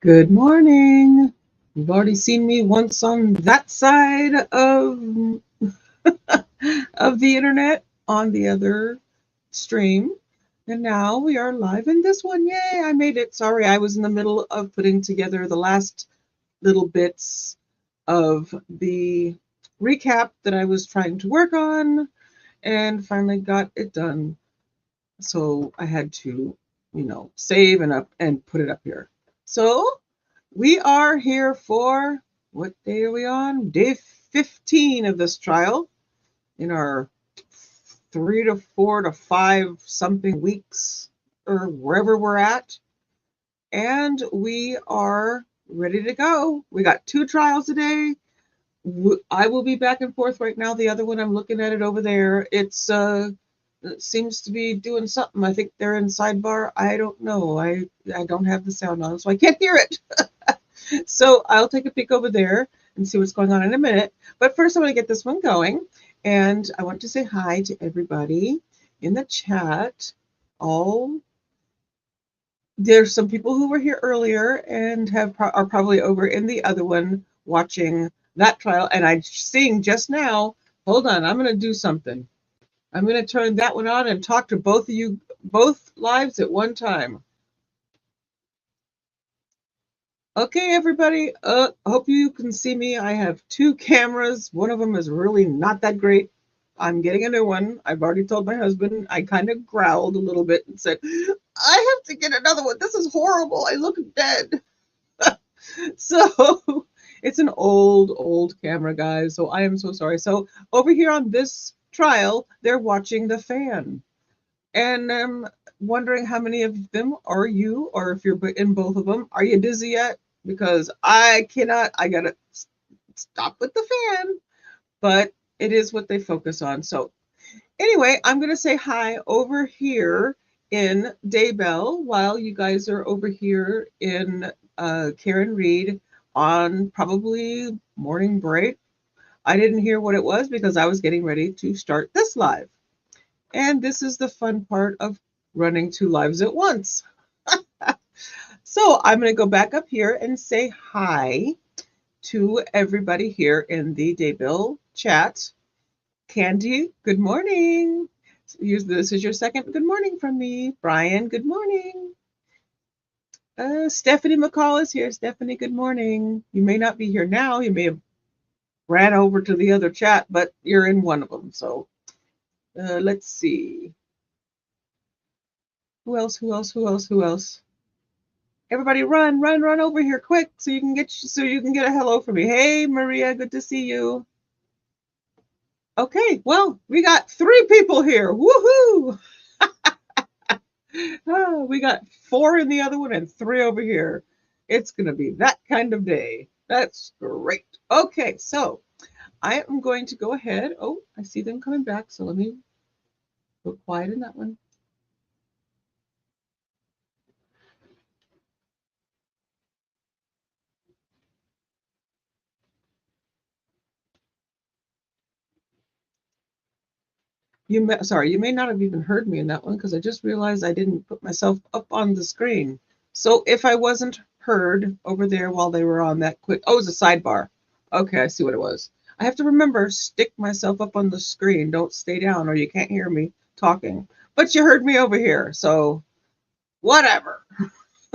Good morning. You've already seen me once on that side of of the internet on the other stream. And now we are live in this one. Yay, I made it. Sorry, I was in the middle of putting together the last little bits of the recap that I was trying to work on and finally got it done. So I had to, save and put it up here. So we are here for, what day are we on? Day 15 of this trial in our 3 to 4 to 5 something weeks or wherever we're at. And we are ready to go. We got 2 trials today. I will be back and forth right now. The other one, I'm looking at it over there. It seems to be doing something. I think they're in sidebar. I don't know. I don't have the sound on, so I can't hear it. So I'll take a peek over there and see what's going on in a minute. But first, I want to get this one going. And I want to say hi to everybody in the chat. There's some people who were here earlier and are probably over in the other one watching that trial. And I'm seeing just now, hold on, I'm going to do something. I'm going to turn that one on and talk to both of you, both lives at one time. Okay, everybody, hope you can see me. I have 2 cameras. One of them is really not that great. I'm getting a new one. I've already told my husband. I kind of growled a little bit and said, I have to get another one. This is horrible. I look dead. So it's an old camera, guys. So I am so sorry. So over here on this trial, they're watching the fan. And I'm wondering how many of them are you, or if you're in both of them. Are you dizzy yet? Because I gotta stop with the fan, but it is what they focus on. So anyway, I'm gonna say hi over here in Daybell while you guys are over here in Karen Reed on probably morning break. I didn't hear what it was because I was getting ready to start this live. And this is the fun part of running 2 lives at once. So I'm going to go back up here and say hi to everybody here in the Daybell chat. Candy, good morning. This is your second good morning from me. Brian, good morning. Stephanie McCall is here. Stephanie, good morning. You may not be here now. You may have ran over to the other chat, but you're in one of them. So let's see. Who else? Everybody run over here quick so you can get a hello from me. Hey, Maria, good to see you. Okay, well, we got 3 people here. Woohoo! Oh, we got 4 in the other one and 3 over here. It's going to be that kind of day. That's great. Okay, so I am going to go ahead. Oh, I see them coming back, so let me go quiet in that one. You may not have even heard me in that one because I just realized I didn't put myself up on the screen. So if I wasn't heard over there while they were on that quick, oh, it was a sidebar. Okay, I see what it was. I have to remember, stick myself up on the screen. Don't stay down or you can't hear me talking. But you heard me over here, so whatever.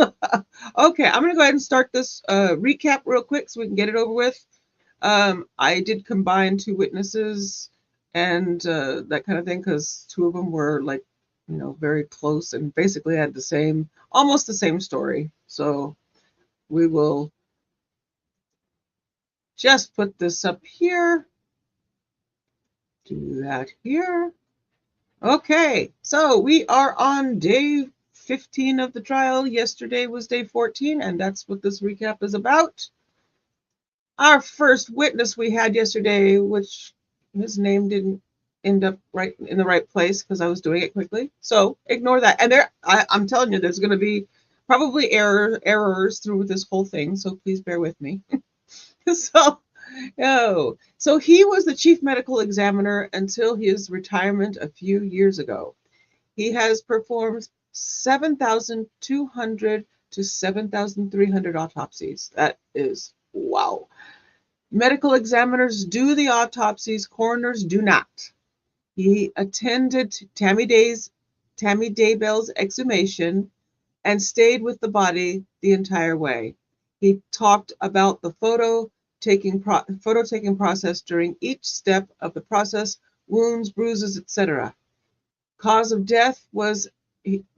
Okay, I'm going to go ahead and start this recap real quick so we can get it over with. I did combine 2 witnesses and that kind of thing because 2 of them were like, very close and basically had almost the same story. So we will just put this up here. Do that here. Okay, so we are on day 15 of the trial. Yesterday was day 14, and that's what this recap is about. Our first witness we had yesterday, which his name didn't end up right in the right place because I was doing it quickly. So ignore that. And I'm telling you, there's going to be probably errors through this whole thing. So please bear with me. So he was the chief medical examiner until his retirement a few years ago. He has performed 7,200 to 7,300 autopsies. That is wow. Medical examiners do the autopsies, coroners do not. He attended Tammy Daybell's exhumation and stayed with the body the entire way. He talked about the photo taking process during each step of the process, wounds, bruises, etc. Cause of death was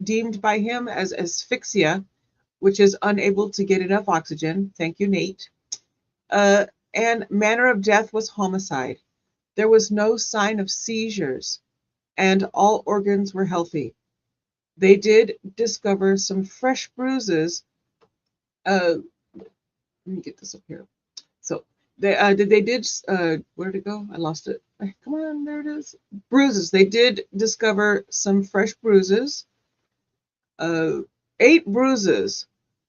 deemed by him as asphyxia, which is unable to get enough oxygen. Thank you, Nate. And manner of death was homicide. There was no sign of seizures, and all organs were healthy. They did discover some fresh bruises. Let me get this up here. So they did. Where did it go? I lost it. Come on, there it is. Bruises. They did discover some fresh bruises. 8 bruises,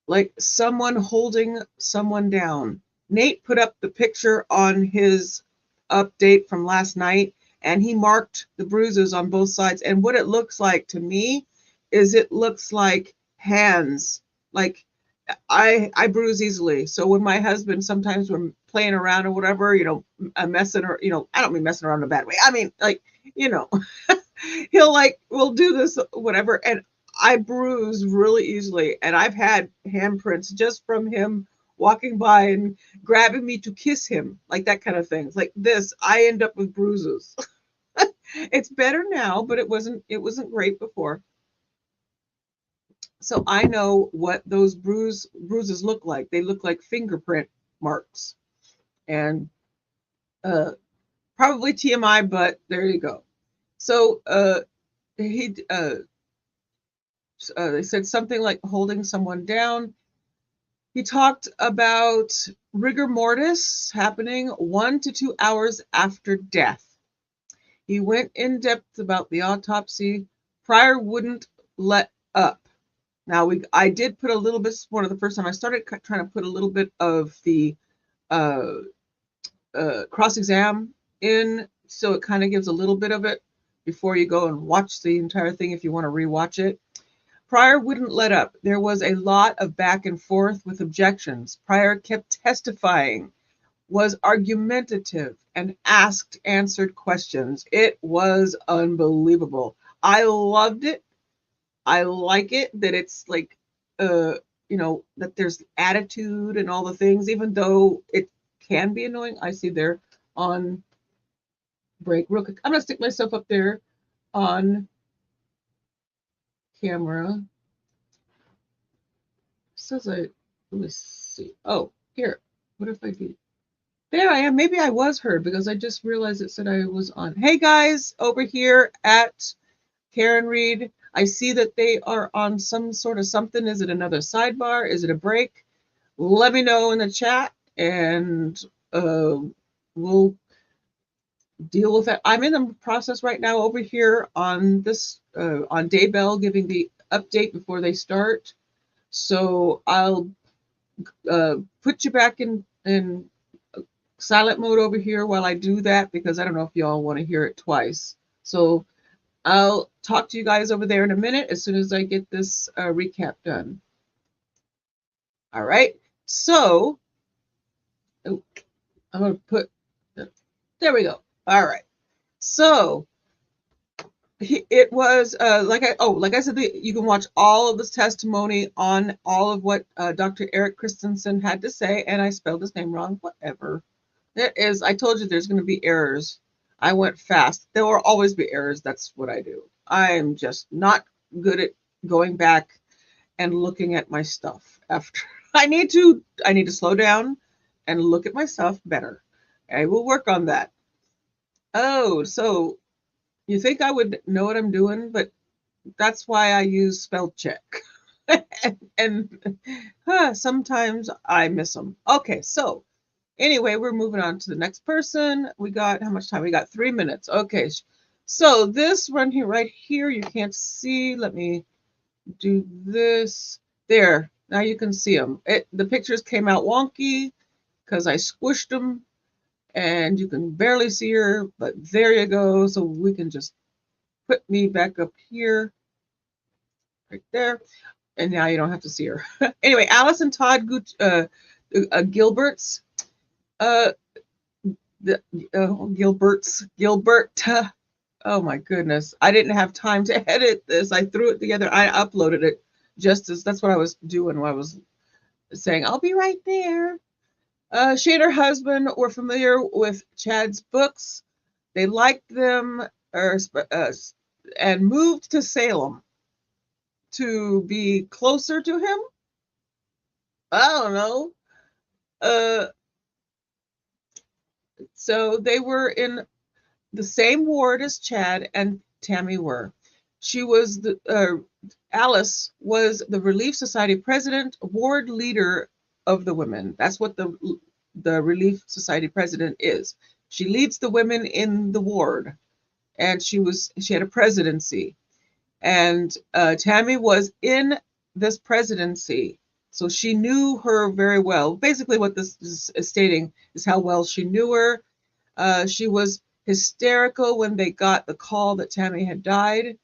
like someone holding someone down. Nate put up the picture on his update from last night, and he marked the bruises on both sides. And what it looks like to me is it looks like hands. Like I bruise easily. So when my husband, sometimes we're playing around or whatever, messing, or I don't mean messing around in a bad way. I mean, like, we'll do this, whatever, and I bruise really easily. And I've had handprints just from him walking by and grabbing me to kiss him, like that kind of thing. Like this, I end up with bruises. It's better now, but it wasn't great before. So I know what those bruises look like. They look like fingerprint marks. And probably TMI, but there you go. So they said something like holding someone down. He talked about rigor mortis happening 1 to 2 hours after death. He went in depth about the autopsy. Prior wouldn't let up. Now, I did put a little bit, one of the first time I started trying to put a little bit of the cross-exam in, so it kind of gives a little bit of it before you go and watch the entire thing if you want to rewatch it. Prior wouldn't let up. There was a lot of back and forth with objections. Prior kept testifying, was argumentative, and answered questions. It was unbelievable. I loved it. I like it that it's like, that there's attitude and all the things, even though it can be annoying. I see there on break real quick. I'm going to stick myself up there on camera. Says let me see. Oh, here. What if I do? There I am. Maybe I was heard because I just realized it said I was on. Hey guys, over here at Karen Reed. I see that they are on some sort of something. Is it another sidebar? Is it a break? Let me know in the chat, and we'll deal with it. I'm in the process right now over here on this on Daybell, giving the update before they start. So I'll put you back in silent mode over here while I do that, because I don't know if y'all want to hear it twice. So I'll talk to you guys over there in a minute as soon as I get this recap done. All right. So I'm going to put, there we go. All right. So it was like I said, you can watch all of this testimony on all of what Dr. Eric Christensen had to say, and I spelled his name wrong. Whatever. There is. I told you there's going to be errors. I went fast. There will always be errors. That's what I do. I'm just not good at going back and looking at my stuff after. I need to slow down and look at my stuff better. I will work on that. Oh, so You think I would know what I'm doing, but that's why I use spell check. and sometimes I miss them. Okay, so anyway, we're moving on to the next person. We got, how much time? We got 3 minutes. Okay, so this one here, right here, you can't see. Let me do this. There, now you can see them. The pictures came out wonky because I squished them, and you can barely see her, but there you go. So we can just put me back up here, right there, and now you don't have to see her. Anyway, Alice and Todd Gilberts. Uh, Gilbert. Oh my goodness. I didn't have time to edit this. I threw it together. I uploaded it just as, that's what I was doing when I was saying, I'll be right there. She and her husband were familiar with Chad's books. They liked them and moved to Salem to be closer to him. I don't know. So they were in the same ward as Chad and Tammy were. She was Alice was the Relief Society president, ward leader of the women. That's what the Relief Society president is. She leads the women in the ward, and she had a presidency. And Tammy was in this presidency, so she knew her very well. Basically, what this is stating is how well she knew her. She was hysterical when they got the call that Tammy had died.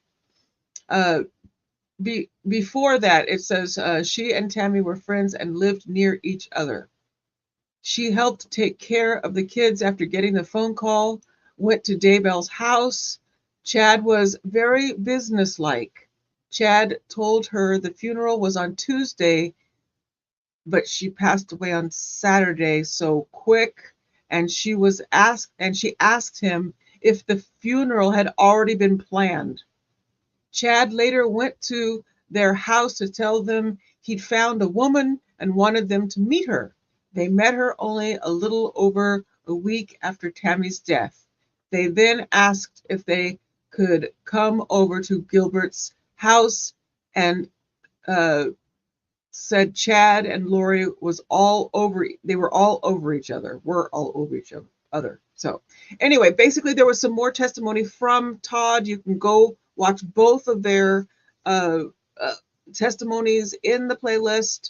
Before that, it says she and Tammy were friends and lived near each other. She helped take care of the kids after getting the phone call, went to Daybell's house. Chad was very businesslike. Chad told her the funeral was on Tuesday, but she passed away on Saturday, so quick. And she asked him if the funeral had already been planned. Chad later went to their house to tell them he'd found a woman and wanted them to meet her. They met her only a little over a week after Tammy's death. They then asked if they could come over to Gilbert's house and said Chad and Lori were all over each other. So anyway, basically there was some more testimony from Todd. You can go watch both of their testimonies in the playlist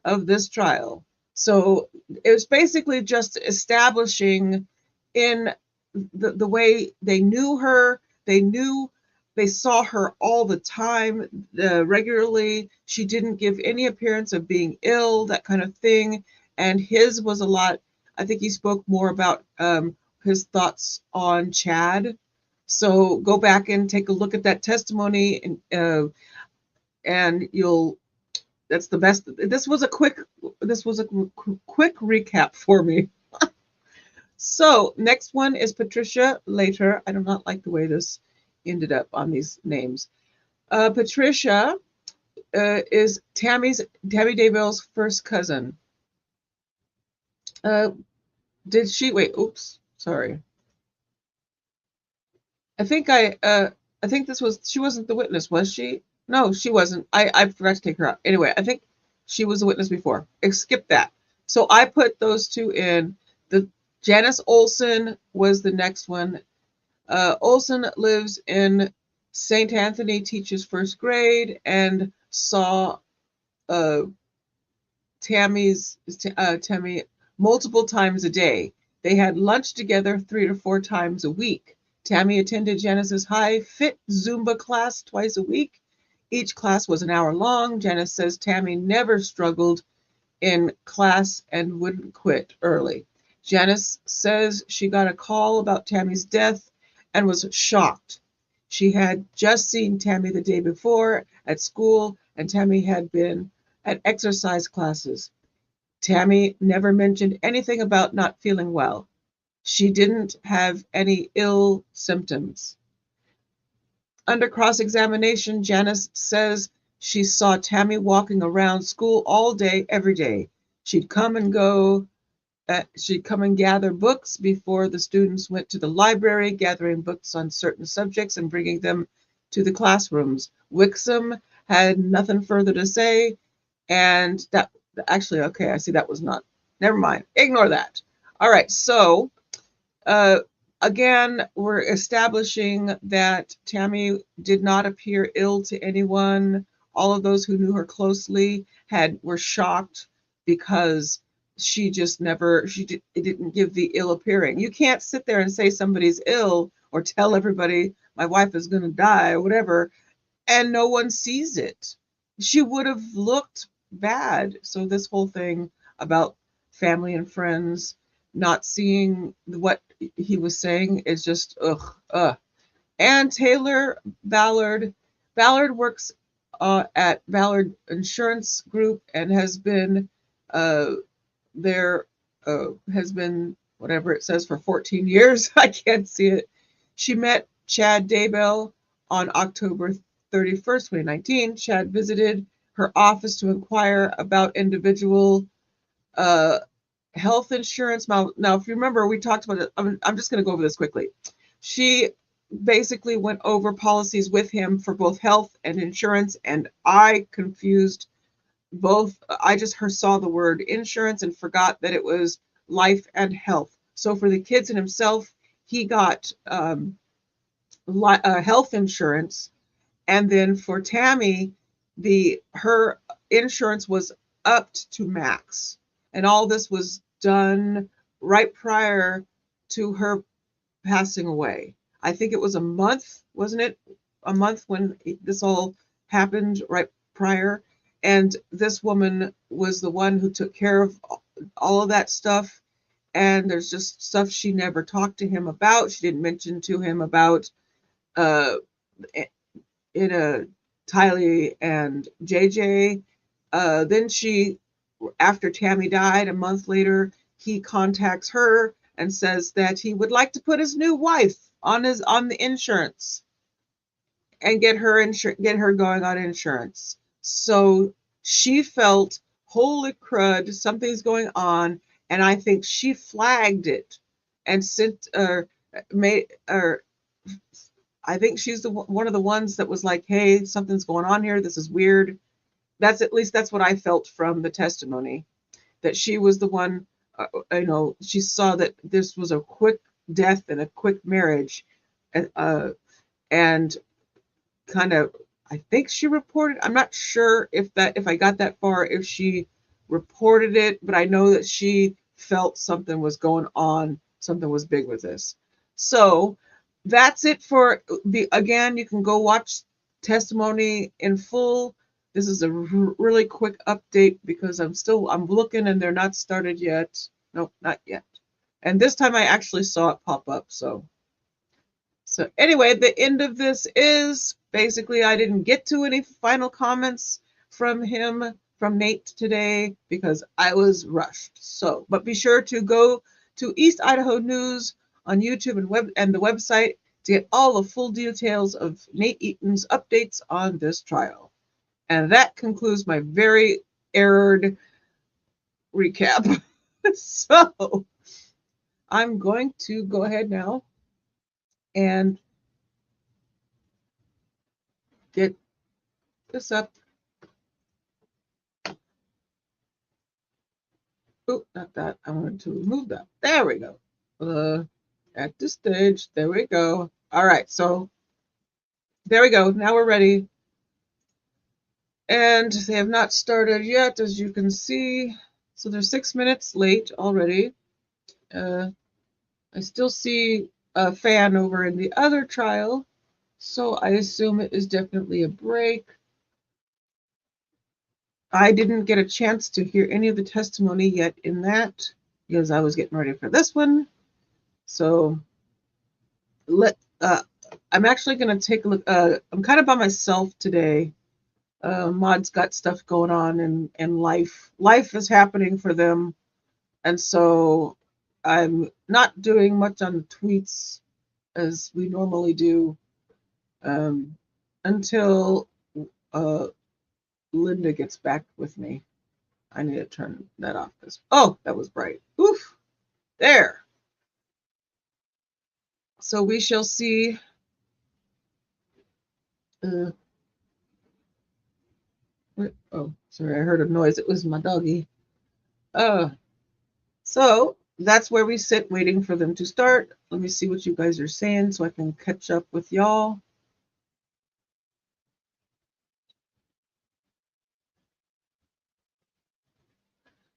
of this trial. So it was basically just establishing in the way they knew her. They saw her all the time, regularly. She didn't give any appearance of being ill, that kind of thing. And his was a lot, I think he spoke more about his thoughts on Chad. So go back and take a look at that testimony, and that's the best. This was a quick recap for me. So next one is Patricia Later. I do not like the way this ended up on these names. Patricia is Tammy Daybell's first cousin. Did she wait? Oops, sorry. I think she wasn't the witness, was she? No, she wasn't. I forgot to take her out. Anyway, I think she was a witness before. Skip that. So I put those two in. The Janice Olson was the next one. Olson lives in St. Anthony, teaches first grade, and saw Tammy multiple times a day. They had lunch together 3 to 4 times a week. Tammy attended Janice's high fit Zumba class twice a week. Each class was an hour long. Janice says Tammy never struggled in class and wouldn't quit early. Janice says she got a call about Tammy's death and was shocked. She had just seen Tammy the day before at school, and Tammy had been at exercise classes. Tammy never mentioned anything about not feeling well. She didn't have any ill symptoms. Under cross-examination, Janice says she saw Tammy walking around school all day, every day. She'd come and go She'd come and gather books before the students went to the library, gathering books on certain subjects and bringing them to the classrooms. Wixom had nothing further to say, and that actually, okay, I see that was not, never mind, ignore that. All right, so again, we're establishing that Tammy did not appear ill to anyone. All of those who knew her closely were shocked because she just never, it didn't give the ill appearing. You can't sit there and say somebody's ill or tell everybody my wife is going to die or whatever, and no one sees it. She would have looked bad. So this whole thing about family and friends not seeing what he was saying is just ugh. And Taylor Ballard works at Ballard Insurance Group and has been there has been whatever it says for 14 years. I can't see it. She met Chad Daybell on October 31st, 2019. Chad visited her office to inquire about individual health insurance. Now, if you remember, we talked about it. I'm just going to go over this quickly. She basically went over policies with him for both health and insurance, and I confused both. I just saw the word insurance and forgot that it was life and health. So for the kids and himself, he got health insurance, and then for Tammy, her insurance was upped to max, and all this was done right prior to her passing away. I think it was a month, wasn't it? A month when this all happened right prior. And this woman was the one who took care of all of that stuff. And there's just stuff she never talked to him about. She didn't mention to him about Tylee and JJ. Then after Tammy died, a month later, he contacts her and says that he would like to put his new wife on the insurance and get her going on insurance. So she felt, holy crud, something's going on, and I think she flagged it and sent I think she's one of the ones that was like, hey, something's going on here. This is weird. At least that's what I felt from the testimony, that she was the one, she saw that this was a quick death and a quick marriage, and kind of, I think she reported. I'm not sure if I got that far, if she reported it, but I know that she felt something was going on, something was big with this. So that's it for again, you can go watch testimony in full. This is a really quick update because I'm looking and they're not started yet. Nope, not yet. And this time I actually saw it pop up. So anyway, the end of this is basically I didn't get to any final comments from Nate today because I was rushed. So, but be sure to go to East Idaho News on YouTube and the website to get all the full details of Nate Eaton's updates on this trial. And that concludes my very errored recap. So I'm going to go ahead now and get this up. Oh, not that. I wanted to remove that. There we go. At this stage, there we go. All right, so there we go. Now we're ready. And they have not started yet, as you can see. So they're 6 minutes late already. I still see a fan over in the other trial, so I assume it is definitely a break. I didn't get a chance to hear any of the testimony yet in that because I was getting ready for this one. So I'm actually going to take a look. I'm kind of by myself today. Maud's got stuff going on in life. Life is happening for them. And so I'm not doing much on the tweets as we normally do until Linda gets back with me. I need to turn that off. Oh, that was bright. Oof. There. So we shall see. Oh, sorry, I heard a noise. It was my doggy. So that's where we sit waiting for them to start. Let me see what you guys are saying so I can catch up with y'all.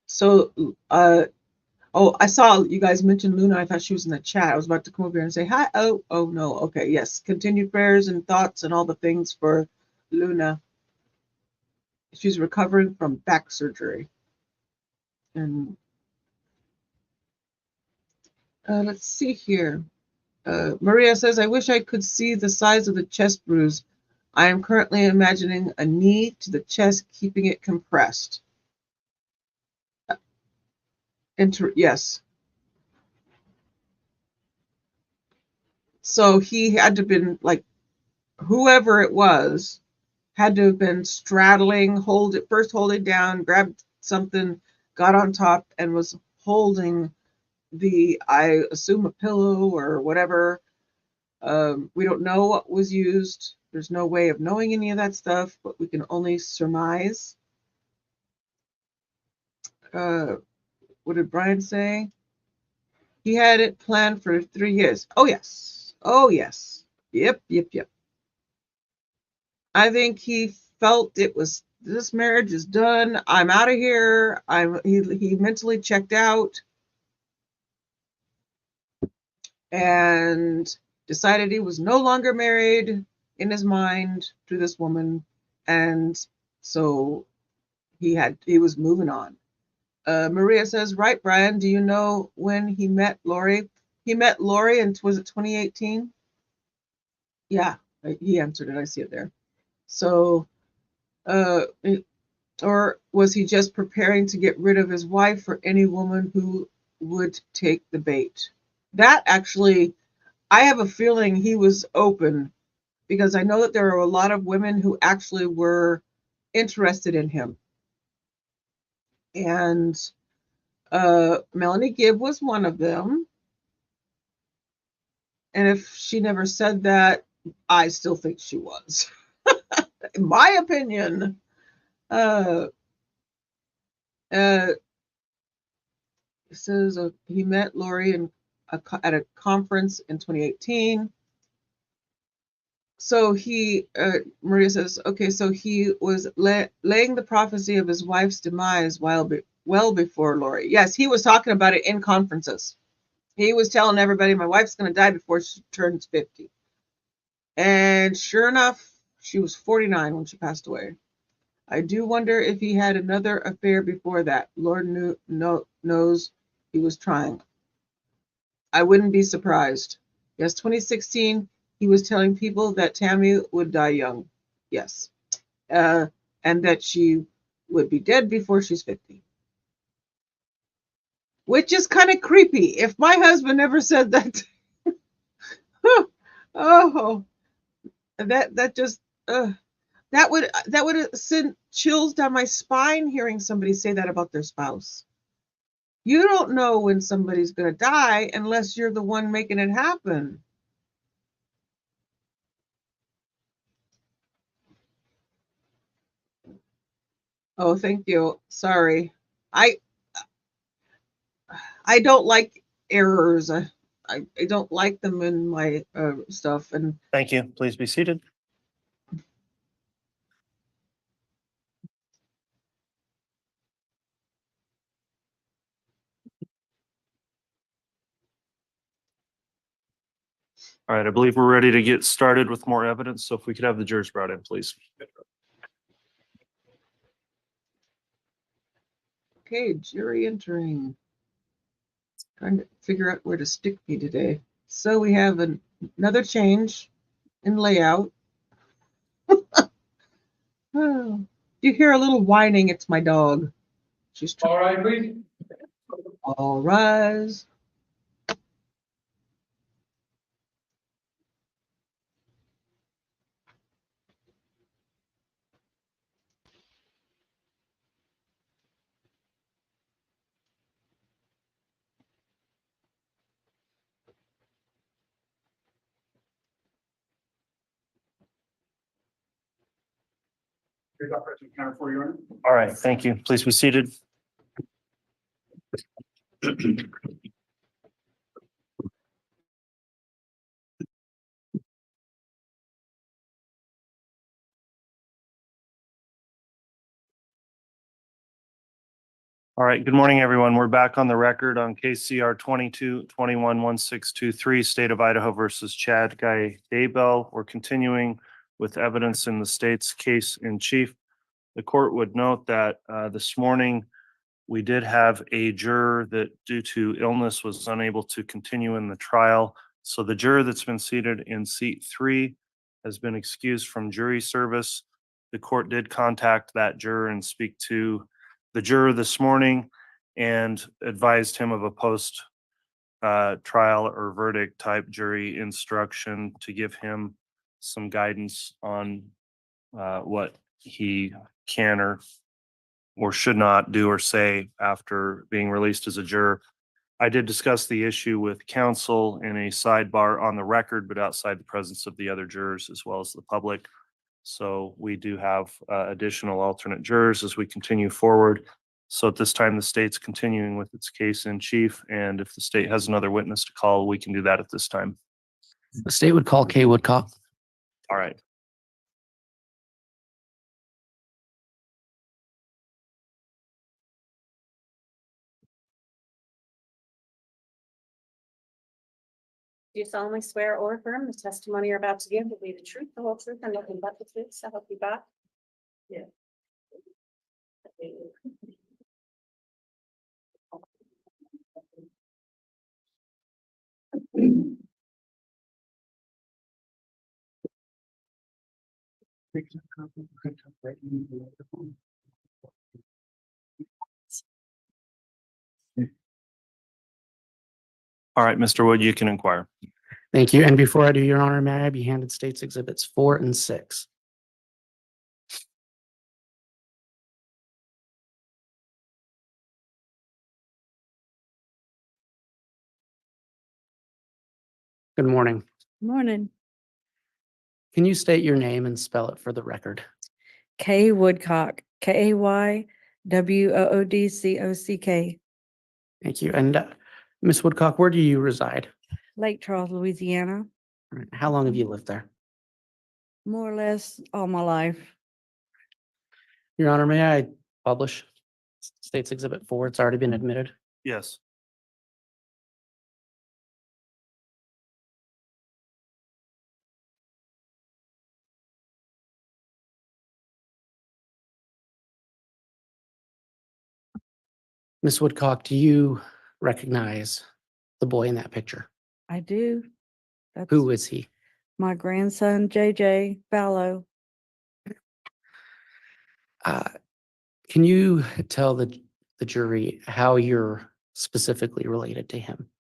So, oh, I saw you guys mention Luna. I thought she was in the chat. I was about to come over here and say hi. Oh, no. Okay, yes. Continued prayers and thoughts and all the things for Luna. She's recovering from back surgery. And let's see here. Maria says, I wish I could see the size of the chest bruise. I am currently imagining a knee to the chest, keeping it compressed. Yes. So he had to have been like, whoever it was, had to have been straddling, first hold it down, grabbed something, got on top, and was holding I assume a pillow or whatever. We don't know what was used. There's no way of knowing any of that stuff, but we can only surmise. What did Brian say? He had it planned for 3 years. Oh, yes. Oh, yes. Yep. I think he felt this marriage is done. I'm out of here. He mentally checked out and decided he was no longer married in his mind to this woman. And so he was moving on. Maria says, right, Brian, do you know when he met Lori? He met Lori and was it 2018? Yeah, he answered it. I see it there. So, or was he just preparing to get rid of his wife for any woman who would take the bait? That actually, I have a feeling he was open, because I know that there are a lot of women who actually were interested in him. And Melanie Gibb was one of them. And if she never said that, I still think she was. In my opinion. It says he met Lori at a conference in 2018. So Maria says, okay, so he was laying the prophecy of his wife's demise well before Lori. Yes, he was talking about it in conferences. He was telling everybody, my wife's going to die before she turns 50. And sure enough, she was 49 when she passed away. I do wonder if he had another affair before that. Lord knows he was trying. I wouldn't be surprised. Yes, 2016, he was telling people that Tammy would die young. Yes. And that she would be dead before she's 50. Which is kind of creepy. If my husband ever said that. Oh, that just that would send chills down my spine hearing somebody say that about their spouse. You don't know when somebody's going to die unless you're the one making it happen. Oh, thank you. Sorry. I don't like errors. I don't like them in my stuff. And thank you. Please be seated. All right, I believe we're ready to get started with more evidence. So if we could have the jurors brought in, please. Okay, jury entering. Trying to figure out where to stick me today. So we have another change in layout. Oh, you hear a little whining, it's my dog. She's all right, please. All rise. All right, thank you. Please be seated. All right, good morning, everyone. We're back on the record on KCR 22-21-1623, State of Idaho versus Chad Guy Daybell. We're continuing with evidence in the state's case in chief. The court would note that this morning we did have a juror that due to illness was unable to continue in the trial. So the juror that's been seated in seat 3 has been excused from jury service. The court did contact that juror and speak to the juror this morning and advised him of a post trial or verdict type jury instruction to give him some guidance on what he can or should not do or say after being released as a juror. I did discuss the issue with counsel in a sidebar on the record, but outside the presence of the other jurors as well as the public. So we do have additional alternate jurors as we continue forward. So at this time, the state's continuing with its case in chief. And if the state has another witness to call, we can do that at this time. The state would call Kay Woodcock. All right. Do you solemnly swear or affirm the testimony you're about to give will be the truth, the whole truth, and nothing but the truth, so help you God? Yeah. All right, Mr. Wood, you can inquire. Thank you. And before I do, Your Honor, may I be handed State's Exhibits 4 and 6? Good morning. Morning. Can you state your name and spell it for the record? Kay Woodcock, Kaywoodcock. Thank you. And Ms. Woodcock, where do you reside? Lake Charles, Louisiana. All right. How long have you lived there? More or less all my life. Your Honor, may I publish State's Exhibit 4? It's already been admitted. Yes. Ms. Woodcock, do you recognize the boy in that picture? I do. That's Who is he? my grandson, JJ Vallow. Can you tell the jury how you're specifically related to him?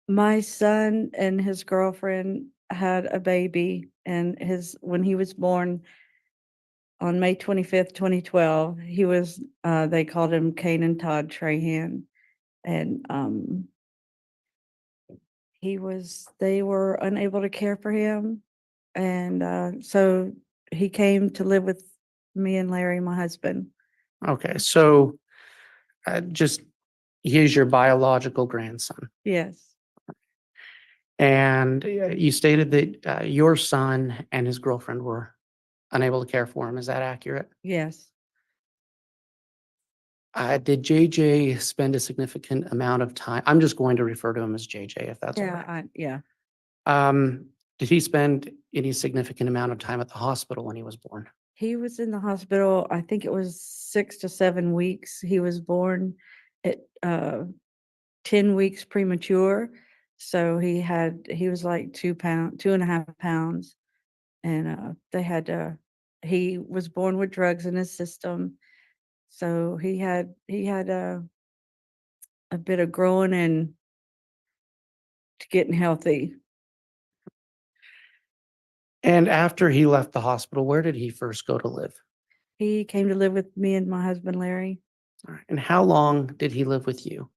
My son and his girlfriend had a baby, and when he was born on May 25th, 2012, he was they called him Canaan Todd Trahan. And they were unable to care for him. And so he came to live with me and Larry, my husband. Okay, so he is your biological grandson. Yes, And you stated that your son and his girlfriend were unable to care for him. Is that accurate? yes. Did JJ spend a significant amount of time? I'm just going to refer to him as JJ if that's all right. Yeah. Did he spend any significant amount of time at the hospital when he was born? He was in the hospital, I think it was 6 to 7 weeks. He was born at 10 weeks premature. So he was like 2.5 pounds. And he was born with drugs in his system. So he had a bit of growing and getting healthy. And after he left the hospital, where did he first go to live? He came to live with me and my husband, Larry. All right. And how long did he live with you?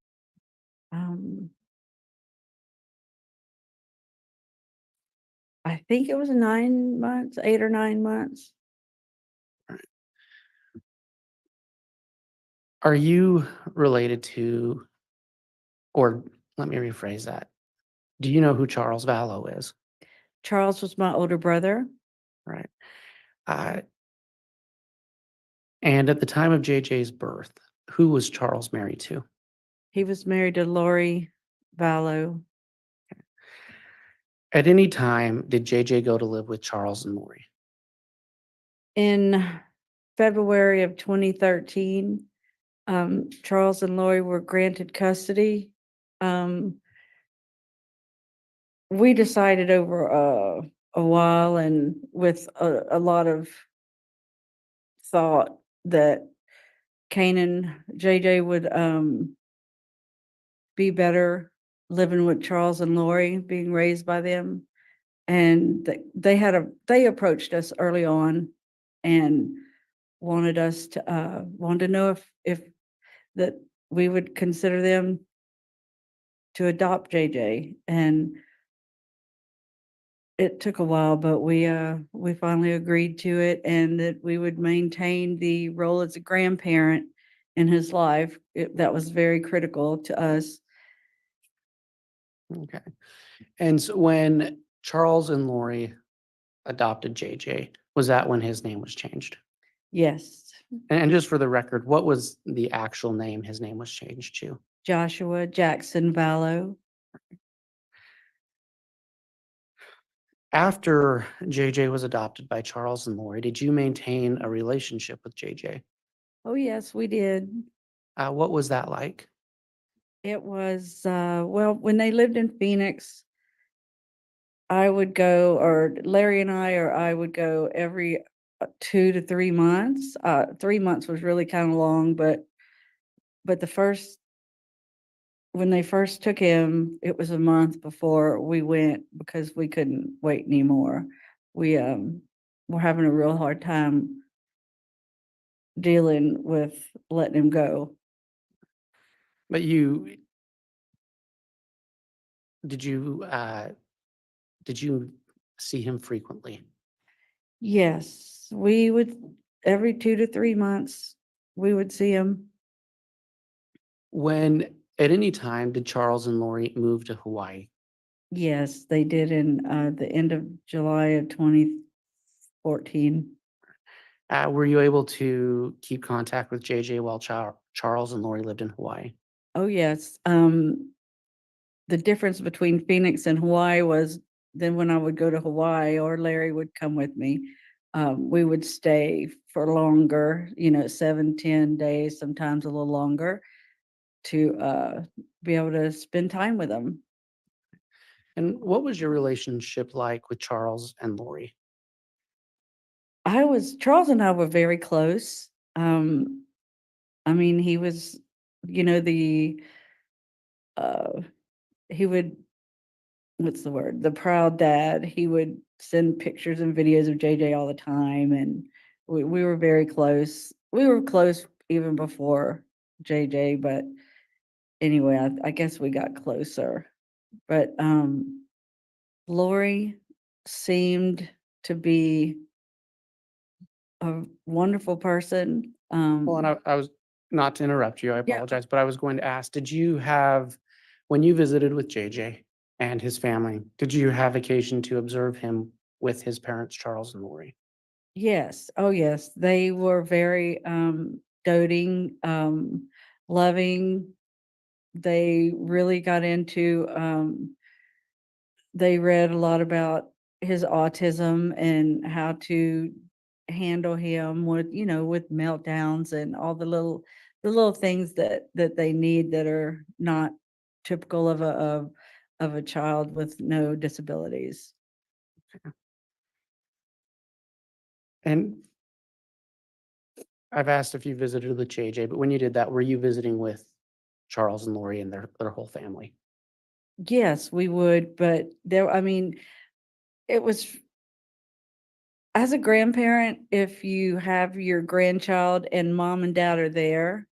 I think it was 9 months, 8 or 9 months. Are you related to, or let me rephrase that. Do you know who Charles Vallow is? Charles was my older brother. Right. And at the time of JJ's birth, who was Charles married to? He was married to Lori Vallow. At any time, did JJ go to live with Charles and Lori? In February of 2013, Charles and Lori were granted custody. We decided over a while and with a lot of thought that JJ would be better living with Charles and Lori, being raised by them. And they approached us early on and wanted to know if that we would consider them to adopt JJ. And it took a while, but we finally agreed to it, and that we would maintain the role as a grandparent in his life. That was very critical to us. Okay. And so when Charles and Lori adopted JJ, was that when his name was changed? Yes, And just for the record, what was the actual name his name was changed to? Joshua Jackson Vallow. After JJ was adopted by Charles and Lori, did you maintain a relationship with JJ? Oh, yes, we did. What was that like? It was, well, when they lived in Phoenix, I would go, or Larry and I would go every 2 to 3 months. 3 months was really kind of long, but when they first took him, it was a month before we went because we couldn't wait anymore. We were having a real hard time dealing with letting him go. But did you see him frequently? Yes, we would, every 2 to 3 months, we would see him. When at any time did Charles and Lori move to Hawaii? Yes, they did in the end of July of 2014. Were you able to keep contact with JJ while Charles and Lori lived in Hawaii? Oh, yes. The difference between Phoenix and Hawaii was then when I would go to Hawaii or Larry would come with me, we would stay for longer, 7, 10 days, sometimes a little longer, to be able to spend time with them. And what was your relationship like with Charles and Lori? Charles and I were very close. I mean, he was, he would, what's the word? The proud dad. He would send pictures and videos of JJ all the time. And we were very close. We were close even before JJ, but anyway, I guess we got closer. But Lori seemed to be a wonderful person. Well, and I was, not to interrupt you, I Yeah. apologize, but I was going to ask, when you visited with JJ and his family, did you have occasion to observe him with his parents, Charles and Lori? Yes. Oh, yes. They were very doting, loving. They really got into, they read a lot about his autism and how to handle him with meltdowns and all the little things that they need that are not typical of a child with no disabilities. And I've asked if you visited with JJ, but when you did that, were you visiting with Charles and Lori and their whole family? Yes, we would, but it was, as a grandparent, if you have your grandchild and mom and dad are there,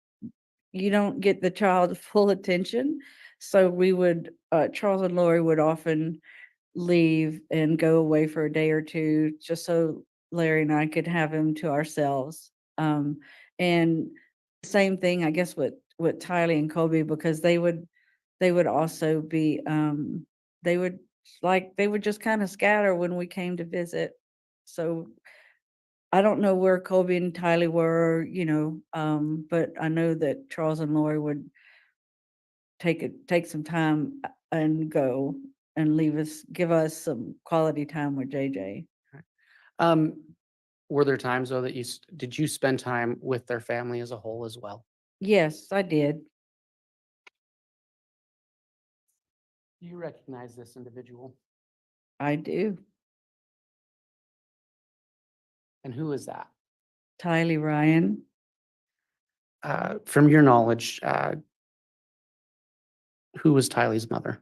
you don't get the child's full attention. So we would, Charles and Lori would often leave and go away for a day or two, just so Larry and I could have him to ourselves. And same thing, I guess, with Tylee and Colby, because they would also be, they would just kind of scatter when we came to visit. So I don't know where Colby and Tylee were, but I know that Charles and Lori would take some time and go and give us some quality time with JJ. Were there times though that did you spend time with their family as a whole as well? Yes, I did. Do you recognize this individual? I do. And who is that? Tylee Ryan. From your knowledge, who was Tylee's mother?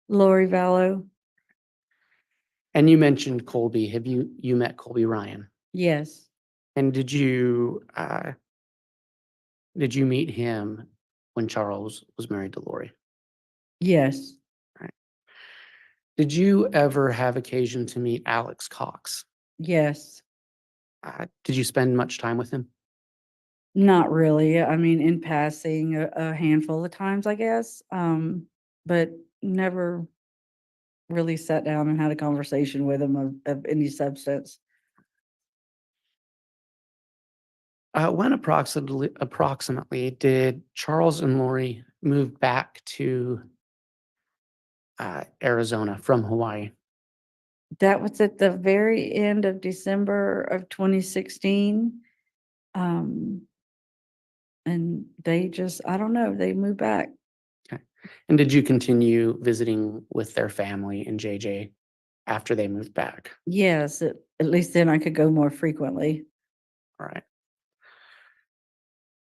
Lori Vallow. And you mentioned Colby. Have you met Colby Ryan? Yes. And did you meet him when Charles was married to Lori? Yes. Did you ever have occasion to meet Alex Cox? Yes. Did you spend much time with him? Not really. I mean, in passing a handful of times, I guess. But never really sat down and had a conversation with him of any substance. When approximately did Charles and Lori move back to Arizona from Hawaii? That was at the very end of December of 2016. And they just, I don't know, they moved back. And did you continue visiting with their family and JJ after they moved back? Yes, at least then I could go more frequently. All right.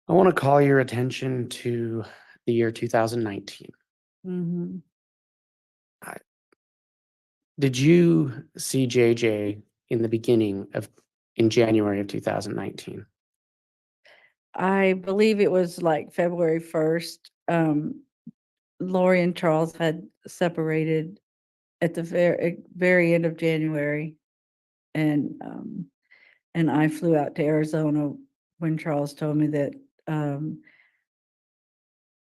I want to call your attention to the year 2019. Mhm. Did you see JJ in January of 2019? I believe it was like February 1st. Lori and Charles had separated at the very end of January. And I flew out to Arizona when Charles told me that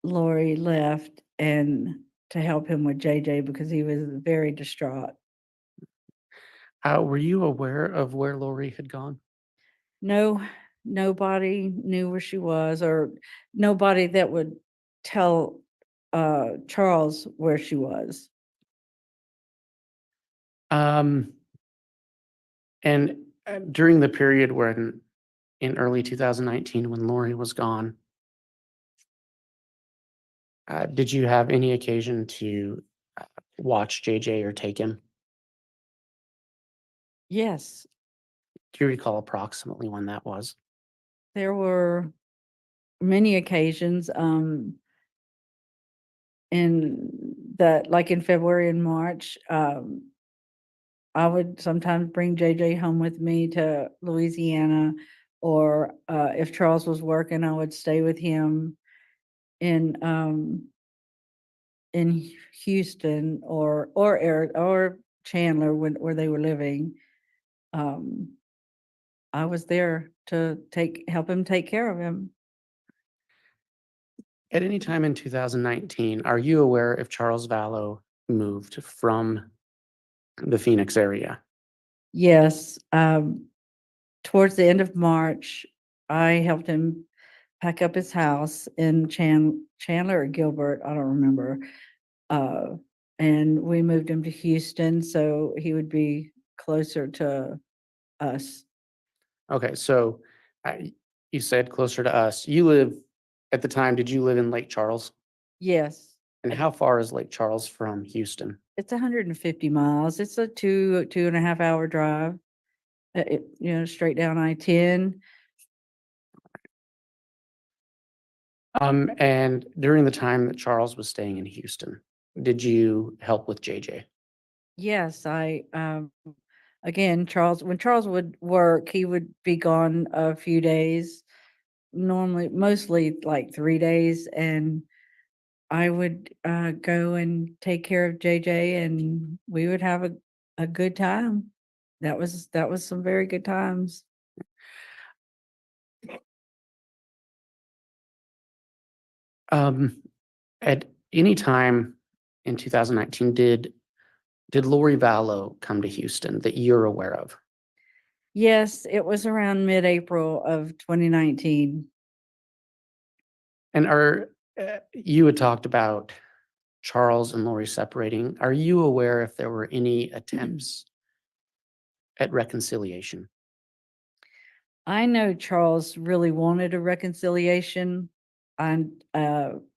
Lori left, and to help him with JJ because he was very distraught. Were you aware of where Lori had gone? No, nobody knew where she was, or nobody that would tell Charles where she was. And during the period when in early 2019 when Lori was gone, did you have any occasion to watch JJ or take him? Yes, Do you recall approximately when that was? there were many occasions like in February and March. I would sometimes bring JJ home with me to Louisiana, or if Charles was working, I would stay with him in Houston or Chandler where they were living. I was there to help him take care of him. At any time in 2019, are you aware if Charles Vallow moved from the Phoenix area? Yes, towards the end of March, I helped him pack up his house in Chandler or Gilbert, I don't remember. And we moved him to Houston so he would be closer to us. Okay, so you said closer to us. At the time, did you live in Lake Charles? Yes, And how far is Lake Charles from Houston? it's 150 miles. It's a 2.5 hour drive. Straight down I-10. And during the time that Charles was staying in Houston, did you help with JJ? Yes, again, when Charles would work, he would be gone a few days, mostly like 3 days, and I would go and take care of JJ, and we would have a good time. That was some very good times. At any time in 2019, did Lori Vallow come to Houston that you're aware of? Yes, it was around mid-April of 2019. And you had talked about Charles and Lori separating. Are you aware if there were any attempts at reconciliation? I know Charles really wanted a reconciliation. And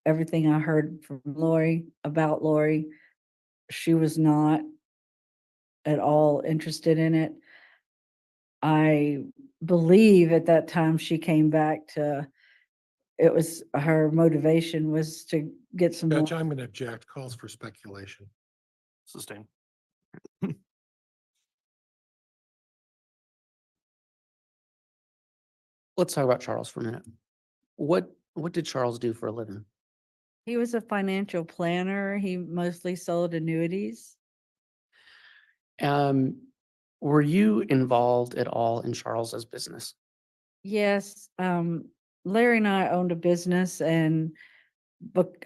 everything I heard from Lori about Lori, she was not at all interested in it. I believe at that time she came back to, it was her motivation was to get some more. Judge, I'm going to object. Calls for speculation. Sustain. Let's talk about Charles for a minute. What did Charles do for a living? He was a financial planner. He mostly sold annuities. Were you involved at all in Charles's business? Yes, Larry and I owned a business, and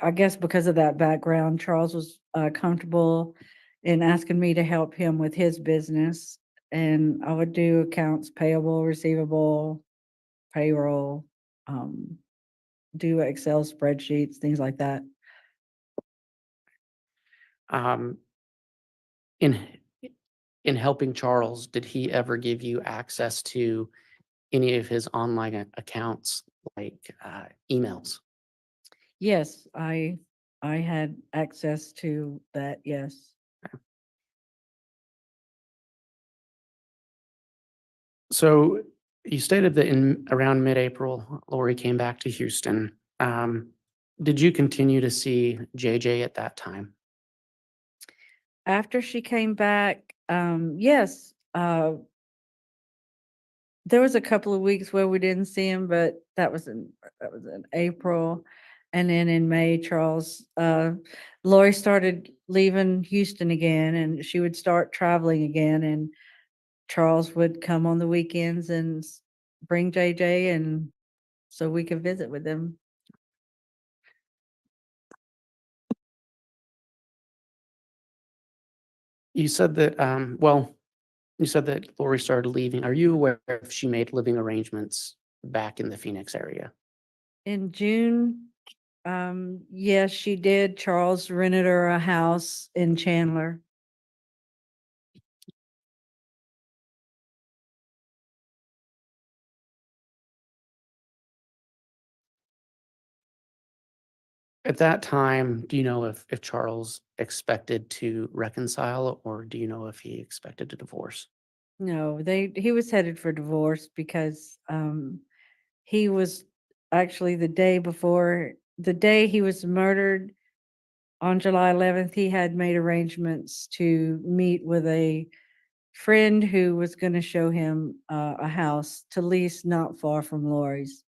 I guess because of that background, Charles was comfortable in asking me to help him with his business. And I would do accounts payable, receivable, payroll, do Excel spreadsheets, things like that. In helping Charles, did he ever give you access to any of his online accounts, like emails? Yes, I had access to that, yes. So you stated that in around mid-April, Lori came back to Houston. Did you continue to see JJ at that time? After she came back, yes, there was a couple of weeks where we didn't see him, but that was in April. And then in May, Lori started leaving Houston again, and she would start traveling again, and Charles would come on the weekends and bring JJ, and so we could visit with them. You said that, you said that Lori started leaving. Are you aware if she made living arrangements back in the Phoenix area? In June, yes, she did. Charles rented her a house in Chandler. At that time, do you know if Charles expected to reconcile, or do you know if he expected to divorce? No, he was headed for divorce because he was actually the day he was murdered on July 11th, he had made arrangements to meet with a friend who was going to show him a house to lease not far from Lori's.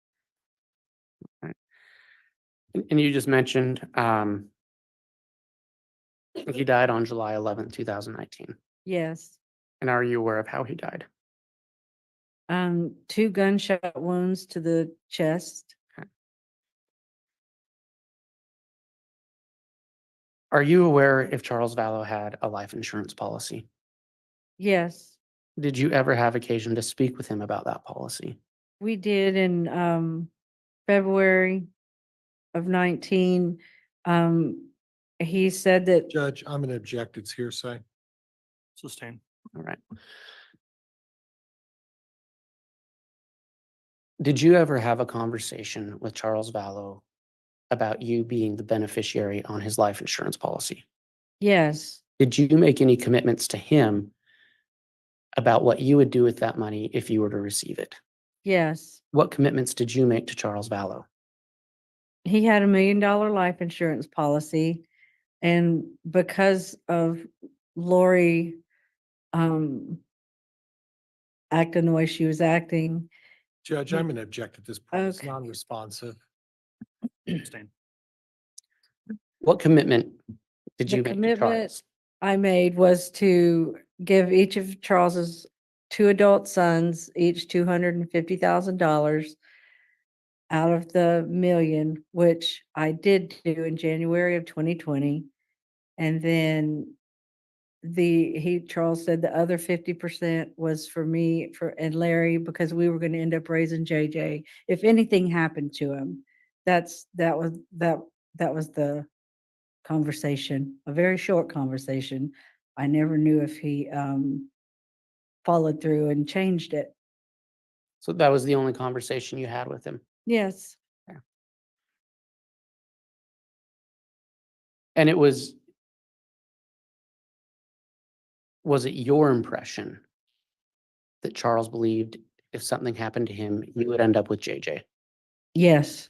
And you just mentioned he died on July 11th, 2019. Yes. And are you aware of how he died? 2 gunshot wounds to the chest. Are you aware if Charles Vallow had a life insurance policy? Yes, Did you ever have occasion to speak with him about that policy? we did in February of 19. He said that Judge, I'm going to object. It's hearsay. Sustain. All right. Did you ever have a conversation with Charles Vallow about you being the beneficiary on his life insurance policy? yes, Did you make any commitments to him about what you would do with that money if you were to receive it? yes. What commitments did you make to Charles Vallow? He had $1 million life insurance policy, and because of Lori acting the way she was acting, Judge, I'm going to object at this point. It's Okay. non-responsive. Sustain. What commitment did The you make to commitment Charles? I made was to give each of Charles's 2 adult sons each $250,000 out of the million, which I did do in January of 2020. And then Charles said the other 50% was for me and Larry, because we were going to end up raising JJ if anything happened to him. That was the conversation, a very short conversation. I never knew if he followed through and changed it. So that was the only conversation you had with him. Yes. And it was it your impression that Charles believed if something happened to him, you would end up with JJ? Yes.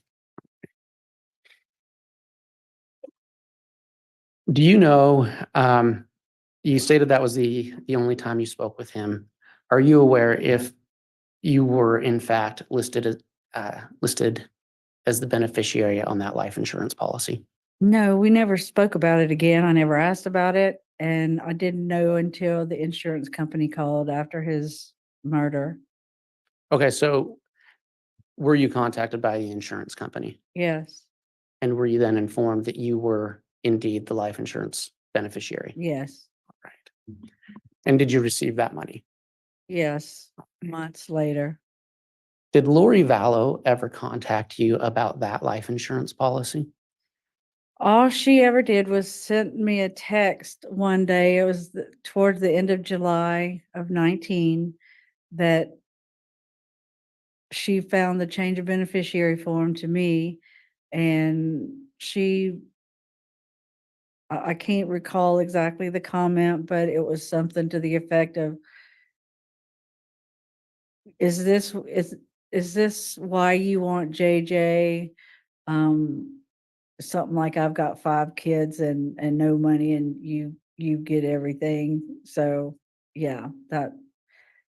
Do you know, you stated that was the only time you spoke with him. Are you aware if you were in fact listed as the beneficiary on that life insurance policy? No, we never spoke about it again. I never asked about it. And I didn't know until the insurance company called after his murder. Okay, so were you contacted by the insurance company? Yes. And were you then informed that you were indeed the life insurance beneficiary? Yes. Right. And did you receive that money? Yes. Months later. Did Lori Vallow ever contact you about that life insurance policy? All she ever did was sent me a text one day. It was towards the end of July of 19 that she found the change of beneficiary form to me, and I can't recall exactly the comment, but it was something to the effect of, is this why you want JJ? Something like, I've got 5 kids and no money, and you get everything. So yeah, that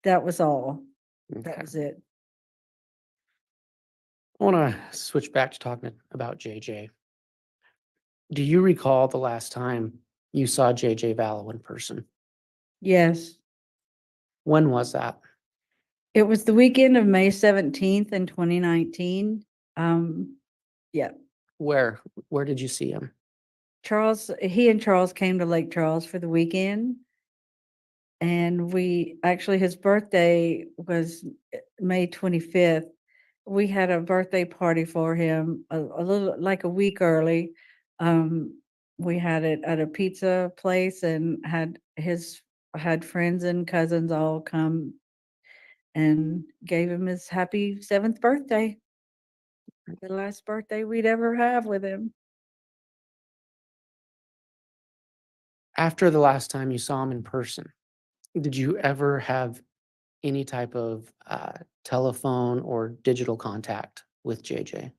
was all. That Okay. was it. I want to switch back to talking about JJ. Do you recall the last time you saw JJ Vallow in person? Yes. When was that? It was the weekend of May 17th in 2019. Yeah. Where did you see him? He and Charles came to Lake Charles for the weekend. And his birthday was May 25th. We had a birthday party for him a little, like a week early. We had it at a pizza place and had friends and cousins all come and gave him his happy 7th birthday. The last birthday we'd ever have with him. After the last time you saw him in person, did you ever have any type of telephone or digital contact with JJ?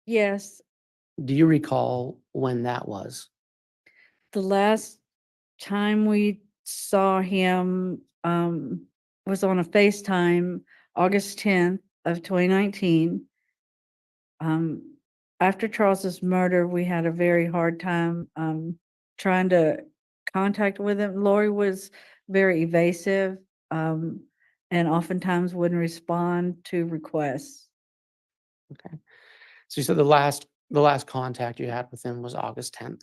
Yes, Do you recall when that was? the last time we saw him was on a FaceTime, August 10th of 2019. After Charles's murder, we had a very hard time trying to contact with him. Lori was very evasive and oftentimes wouldn't respond to requests. Okay. So you said the last contact you had with him was August 10th.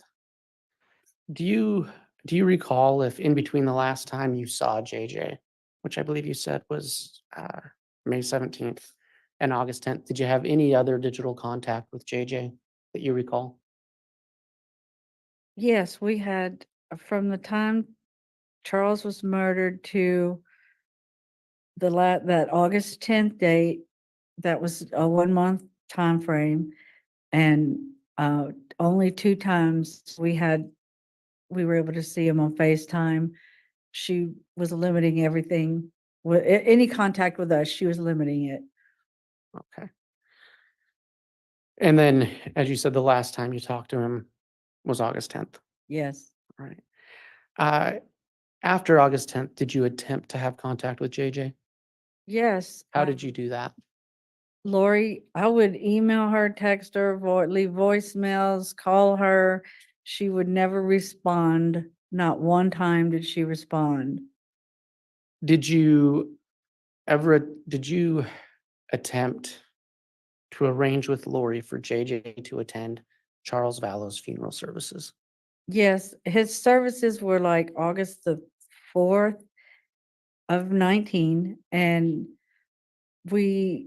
Do you recall if in between the last time you saw JJ, which I believe you said was May 17th and August 10th, did you have any other digital contact with JJ that you recall? Yes, we had from the time Charles was murdered to that August 10th date. That was a 1-month time frame, and only 2 times we were able to see him on FaceTime. She was limiting everything with any contact with us. She was limiting it. Okay. And then, as you said, the last time you talked to him was August 10th. Yes. Right. After August 10th, did you attempt to have contact with JJ? Yes. How did you do that? Lori, I would email her, text her, leave voicemails, call her. She would never respond. Not one time did she respond. Did you attempt to arrange with Lori for JJ to attend Charles Vallow's funeral services. Yes, his services were like August the 4th of 19, and I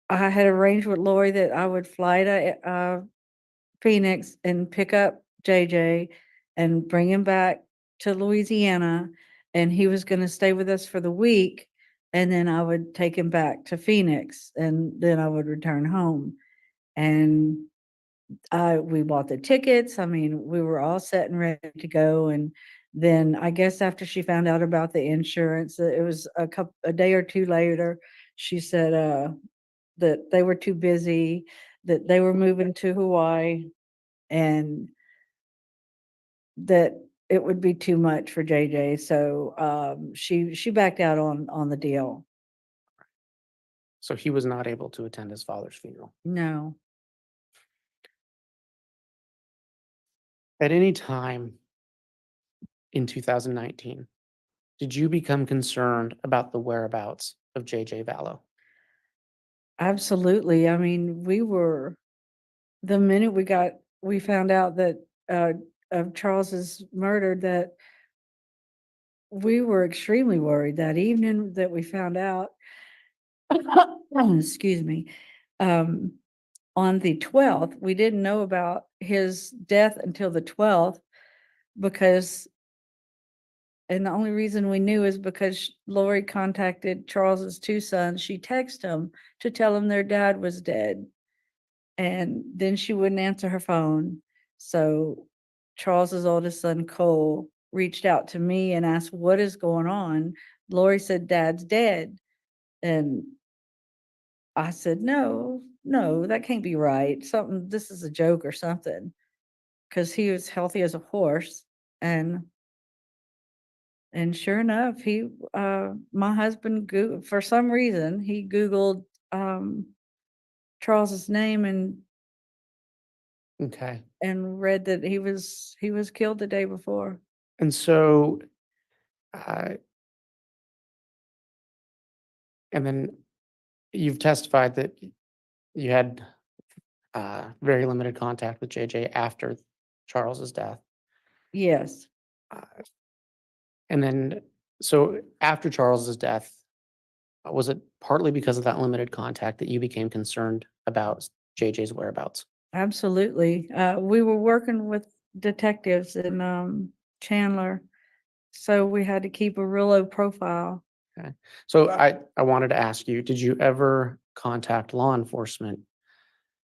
had arranged with Lori that I would fly to Phoenix and pick up JJ and bring him back to Louisiana, and he was going to stay with us for the week, and then I would take him back to Phoenix, and then I would return home. And we bought the tickets. I mean, we were all set and ready to go. And then I guess after she found out about the insurance, it was a day or two later, she said that they were too busy, that they were moving to Hawaii, and that it would be too much for JJ. So she backed out on the deal. So he was not able to attend his father's funeral. No. At any time in 2019, did you become concerned about the whereabouts of JJ Vallow? Absolutely. I mean, the minute we found out that of Charles's murder, that we were extremely worried that evening that we found out. Excuse me. On the 12th, we didn't know about his death until the 12th, and the only reason we knew is because Lori contacted Charles's two sons. She texted them to tell them their dad was dead. And then she wouldn't answer her phone. So Charles's oldest son, Cole, reached out to me and asked, what is going on? Lori said, Dad's dead. And I said, no, that can't be right. This is a joke or something. Because he was healthy as a horse. And sure enough, my husband, for some reason, he Googled Charles's name Okay. and read that he was killed the day before. And so, and then you've testified that you had very limited contact with JJ after Charles's death. Yes, And then, so after Charles's death, was it partly because of that limited contact that you became concerned about JJ's whereabouts? absolutely. We were working with detectives in Chandler, so we had to keep a real low profile. Okay. So I wanted to ask you, did you ever contact law enforcement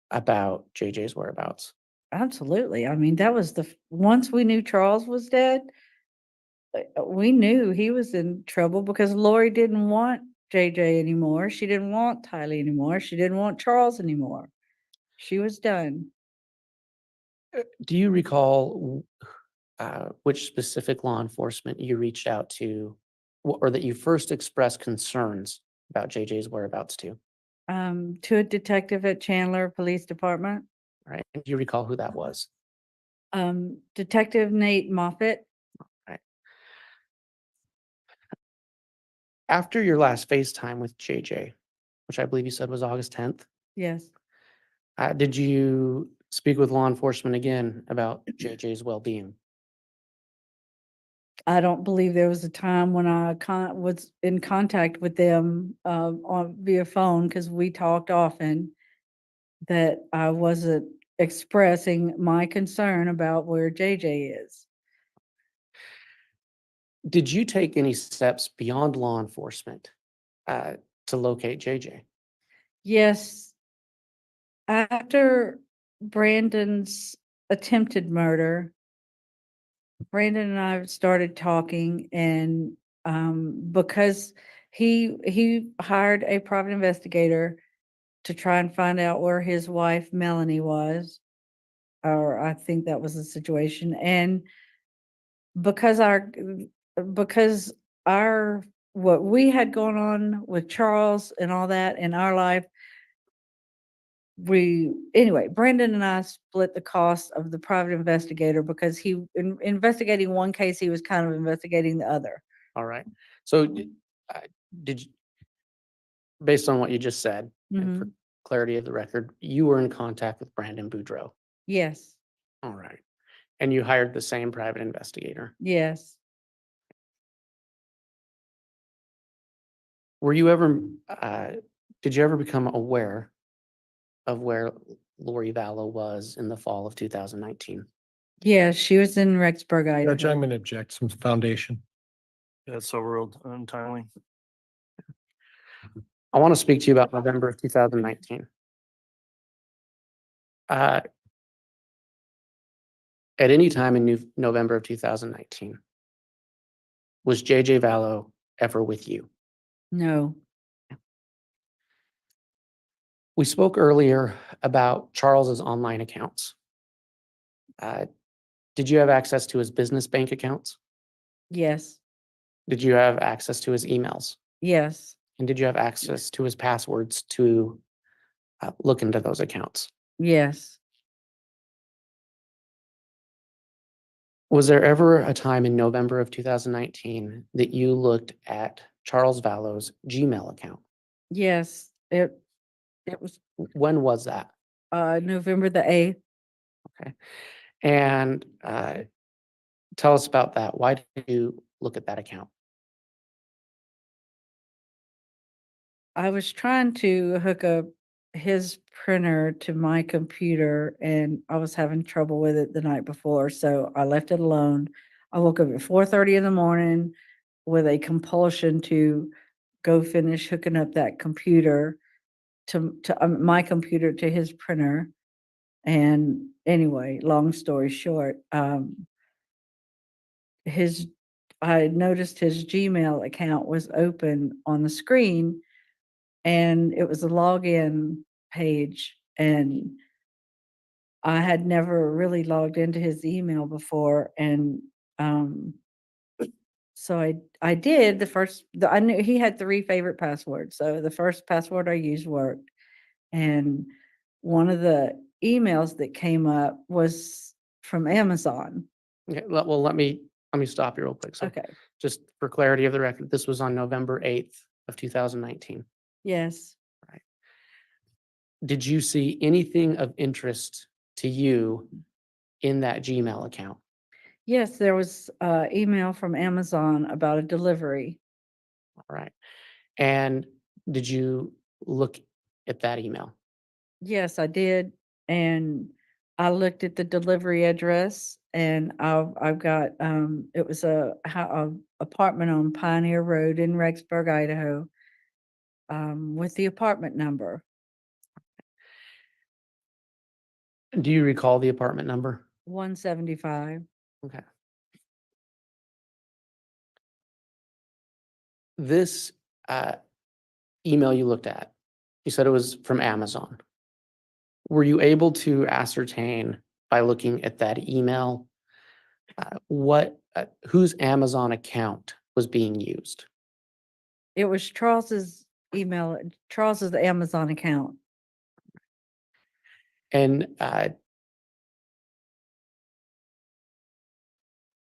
about JJ's whereabouts? Absolutely. I mean, that was once we knew Charles was dead, we knew he was in trouble because Lori didn't want JJ anymore. She didn't want Tylee anymore. She didn't want Charles anymore. She was done. Do you recall which specific law enforcement you reached out to or that you first expressed concerns about JJ's whereabouts to? To a detective at Chandler Police Department. Right. And do you recall who that was? Detective Nate Moffett. Right. After your last FaceTime with JJ, which I believe you said was August 10th, Yes. did you speak with law enforcement again about JJ's well-being? I don't believe there was a time when I was in contact with them via phone, because we talked often, that I wasn't expressing my concern about where JJ is. Did you take any steps beyond law enforcement to locate JJ? Yes. After Brandon's attempted murder, Brandon and I started talking, and because he hired a private investigator to try and find out where his wife Melanie was, or I think that was the situation. And because our what we had going on with Charles and all that in our life, Brandon and I split the cost of the private investigator, because in investigating one case, he was kind of investigating the other. All right. So did you, based on what you just said, and Mhm. clarity of the record, you were in contact with Brandon Boudreaux. Yes, All right. And you hired the same private investigator. yes. Were you ever, did you ever become aware of where Lori Vallow was in the fall of 2019? Yes, she was in Rexburg, Judge, I'm Idaho. going to object some foundation. That's overruled untimely. I want to speak to you about November of 2019. At any time in November of 2019, was JJ Vallow ever with you? No, We spoke earlier about Charles's online accounts. Did you have access to his business bank accounts? yes, Did you have access to his emails? yes, And did you have access to his passwords to look into those accounts? yes. Was there ever a time in November of 2019 that you looked at Charles Vallow's Gmail account? Yes, it was When was that? November the 8th. Okay. And tell us about that. Why did you look at that account? I was trying to hook up his printer to my computer and I was having trouble with it the night before, so I left it alone. I woke up at 4:30 in the morning with a compulsion to go finish hooking up that computer to my computer to his printer. And anyway, long story short, his I noticed his Gmail account was open on the screen and it was a login page, and I had never really logged into his email before, and so I did I knew he had 3 favorite passwords, so the first password I used worked, and one of the emails that came up was from Amazon. Okay, well, let me stop you real quick. So Okay. just for clarity of the record, this was on November 8th of 2019. Yes. Did you see anything of interest to you in that Gmail account? Yes, there was email from Amazon about a delivery. All right. And did you look at that email? Yes, I did, and I looked at the delivery address, and I've got, it was a apartment on Pioneer Road in Rexburg, Idaho, with the apartment number. Do you recall the apartment number? 175. Okay. This email you looked at, you said it was from Amazon. Were you able to ascertain by looking at that email whose Amazon account was being used? It was Charles's email, Charles's Amazon account. And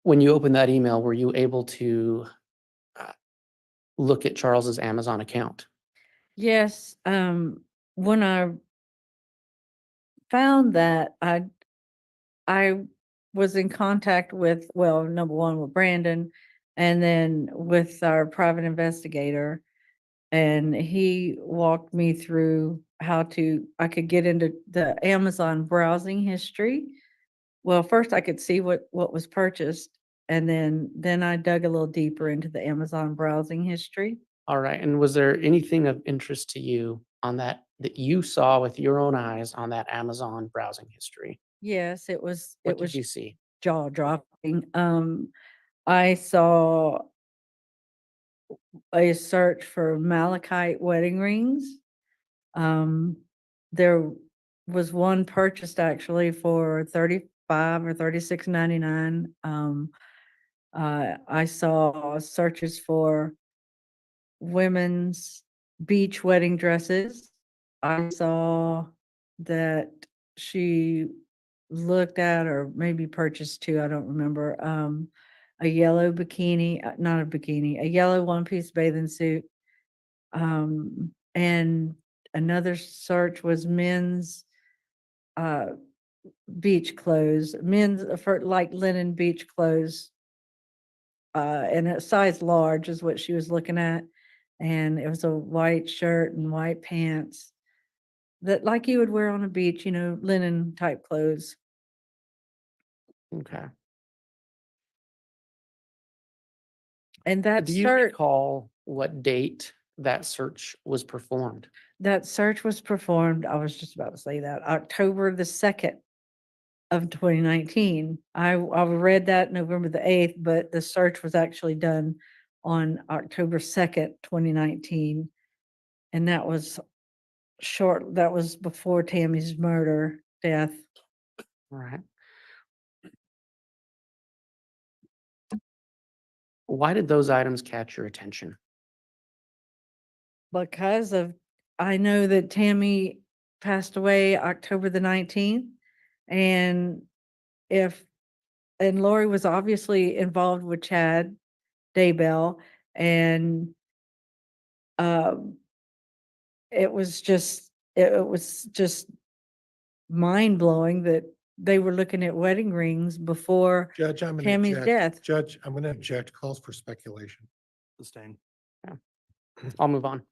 when you opened that email, were you able to look at Charles's Amazon account? Yes, when I found that, I was in contact with, well, number one with Brandon, and then with our private investigator, and he walked me through how I could get into the Amazon browsing history. Well, first I could see what was purchased, and then I dug a little deeper into the Amazon browsing history. All right. And was there anything of interest to you on that you saw with your own eyes on that Amazon browsing history? Yes, it was What did you see? jaw dropping. I saw a search for malachite wedding rings. There was one purchased actually for $35 or $36.99. I saw searches for women's beach wedding dresses. I saw that she looked at or maybe purchased 2, I don't remember, a yellow bikini, not a bikini, a yellow one-piece bathing suit, and another search was men's beach clothes, men's for like linen beach clothes. And a size large is what she was looking at. And it was a white shirt and white pants that like you would wear on a beach, linen type clothes. Okay. And that Do you search, recall what date that search was performed? was performed, I was just about to say that, October the 2nd of 2019. I read that November the 8th, but the search was actually done on October 2nd, 2019. And that was that was before Tammy's death. All right. Why did those items catch your attention? Because I know that Tammy passed away October the 19th. And Lori was obviously involved with Chad Daybell, and it was just mind blowing that they were looking at wedding rings before Judge, I'm gonna Tammy's object. death. Judge, I'm gonna object. Calls for speculation. Sustained. I'll move on.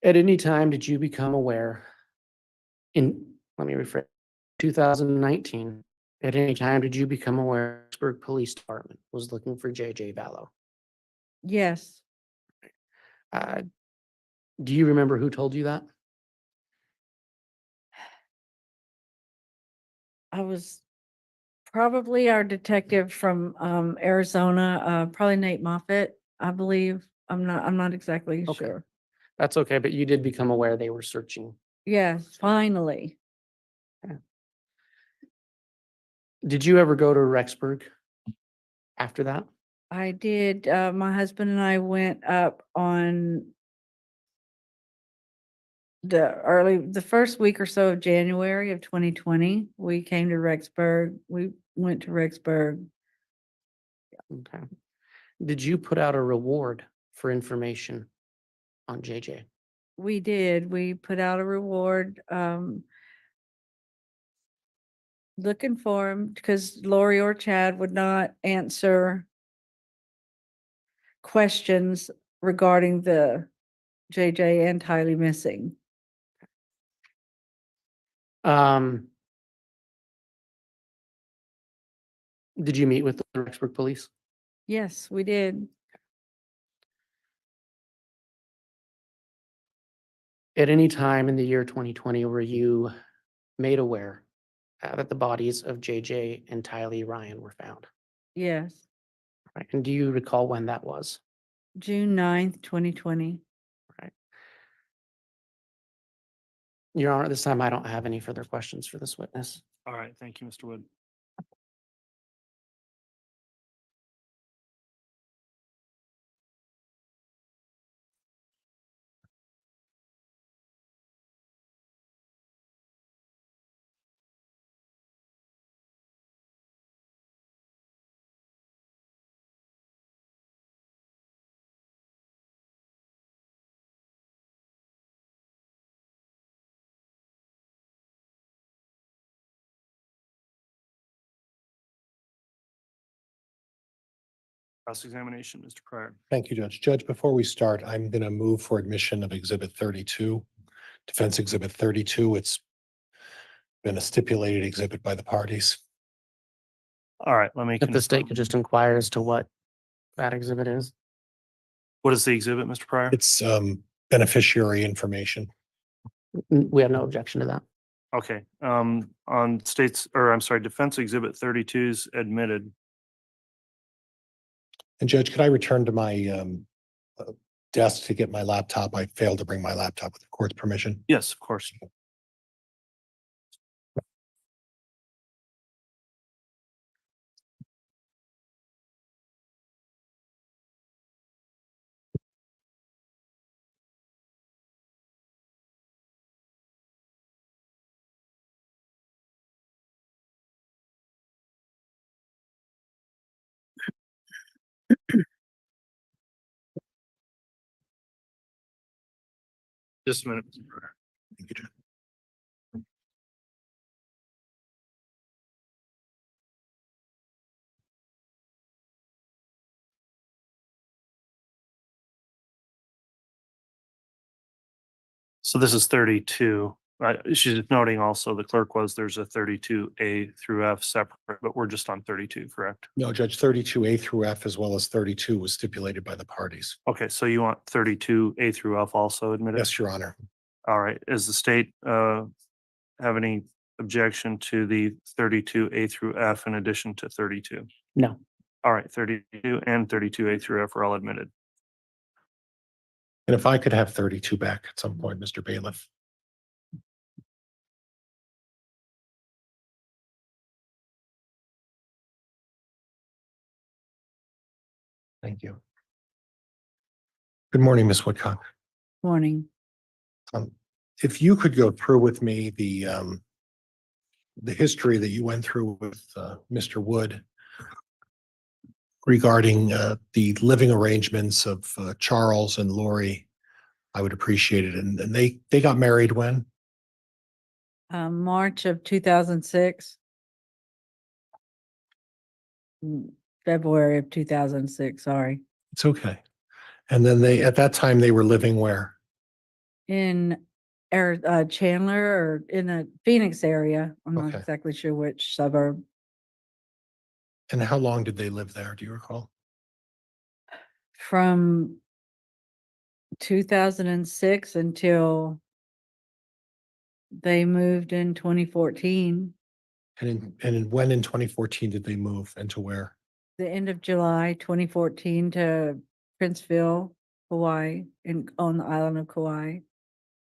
At any time, did you become aware let me rephrase, 2019, at any time, did you become aware Pittsburgh Police Department was looking for JJ Vallow? Yes, Do you remember who told you that? I was probably our detective from Arizona, probably Nate Moffett, I believe. I'm not exactly Okay. sure. That's okay, but you did become aware they were searching. Yes, finally. Did you ever go to Rexburg after that? I did. My husband and I went up on the first week or so of January of 2020. We came to Rexburg. We went to Rexburg. Okay. Did you put out a reward for information on JJ? We did. We put out a reward, looking for him because Lori or Chad would not answer questions regarding the JJ and Tylee missing. Did you meet with the Rexburg police? Yes, we did. At any time in the year 2020, were you made aware that the bodies of JJ and Tylee Ryan were found? Yes. Right. And do you recall when that was? June 9th, 2020. Right. Your Honor, at this time, I don't have any further questions for this witness. All right, thank you, Mr. Wood. Cross-examination, Mr. Pryor. Thank you, Judge. Judge, before we start, I'm gonna move for admission of Exhibit 32, Defense Exhibit 32. It's been a stipulated exhibit by the parties. All right, let me. If the state confirm. could just inquire as to what that exhibit is. What is the exhibit, Mr. Pryor? It's beneficiary information. We have no objection to that. Okay, on Defense Exhibit 32's admitted. And Judge, could I return to my desk to get my laptop? I failed to bring my laptop with the court's permission. Yes, of course. Just a minute. Mr. Bruder. Thank you, Judge. So this is 32. She's just noting also the clerk was there's a 32A through F separate, but we're just on 32, correct? No, Judge, 32A through F as well as 32 was stipulated by the parties. Okay, so you want 32A through F also admitted? Yes, Your Honor. All right. Does the state have any objection to the 32A through F in addition to 32? No. All right, 32 and 32A through F are all admitted. And if I could have 32 back at some point, Mr. Bailiff. Thank you. Good morning, Ms. Woodcock. Morning. If you could go through with me the history that you went through with Mr. Wood regarding the living arrangements of Charles and Lori, I would appreciate it. And they got married when? March of 2006. February of 2006, sorry. It's okay. And then at that time, they were living where? In Chandler or in the Phoenix area. I'm not Okay. exactly sure which suburb. And how long did they live there? Do you recall? From 2006 until they moved in 2014, When in 2014 did they move and to where? the end of July 2014 to Princeville, Hawaii, on the island of Kauai.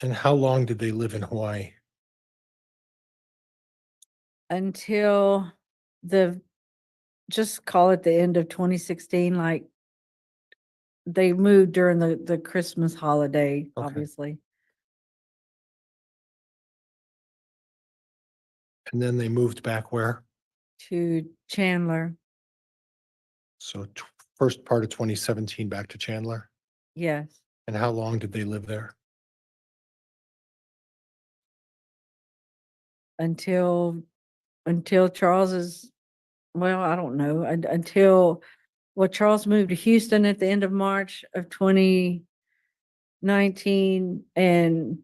And how long did they live in Hawaii? Until just call it the end of 2016, like they moved during the Christmas holiday, Okay. obviously. And then they moved back where? To Chandler, So first part of 2017 back to Chandler. yes. And how long did they live there? Until Charles's, well, I don't know, until, well, Charles moved to Houston at the end of March of 2019, and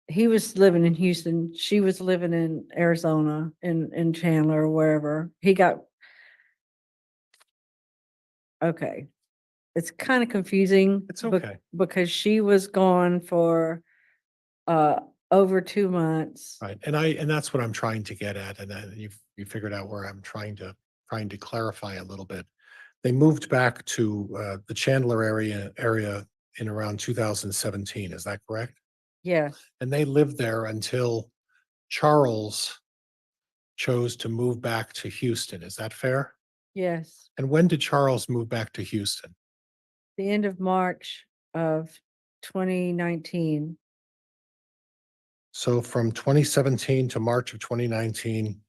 he was living in Houston. She was living in Arizona, in Chandler, or wherever. Okay. It's kind of confusing. It's okay. Because she was gone for over 2 months. Right. And that's what I'm trying to get at. And then you figured out where I'm trying to clarify a little bit. They moved back to the Chandler area in around 2017. Is that correct? Yes, And they lived there until Charles chose to move back to Houston. Is that fair? yes. And when did Charles move back to Houston? The end of March of 2019. So from 2017 to March of 2019,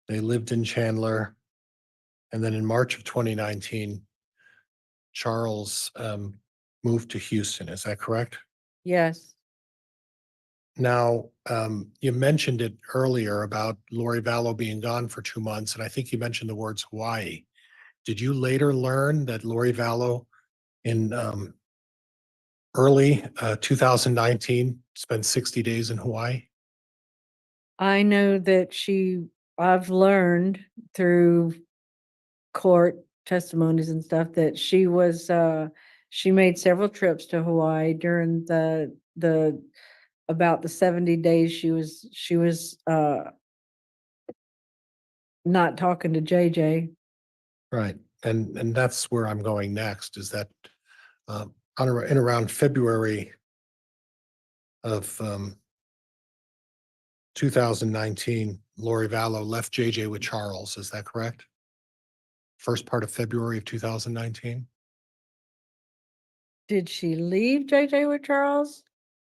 they lived in Chandler. And then in March of 2019, Charles moved to Houston. Is that correct? Yes, Now, you mentioned it earlier about Lori Vallow being gone for 2 months, and I think you mentioned the words Hawaii. Did you later learn that Lori Vallow in early 2019 spent 60 days in Hawaii? I know that I've learned through court testimonies and stuff that she made several trips to Hawaii during about the 70 days she was not talking to JJ. Right. And that's where I'm going next, is that in around February of 2019, Lori Vallow left JJ with Charles. Is that correct? First part of February of 2019? Did she leave JJ with Charles?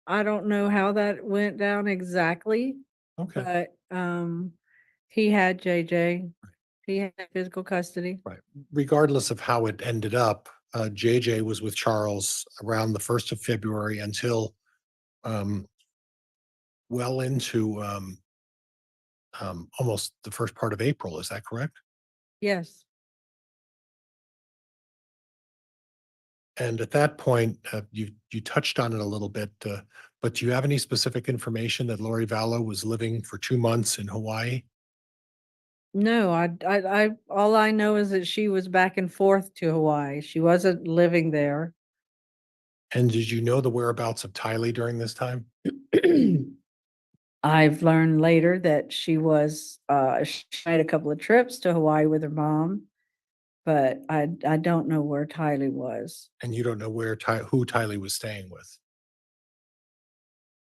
I don't know how that went down exactly, Okay. but he had JJ. He had physical custody. Regardless of how it ended up, JJ was with Charles around the 1st of February until well into almost the first part of April. Is that correct? Yes. And at that point, you touched on it a little bit, but do you have any specific information that Lori Vallow was living for 2 months in Hawaii? No, all I know is that she was back and forth to Hawaii. She wasn't living there. And did you know the whereabouts of Tylee during this time? I've learned later that she made a couple of trips to Hawaii with her mom, but I don't know where Tylee was. And you don't know who Tylee was staying with?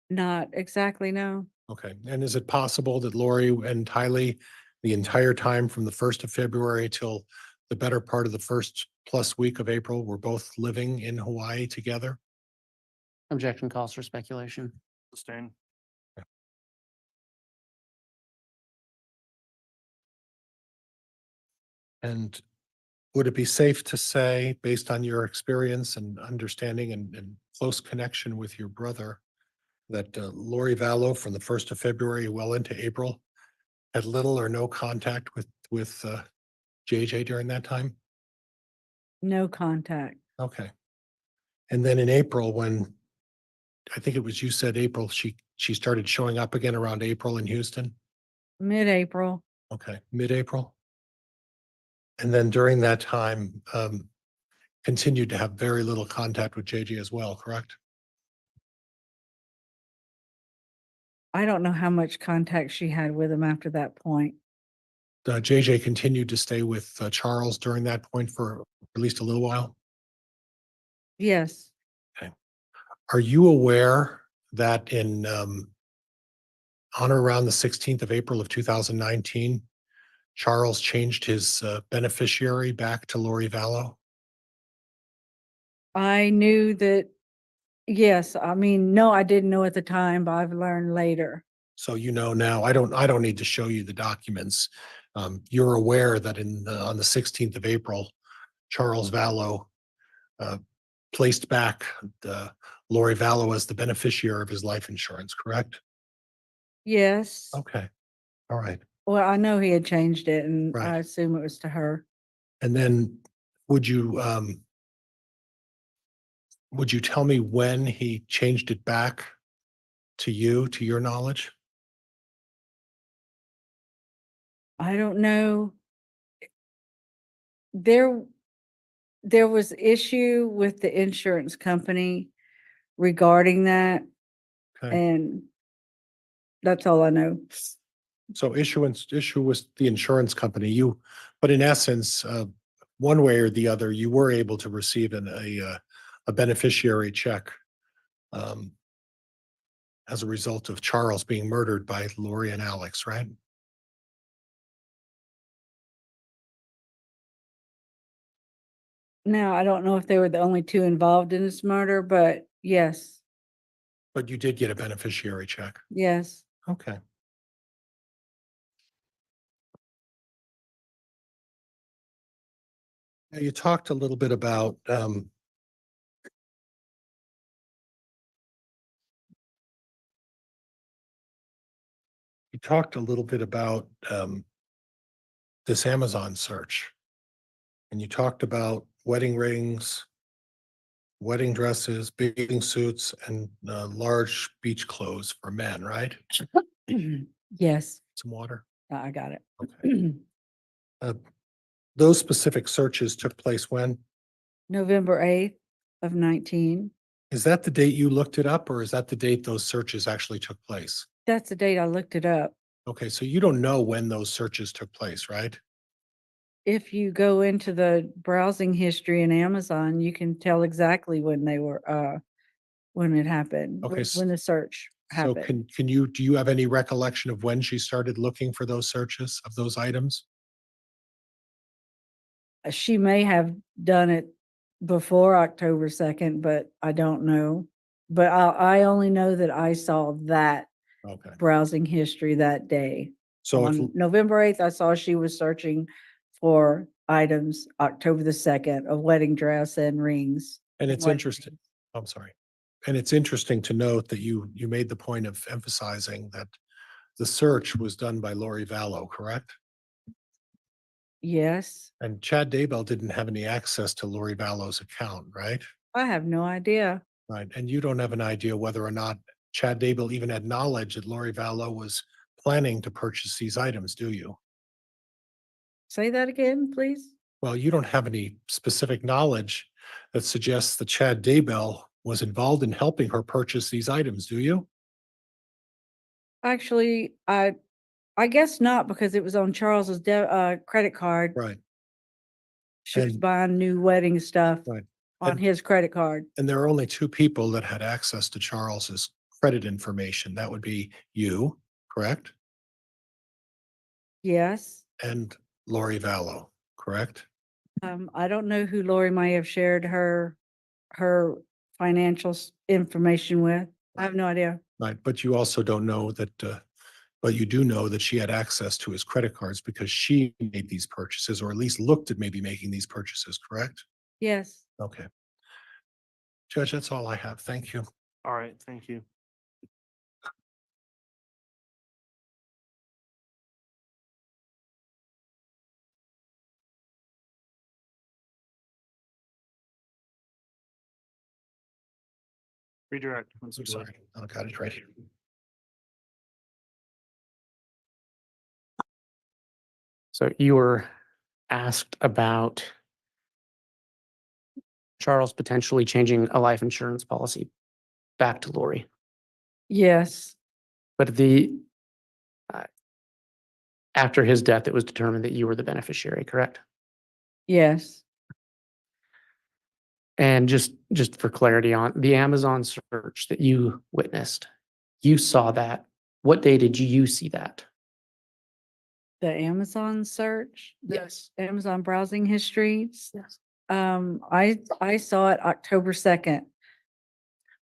Not exactly, no. Okay. And is it possible that Lori and Tylee, the entire time from the 1st of February till the better part of the first plus week of April, were both living in Hawaii together? Objection calls for speculation. Sustain. And would it be safe to say, based on your experience and understanding and close connection with your brother, that Lori Vallow from the 1st of February well into April had little or no contact with JJ during that time? No contact. Okay. And then in April, when I think it was you said April, she started showing up again around April in Houston? Mid-April. Okay, mid-April. And then during that time, continued to have very little contact with JJ as well, correct? I don't know how much contact she had with him after that point. JJ continued to stay with Charles during that point for at least a little while. Yes, Are you aware that on or around the 16th of April of 2019, Charles changed his beneficiary back to Lori Vallow? I knew that. Yes, I mean, no, I didn't know at the time, but I've learned later. So you know now, I don't need to show you the documents. You're aware that on the 16th of April, Charles Vallow placed back Lori Vallow as the beneficiary of his life insurance, correct? Yes. Okay, all right. Well, I know he had changed it and Right. I assume it was to her. And then would you tell me when he changed it back to you, to your knowledge? I don't know. There was issue with the insurance company regarding that, Okay. and that's all I know. So issue was the insurance company. But in essence, one way or the other, you were able to receive a beneficiary check as a result of Charles being murdered by Lori and Alex, right? Now, I don't know if they were the only two involved in this murder, but yes, But you did get a beneficiary check. yes. Okay. Now, you talked a little bit about this Amazon search, and you talked about wedding rings, wedding dresses, bathing suits, and large beach clothes for men, right? Yes, Some water. I got it. Okay. Those specific searches took place when? November 8th of 19. Is that the date you looked it up, or is that the date those searches actually took place? That's the date I looked it up. Okay, so you don't know when those searches took place, right? If you go into the browsing history in Amazon, you can tell exactly when they were, when it happened, Okay, when the search So happened. do you have any recollection of when she started looking for those searches of those items? She may have done it before October 2nd, but I don't know. But I only know that I saw that Okay, browsing history that day. so if, On November 8th, I saw she was searching for items, October the 2nd, a wedding dress and rings. And it's wedding interesting. rings. I'm sorry. And it's interesting to note that you made the point of emphasizing that the search was done by Lori Vallow, correct? Yes, And Chad Daybell didn't have any access to Lori Vallow's account, right? I have no idea. Right. And you don't have an idea whether or not Chad Daybell even had knowledge that Lori Vallow was planning to purchase these items, do you? Say that again, please. Well, you don't have any specific knowledge that suggests that Chad Daybell was involved in helping her purchase these items, do you? Actually, I guess not, because it was on Charles's credit card. Right. She was And- buying new wedding stuff Right. on And- his credit card. And there are only two people that had access to Charles's credit information. That would be you, correct? Yes. And Lori Vallow, correct? I don't know who Lori may have shared her financial information with. I have no idea. Right, but you also don't know that, but you do know that she had access to his credit cards because she made these purchases, or at least looked at maybe making these purchases, correct? Yes. Okay. Judge, that's all I have. Thank you. All right, thank you. Redirect. I'm sorry. I got it right here. So you were asked about Charles potentially changing a life insurance policy back to Lori, Yes. but after his death, it was determined that you were the beneficiary, correct? Yes. And just for clarity on the Amazon search that you witnessed, you saw that. What day did you see that? The Amazon search. the Yes. Amazon browsing history. Yes. I saw it October 2nd.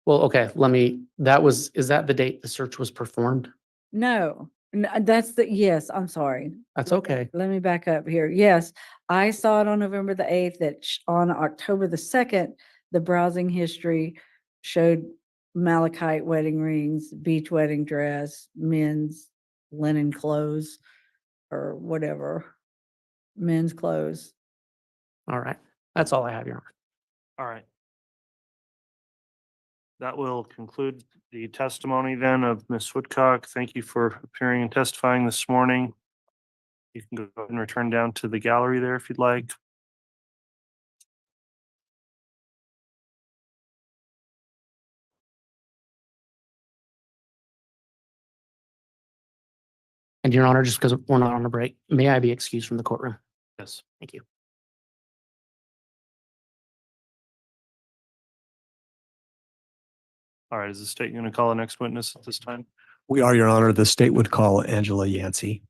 Well, okay, is that the date the search was performed? No, yes, I'm sorry. That's okay. Let me back up here. Yes, I saw it on November the 8th, that on October the 2nd, the browsing history showed malachite wedding rings, beach wedding dress, men's linen clothes, or whatever, men's clothes. All right. That's all I have, Your Honor. All right. That will conclude the testimony then of Ms. Woodcock. Thank you for appearing and testifying this morning. You can go ahead and return down to the gallery there if you'd like. And Your Honor, just because we're not on a break, may I be excused from the courtroom? Yes. Thank you. All right. Is the state going to call the next witness at this time? We are, Your Honor. The state would call Angela Yancey.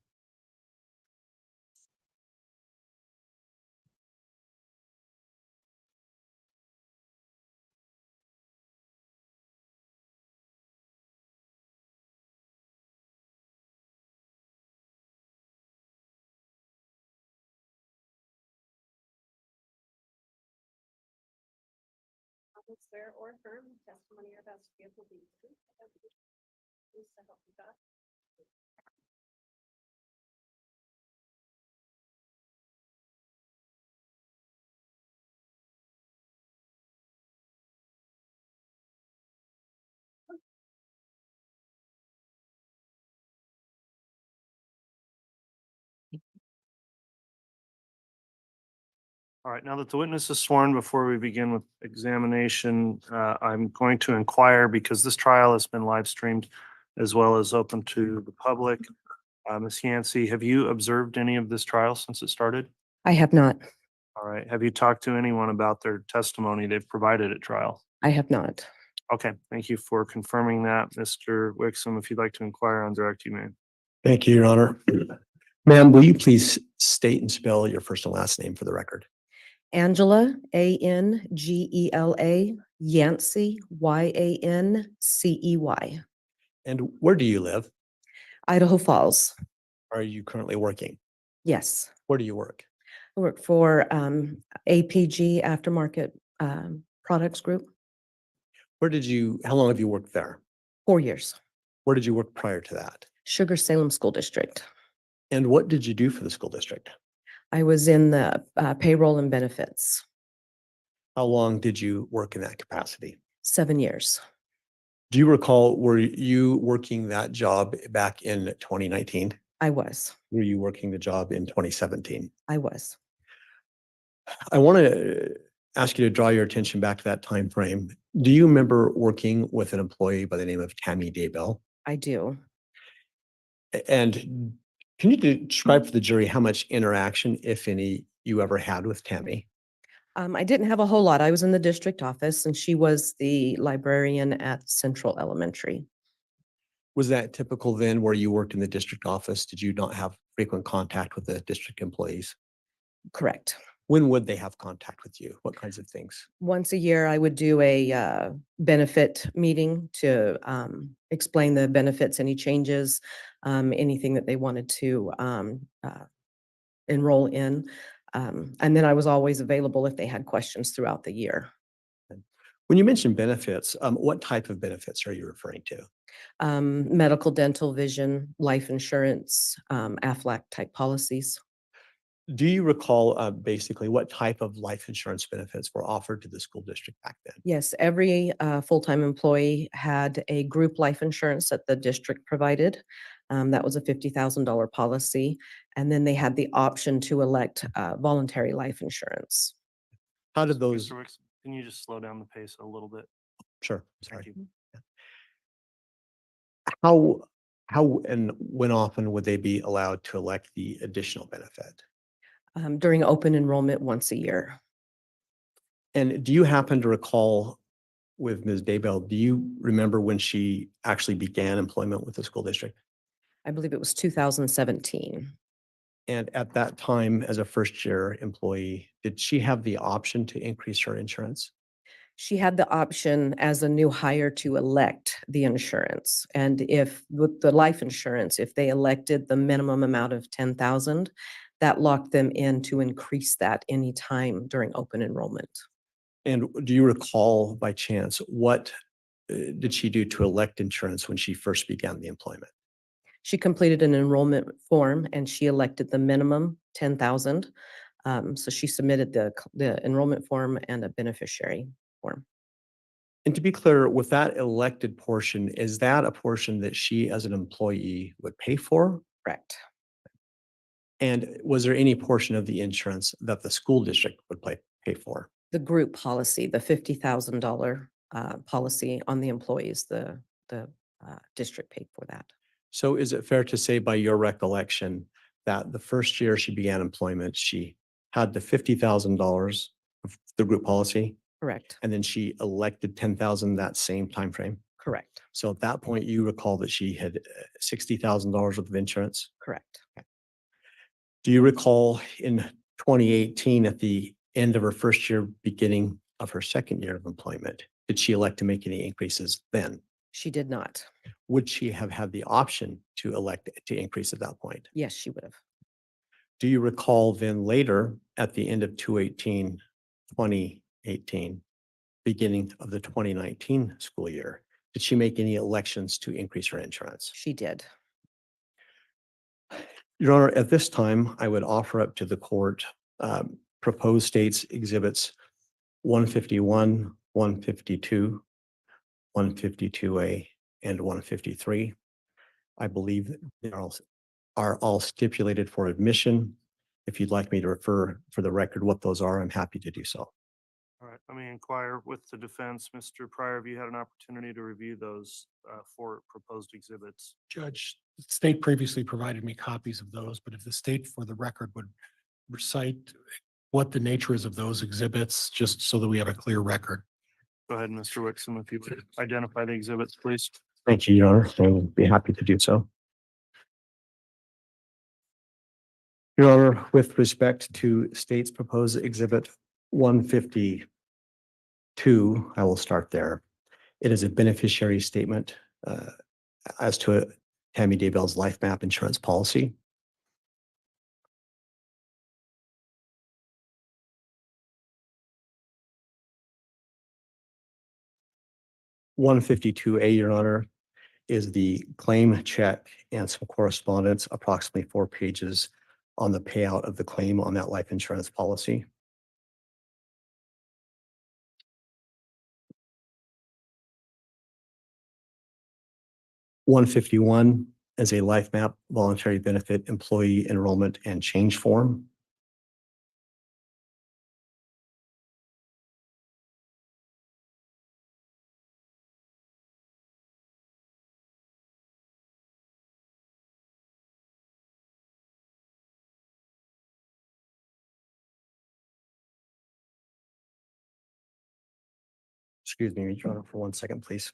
Swear or affirm the testimony you're about to give will be the truth. Please so help you God. All right, now that the witness is sworn, before we begin with examination, I'm going to inquire, because this trial has been live streamed as well as open to the public. Ms. Yancey, have you observed any of this trial since it started? I have not. All right, have you talked to anyone about their testimony they've provided at trial? I have not. Okay, thank you for confirming that. Mr. Wixom, if you'd like to inquire on direct, you may. Thank you, Your Honor. Ma'am, will you please state and spell your first and last name for the record? Angela, Angela, Yancey, Yancey. And where do you live? Idaho Falls. Are you currently working? Yes. Where do you work? I work for APG Aftermarket Products Group, How long have you worked there? 4 years. Where did you work prior to that? Sugar Salem School District. And what did you do for the school district? I was in the payroll and benefits, How long did you work in that capacity? 7 years. Do you recall, were you working that job back in 2019? I was. Were you working the job in 2017? I was. I want to ask you to draw your attention back to that time frame. Do you remember working with an employee by the name of Tammy Daybell? I do. And can you describe for the jury how much interaction, if any, you ever had with Tammy? I didn't have a whole lot. I was in the district office and she was the librarian at Central Elementary. Was that typical then where you worked in the district office? Did you not have frequent contact with the district employees? Correct. When would they have contact with you? What kinds of things? Once a year, I would do a benefit meeting to explain the benefits, any changes, anything that they wanted to enroll in. And then I was always available if they had questions throughout the year. When you mention benefits, what type of benefits are you referring to? Medical, dental, vision, life insurance, AFLAC type policies. Do you recall basically what type of life insurance benefits were offered to the school district back then? Yes, every full-time employee had a group life insurance that the district provided. That was a $50,000 policy. And then they had the option to elect voluntary life insurance. How did those? Mr. Wicks, can you just slow down the pace a little bit? Sure, Thank sorry. you. How and when often would they be allowed to elect the additional benefit? During open enrollment once a year. And do you happen to recall with Ms. Daybell, do you remember when she actually began employment with the school district? I believe it was 2017. And at that time, as a first-year employee, did she have the option to increase her insurance? She had the option as a new hire to elect the insurance. And if with the life insurance, if they elected the minimum amount of 10,000, that locked them in to increase that anytime during open enrollment. And do you recall by chance, what did she do to elect insurance when she first began the employment? She completed an enrollment form and she elected the minimum 10,000. So she submitted the enrollment form and a beneficiary form. And to be clear, with that elected portion, is that a portion that she as an employee would pay for? Correct. And was there any portion of the insurance that the school district would pay for? The group policy, the $50,000 policy on the employees, the district paid for that. So is it fair to say by your recollection that the first year she began employment, she had the $50,000 of the group policy, Correct. and then she elected 10,000 that same time frame? Correct. So at that point, you recall that she had $60,000 worth of insurance? Correct. Do you recall in 2018, at the end of her first year, beginning of her second year of employment, did she elect to make any increases then? She did not. Would she have had the option to elect to increase at that point? Yes, she would have. Do you recall then later at the end of 2018, beginning of the 2019 school year, did she make any elections to increase her insurance? She did. Your Honor, at this time, I would offer up to the court proposed states exhibits 151, 152, 152A, and 153. I believe they are all stipulated for admission. If you'd like me to refer for the record what those are, I'm happy to do so. All right, let me inquire with the defense. Mr. Pryor, have you had an opportunity to review those four proposed exhibits? Judge, the state previously provided me copies of those, but if the state for the record would recite what the nature is of those exhibits, just so that we have a clear record. Go ahead, Mr. Wixom, if you would identify the exhibits, please. Thank you, Your Honor. I will be happy to do so. Your Honor, with respect to state's proposed exhibit 152, I will start there. It is a beneficiary statement as to Tammy Daybell's life map insurance policy. 152A, Your Honor, is the claim check and some correspondence, approximately 4 pages on the payout of the claim on that life insurance policy. (151) is a life map voluntary benefit employee enrollment and change form. Excuse me, Your Honor, for 1 second, please.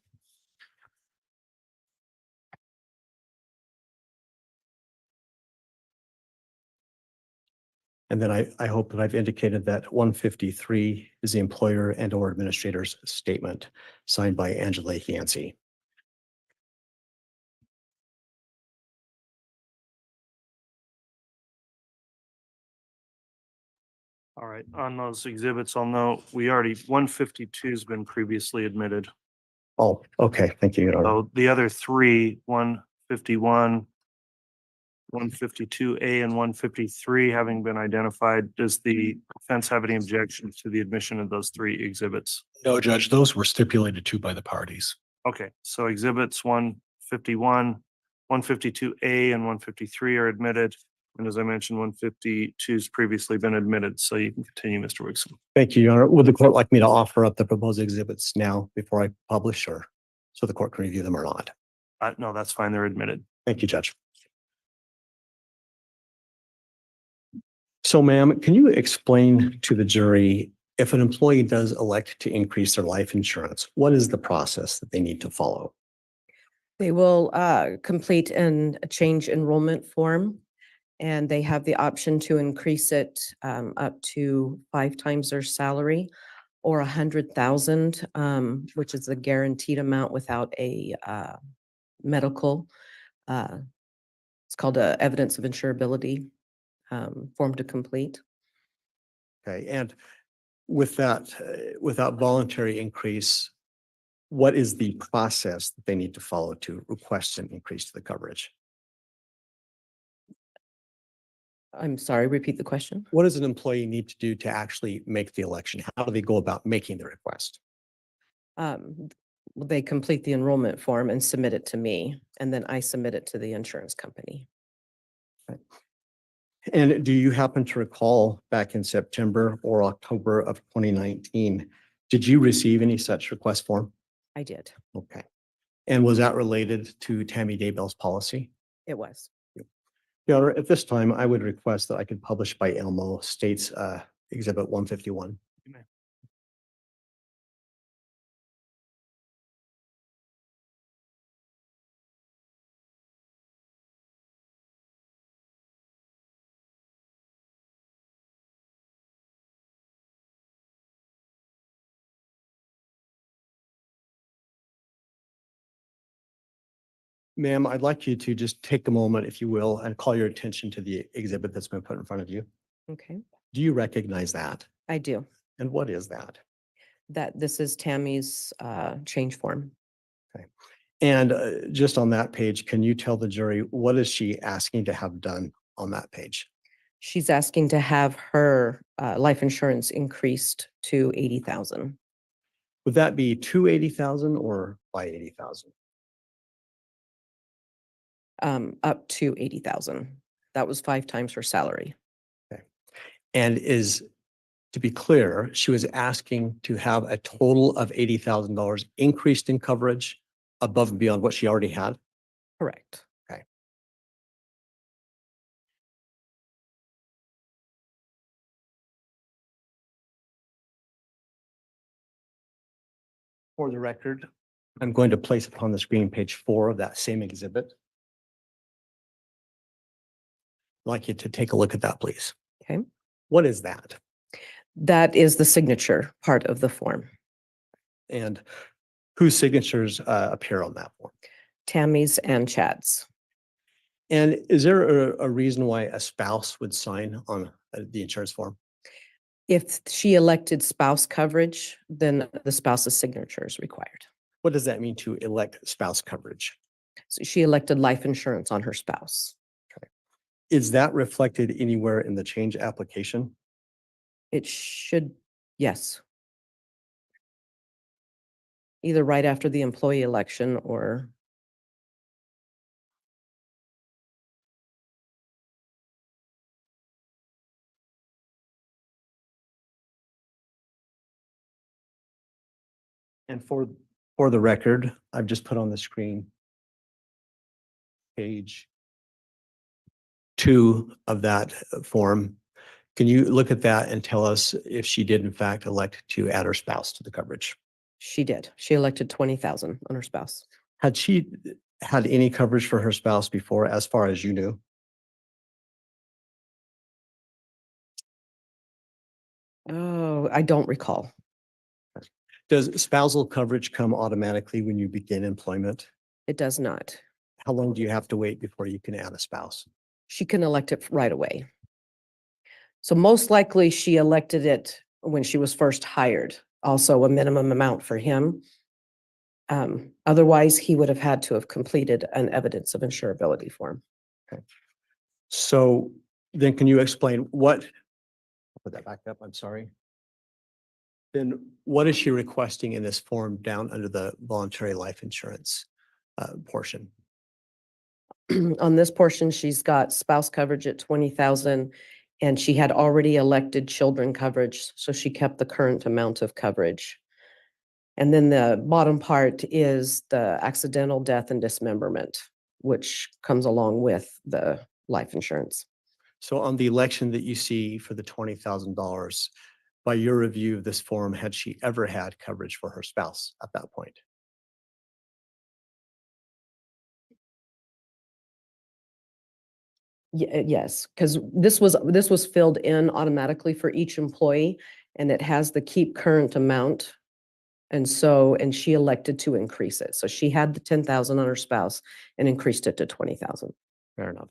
And then I hope that I've indicated that 153 is the employer and or administrator's statement signed by Angela Yancey. All right, on those exhibits, I'll note, 152 has been previously admitted. Oh, okay, thank you, Your Honor. So the other three, 151, 152A and 153 having been identified, does the offense have any objections to the admission of those 3 exhibits? No, Judge, those were stipulated to by the parties. Okay, so exhibits 151, 152A and 153 are admitted. And as I mentioned, 152 has previously been admitted. So you can continue, Mr. Wixom. Thank you, Your Honor. Would the court like me to offer up the proposed exhibits now before I publish, or so the court can review them or not? No, that's fine. They're admitted. Thank you, Judge. So, ma'am, can you explain to the jury, if an employee does elect to increase their life insurance, what is the process that they need to follow? They will complete a change enrollment form, and they have the option to increase it up to 5 times their salary, or 100,000, which is a guaranteed amount without a medical. It's called a evidence of insurability form to complete. Okay, and with that voluntary increase, what is the process that they need to follow to request an increase to the coverage? I'm sorry, repeat the question. What does an employee need to do to actually make the election? How do they go about making the request? They complete the enrollment form and submit it to me, and then I submit it to the insurance company. And do you happen to recall back in September or October of 2019, did you receive any such request form? I did. Okay. And was that related to Tammy Daybell's policy? It was. Your Honor, at this time, I would request that I could publish by Elmo States Exhibit 151. You may. Ma'am, I'd like you to just take a moment, if you will, and call your attention to the exhibit that's been put in front of you. Okay, Do you recognize that? I do. And what is that? That this is Tammy's change form. And just on that page, can you tell the jury, what is she asking to have done on that page? She's asking to have her life insurance increased to 80,000. Would that be to 80,000 or by 80,000? Up to 80,000. That was 5 times her salary. And to be clear, she was asking to have a total of $80,000 increased in coverage above and beyond what she already had? Correct. Okay. For the record, I'm going to place upon the screen page 4 of that same exhibit. I'd like you to take a look at that, please. Okay. What is that? That is the signature part of the form. And whose signatures appear on that form? Tammy's and Chad's. And is there a reason why a spouse would sign on the insurance form? If she elected spouse coverage, then the spouse's signature is required. What does that mean to elect spouse coverage? So she elected life insurance on her spouse. Is that reflected anywhere in the change application? It should, yes. Either right after the employee election or And for the record, I've just put on the screen page 2 of that form. Can you look at that and tell us if she did in fact elect to add her spouse to the coverage? she did. She elected 20,000 on her spouse. Had she had any coverage for her spouse before, as far as you knew? Oh, I don't recall. Does spousal coverage come automatically when you begin employment? It does not. How long do you have to wait before you can add a spouse? She can elect it right away. So most likely she elected it when she was first hired, also a minimum amount for him. Otherwise, he would have had to have completed an evidence of insurability form. So then can you explain what, I'll put that back up, I'm sorry. Then what is she requesting in this form down under the voluntary life insurance portion? On this portion, she's got spouse coverage at 20,000 and she had already elected children coverage, so she kept the current amount of coverage. And then the bottom part is the accidental death and dismemberment, which comes along with the life insurance. So on the election that you see for the $20,000, by your review of this form, had she ever had coverage for her spouse at that point? Yes, because this was filled in automatically for each employee and it has the keep current amount. And she elected to increase it. So she had the 10,000 on her spouse and increased it to 20,000. Fair enough.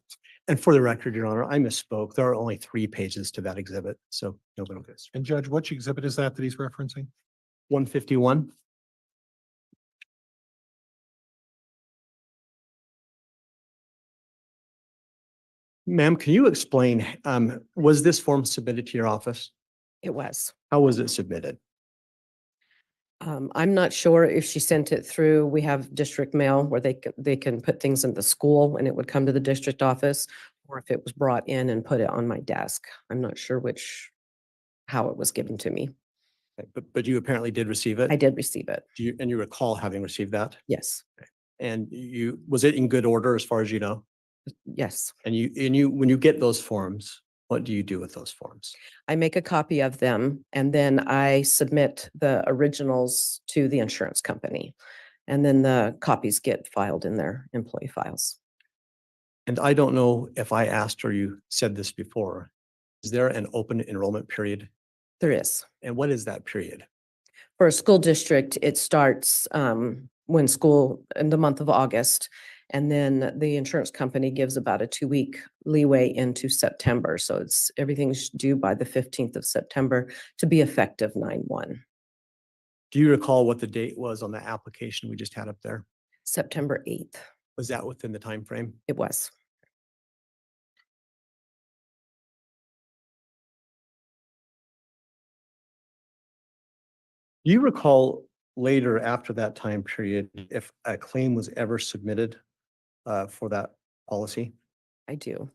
And for the record, Your Honor, I misspoke. There are only 3 pages to that exhibit, so nobody goes. And Judge, which exhibit is that he's referencing? 151. Ma'am, can you explain, was this form submitted to your office? It was. How was it submitted? I'm not sure if she sent it through, we have district mail where they can put things in the school and it would come to the district office, or if it was brought in and put it on my desk. I'm not sure how it was given to me. Okay, but you apparently did receive it? I did receive it. And you recall having received that? Yes, And was it in good order as far as you know? yes. And when you get those forms, what do you do with those forms? I make a copy of them and then I submit the originals to the insurance company. And then the copies get filed in their employee files. And I don't know if I asked or you said this before. Is there an open enrollment period? There is. And what is that period? For a school district, it starts when school in the month of August. And then the insurance company gives about a 2-week leeway into September. So everything's due by the 15th of September to be effective 9/1. Do you recall what the date was on the application we just had up there? September 8th, Was that within the time frame? it was. Do you recall later after that time period, if a claim was ever submitted for that policy? I do.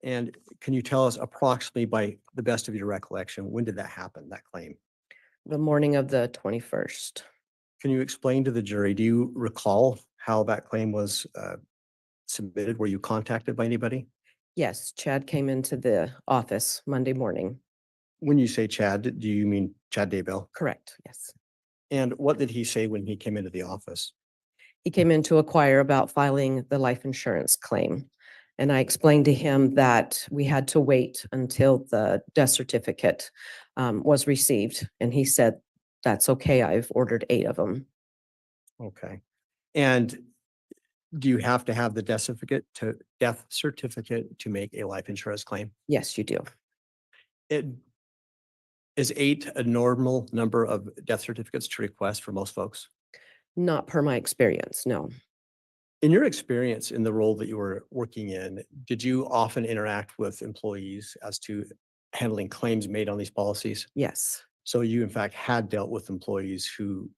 And can you tell us approximately, by the best of your recollection, when did that happen, that claim? The morning of the 21st. Can you explain to the jury, do you recall how that claim was submitted? Were you contacted by anybody? Yes, Chad came into the office Monday morning. When you say Chad, do you mean Chad Daybell? Correct, yes. And what did he say when he came into the office? He came in to inquire about filing the life insurance claim. And I explained to him that we had to wait until the death certificate was received. And he said, that's okay, I've ordered 8 of them. Okay. And do you have to have the death certificate to make a life insurance claim? Yes, you do. Is 8 a normal number of death certificates to request for most folks? Not per my experience, no. In your experience in the role that you were working in, did you often interact with employees as to handling claims made on these policies? Yes, So you in fact had dealt with employees who,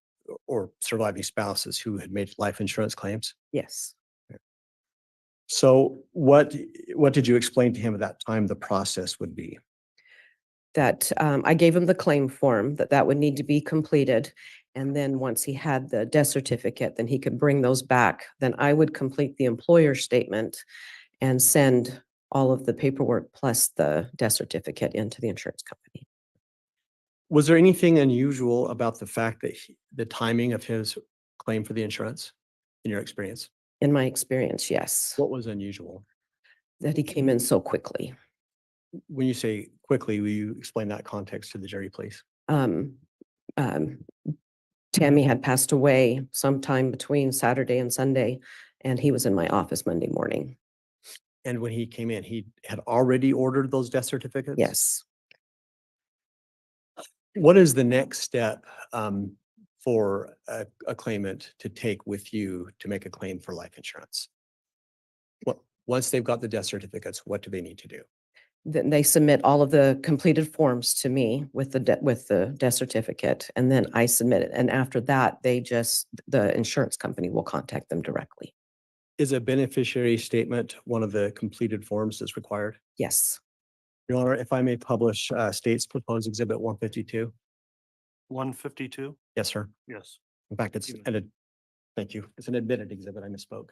or surviving spouses who had made life insurance claims? yes. So what did you explain to him at that time the process would be? That I gave him the claim form, that would need to be completed. And then once he had the death certificate, then he could bring those back. Then I would complete the employer statement and send all of the paperwork plus the death certificate into the insurance company. Was there anything unusual about the fact that the timing of his claim for the insurance in your experience? In my experience, yes, What was unusual? that he came in so quickly. When you say quickly, will you explain that context to the jury, please? Um, um, Tammy had passed away sometime between Saturday and Sunday, and he was in my office Monday morning. And when he came in, he had already ordered those death certificates? Yes. What is the next step for a claimant to take with you to make a claim for life insurance? Once they've got the death certificates, what do they need to do? Then they submit all of the completed forms to me with the death certificate, and then I submit it. And after that, the insurance company will contact them directly. Is a beneficiary statement one of the completed forms that's required? Yes. Your Honor, if I may publish state's proposed exhibit 152? 152? Yes, sir. Yes. In fact, it's thank you. It's an admitted exhibit. I misspoke.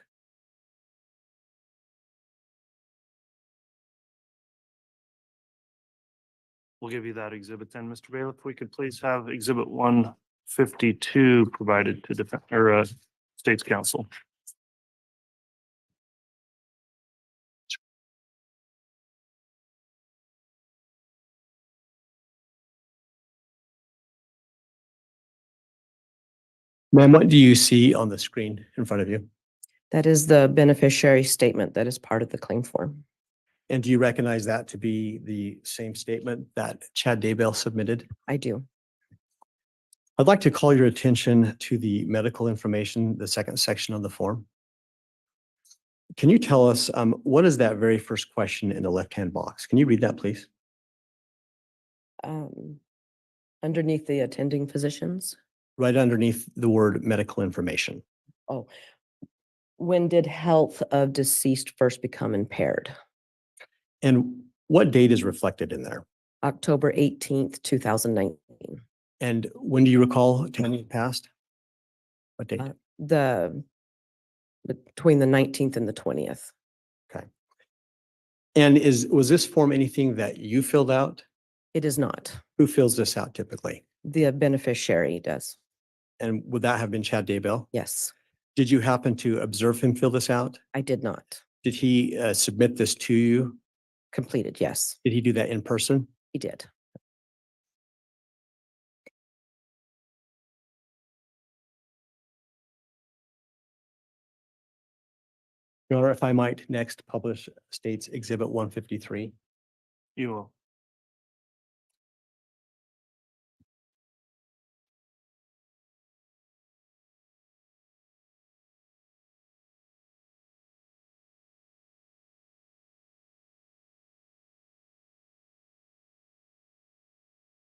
We'll give you that exhibit then, Mr. Bailiff. If we could please have exhibit 152 provided to defense or State's Counsel. Ma'am, what do you see on the screen in front of you? That is the beneficiary statement that is part of the claim form. And do you recognize that to be the same statement that Chad Daybell submitted? I do. I'd like to call your attention to the medical information, the second section of the form. Can you tell us what is that very first question in the left-hand box? Can you read that, please? Underneath the attending physicians. Right underneath the word medical information. Oh, when did health of deceased first become impaired? And what date is reflected in there? October 18th, 2019. And when do you recall Tammy passed? What date? Between the 19th and the 20th. Okay. And was this form anything that you filled out? It is not. Who fills this out typically? The beneficiary does. And would that have been Chad Daybell? Yes, Did you happen to observe him fill this out? I did not. Did he submit this to you? Completed, yes, Did he do that in person? he did. Your Honor, if I might next publish State's Exhibit 153. You will.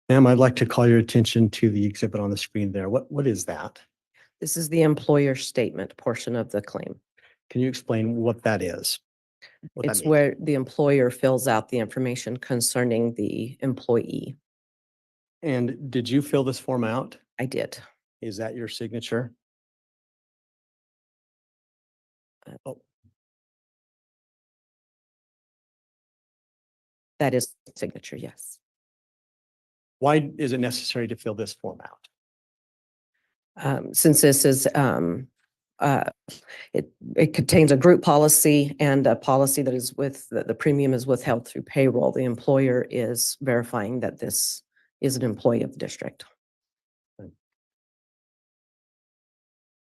Ma'am, I'd like to call your attention to the exhibit on the screen there. What is that? This is the employer statement portion of the claim. Can you explain what that is? What that It's means? where the employer fills out the information concerning the employee. And did you fill this form out? I did. Is that your signature? Oh, That is signature, yes. why is it necessary to fill this form out? Since this is, it contains a group policy and a policy that is the premium is withheld through payroll. The employer is verifying that this is an employee of the district.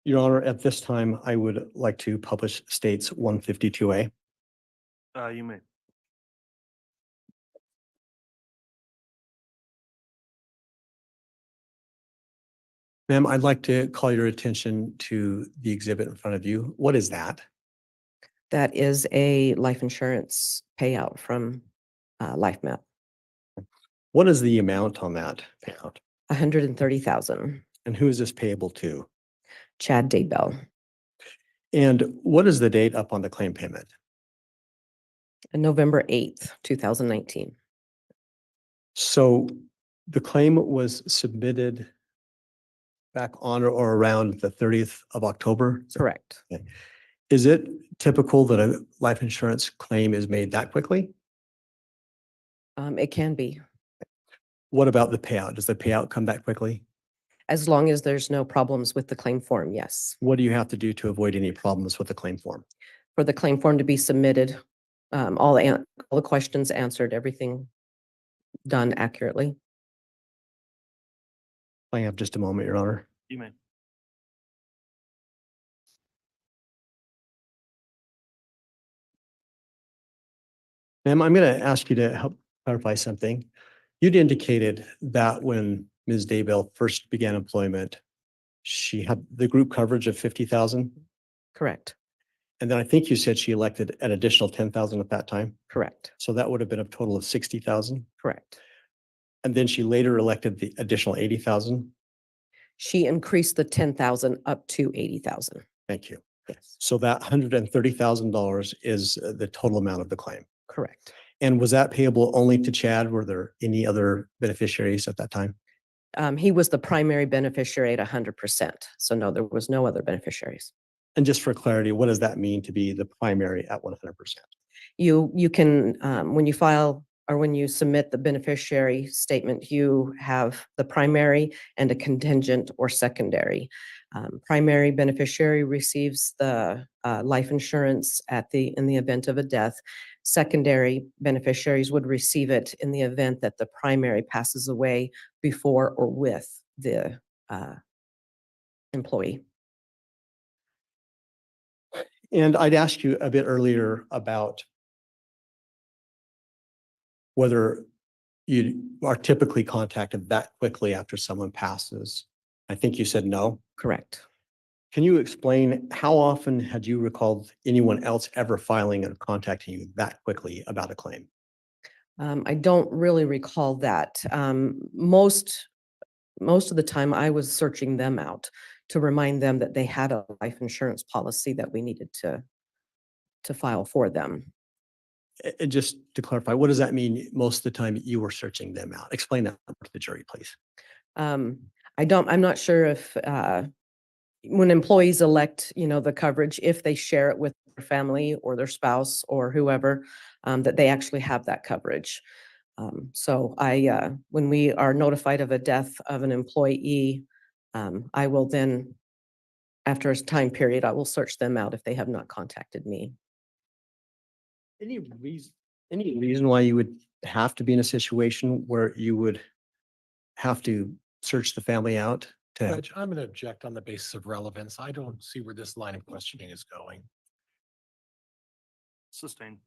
Your Honor, at this time, I would like to publish State's 152A. You may. Ma'am, I'd like to call your attention to the exhibit in front of you. What is that? That is a life insurance payout from LifeMap, What is the amount on that payout? 130,000. And who is this payable to? Chad Daybell, And what is the date up on the claim payment? November 8th, 2019. So the claim was submitted back on or around the 30th of October? Correct. Is it typical that a life insurance claim is made that quickly? It can be, What about the payout? Does the payout come back quickly? as long as there's no problems with the claim form, yes. What do you have to do to avoid any problems with the claim form? For the claim form to be submitted, all the questions answered, everything done accurately. I have just a moment, Your Honor. You may. Ma'am, I'm going to ask you to help clarify something. You'd indicated that when Ms. Daybell first began employment, she had the group coverage of 50,000. Correct, And then I think you said she elected an additional 10,000 at that time. correct, So that would have been a total of 60,000. correct. And then she later elected the additional 80,000. She increased the 10,000 up to 80,000. Thank you. Yes, So that $130,000 is the total amount of the claim. correct. And was that payable only to Chad? Were there any other beneficiaries at that time? He was the primary beneficiary at 100%. So no, there was no other beneficiaries. And just for clarity, what does that mean to be the primary at 100%? You can, when you file or when you submit the beneficiary statement, you have the primary and a contingent or secondary. Primary beneficiary receives the life insurance in the event of a death. Secondary beneficiaries would receive it in the event that the primary passes away before or with the employee. And I'd asked you a bit earlier about whether you are typically contacted that quickly after someone passes. I think you said no. Correct. Can you explain how often had you recalled anyone else ever filing and contacting you that quickly about a claim? I don't really recall that. Most of the time I was searching them out to remind them that they had a life insurance policy that we needed to file for them. And just to clarify, what does that mean? Most of the time you were searching them out. Explain that to the jury, please. I'm not sure if, when employees elect, the coverage, if they share it with their family or their spouse or whoever, that they actually have that coverage. So when we are notified of a death of an employee, I will then, after a time period, I will search them out if they have not contacted me. Any reason why you would have to be in a situation where you would have to search the family out to? Judge, I'm going to object on the basis of relevance. I don't see where this line of questioning is going. Sustained.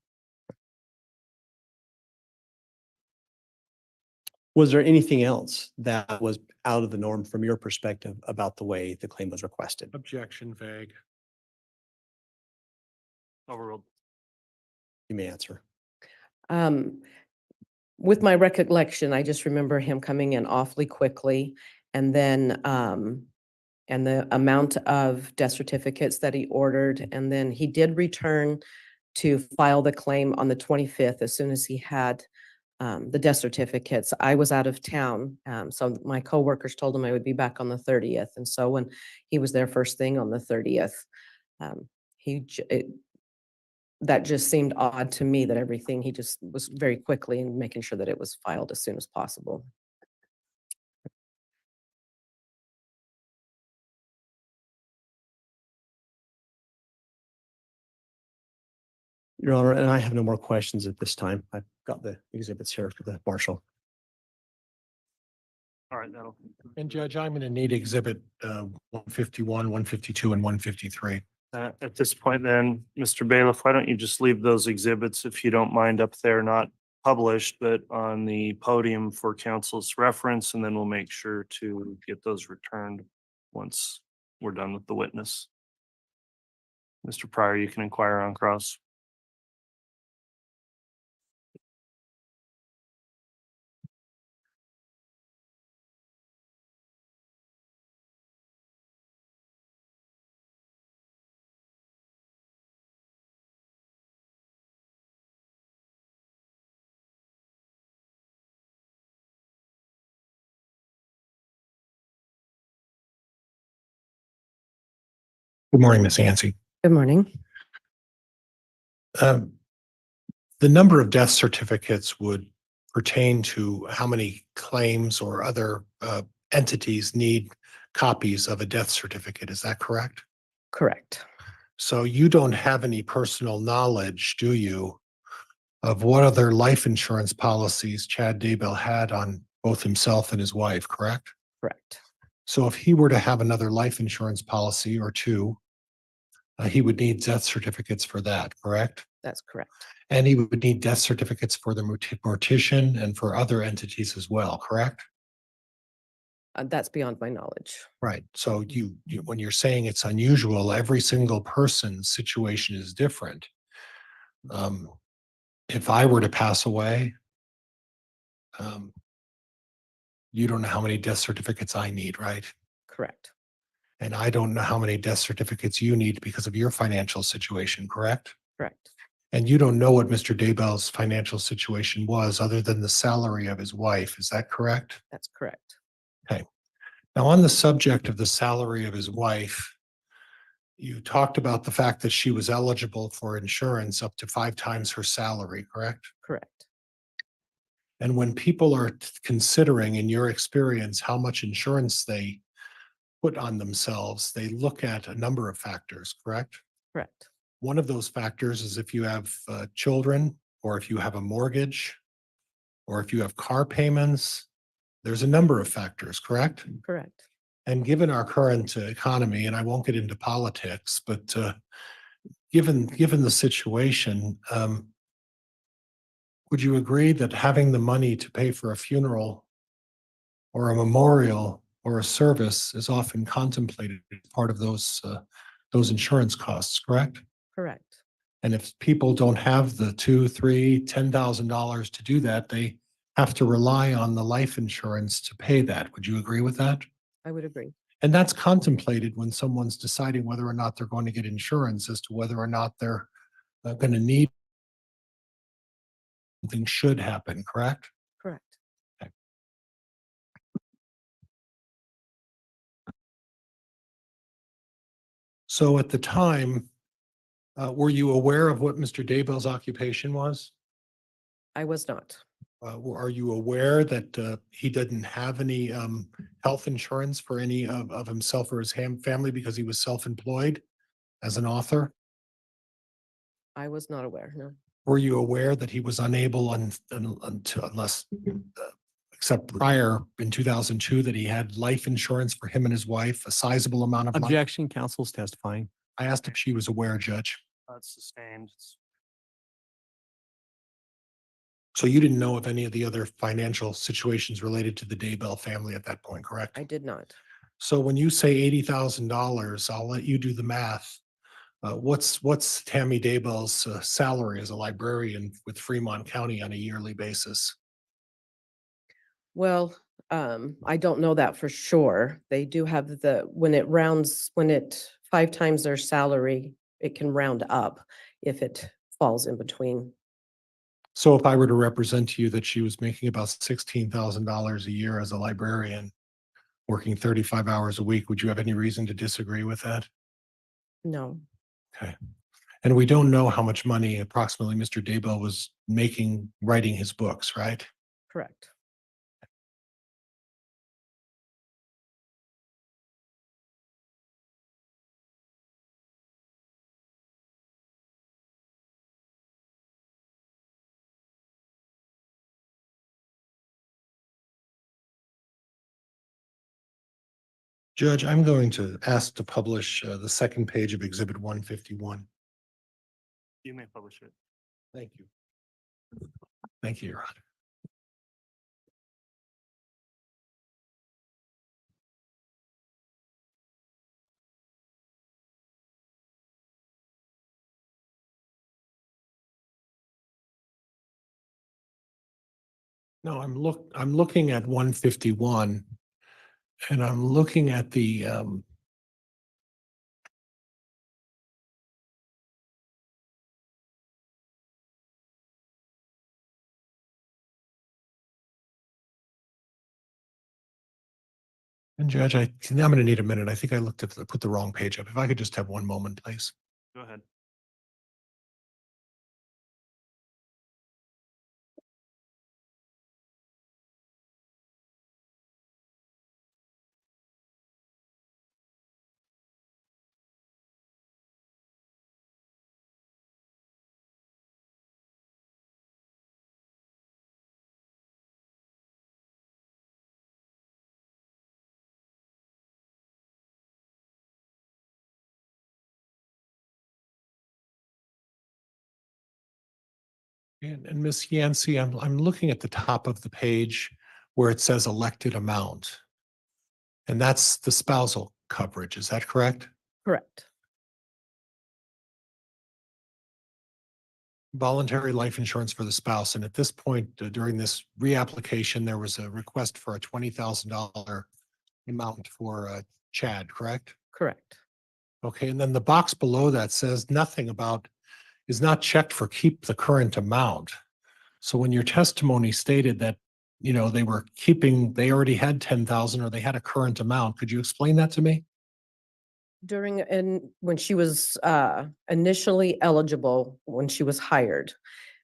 Was there anything else that was out of the norm from your perspective about the way the claim was requested? Objection vague. Overruled. You may answer. With my recollection, I just remember him coming in awfully quickly, and then and the amount of death certificates that he ordered, and then he did return to file the claim on the 25th as soon as he had the death certificates. I was out of town, so my coworkers told him I would be back on the 30th, and so when he was there first thing on the 30th, that just seemed odd to me that everything, he just was very quickly and making sure that it was filed as soon as possible. Your Honor, and I have no more questions at this time. I've got the exhibits here for the marshal. All right, that'll. And Judge, I'm going to need exhibit 151, 152, and 153. At this point then, Mr. Bailiff, why don't you just leave those exhibits, if you don't mind, up there, not published, but on the podium for council's reference, and then we'll make sure to get those returned once we're done with the witness. Mr. Pryor, you can inquire on cross. Good morning, Ms. Yancey. Good morning. The number of death certificates would pertain to how many claims or other entities need copies of a death certificate. Is that correct? Correct. So you don't have any personal knowledge, do you, of what other life insurance policies Chad Daybell had on both himself and his wife, correct? Correct. So if he were to have another life insurance policy or two, he would need death certificates for that, correct? That's correct. And he would need death certificates for the mortician and for other entities as well, correct? That's beyond my knowledge. Right. So when you're saying it's unusual, every single person's situation is different. If I were to pass away, you don't know how many death certificates I need, right? Correct. And I don't know how many death certificates you need because of your financial situation, correct? Correct. And you don't know what Mr. Daybell's financial situation was other than the salary of his wife. Is that correct? That's correct. Okay. Now, on the subject of the salary of his wife, you talked about the fact that she was eligible for insurance up to 5 times her salary, correct? Correct. And when people are considering, in your experience, how much insurance they put on themselves, they look at a number of factors, correct? Correct. One of those factors is if you have children, or if you have a mortgage, or if you have car payments. There's a number of factors, correct? Correct. And given our current economy, and I won't get into politics, but given the situation, would you agree that having the money to pay for a funeral or a memorial or a service is often contemplated as part of those insurance costs, correct? Correct. And if people don't have the $2,000, $3,000, $10,000 to do that, they have to rely on the life insurance to pay that. Would you agree with that? I would agree. And that's contemplated when someone's deciding whether or not they're going to get insurance as to whether or not they're going to need something should happen, correct? Correct. So at the time, were you aware of what Mr. Daybell's occupation was? I was not. Are you aware that he didn't have any health insurance for any of himself or his family because he was self-employed as an author? I was not aware. No. Were you aware that he was unable unless except prior in 2002 that he had life insurance for him and his wife, a sizable amount of money? Objection, counsel's testifying. I asked if she was aware, Judge. That's sustained. So you didn't know of any of the other financial situations related to the Daybell family at that point, correct? I did not. So when you say $80,000, I'll let you do the math. What's Tammy Daybell's salary as a librarian with Fremont County on a yearly basis? Well, I don't know that for sure. They do have when it 5 times their salary, it can round up if it falls in between. So if I were to represent to you that she was making about $16,000 a year as a librarian, working 35 hours a week, would you have any reason to disagree with that? No. Okay. And we don't know how much money approximately Mr. Daybell was making writing his books, right? Correct. Judge, I'm going to ask to publish the second page of Exhibit 151. You may publish it. Thank you. Thank you, Your Honor. No, I'm looking at 151 and I'm looking at the, and Judge, I'm going to need a minute. I think I put the wrong page up. If I could just have one moment, please. Go ahead. And Ms. Yancey, I'm looking at the top of the page where it says elected amount. And that's the spousal coverage. Is that correct? Correct. Voluntary life insurance for the spouse. And at this point, during this reapplication, there was a request for a $20,000 amount for Chad, correct? Correct. Okay, and then the box below that says nothing about, is not checked for keep the current amount. So when your testimony stated that, you know, they were keeping, they already had 10,000 or they had a current amount, could you explain that to me? When she was initially eligible, when she was hired,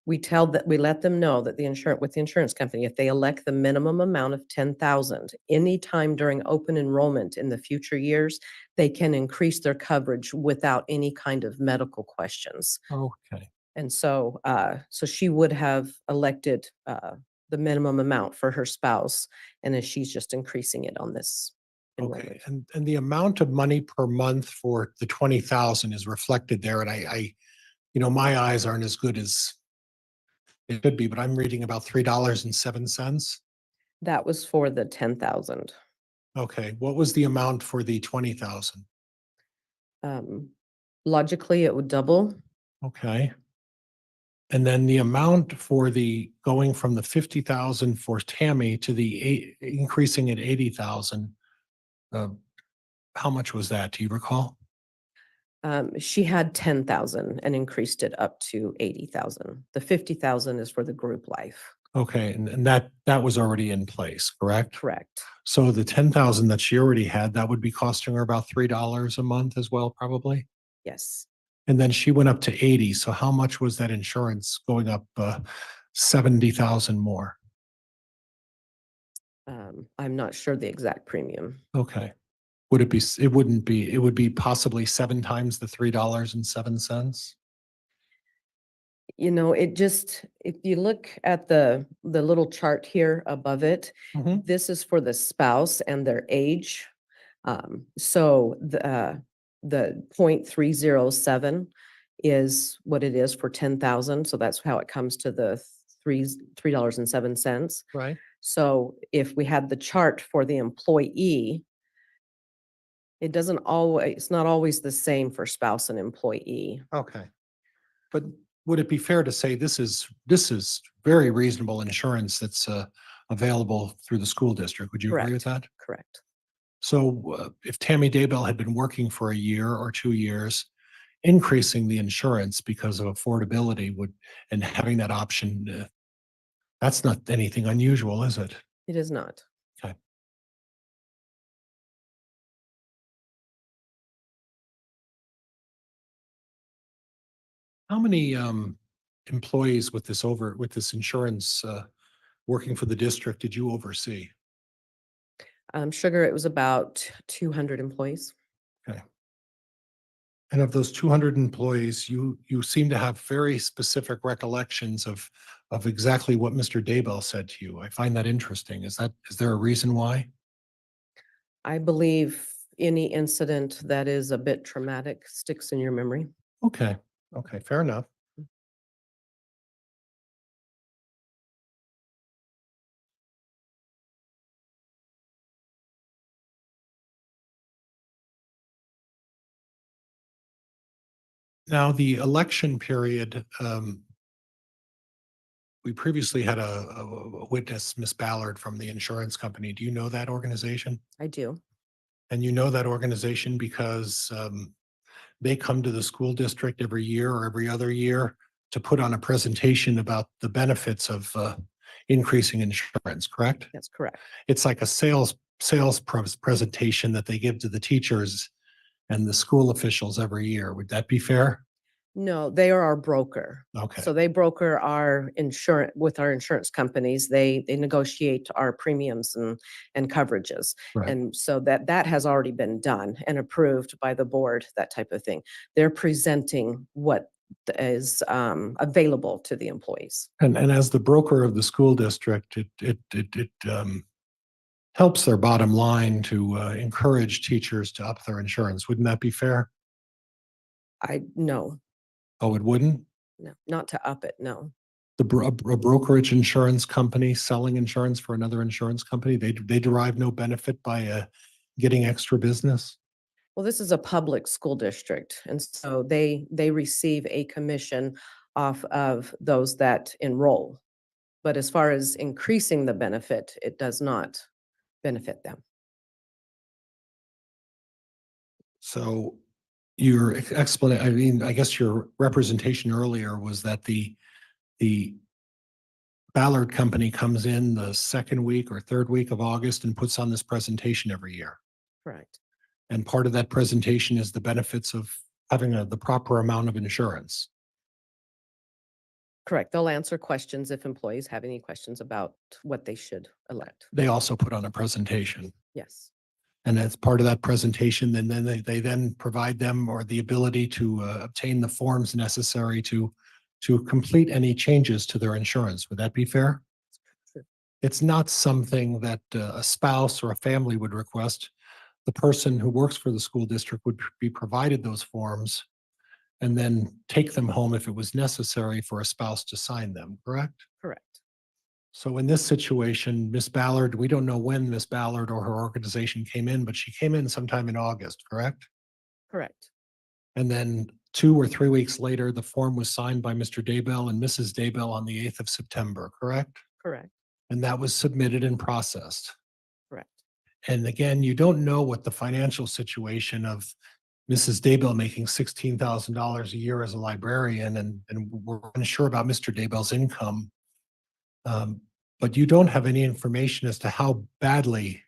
we let them know that with the insurance company, if they elect the minimum amount of 10,000, anytime during open enrollment in the future years, they can increase their coverage without any kind of medical questions. Okay. And so, so she would have elected the minimum amount for her spouse, and then she's just increasing it on this Okay, enrollment. and the amount of money per month for the 20,000 is reflected there, and I, you know, my eyes aren't as good as it could be, but I'm reading about $3.07. That was for the 10,000. Okay, what was the amount for the 20,000? Logically, it would double. Okay. And then the amount for the going from the 50,000 for Tammy to the increasing at 80,000. How much was that? Do you recall? She had 10,000 and increased it up to 80,000. The 50,000 is for the group life. Okay, and that was already in place, correct? Correct. So the 10,000 that she already had, that would be costing her about $3 a month as well, probably. Yes. And then she went up to 80. So how much was that insurance going up 70,000 more? I'm not sure the exact premium. Okay. Would it be, it wouldn't be, it would be possibly 7 times the $3.07? You know, if you look at the little chart here above it, Mhm. this is for the spouse and their age. So the 0.307 is what it is for 10,000. So that's how it comes to the $3.07. Right. So if we had the chart for the employee, it's not always the same for spouse and employee. Okay. But would it be fair to say this is very reasonable insurance that's available through the school district? Would you agree with that? Correct. So if Tammy Daybell had been working for a year or 2 years, increasing the insurance because of affordability and having that option, that's not anything unusual, is it? It is not. Okay. How many employees with this insurance working for the district did you oversee? Sugar, it was about 200 employees. Okay. And of those 200 employees, you seem to have very specific recollections of exactly what Mr. Daybell said to you. I find that interesting. Is there a reason why? I believe any incident that is a bit traumatic sticks in your memory. Okay. Okay. Fair enough. Now, the election period, we previously had a witness, Miss Ballard from the insurance company. Do you know that organization? I do. And you know that organization because they come to the school district every year or every other year to put on a presentation about the benefits of increasing insurance, correct? That's correct. It's like a presentation that they give to the teachers and the school officials every year. Would that be fair? No, they are our broker. Okay. So they broker our insurance with our insurance companies. They negotiate our premiums and coverages. Right. And so that has already been done and approved by the board, that type of thing. They're presenting what is available to the employees. And as the broker of the school district, it helps their bottom line to encourage teachers to up their insurance. Wouldn't that be fair? No, Oh, it wouldn't? no, not to up it, no. A brokerage insurance company selling insurance for another insurance company, they derive no benefit by getting extra business? Well, this is a public school district, and so they receive a commission off of those that enroll. But as far as increasing the benefit, it does not benefit them. So your explanation, I mean, I guess your representation earlier was that the Ballard Company comes in the second week or third week of August and puts on this presentation every year. Correct. And part of that presentation is the benefits of having the proper amount of insurance. Correct. They'll answer questions if employees have any questions about what they should elect. They also put on a presentation. Yes. And as part of that presentation, then they then provide them or the ability to obtain the forms necessary to complete any changes to their insurance. Would that be fair? Sure. It's not something that a spouse or a family would request. The person who works for the school district would be provided those forms and then take them home if it was necessary for a spouse to sign them, correct? Correct. So in this situation, Miss Ballard, we don't know when Miss Ballard or her organization came in, but she came in sometime in August, correct? Correct. And then 2 or 3 weeks later, the form was signed by Mr. Daybell and Mrs. Daybell on the 8th of September, correct? Correct. And that was submitted and processed. Correct. And again, you don't know what the financial situation of Mrs. Daybell making $16,000 a year as a librarian, and we're unsure about Mr. Daybell's income. But you don't have any information as to how badly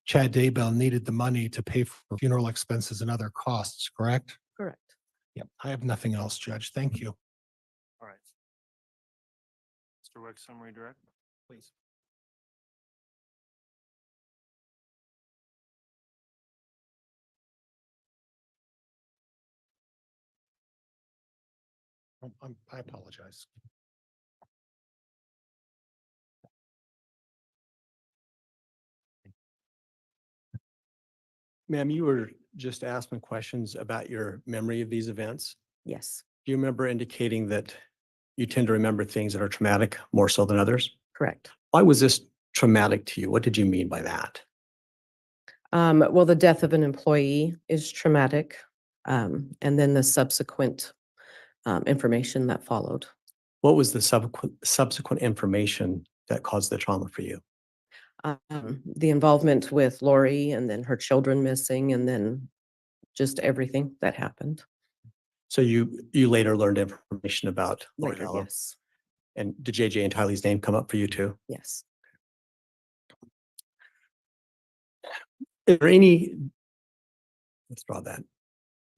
Chad Daybell needed the money to pay for funeral expenses and other costs, correct? Correct. Yep. I have nothing else, Judge. Thank you. All right. Mr. Wick, summary direct, please. I apologize. Ma'am, you were just asking questions about your memory of these events. Yes. Do you remember indicating that you tend to remember things that are traumatic more so than others? Correct. Why was this traumatic to you? What did you mean by that? Well, the death of an employee is traumatic. And then the subsequent information that followed. What was the subsequent information that caused the trauma for you? The involvement with Lori and then her children missing and then just everything that happened. So you later learned information about Lori Later, Vallow. yes. And did JJ and Tylee's name come up for you too? Yes. Is there any, let's draw that.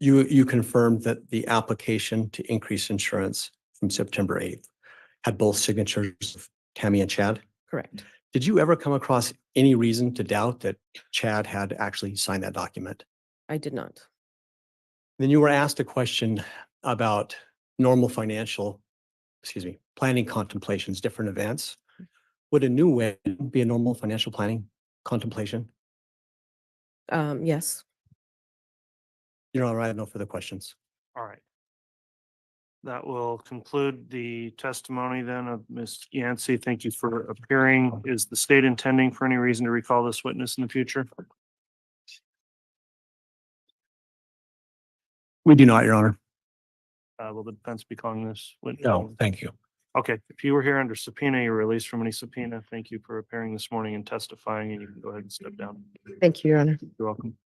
You confirmed that the application to increase insurance from September 8th had both signatures of Tammy and Chad? Correct. Did you ever come across any reason to doubt that Chad had actually signed that document? I did not. Then you were asked a question about normal planning contemplations, different events. Would a new win be a normal financial planning contemplation? Yes. You're all right, I have no further questions. All right. That will conclude the testimony then of Ms. Yancey. Thank you for appearing. Is the state intending for any reason to recall this witness in the future? We do not, Your Honor. Will the defense be calling this witness? No, thank you. Okay, if you were here under subpoena, you're released from any subpoena. Thank you for appearing this morning and testifying, and you can go ahead and step down. Thank you, Your Honor. You're welcome.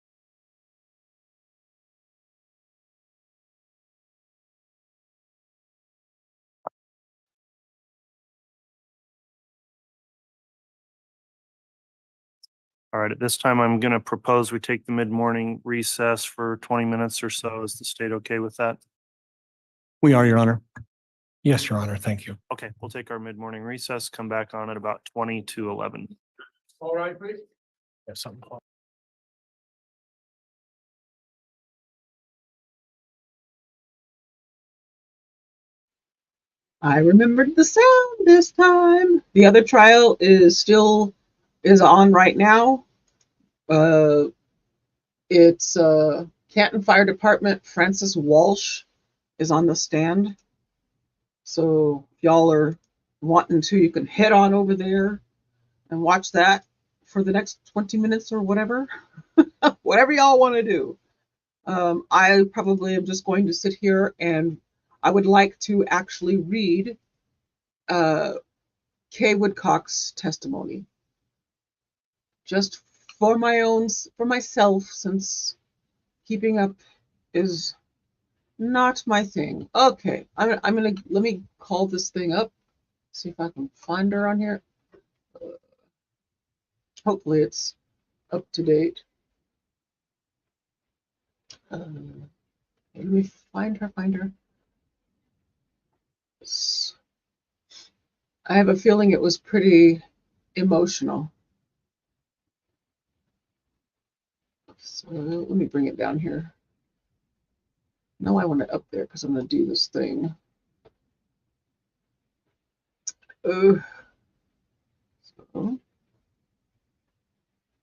All right, at this time, I'm going to propose we take the mid-morning recess for 20 minutes or so. Is the state okay with that? We are, Your Honor. Yes, Your Honor. Thank you. Okay, we'll take our mid-morning recess, come back on at about 20 to 11. All right, please. Have something. I remembered the sound this time. The other trial is on right now. It's Canton Fire Department. Francis Walsh is on the stand. So if y'all are wanting to, you can head on over there and watch that for the next 20 minutes or whatever. Whatever y'all want to do. I probably am just going to sit here, and I would like to actually read Kay Woodcock's testimony. Just for myself, since keeping up is not my thing. Okay, let me call this thing up. See if I can find her on here. Hopefully it's up to date. Let me find her. I have a feeling it was pretty emotional. So let me bring it down here. No, I want it up there because I'm going to do this thing. Oh, so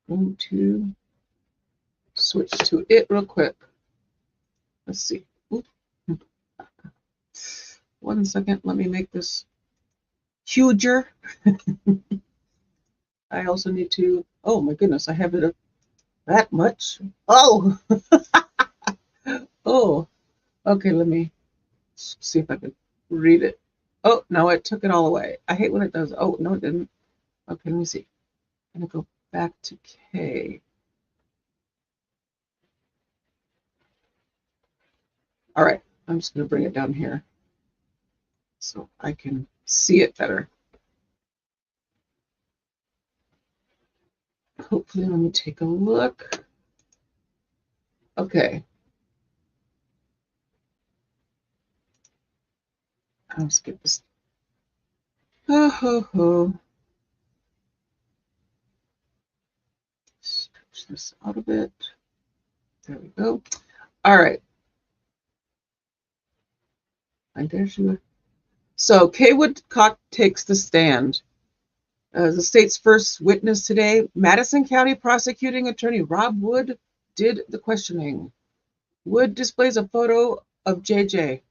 going to switch to it real quick. Let's see. Oop. 1 second. Let me make this huger. I also need to. Oh my goodness, I have it up that much. Oh. Oh. Okay, let me see if I can read it. Oh, no, it took it all away. I hate when it does. Oh, no, it didn't. Okay, let me see. I'm going to go back to K. All right, I'm just going to bring it down here so I can see it better. Hopefully, let me take a look. Okay. I'll skip this. Oh, ho, ho. Stretch this out a bit. There we go. All right. And there she was. So Kay Woodcock takes the stand. The state's first witness today, Madison County Prosecuting Attorney Rob Wood did the questioning. Wood displays a photo of JJ.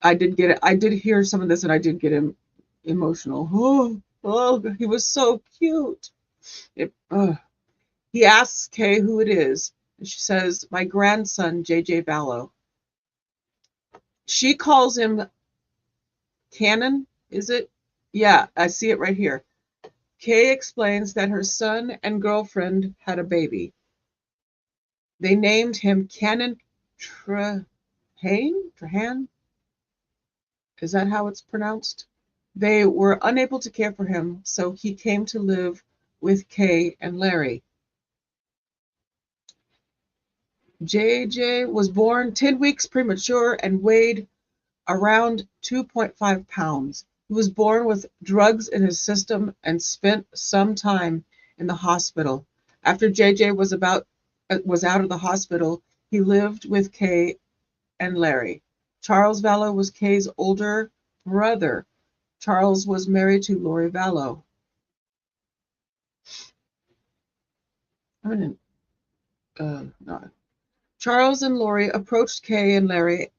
I did get it. I did hear some of this, and I did get him emotional. Oh, he was so cute. He asks Kay who it is, and she says, "My grandson, JJ Vallow." She calls him Cannon. Is it? Yeah, I see it right here. Kay explains that her son and girlfriend had a baby. They named him Cannon Trahan? Is that how it's pronounced? They were unable to care for him, so he came to live with Kay and Larry. JJ was born 10 weeks premature and weighed around 2.5 pounds. He was born with drugs in his system and spent some time in the hospital. After JJ was out of the hospital, he lived with Kay and Larry. Charles Vallow was Kay's older brother. Charles was married to Lori Vallow. Charles and Lori approached Kay and Larry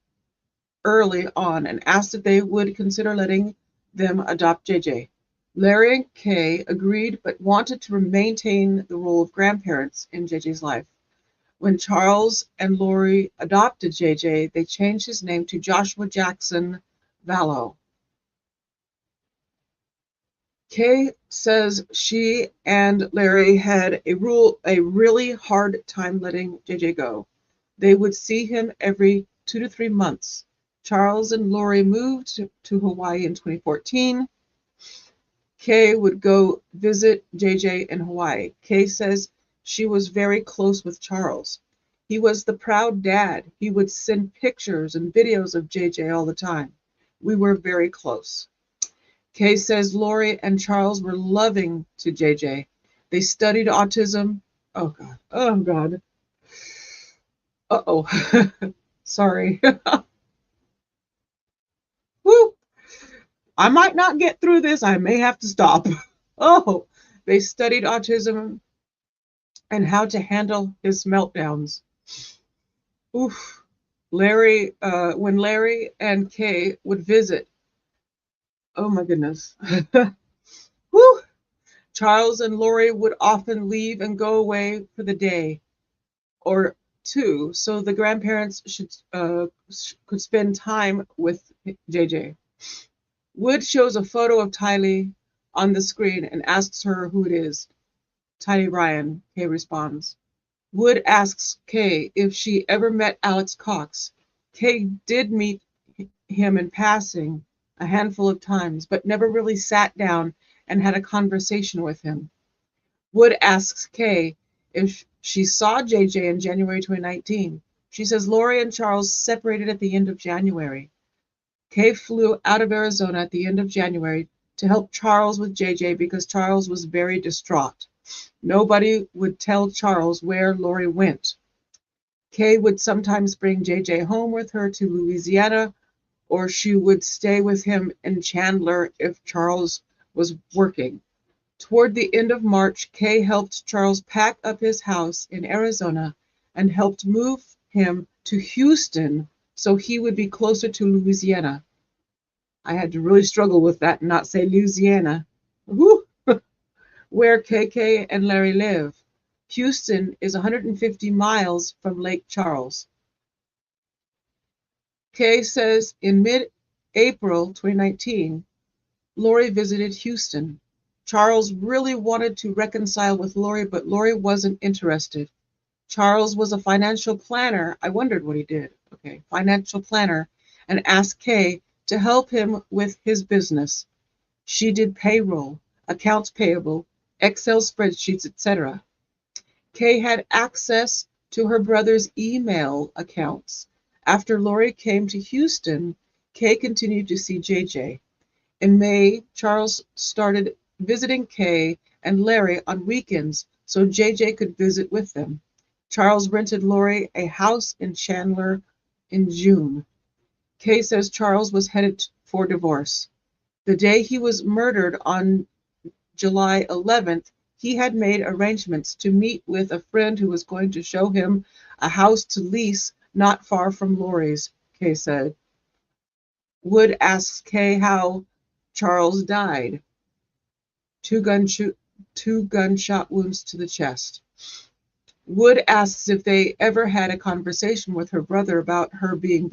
early on and asked if they would consider letting them adopt JJ. Larry and Kay agreed but wanted to maintain the role of grandparents in JJ's life. When Charles and Lori adopted JJ, they changed his name to Joshua Jackson Vallow. Kay says she and Larry had a really hard time letting JJ go. They would see him every 2 to 3 months. Charles and Lori moved to Hawaii in 2014. Kay would go visit JJ in Hawaii. Kay says she was very close with Charles. He was the proud dad. He would send pictures and videos of JJ all the time. We were very close. Kay says Lori and Charles were loving to JJ. They studied autism. Oh, God. Oh, God. Uh-oh. Sorry. Woo. I might not get through this. I may have to stop. Oh, they studied autism and how to handle his meltdowns. Oof. When Larry and Kay would visit, oh my goodness. Woo. Charles and Lori would often leave and go away for the day or two, so the grandparents could spend time with JJ. Wood shows a photo of Tylee on the screen and asks her who it is. Tylee Ryan, Kay responds. Wood asks Kay if she ever met Alex Cox. Kay did meet him in passing a handful of times, but never really sat down and had a conversation with him. Wood asks Kay if she saw JJ in January 2019. She says Lori and Charles separated at the end of January. Kay flew out of Arizona at the end of January to help Charles with JJ because Charles was very distraught. Nobody would tell Charles where Lori went. Kay would sometimes bring JJ home with her to Louisiana, or she would stay with him in Chandler if Charles was working. Toward the end of March, Kay helped Charles pack up his house in Arizona and helped move him to Houston so he would be closer to Louisiana. I had to really struggle with that and not say Louisiana. Woo! Where KK and Larry live. Houston is 150 miles from Lake Charles. Kay says in mid-April 2019, Lori visited Houston. Charles really wanted to reconcile with Lori, but Lori wasn't interested. Charles was a financial planner. I wondered what he did. Okay, financial planner, and asked Kay to help him with his business. She did payroll, accounts payable, Excel spreadsheets, etc. Kay had access to her brother's email accounts. After Lori came to Houston, Kay continued to see JJ. In May, Charles started visiting Kay and Larry on weekends so JJ could visit with them. Charles rented Lori a house in Chandler in June. Kay says Charles was headed for divorce. The day he was murdered on July 11th, he had made arrangements to meet with a friend who was going to show him a house to lease not far from Lori's, Kay said. Wood asks Kay how Charles died. Two gunshot wounds to the chest. Wood asks if they ever had a conversation with her brother about her being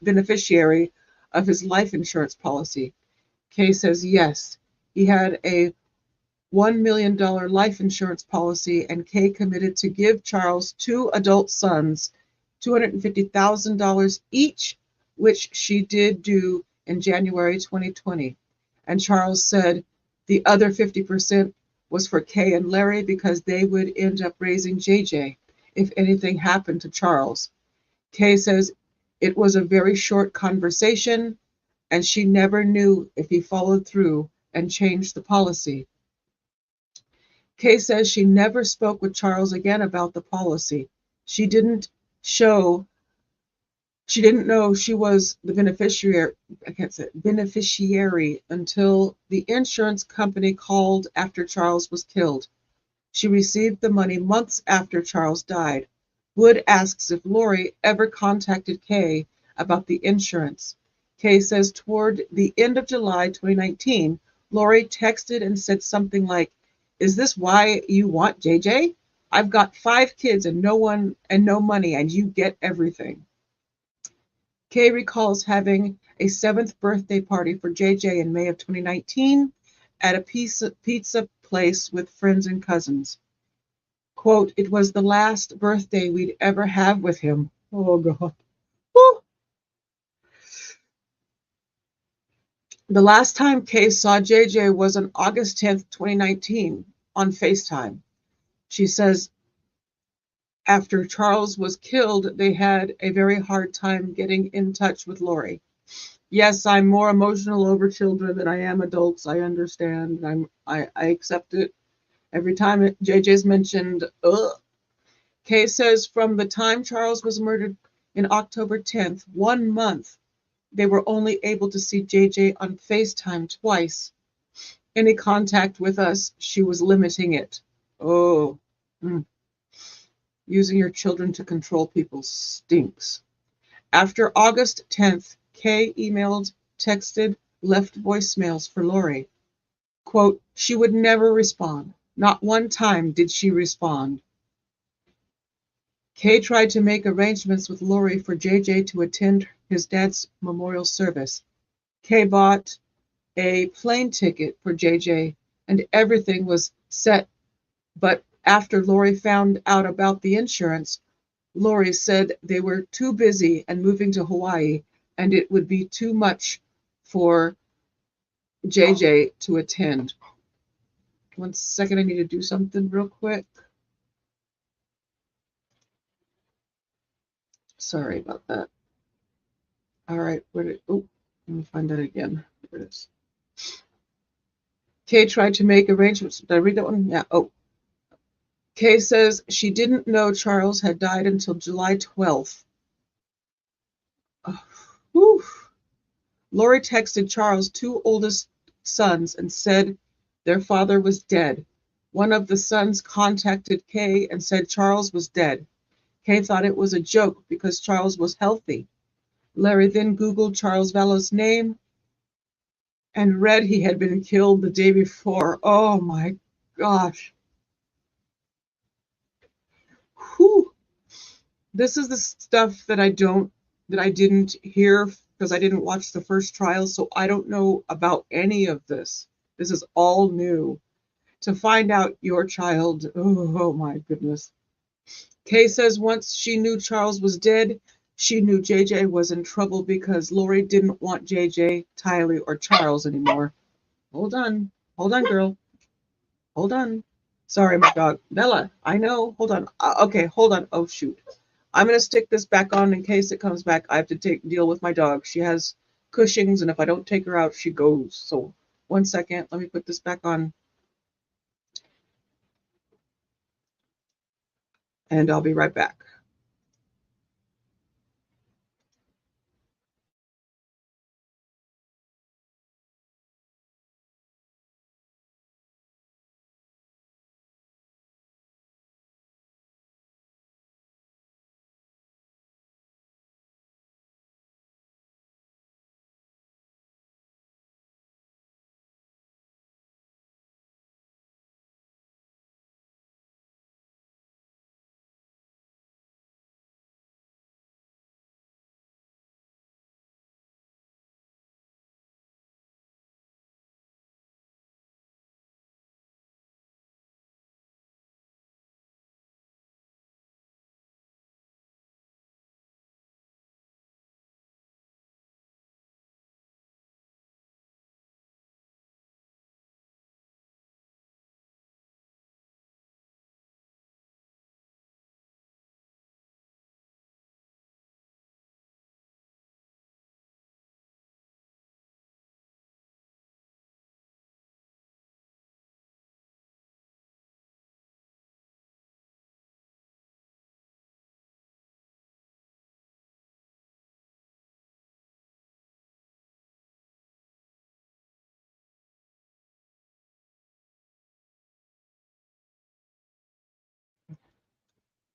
beneficiary of his life insurance policy. Kay says yes. He had a $1 million life insurance policy, and Kay committed to give Charles 2 adult sons $250,000 each, which she did do in January 2020. And Charles said the other 50% was for Kay and Larry because they would end up raising JJ if anything happened to Charles. Kay says it was a very short conversation, and she never knew if he followed through and changed the policy. Kay says she never spoke with Charles again about the policy. She didn't know she was the beneficiary until the insurance company called after Charles was killed. She received the money months after Charles died. Wood asks if Lori ever contacted Kay about the insurance. Kay says toward the end of July 2019, Lori texted and said something like, "Is this why you want JJ? I've got 5 kids and no money, and you get everything." Kay recalls having a 7th birthday party for JJ in May of 2019 at a pizza place with friends and cousins. Quote, it was the last birthday we'd ever have with him. Oh, God. Woo. The last time Kay saw JJ was on August 10th, 2019 on FaceTime. She says after Charles was killed, they had a very hard time getting in touch with Lori. Yes, I'm more emotional over children than I am adults. I understand. I accept it. Every time JJ's mentioned, ugh. Kay says from the time Charles was murdered in October 10th, 1 month, they were only able to see JJ on FaceTime twice. Any contact with us, she was limiting it. Oh. Using your children to control people stinks. After August 10th, Kay emailed, texted, left voicemails for Lori. Quote, she would never respond. Not one time did she respond. Kay tried to make arrangements with Lori for JJ to attend his dad's memorial service. Kay bought a plane ticket for JJ and everything was set, but after Lori found out about the insurance, Lori said they were too busy and moving to Hawaii, and it would be too much for JJ to attend. 1 second, I need to do something real quick. Sorry about that. All right, let me find that again. There it is. Kay tried to make arrangements. Did I read that one? Yeah. Oh. Kay says she didn't know Charles had died until July 12th. Oh, Lori texted Charles' 2 oldest sons and said their father was dead. One of the sons contacted Kay and said Charles was dead. Kay thought it was a joke because Charles was healthy. Larry then Googled Charles Vallow's name and read he had been killed the day before. Oh my gosh. Whew. This is the stuff that I didn't hear because I didn't watch the first trial, so I don't know about any of this. This is all new. To find out your child, oh my goodness. Kay says once she knew Charles was dead, she knew JJ was in trouble because Lori didn't want JJ, Tylee, or Charles anymore. Hold on, girl. Hold on. Sorry, my dog. Bella, I know. Hold on. Okay, hold on. Oh, shoot. I'm going to stick this back on in case it comes back. I have to deal with my dog. She has Cushing's, and if I don't take her out, she goes. So 1 second. Let me put this back on. And I'll be right back.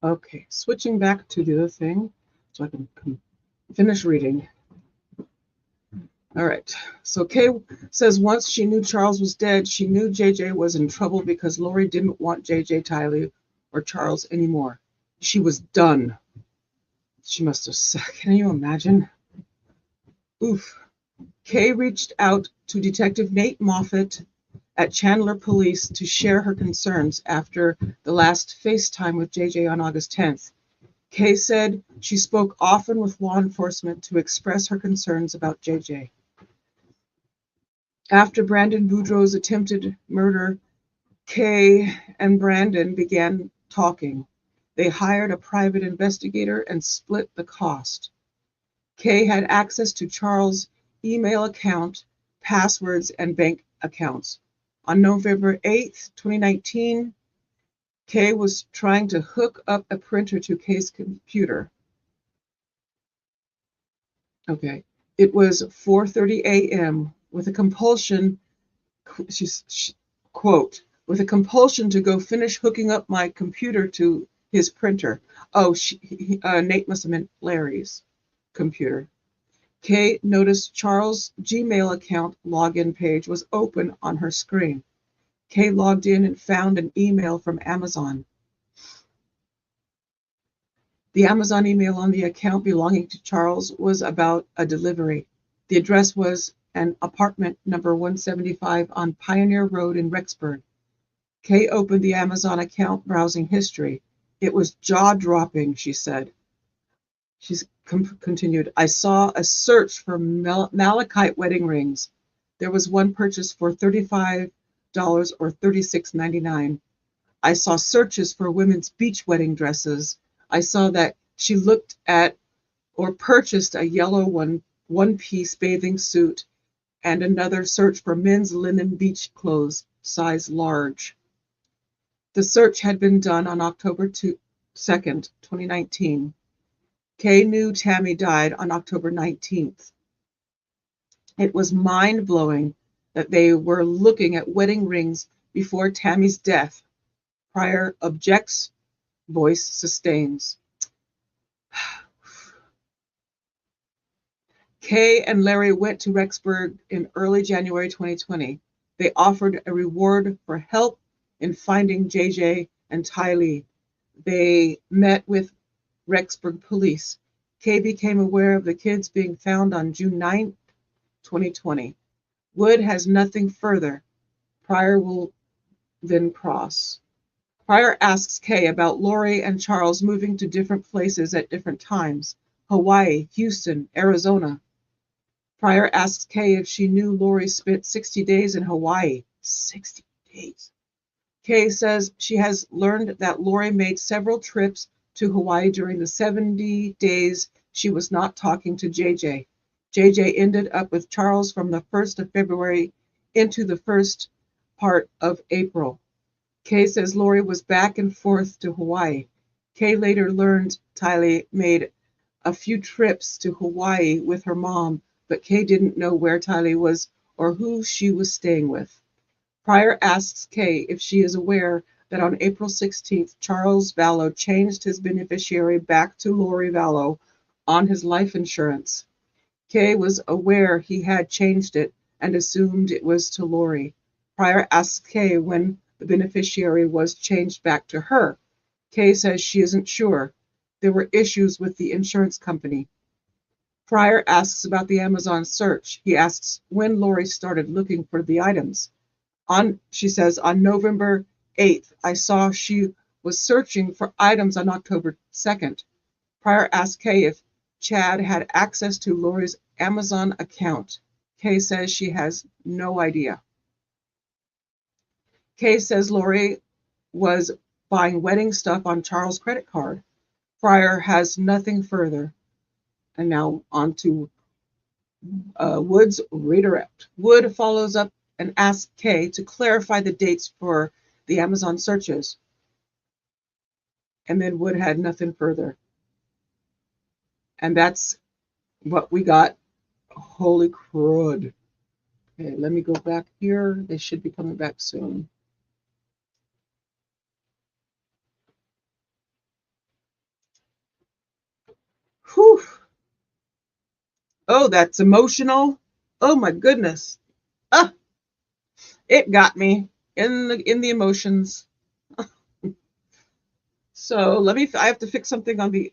Okay, switching back to the other thing so I can finish reading. All right, so Kay says once she knew Charles was dead, she knew JJ was in trouble because Lori didn't want JJ, Tylee, or Charles anymore. She was done. She must have said, can you imagine? Oof. Kay reached out to Detective Nate Moffat at Chandler Police to share her concerns after the last FaceTime with JJ on August 10th. Kay said she spoke often with law enforcement to express her concerns about JJ. After Brandon Boudreaux's attempted murder, Kay and Brandon began talking. They hired a private investigator and split the cost. Kay had access to Charles' email account, passwords, and bank accounts. On November 8th, 2019, Kay was trying to hook up a printer to Kay's computer. Okay. It was 4:30 a.m. with a compulsion, quote, with a compulsion to go finish hooking up my computer to his printer. Oh, Nate must have meant Larry's computer. Kay noticed Charles' Gmail account login page was open on her screen. Kay logged in and found an email from Amazon. The Amazon email on the account belonging to Charles was about a delivery. The address was an apartment number 175 on Pioneer Road in Rexburg. Kay opened the Amazon account browsing history. It was jaw-dropping, she said. She continued, I saw a search for malachite wedding rings. There was one purchased for $35 or $36.99. I saw searches for women's beach wedding dresses. I saw that she looked at or purchased a yellow one-piece bathing suit and another search for men's linen beach clothes, size large. The search had been done on October 2nd, 2019. Kay knew Tammy died on October 19th. It was mind-blowing that they were looking at wedding rings before Tammy's death. Prior objects, Boyce sustains. Kay and Larry went to Rexburg in early January 2020. They offered a reward for help in finding JJ and Tylee. They met with Rexburg police. Kay became aware of the kids being found on June 9, 2020. Wood has nothing further. Pryor will then cross. Pryor asks Kay about Lori and Charles moving to different places at different times. Hawaii, Houston, Arizona. Pryor asks Kay if she knew Lori spent 60 days in Hawaii. 60 days. Kay says she has learned that Lori made several trips to Hawaii during the 70 days she was not talking to JJ. JJ ended up with Charles from the 1st of February into the first part of April. Kay says Lori was back and forth to Hawaii. Kay later learned Tylee made a few trips to Hawaii with her mom, but Kay didn't know where Tylee was or who she was staying with. Pryor asks Kay if she is aware that on April 16th, Charles Vallow changed his beneficiary back to Lori Vallow on his life insurance. Kay was aware he had changed it and assumed it was to Lori. Pryor asks Kay when the beneficiary was changed back to her. Kay says she isn't sure. There were issues with the insurance company. Pryor asks about the Amazon search. He asks when Lori started looking for the items. She says, on November 8th, I saw she was searching for items on October 2nd. Pryor asked Kay if Chad had access to Lori's Amazon account. Kay says she has no idea. Kay says Lori was buying wedding stuff on Charles' credit card. Pryor has nothing further. And now on to Wood's redirect. Wood follows up and asks Kay to clarify the dates for the Amazon searches. And then Wood had nothing further. And that's what we got. Holy crud. Okay, let me go back here. They should be coming back soon. Whew. Oh, that's emotional. Oh my goodness. Ah, it got me in the emotions. So I have to fix something on the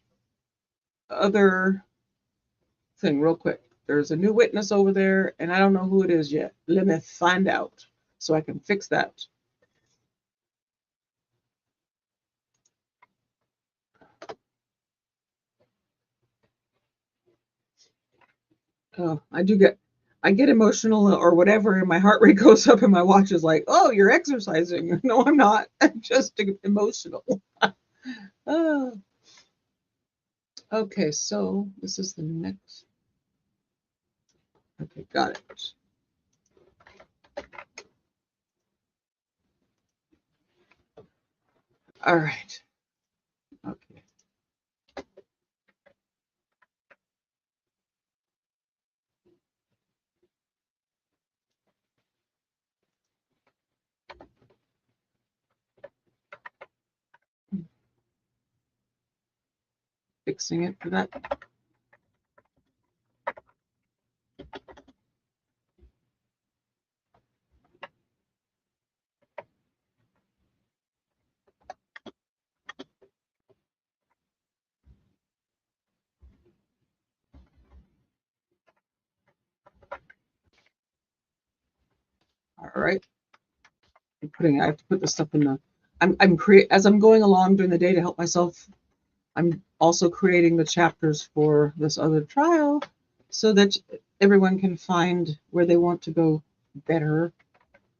other thing real quick. There's a new witness over there, and I don't know who it is yet. Let me find out. so I can fix that. Oh, I get emotional or whatever, and my heart rate goes up, and my watch is like, "Oh, you're exercising." No, I'm not. I'm just emotional. Oh. Okay, so this is the next. Okay, got it. All right. Okay. Fixing it for that. All right. I have to put this stuff in the, as I'm going along during the day to help myself, I'm also creating the chapters for this other trial so that everyone can find where they want to go better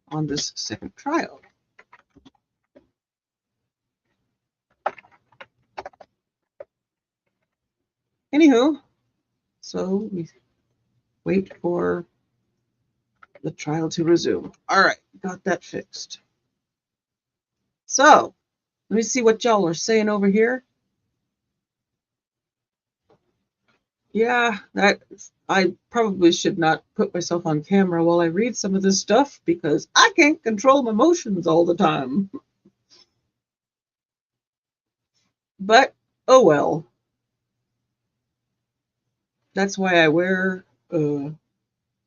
on this second trial. Anywho, so we wait for the trial to resume. All right, got that fixed. So let me see what y'all are saying over here. Yeah, that I probably should not put myself on camera while I read some of this stuff because I can't control my emotions all the time. But oh well. That's why I wear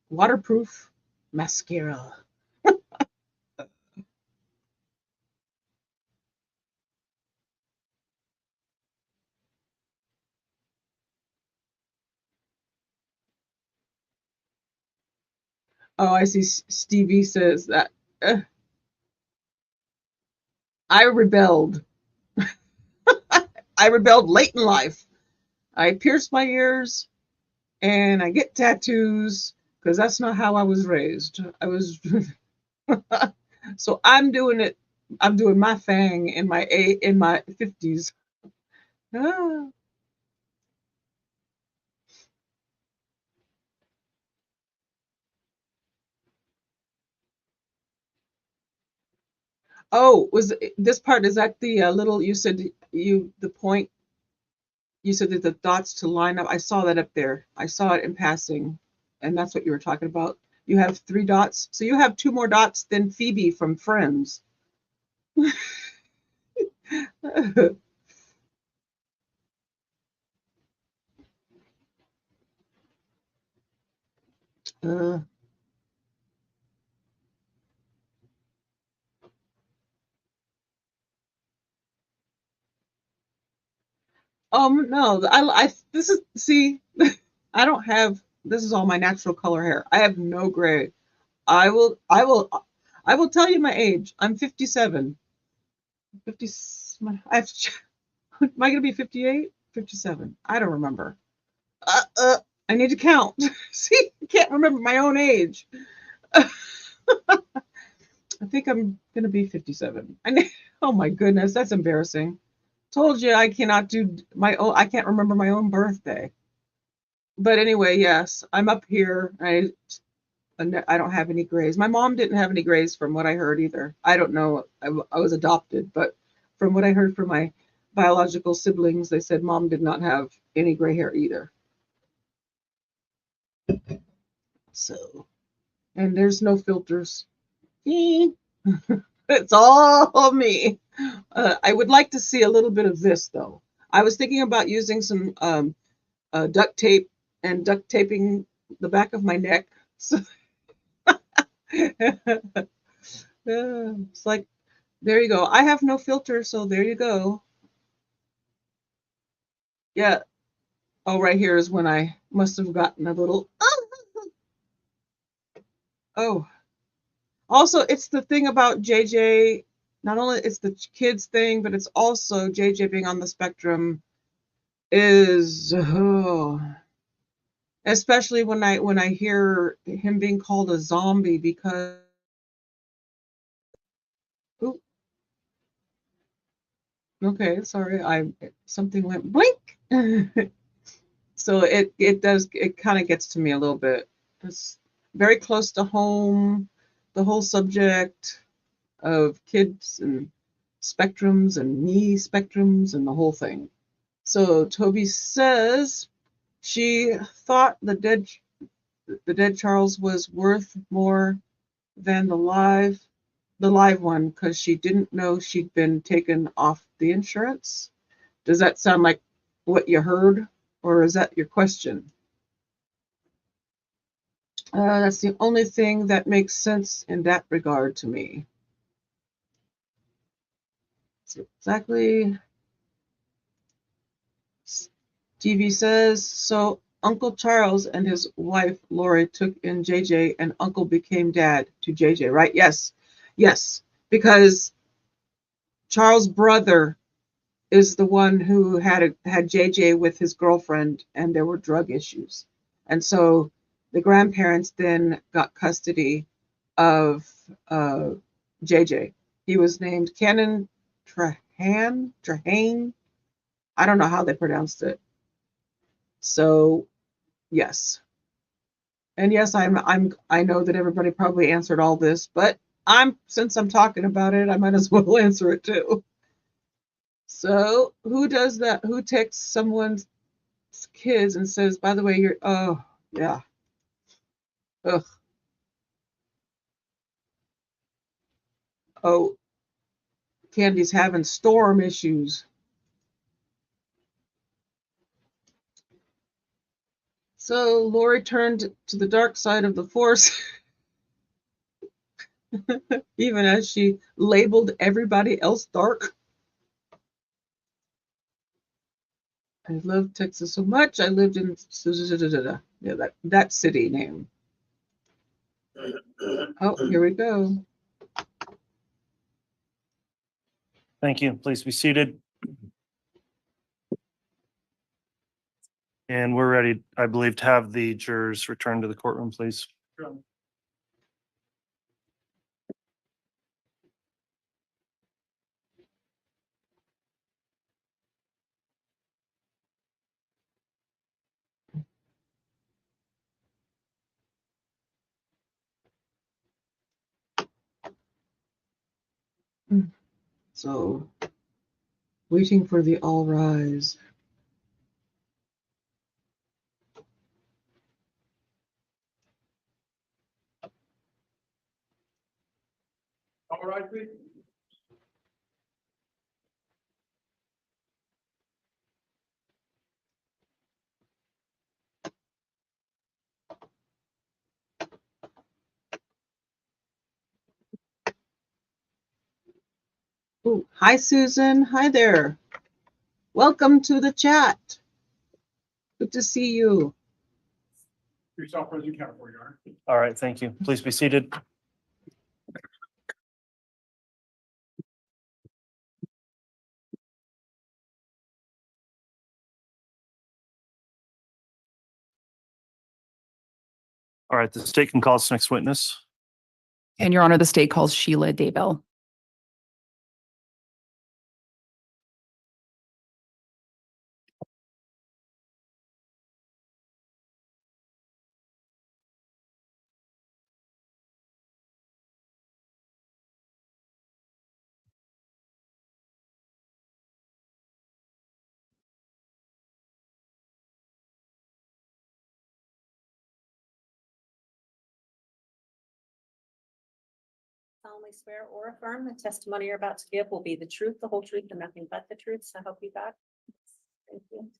waterproof mascara. Oh, I see. Stevie says that I rebelled. I rebelled late in life. I pierced my ears and I get tattoos because that's not how I was raised. I was so I'm doing it. I'm doing my thing in my 50s. Ah. Oh, was this part? Is that the little? You said the point. You said that the dots to line up. I saw that up there. I saw it in passing, and that's what you were talking about. You have 3 dots, so you have 2 more dots than Phoebe from Friends. uh, no, this is, see, I don't have, this is all my natural color hair. I have no gray. I will tell you my age. I'm 57. 50, I have, am I going to be 58? 57. I don't remember. I need to count. See, I can't remember my own age. I think I'm going to be 57. Oh my goodness, that's embarrassing. Told you I cannot do my own, I can't remember my own birthday. But anyway, yes, I'm up here. I don't have any grays. My mom didn't have any grays from what I heard either. I don't know. I was adopted, but from what I heard from my biological siblings, they said mom did not have any gray hair either. So, and there's no filters. It's all me. I would like to see a little bit of this though. I was thinking about using some duct tape and duct taping the back of my neck. So it's like, there you go. I have no filter, so there you go. Yeah. Oh, right here is when I must have gotten a little. Oh, Also, it's the thing about JJ, not only it's the kids thing, but it's also JJ being on the spectrum is, especially when I hear him being called a zombie because ooh, okay, sorry, something went blink. So it kind of gets to me a little bit. It's very close to home, the whole subject of kids and spectrums and me spectrums and the whole thing. So Toby says she thought the dead Charles was worth more than the live one because she didn't know she'd been taken off the insurance. Does that sound like what you heard, or is that your question? That's the only thing that makes sense in that regard to me. So exactly. TV says, so Uncle Charles and his wife Lori took in JJ and Uncle became dad to JJ, right? Yes. Yes. Because Charles' brother is the one who had JJ with his girlfriend and there were drug issues. And so the grandparents then got custody of JJ. He was named Canon Trahane. I don't know how they pronounced it. So yes. And yes, I know that everybody probably answered all this, but since I'm talking about it, I might as well answer it too. So who does that? Who texts someone's kids and says, by the way, oh yeah. Ugh. Oh, Candy's having storm issues. So Lori turned to the dark side of the force, even as she labeled everybody else dark. I love Texas so much. I lived in yeah, that city name. Oh, here we go. Thank you. Please be seated. And we're ready, I believe, to have the jurors return to the courtroom, please. So, waiting for the all rise. All right, please. Ooh, hi, Susan. Hi there. Welcome to the chat. Good to see you. Yourself as you count for you are. All right, thank you. Please be seated. All right, the state can call its next witness. And Your Honor, the state calls Sheila Daybell. Solemnly swear or affirm the testimony you're about to give will be the truth, the whole truth, and nothing but the truth. So help you God. Thank you.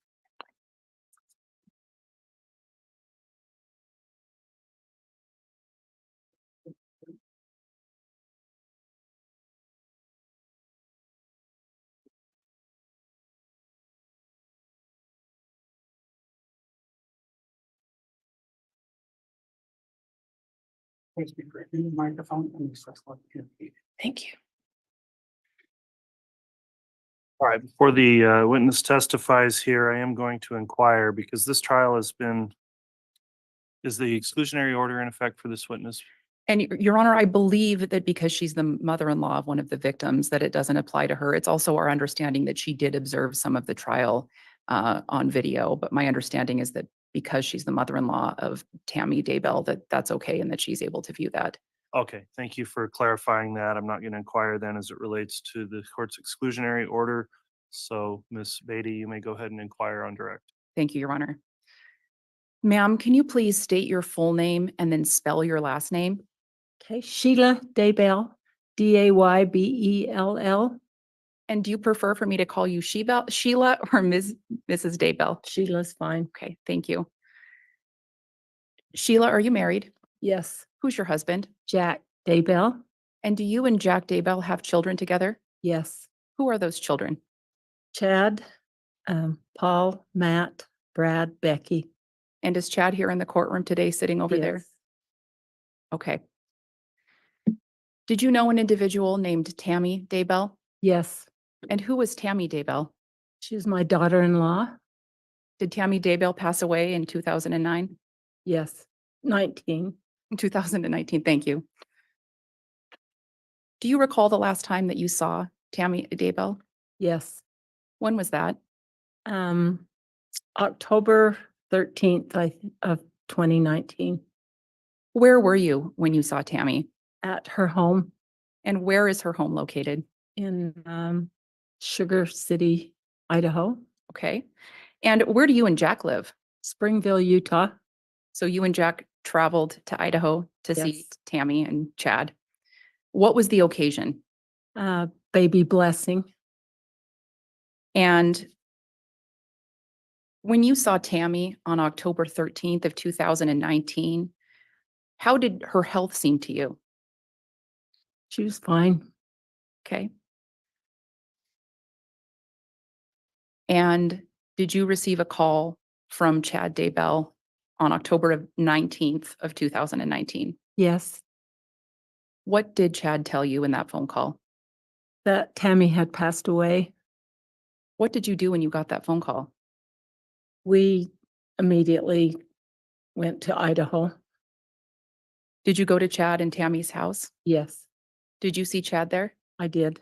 Please be great. In the microphone and thank you. All right, before the witness testifies here, I am going to inquire because this trial has been, is the exclusionary order in effect for this witness? And Your Honor, I believe that because she's the mother-in-law of one of the victims, that it doesn't apply to her. It's also our understanding that she did observe some of the trial on video, but my understanding is that because she's the mother-in-law of Tammy Daybell, that's okay and that she's able to view that. Okay, thank you for clarifying that. I'm not going to inquire then as it relates to the court's exclusionary order. So Ms. Beatty, you may go ahead and inquire on direct. Thank you, Your Honor. Ma'am, can you please state your full name and then spell your last name? Okay, Sheila Daybell, Daybell. And do you prefer for me to call you Sheila or Mrs. Daybell? Sheila's fine. Okay, thank you. Sheila, are you married? Yes, Who's your husband? Jack Daybell. And do you and Jack Daybell have children together? Yes, Who are those children? Chad, Paul, Matt, Brad, Becky. And is Chad here in the courtroom today sitting over there? Yes. Okay. Did you know an individual named Tammy Daybell? Yes, And who was Tammy Daybell? she's my daughter-in-law. Did Tammy Daybell pass away in 2009? Yes, 19. In 2019, thank you. Do you recall the last time that you saw Tammy Daybell? Yes, When was that? October 13th of 2019 Where were you when you saw Tammy? at her home And where is her home located? in Sugar City, Idaho, Okay. And where do you and Jack live? Springville, Utah. So you and Jack traveled to Idaho to see Yes. Tammy and Chad. What was the occasion? Baby blessing. And when you saw Tammy on October 13th of 2019, how did her health seem to you? She was fine. Okay. And did you receive a call from Chad Daybell on October 19th of 2019? Yes, What did Chad tell you in that phone call? that Tammy had passed away. What did you do when you got that phone call? We immediately went to Idaho. Did you go to Chad and Tammy's house? Yes, Did you see Chad there? I did.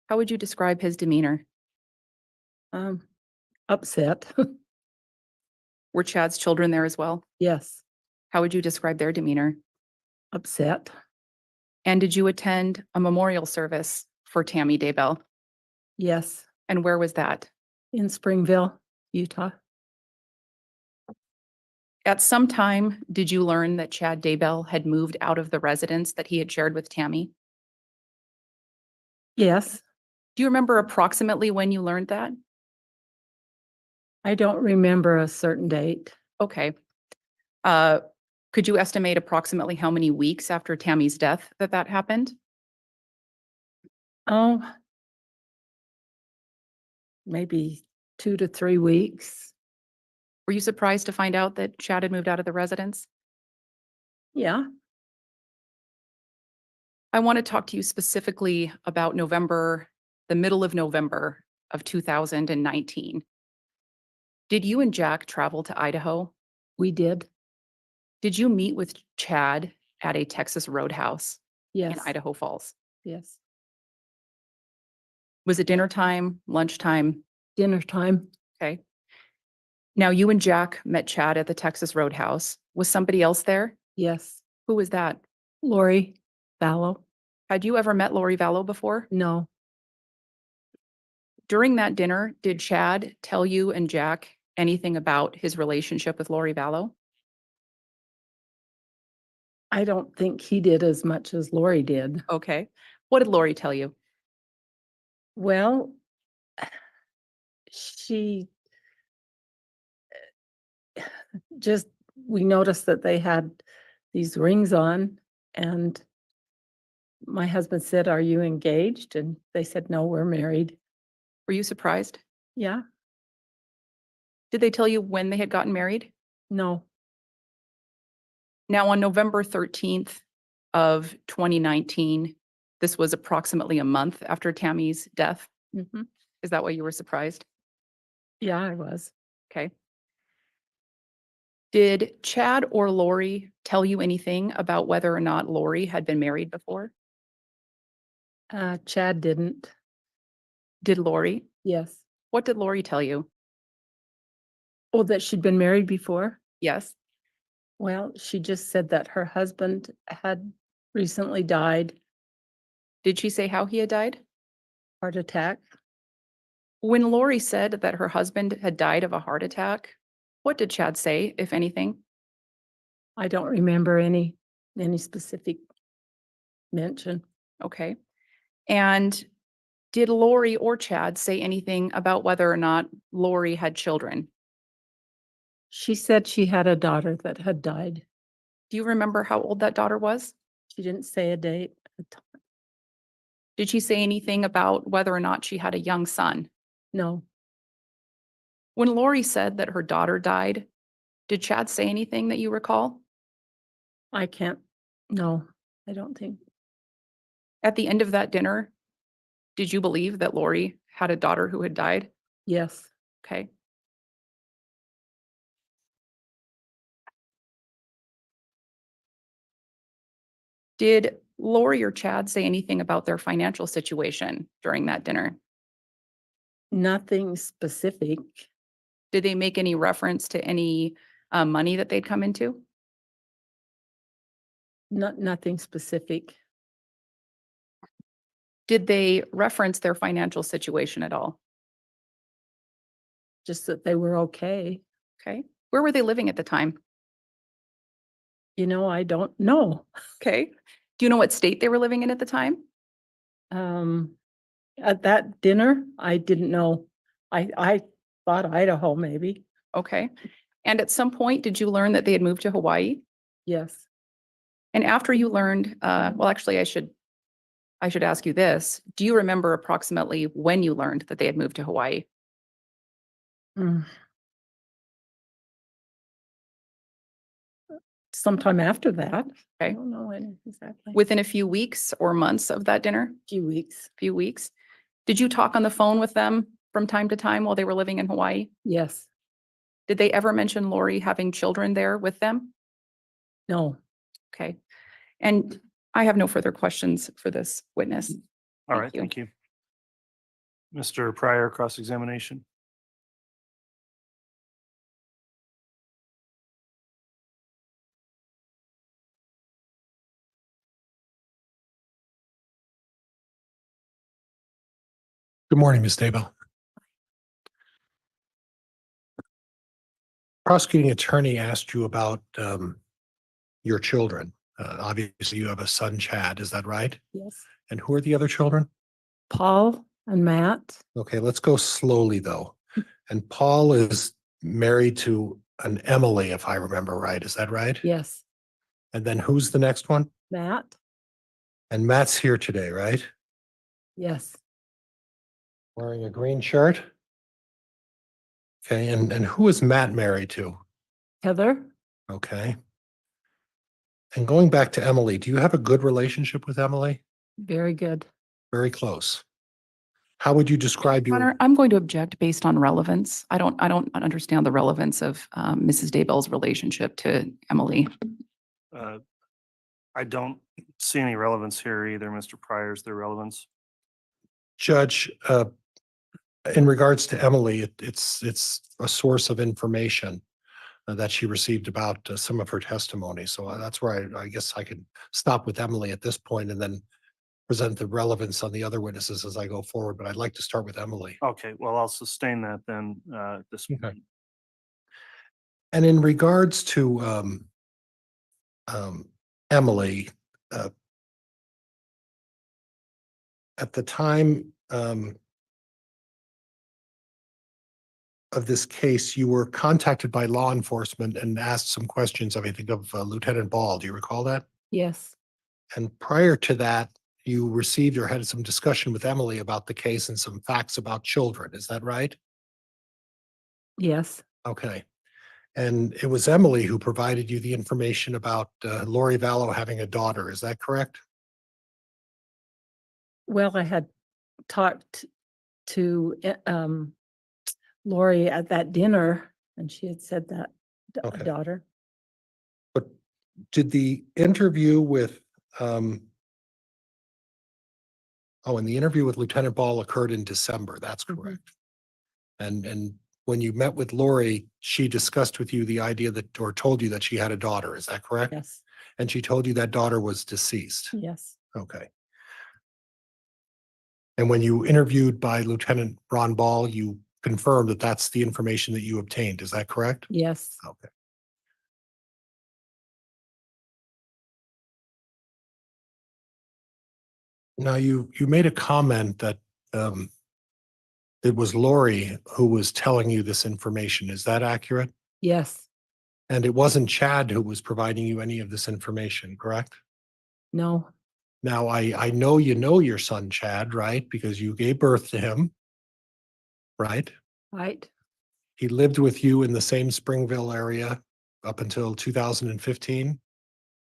How would you describe his demeanor? Upset. Were Chad's children there as well? Yes, How would you describe their demeanor? upset. And did you attend a memorial service for Tammy Daybell? Yes, And where was that? in Springville, Utah. At some time, did you learn that Chad Daybell had moved out of the residence that he had shared with Tammy? Yes, Do you remember approximately when you learned that? I don't remember a certain date. Okay. Could you estimate approximately how many weeks after Tammy's death that happened? Oh, maybe 2 to 3 weeks. Were you surprised to find out that Chad had moved out of the residence? Yeah, I want to talk to you specifically about the middle of November of 2019. Did you and Jack travel to Idaho? we did. Did you meet with Chad at a Texas roadhouse in Yes, Idaho Falls? yes. Was it dinner time, lunchtime? Dinner time. Okay. Now you and Jack met Chad at the Texas roadhouse. Was somebody else there? Yes. Who was that? Lori Vallow. Had you ever met Lori Vallow before? No, During that dinner, did Chad tell you and Jack anything about his relationship with Lori Vallow? I don't think he did as much as Lori did. Okay. What did Lori tell you? Well, she just, we noticed that they had these rings on, and my husband said, "Are you engaged?" And they said, "No, we're married." Were you surprised? Yeah, Did they tell you when they had gotten married? no, Now, on November 13th, of 2019. This was approximately a month after Tammy's death. Mhm. Is that why you were surprised? Yeah, I was. Okay. Did Chad or Lori tell you anything about whether or not Lori had been married before? Chad didn't. Did Lori? Yes. What did Lori tell you? Oh, that she'd been married before? Yes. Well, she just said that her husband had recently died, Did she say how he had died? heart attack. When Lori said that her husband had died of a heart attack, what did Chad say, if anything? I don't remember any specific mention. Okay. And did Lori or Chad say anything about whether or not Lori had children? She said she had a daughter that had died. Do you remember how old that daughter was? She didn't say a date. Did she say anything about whether or not she had a young son? No, When Lori said that her daughter died, did Chad say anything that you recall? I can't. No, I don't think. At the end of that dinner, did you believe that Lori had a daughter who had died? Yes. Okay. Did Lori or Chad say anything about their financial situation during that dinner? Nothing specific. Did they make any reference to any money that they'd come into? Nothing specific. Did they reference their financial situation at all? Just that they were okay. Okay. Where were they living at the time? You know, I don't know. Okay. Do you know what state they were living in at the time? At that dinner, I didn't know. I thought Idaho maybe. Okay. And at some point, did you learn that they had moved to Hawaii? Yes. And after you learned, well, actually, I should ask you this. Do you remember approximately when you learned that they had moved to Hawaii? Mm. Sometime after that. I Okay. don't know when exactly. Within a few weeks or months of that dinner? Few weeks. Few weeks. Did you talk on the phone with them from time to time while they were living in Hawaii? Yes. Did they ever mention Lori having children there with them? No. Okay. And I have no further questions for this witness. All Thank right, you. thank you. Mr. Pryor, cross-examination. Good morning, Ms. Daybell. Prosecuting attorney asked you about your children. Obviously, you have a son, Chad, is that right? Yes. And who are the other children? Paul and Matt. Okay, let's go slowly though. And Paul is married to an Emily, if I remember right. Is that right? Yes. And then who's the next one? Matt. And Matt's here today, right? Yes. Wearing a green shirt. Okay, and who is Matt married to? Heather. Okay. And going back to Emily, do you have a good relationship with Emily? Very good. Very close. How would you describe your? Honor, I'm going to object based on relevance. I don't understand the relevance of Mrs. Daybell's relationship to Emily. I don't see any relevance here either, Mr. Pryor. Is there relevance? Judge, in regards to Emily, it's a source of information that she received about some of her testimony. So that's where I guess I could stop with Emily at this point and then present the relevance on the other witnesses as I go forward. But I'd like to start with Emily. Okay, well, I'll sustain that then at this Okay. point. And in regards to Emily, at the time of this case, you were contacted by law enforcement and asked some questions, I think, of Lieutenant Ball. Do you recall that? Yes. And prior to that, you received or had some discussion with Emily about the case and some facts about children. Is that right? Yes. Okay. And it was Emily who provided you the information about Lori Vallow having a daughter. Is that correct? Well, I had talked to Lori at that dinner, and she had said that a Okay. daughter. But did the interview with, and the interview with Lieutenant Ball occurred in December, that's Mhm. correct. And when you met with Lori, she discussed with you the idea that, or told you that she had a daughter, is that correct? Yes, And she told you that daughter was deceased? yes, Okay. And when you interviewed by Lieutenant Ron Ball, you confirmed that that's the information that you obtained, is that correct? yes. Okay. Now, you made a comment that it was Lori who was telling you this information. Is that accurate? Yes, And it wasn't Chad who was providing you any of this information, correct? no, Now, I know you know your son Chad, right? Because you gave birth to him, right? right, He lived with you in the same Springville area up until 2015.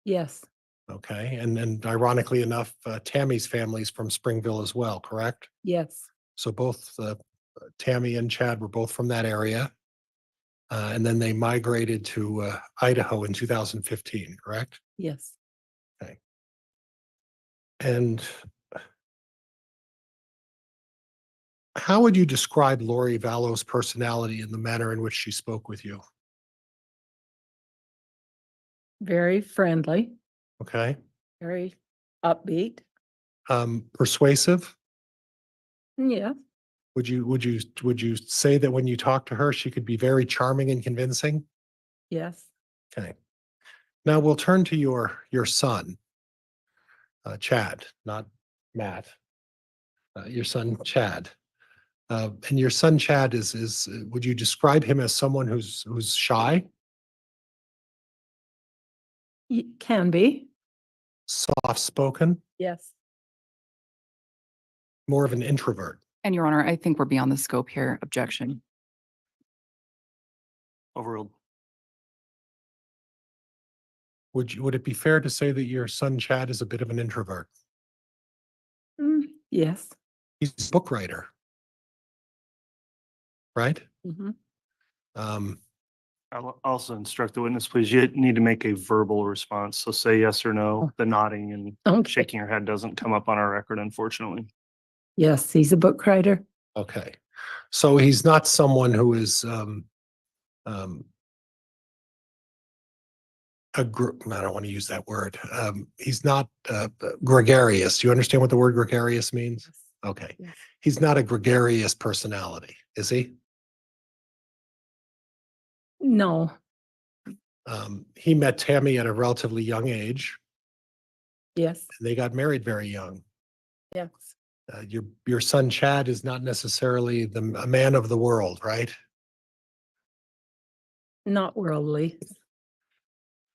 yes, Okay, and ironically enough, Tammy's family's from Springville as well, correct? yes, So both Tammy and Chad were both from that area. And then they migrated to Idaho in 2015, correct? yes. Okay. And how would you describe Lori Vallow's personality and the manner in which she spoke with you? Very friendly, Okay. very upbeat. Persuasive? Yeah, Would you say that when you talk to her, she could be very charming and convincing? yes, Okay. Now we'll turn to your son, Chad, not Matt. Your son Chad. And your son Chad is would you describe him as someone who's shy, can be, soft-spoken, yes. more of an introvert? And Your Honor, I think we're beyond the scope here. Objection. Overruled. Would it be fair to say that your son Chad is a bit of an introvert? Yes. He's a book writer, right? Mhm. I'll also instruct the witness, please, you need to make a verbal response. So say yes or no. The nodding and Okay. shaking your head doesn't come up on our record, unfortunately. Yes, he's a book writer. Okay. So he's not someone who is I don't want to use that word. He's not gregarious. Do you understand what the word gregarious means? Okay. Yes. He's not a gregarious personality, is he? No, He met Tammy at a relatively young age. yes, And they got married very young. yes, Your son Chad is not necessarily a man of the world, right? not worldly.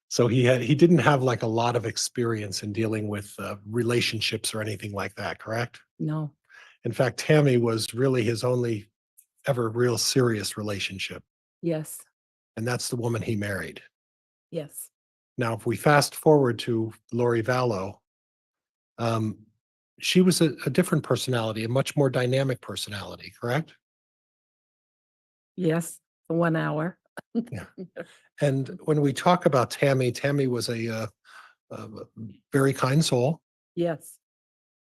So he didn't have like a lot of experience in dealing with relationships or anything like that, correct? No, In fact, Tammy was really his only ever real serious relationship, yes, and that's the woman he married. yes, Now, if we fast forward to Lori Vallow, she was a different personality, a much more dynamic personality, correct? yes, the 1 hour. Yeah. And when we talk about Tammy, Tammy was a very kind soul, Yes,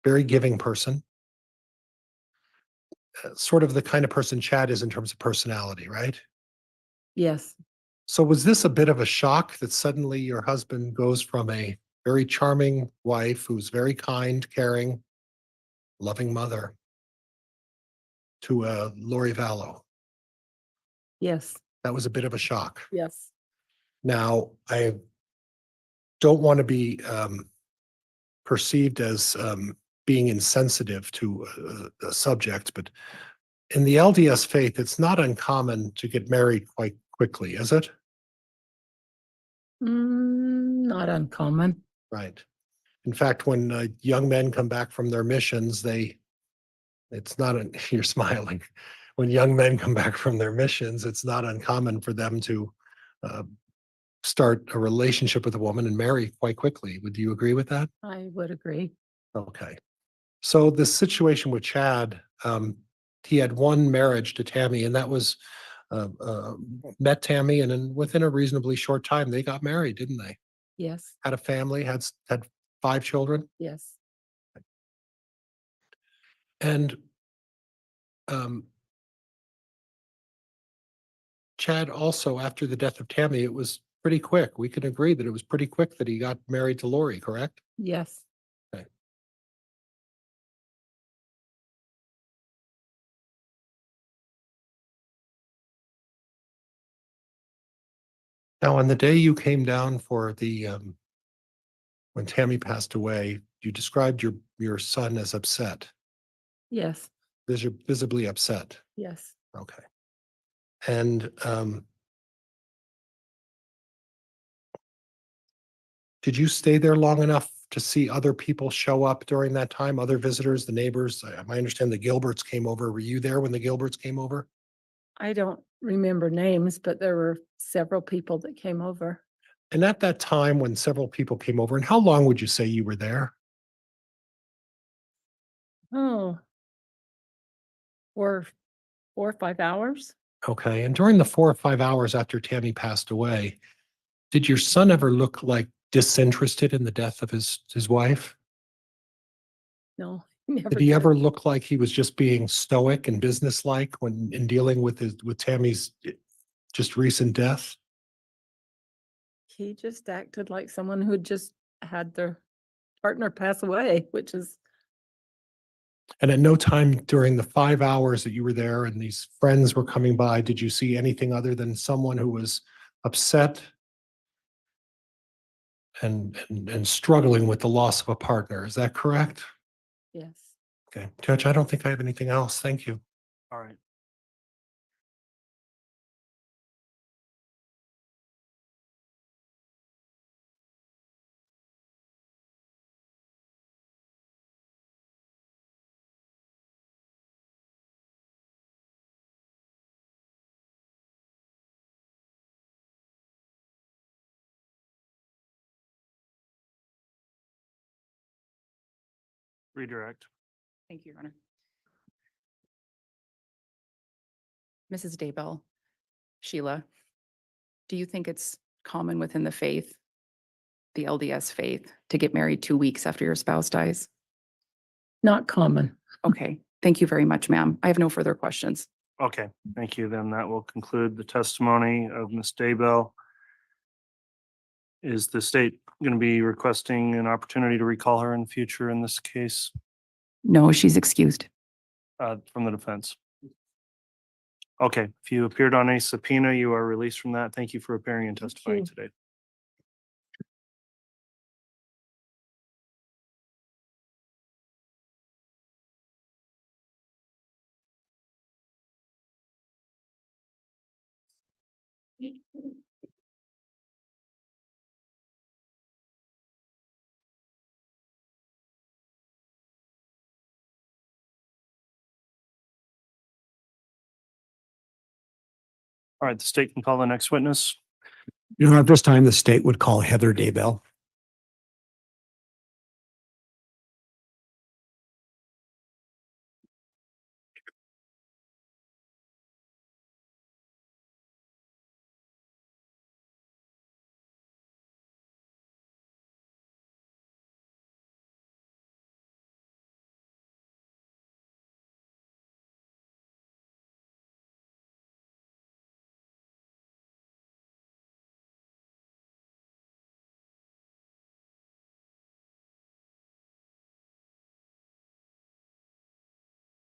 very giving person, sort of the kind of person Chad is in terms of personality, right? yes, So was this a bit of a shock that suddenly your husband goes from a very charming wife who's very kind, caring, loving mother to Lori Vallow? yes, That was a bit of a shock. yes, Now, I don't want to be perceived as being insensitive to a subject, but in the LDS faith, it's not uncommon to get married quite quickly, is it? not uncommon. Right. In fact, when young men come back from their missions, it's not, you're smiling. When young men come back from their missions, it's not uncommon for them to start a relationship with a woman and marry quite quickly. Would you agree with that? I would agree. Okay. So the situation with Chad, he had one marriage to Tammy, and that was met Tammy, and then within a reasonably short time, they got married, didn't they? Yes, Had a family, had 5 children, yes. and Chad also, after the death of Tammy, it was pretty quick. We can agree that it was pretty quick that he got married to Lori, correct? Yes. Okay. Now, on the day you came down for the, when Tammy passed away, you described your son as upset, Yes. visibly upset. Yes. Okay. And did you stay there long enough to see other people show up during that time? Other visitors, the neighbors? I understand the Gilberts came over. Were you there when the Gilberts came over? I don't remember names, but there were several people that came over. And at that time, when several people came over, and how long would you say you were there? Oh, 4 or 5 hours. Okay. And during the 4 or 5 hours after Tammy passed away, did your son ever look like disinterested in the death of his wife? No, never. Did he ever look like he was just being stoic and businesslike when in dealing with Tammy's just recent death? He just acted like someone who just had their partner pass away, which is, And at no time during the 5 hours that you were there and these friends were coming by, did you see anything other than someone who was upset and struggling with the loss of a partner? Is that correct? yes. Okay, Judge, I don't think I have anything else. Thank you. All right. Redirect. Thank you, Your Honor. Mrs. Daybell, Sheila, do you think it's common within the faith, the LDS faith, to get married 2 weeks after your spouse dies? Not common. Okay, thank you very much, ma'am. I have no further questions. Okay, thank you. Then that will conclude the testimony of Ms. Daybell. Is the state going to be requesting an opportunity to recall her in the future in this case No, she's excused. from the defense? Okay, if you appeared on a subpoena, you are released from that. Thank you for appearing and testifying you. today. All right, the state can call the next witness. At this time, the state would call Heather Daybell.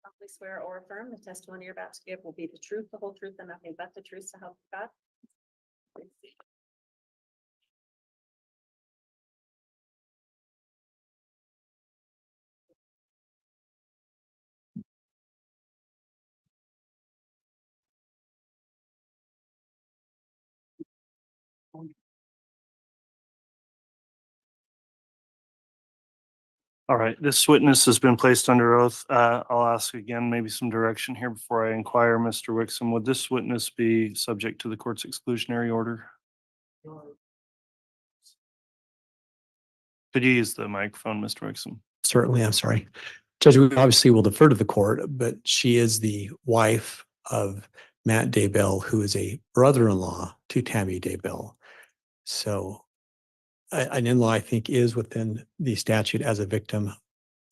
Solemnly swear or affirm the testimony you're about to give will be the truth, the whole truth, and nothing but the truth, so help you God. All right, this witness has been placed under oath. I'll ask again, maybe some direction here before I inquire, Mr. Wixom. Would this witness be subject to the court's exclusionary order? Could you use the microphone, Mr. Wixom? Certainly, I'm sorry. Judge, we obviously will defer to the court, but she is the wife of Matt Daybell, who is a brother-in-law to Tammy Daybell. So an in-law, I think, is within the statute as a victim.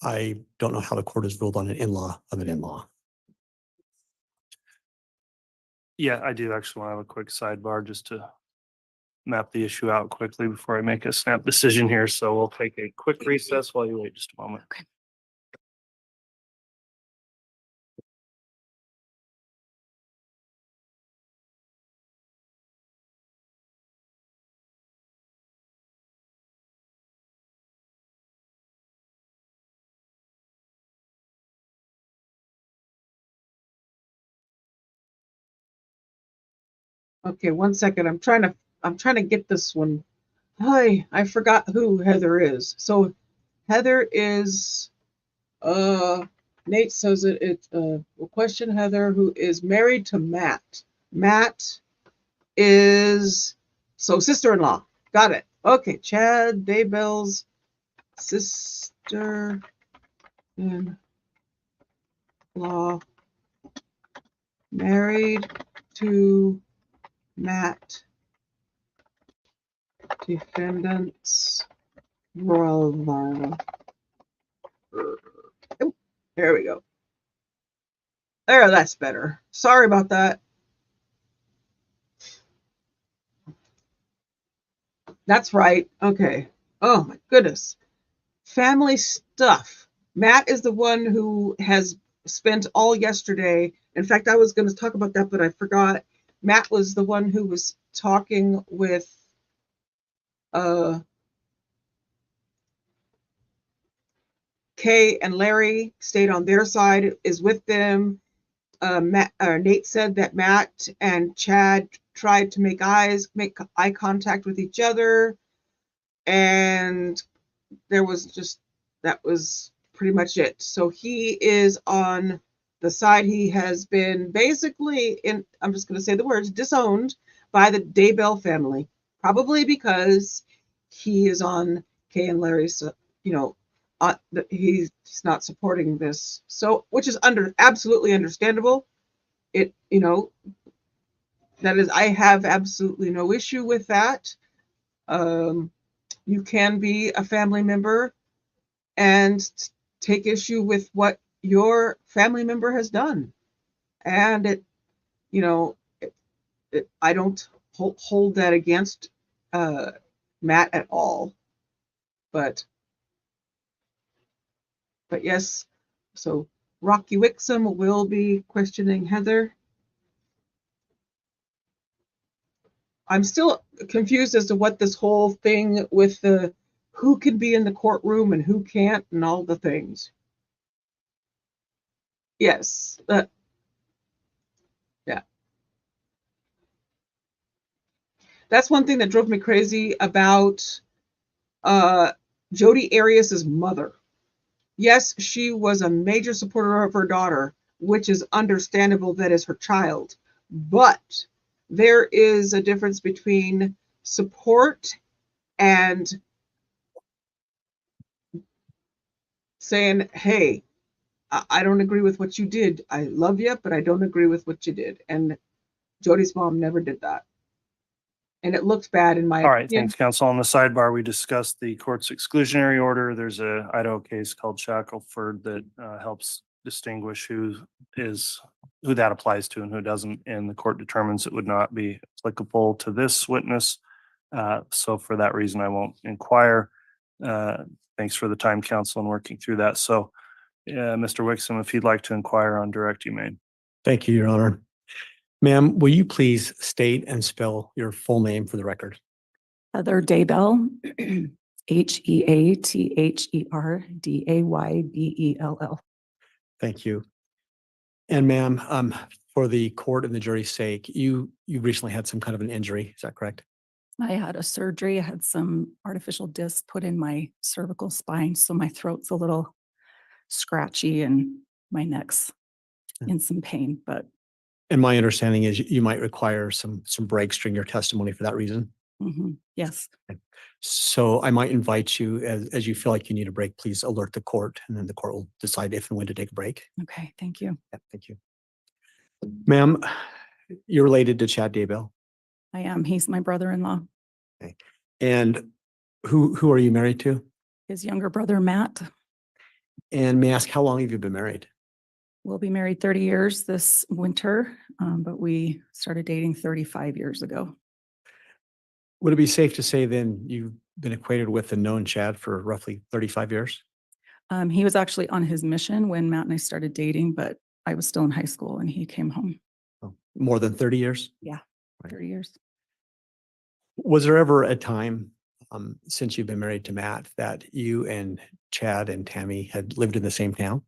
I don't know how the court has ruled on an in-law of an in-law. Yeah, I do actually want to have a quick sidebar just to map the issue out quickly before I make a snap decision here. So we'll take a quick recess while you wait just a moment. Okay. Okay, 1 second. I'm trying to get this one. Hi, I forgot who Heather is. So Heather is Nate says we'll question Heather, who is married to Matt. Matt is sister-in-law. Got it. Okay, Chad Daybell's sister-in-law married to Matt. Defendants brother. Oh, there we go. There, that's better. Sorry about that. That's right. Okay. Oh my goodness. Family stuff. Matt is the one who has spent all yesterday. In fact, I was going to talk about that, but I forgot. Matt was the one who was talking with Kay and Larry, stayed on their side, is with them. Nate said that Matt and Chad tried to make eye contact with each other, and that was pretty much it. So he is on the side. He has been basically I'm just going to say the words, disowned by the Daybell family, probably because he is on Kay and Larry's, he's not supporting this. So, which is absolutely understandable. That is, I have absolutely no issue with that. You can be a family member and take issue with what your family member has done. And I don't hold that against Matt at all. But yes, so Rocky Wixom will be questioning Heather. I'm still confused as to what this whole thing with who can be in the courtroom and who can't and all the things. Yes. Yeah. That's one thing that drove me crazy about Jodi Arias's mother. Yes, she was a major supporter of her daughter, which is understandable, that is her child. But there is a difference between support and saying, hey, I don't agree with what you did. I love you, but I don't agree with what you did. And Jodi's mom never did that. And it looks bad in my All right, opinion. thanks, counsel. On the sidebar, we discussed the court's exclusionary order. There's a Idaho case called Shackelford that helps distinguish who that applies to and who doesn't, and the court determines it would not be applicable to this witness. So for that reason, I won't inquire. Thanks for the time, counsel, and working through that. So, Mr. Wixom, if you'd like to inquire on direct, you may. Thank you, Your Honor. Ma'am, will you please state and spell your full name for the record? Heather Daybell, HeatherDaybell. Thank you. And ma'am, for the court and the jury's sake, you recently had some kind of an injury, is that correct? I had a surgery. I had some artificial disc put in my cervical spine, so my throat's a little scratchy and my neck's in some pain, but And my understanding is you might require some breaks during your testimony for that reason. Yes. So I might invite you, as you feel like you need a break, please alert the court, and then the court will decide if and when to take a break. Okay, thank you. Yeah, thank you. Ma'am, you're related to Chad Daybell. I am. He's my brother-in-law. Okay. And who are you married to? His younger brother, Matt, And may I ask, how long have you been married? will be married 30 years this winter, but we started dating 35 years ago. Would it be safe to say then you've been acquainted with and known Chad for roughly 35 years? He was actually on his mission when Matt and I started dating, but I was still in high school and he came home. Oh, more than 30 years? Yeah, Right. 30 years. Was there ever a time since you've been married to Matt that you and Chad and Tammy had lived in the same town?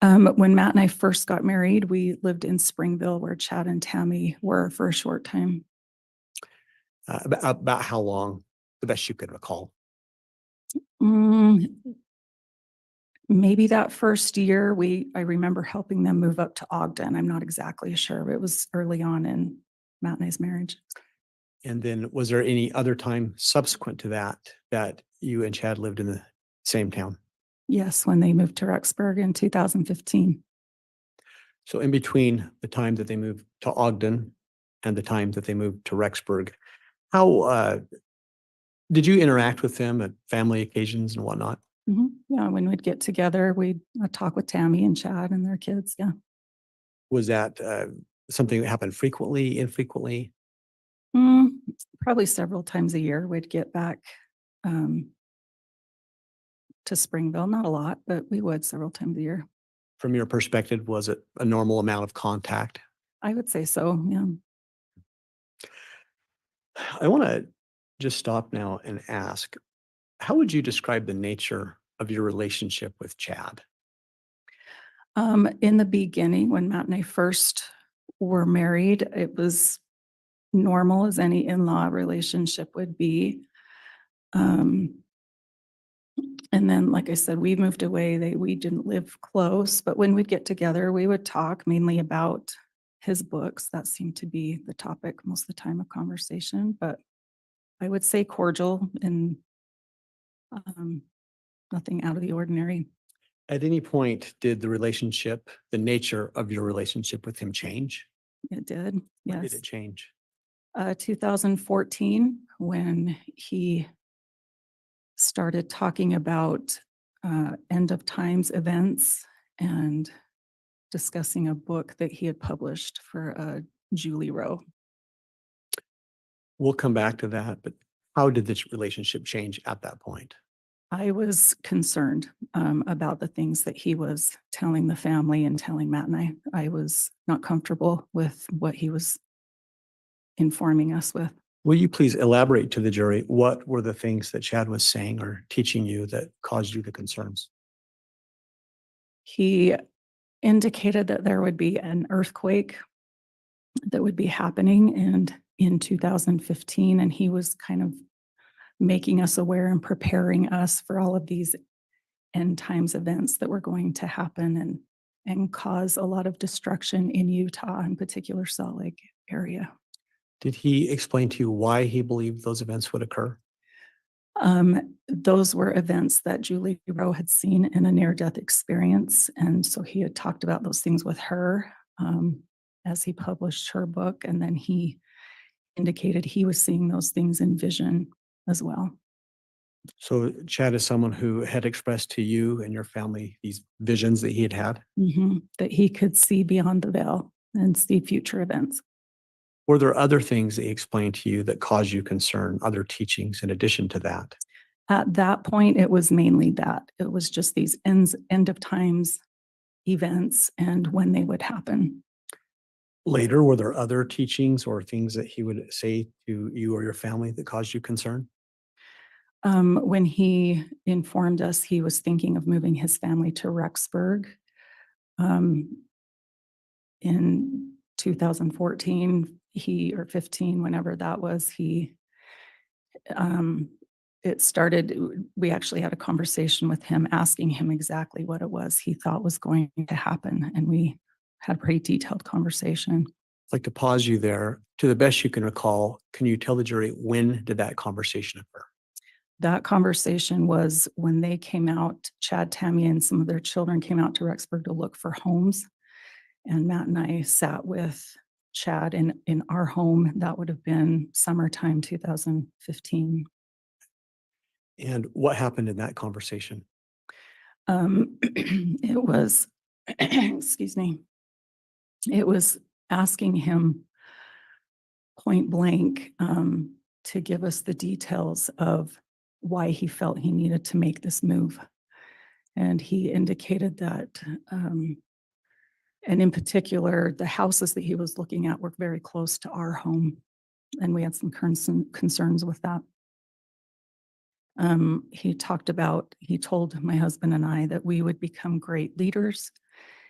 When Matt and I first got married, we lived in Springville where Chad and Tammy were for a short time. About how long, the best you could recall? Maybe that first year, I remember helping them move up to Ogden. I'm not exactly sure. It was early on in Matt and I's marriage. And then was there any other time subsequent to that you and Chad lived in the same town? Yes, when they moved to Rexburg in 2015. So in between the time that they moved to Ogden and the time that they moved to Rexburg, how did you interact with them at family occasions and whatnot? Yeah, when we'd get together, we'd talk with Tammy and Chad and their kids. Yeah. Was that something that happened frequently, infrequently? Probably several times a year we'd get back to Springville. Not a lot, but we would several times a year. From your perspective, was it a normal amount of contact? I would say so, yeah. I want to just stop now and ask, how would you describe the nature of your relationship with Chad? In the beginning, when Matt and I first were married, it was normal as any in-law relationship would be. And then, like I said, we moved away. We didn't live close, but when we'd get together, we would talk mainly about his books. That seemed to be the topic most of the time of conversation, but I would say cordial and nothing out of the ordinary. At any point, did the nature of your relationship with him change? It did, When yes. did it change? 2014, when he started talking about end of times events and discussing a book that he had published for Julie Rowe. We'll come back to that, but how did this relationship change at that point? I was concerned about the things that he was telling the family and telling Matt and I. I was not comfortable with what he was informing us with. Will you please elaborate to the jury, what were the things that Chad was saying or teaching you that caused you the concerns? He indicated that there would be an earthquake that would be happening in 2015, and he was kind of making us aware and preparing us for all of these end times events that were going to happen and cause a lot of destruction in Utah, in particular Salt Lake area. Did he explain to you why he believed those events would occur? Those were events that Julie Rowe had seen in a near-death experience. And so he had talked about those things with her as he published her book. And then he indicated he was seeing those things in vision as well. So Chad is someone who had expressed to you and your family these visions that he had had? That he could see beyond the veil and see future events. Were there other things that he explained to you that caused you concern, other teachings in addition to that? At that point, it was mainly that. It was just these end of times events and when they would happen. Later, were there other teachings or things that he would say to you or your family that caused you concern? When he informed us he was thinking of moving his family to Rexburg in 2014, or 15, whenever that was, it started, we actually had a conversation with him asking him exactly what it was he thought was going to happen. And we had a pretty detailed conversation. I'd like to pause you there. To the best you can recall, can you tell the jury when did that conversation occur? That conversation was when they came out, Chad, Tammy, and some of their children came out to Rexburg to look for homes. And Matt and I sat with Chad in our home. That would have been summertime 2015. And what happened in that conversation? It was, excuse me, it was asking him point blank to give us the details of why he felt he needed to make this move. And he indicated that, and in particular, the houses that he was looking at were very close to our home. And we had some concerns with that. He told my husband and I that we would become great leaders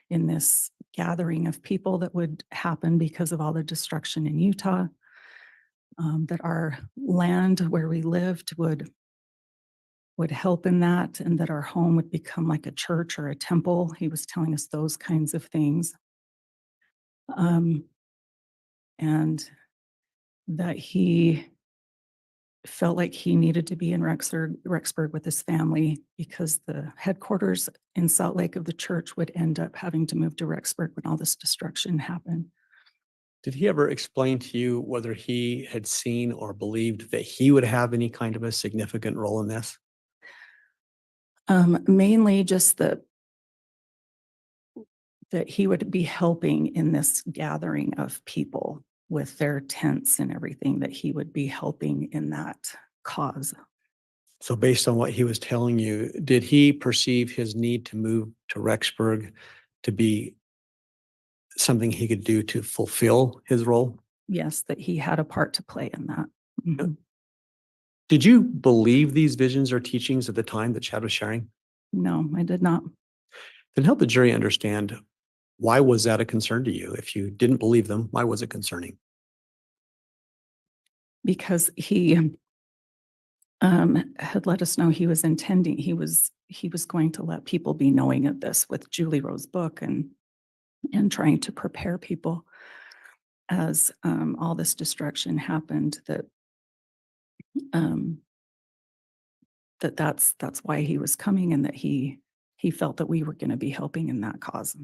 in this gathering of people that would happen because of all the destruction in Utah, that our land where we lived would help in that, and that our home would become like a church or a temple. He was telling us those kinds of things. And that he felt like he needed to be in Rexburg with his family because the headquarters in Salt Lake of the church would end up having to move to Rexburg when all this destruction happened. Did he ever explain to you whether he had seen or believed that he would have any kind of a significant role in this? Mainly just that he would be helping in this gathering of people with their tents and everything, that he would be helping in that cause. So based on what he was telling you, did he perceive his need to move to Rexburg to be something he could do to fulfill his role? Yes, that he had a part to play in that. Mhm. Did you believe these visions or teachings at the time that Chad was sharing? No, I did not. Then help the jury understand, why was that a concern to you? If you didn't believe them, why was it concerning? Because he had let us know he was going to let people be knowing of this with Julie Rowe's book and trying to prepare people as all this destruction happened, that's why he was coming, and that he felt that we were going to be helping in that cause.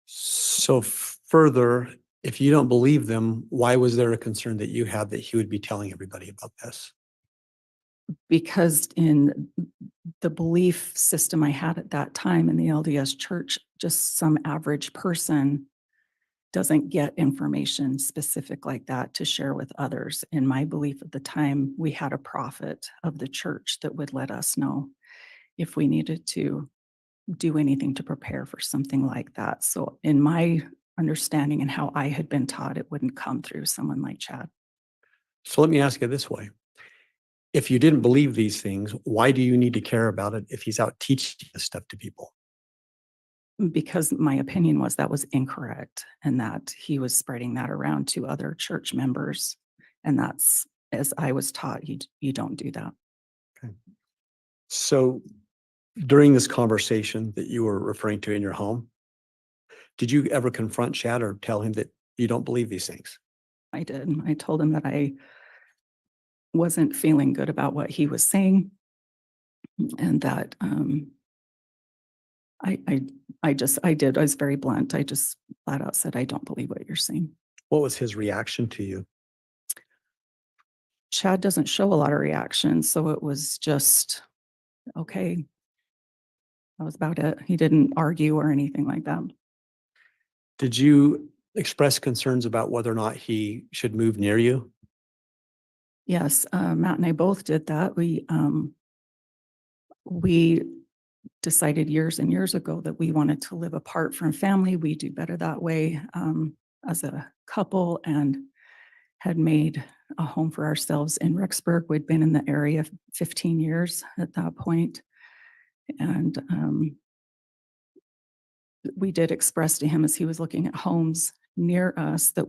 So further, if you don't believe them, why was there a concern that you had that he would be telling everybody about this? Because in the belief system I had at that time in the LDS church, just some average person doesn't get information specific like that to share with others. In my belief at the time, we had a prophet of the church that would let us know if we needed to do anything to prepare for something like that. So in my understanding and how I had been taught, it wouldn't come through someone like Chad. So let me ask you this way. If you didn't believe these things, why do you need to care about it if he's out teaching this stuff to people? Because my opinion was that was incorrect, and that he was spreading that around to other church members. And that's, as I was taught, you don't do that. Okay. So during this conversation that you were referring to in your home, did you ever confront Chad or tell him that you don't believe these things? I did. I told him that I wasn't feeling good about what he was saying, and that I did. I was very blunt. I just flat out said, I don't believe what you're saying. What was his reaction to you? Chad doesn't show a lot of reaction, so it was just, okay. That was about it. He didn't argue or anything like that. Did you express concerns about whether or not he should move near you? Yes, Matt and I both did that. We decided years and years ago that we wanted to live apart from family. We do better that way as a couple, and had made a home for ourselves in Rexburg. We'd been in the area 15 years at that point. And we did express to him as he was looking at homes near us that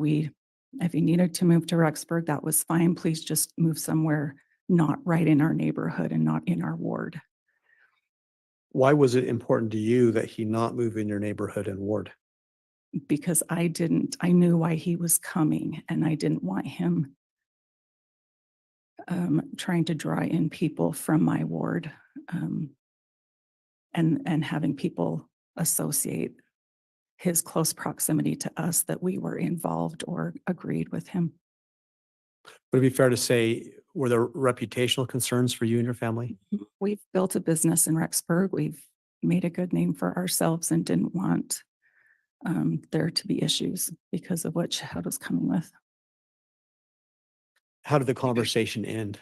if he needed to move to Rexburg, that was fine. Please just move somewhere not right in our neighborhood and not in our ward. Why was it important to you that he not move in your neighborhood and ward? because I knew why he was coming, and I didn't want him trying to draw in people from my ward, and having people associate his close proximity to us that we were involved or agreed with him. Would it be fair to say, were there reputational concerns for you and your family? We've built a business in Rexburg. We've made a good name for ourselves and didn't want there to be issues because of what Chad was coming with. How did the conversation end?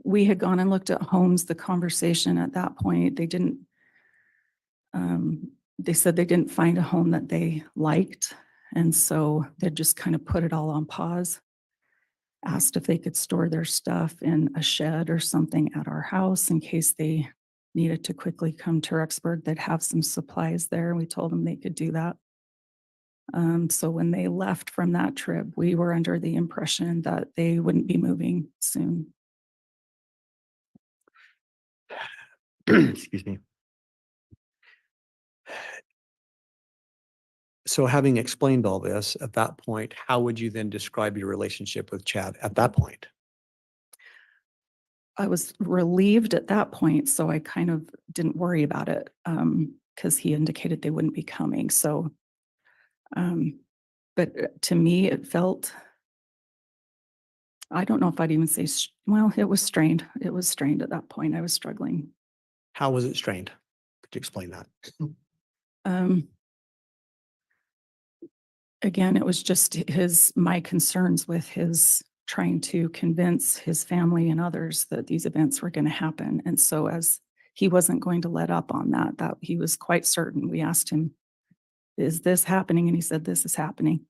We had gone and looked at homes. The conversation at that point, they said they didn't find a home that they liked. And so they just kind of put it all on pause, asked if they could store their stuff in a shed or something at our house in case they needed to quickly come to Rexburg. They'd have some supplies there. We told them they could do that. So when they left from that trip, we were under the impression that they wouldn't be moving soon. Excuse me. So having explained all this at that point, how would you then describe your relationship with Chad at that point? I was relieved at that point, so I kind of didn't worry about it because he indicated they wouldn't be coming. So, but to me, it felt, I don't know if I'd even say, well, it was strained. It was strained at that point. I was struggling. How was it strained? Could you explain that? Again, it was just my concerns with his trying to convince his family and others that these events were going to happen. And so as he wasn't going to let up on that he was quite certain. We asked him, is this happening? And he said, this is happening.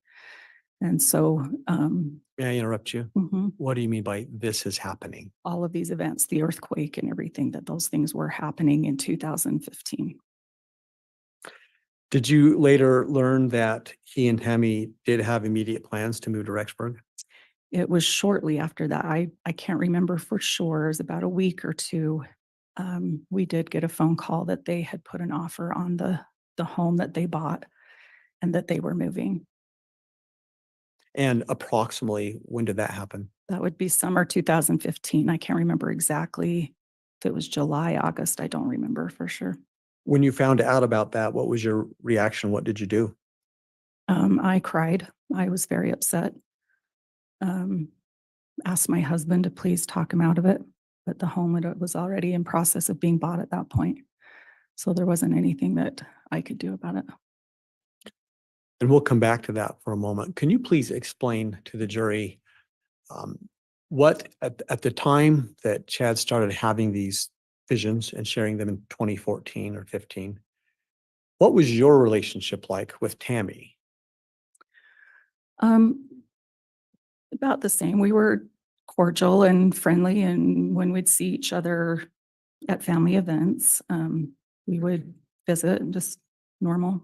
And so, May I interrupt you? mhm, What do you mean by this is happening? all of these events, the earthquake and everything, that those things were happening in 2015. Did you later learn that he and Tammy did have immediate plans to move to Rexburg? It was shortly after that. I can't remember for sure. It was about a week or two. We did get a phone call that they had put an offer on the home that they bought and that they were moving. And approximately when did that happen? That would be summer 2015. I can't remember exactly if it was July, August. I don't remember for sure. When you found out about that, what was your reaction? What did you do? I cried. I was very upset. Asked my husband to please talk him out of it, but the home was already in process of being bought at that point. So there wasn't anything that I could do about it. And we'll come back to that for a moment. Can you please explain to the jury what at the time that Chad started having these visions and sharing them in 2014 or 15, what was your relationship like with Tammy? About the same. We were cordial and friendly, and when we'd see each other at family events, we would visit, and just normal.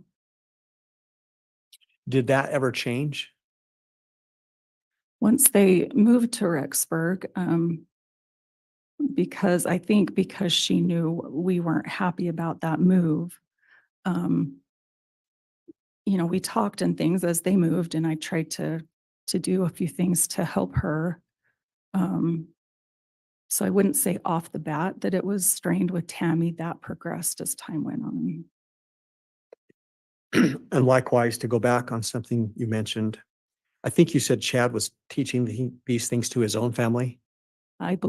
Did that ever change? Once they moved to Rexburg, because she knew we weren't happy about that move, we talked and things as they moved, and I tried to do a few things to help her. So I wouldn't say off the bat that it was strained with Tammy. That progressed as time went on. And likewise, to go back on something you mentioned, I think you said Chad was teaching these things to his own family.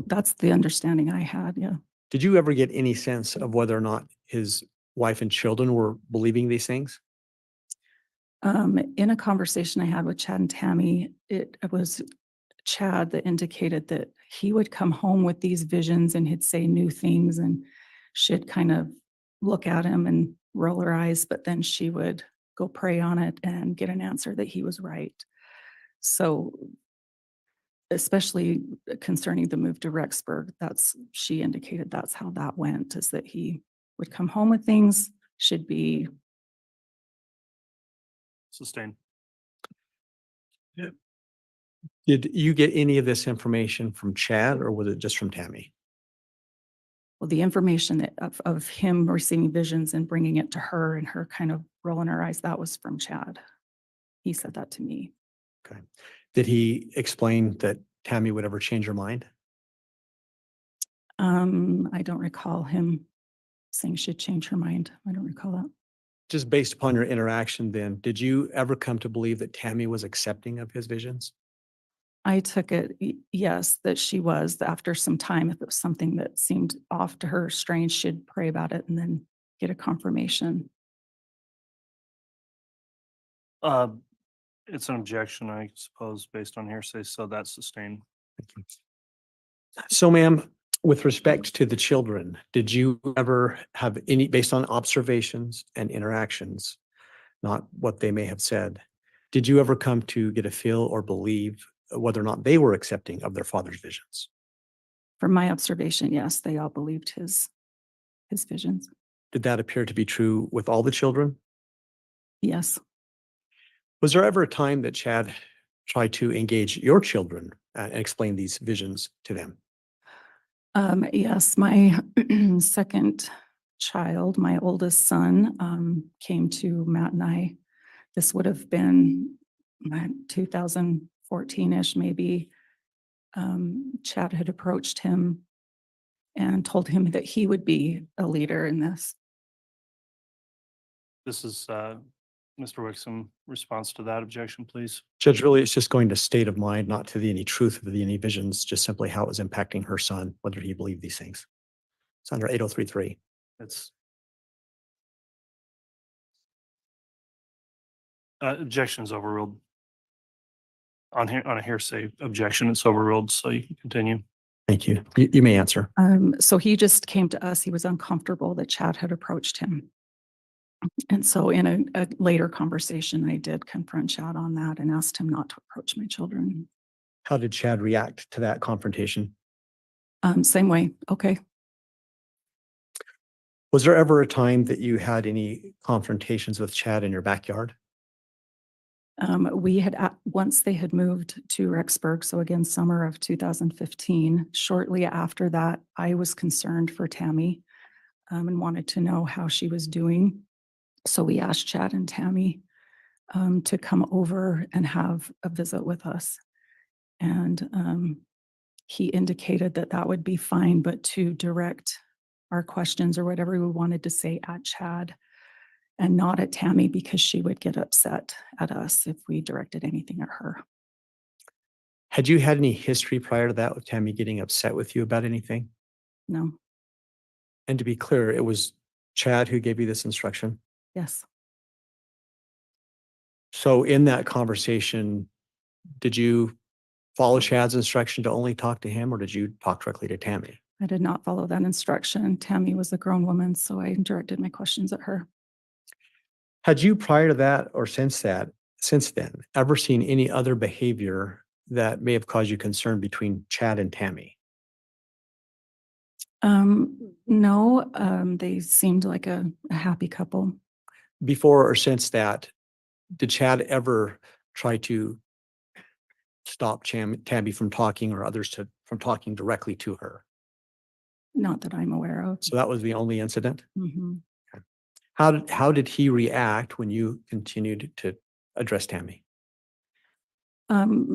That's the understanding I had, yeah. Did you ever get any sense of whether or not his wife and children were believing these things? In a conversation I had with Chad and Tammy, it was Chad that indicated that he would come home with these visions and he'd say new things, and she'd kind of look at him and roll her eyes, but then she would go pray on it and get an answer that he was right. So especially concerning the move to Rexburg, she indicated that's how that went, is that he would come home with things, should be Sustained. Did you get any of this information from Chad, or was it just from Tammy? Well, the information of him receiving visions and bringing it to her and her kind of rolling her eyes, that was from Chad. He said that to me. Okay. Did he explain that Tammy would ever change her mind? I don't recall him saying she'd change her mind. I don't recall that. Just based upon your interaction then, did you ever come to believe that Tammy was accepting of his visions? I took it, yes, that she was. After some time, if it was something that seemed off to her, strange, she'd pray about it and then get a confirmation. It's an objection, I suppose, based on hearsay, so that's sustained. Thank you. So ma'am, with respect to the children, did you ever have any, based on observations and interactions, not what they may have said, did you ever come to get a feel or believe whether or not they were accepting of their father's visions? From my observation, yes, they all believed his visions. Did that appear to be true with all the children? Yes. Was there ever a time that Chad tried to engage your children and explain these visions to them? Yes, my second child, my oldest son, came to Matt and I. This would have been 2014-ish, maybe. Chad had approached him and told him that he would be a leader in this. This is Mr. Wixom, response to that objection, please. Judge, really, it's just going to state of mind, not to any truth of any visions, just simply how it was impacting her son, whether he believed these things. It's under 8033. It's objection is overruled. On a hearsay objection, it's overruled, so you can continue. Thank you. You may answer. So he just came to us. He was uncomfortable that Chad had approached him. And so in a later conversation, I did confront Chad on that and asked him not to approach my children. How did Chad react to that confrontation? Same way. Okay. Was there ever a time that you had any confrontations with Chad in your backyard? We had, once they had moved to Rexburg, so again, summer of 2015, shortly after that, I was concerned for Tammy and wanted to know how she was doing. So we asked Chad and Tammy to come over and have a visit with us. And he indicated that that would be fine, but to direct our questions or whatever we wanted to say at Chad and not at Tammy, because she would get upset at us if we directed anything at her. Had you had any history prior to that with Tammy getting upset with you about anything? No. And to be clear, it was Chad who gave you this instruction? Yes. So in that conversation, did you follow Chad's instruction to only talk to him, or did you talk directly to Tammy? I did not follow that instruction. Tammy was a grown woman, so I directed my questions at her. Had you prior to that or since then, ever seen any other behavior that may have caused you concern between Chad and Tammy? No, they seemed like a happy couple. Before or since that, did Chad ever try to stop Tammy from talking or others from talking directly to her? Not that I'm aware of. So that was the only incident? Mhm. How did he react when you continued to address Tammy?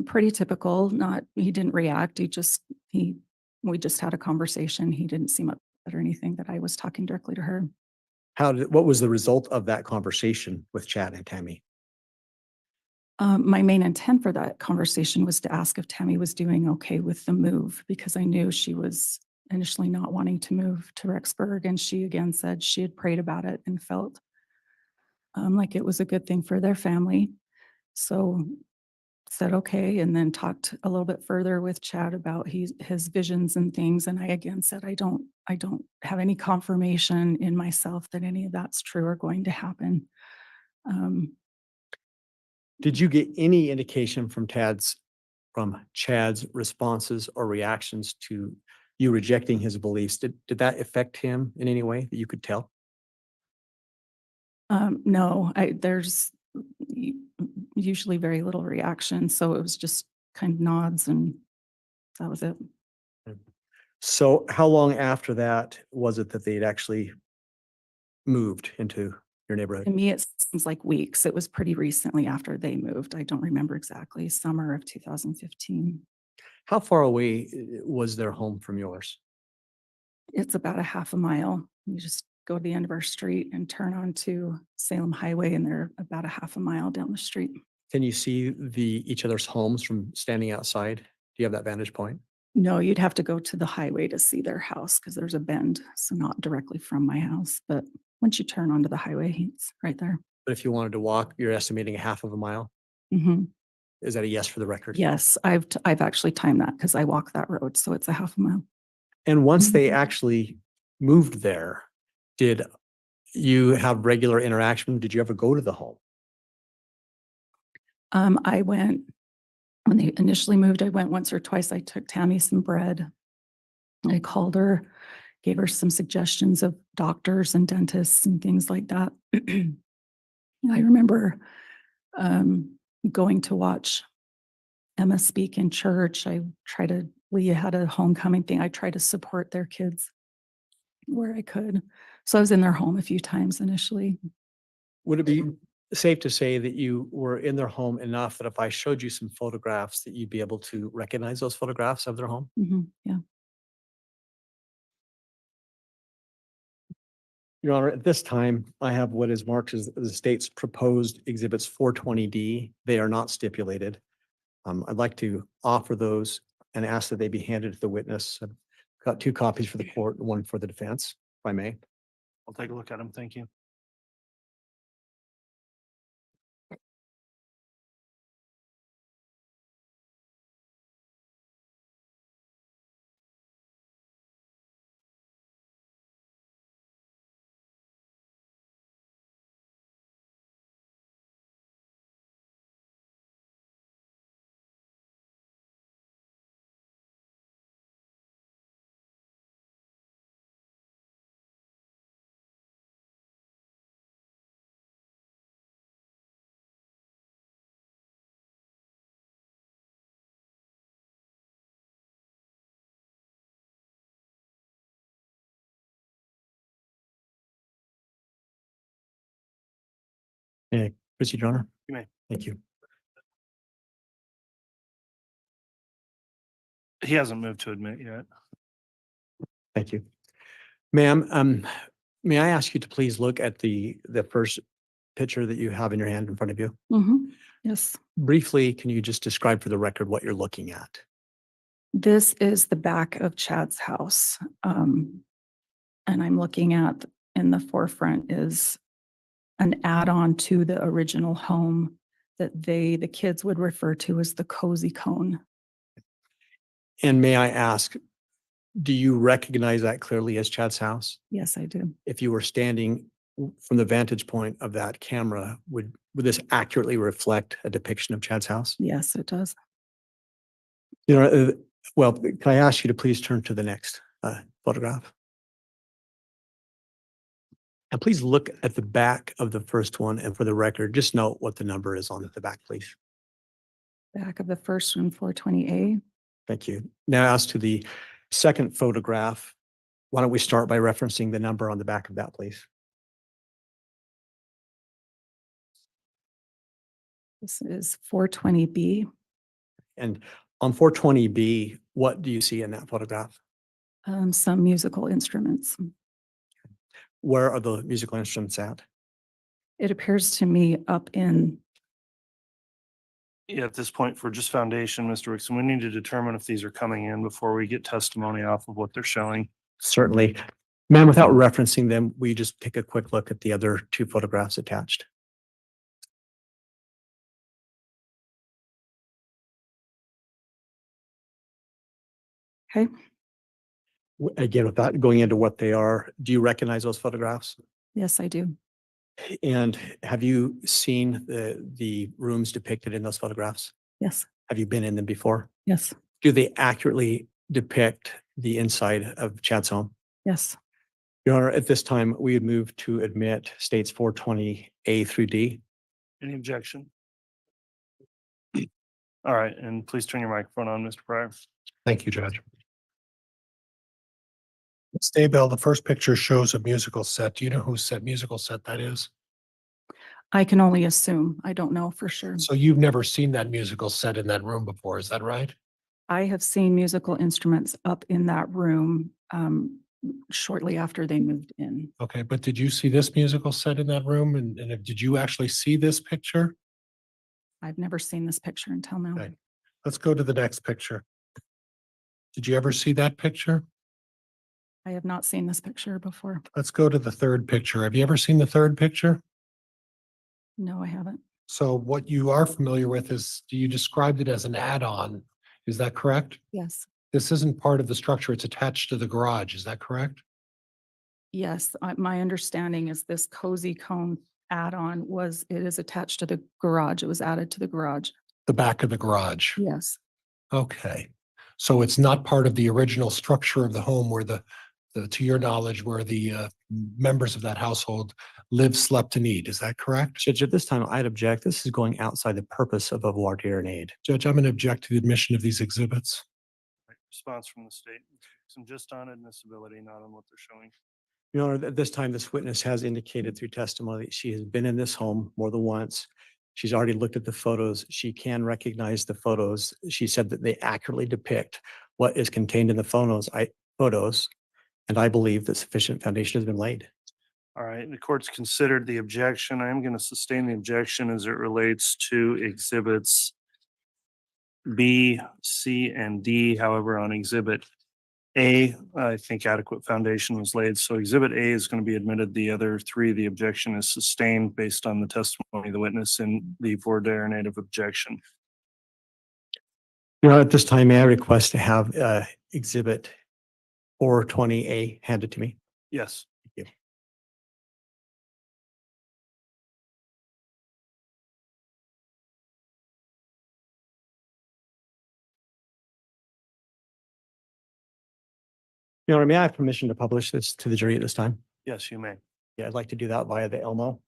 Pretty typical. He didn't react. We just had a conversation. He didn't seem upset or anything that I was talking directly to her. What was the result of that conversation with Chad and Tammy? My main intent for that conversation was to ask if Tammy was doing okay with the move, because I knew she was initially not wanting to move to Rexburg. And she again said she had prayed about it and felt like it was a good thing for their family. So said, okay. And then talked a little bit further with Chad about his visions and things. And I again said, I don't have any confirmation in myself that any of that's true or going to happen. Did you get any indication from Chad's responses or reactions to you rejecting his beliefs? Did that affect him in any way that you could tell? No, there's usually very little reaction. So it was just kind of nods and that was it. So how long after that was it that they'd actually moved into your To neighborhood? me, it seems like weeks. It was pretty recently after they moved. I don't remember exactly, summer of 2015. How far away was their home from yours? It's about a half a mile. You just go to the end of our street and turn onto Salem Highway, and they're about a half a mile down the street. Can you see each other's homes from standing outside? Do you have that vantage point? No, you'd have to go to the highway to see their house because there's a bend, so not directly from my house, but once you turn onto the highway, it's right there. But if you wanted to walk, you're estimating a half of a mile. Mhm. Is that a yes for the record? Yes, I've actually timed that because I walk that road, so it's a half a mile. And once they actually moved there, did you have regular interaction? Did you ever go to the home? I went, when they initially moved, I went once or twice. I took Tammy some bread. I called her, gave her some suggestions of doctors and dentists and things like that. I remember going to watch Emma speak in church. We had a homecoming thing. I tried to support their kids where I could. So I was in their home a few times initially. Would it be safe to say that you were in their home enough that if I showed you some photographs that you'd be able to recognize those photographs of their home? Yeah. Your Honor, at this time, I have what is marked as the state's proposed exhibits 420D. They are not stipulated. I'd like to offer those and ask that they be handed to the witness. I've got 2 copies for the court, and 1 for the defense, if I may. I'll take a look at them. Thank you. Proceed, Your Honor. You may. Thank you. He hasn't moved to admit yet. Thank you. Ma'am, may I ask you to please look at the first picture that you have in your hand in front of you? Yes. Briefly, can you just describe for the record what you're looking at? This is the back of Chad's house. And I'm looking at, in the forefront is an add-on to the original home that the kids would refer to as the cozy cone. And may I ask, do you recognize that clearly as Chad's house? Yes, I do. If you were standing from the vantage point of that camera, would this accurately reflect a depiction of Chad's house? Yes, it does. You know, well, can I ask you to please turn to the next photograph? And please look at the back of the first one, and for the record, just note what the number is on the back, please. Back of the first one, 420A. Thank you. Now, as to the second photograph, why don't we start by referencing the number on the back of that, please? This is 420B. And on 420B, what do you see in that photograph? Some musical instruments. Where are the musical instruments at? It appears to me up in, Yeah, at this point, for just foundation, Mr. Rickson, we need to determine if these are coming in before we get testimony off of what they're showing. Certainly. Ma'am, without referencing them, we just take a quick look at the other 2 photographs attached. okay, Again, without going into what they are, do you recognize those photographs? yes, I do. And have you seen the rooms depicted in those photographs? Yes, Have you been in them before? yes, Do they accurately depict the inside of Chad's home? yes. Your Honor, at this time, we would move to admit states 420A through D. Any objection? All right, and please turn your microphone on, Mr. Pryor. Thank you, Judge. Ms. Daybell, the first picture shows a musical set. Do you know whose musical set that is? I can only assume. I don't know for sure. So you've never seen that musical set in that room before, is that right? I have seen musical instruments up in that room shortly after they moved in. Okay, but did you see this musical set in that room? And did you actually see this picture? I've never seen this picture until now. Okay. Let's go to the next picture. Did you ever see that picture? I have not seen this picture before. Let's go to the third picture. Have you ever seen the third picture? No, I haven't. So what you are familiar with is, you described it as an add-on. Is that correct? Yes. This isn't part of the structure. It's attached to the garage. Is that correct? Yes, my understanding is this cozy cone add-on it is attached to the garage. It was added to the garage. The back of the garage. Yes, Okay. So it's not part of the original structure of the home where to your knowledge, where the members of that household live, slept, and eat. Is that correct? Judge, at this time, I'd object. This is going outside the purpose of a voir dire and aid. Judge, I'm going to object to the admission of these exhibits. Response from the state. Some just on admissibility, not on what they're showing. Your Honor, at this time, this witness has indicated through testimony that she has been in this home more than once. She's already looked at the photos. She can recognize the photos. She said that they accurately depict what is contained in the photos, and I believe that sufficient foundation has been laid. All right, the court's considered the objection. I am going to sustain the objection as it relates to exhibits B, C, and D. However, on exhibit A, I think adequate foundation was laid. So exhibit A is going to be admitted. The other three, the objection is sustained based on the testimony of the witness in the voir dire native objection. Your Honor, at this time, may I request to have exhibit 420A handed to me? Yes. Thank you. Your Honor, may I have permission to publish this to the jury at this time? Yes, you may. Yeah, I'd like to do that via the Elmo.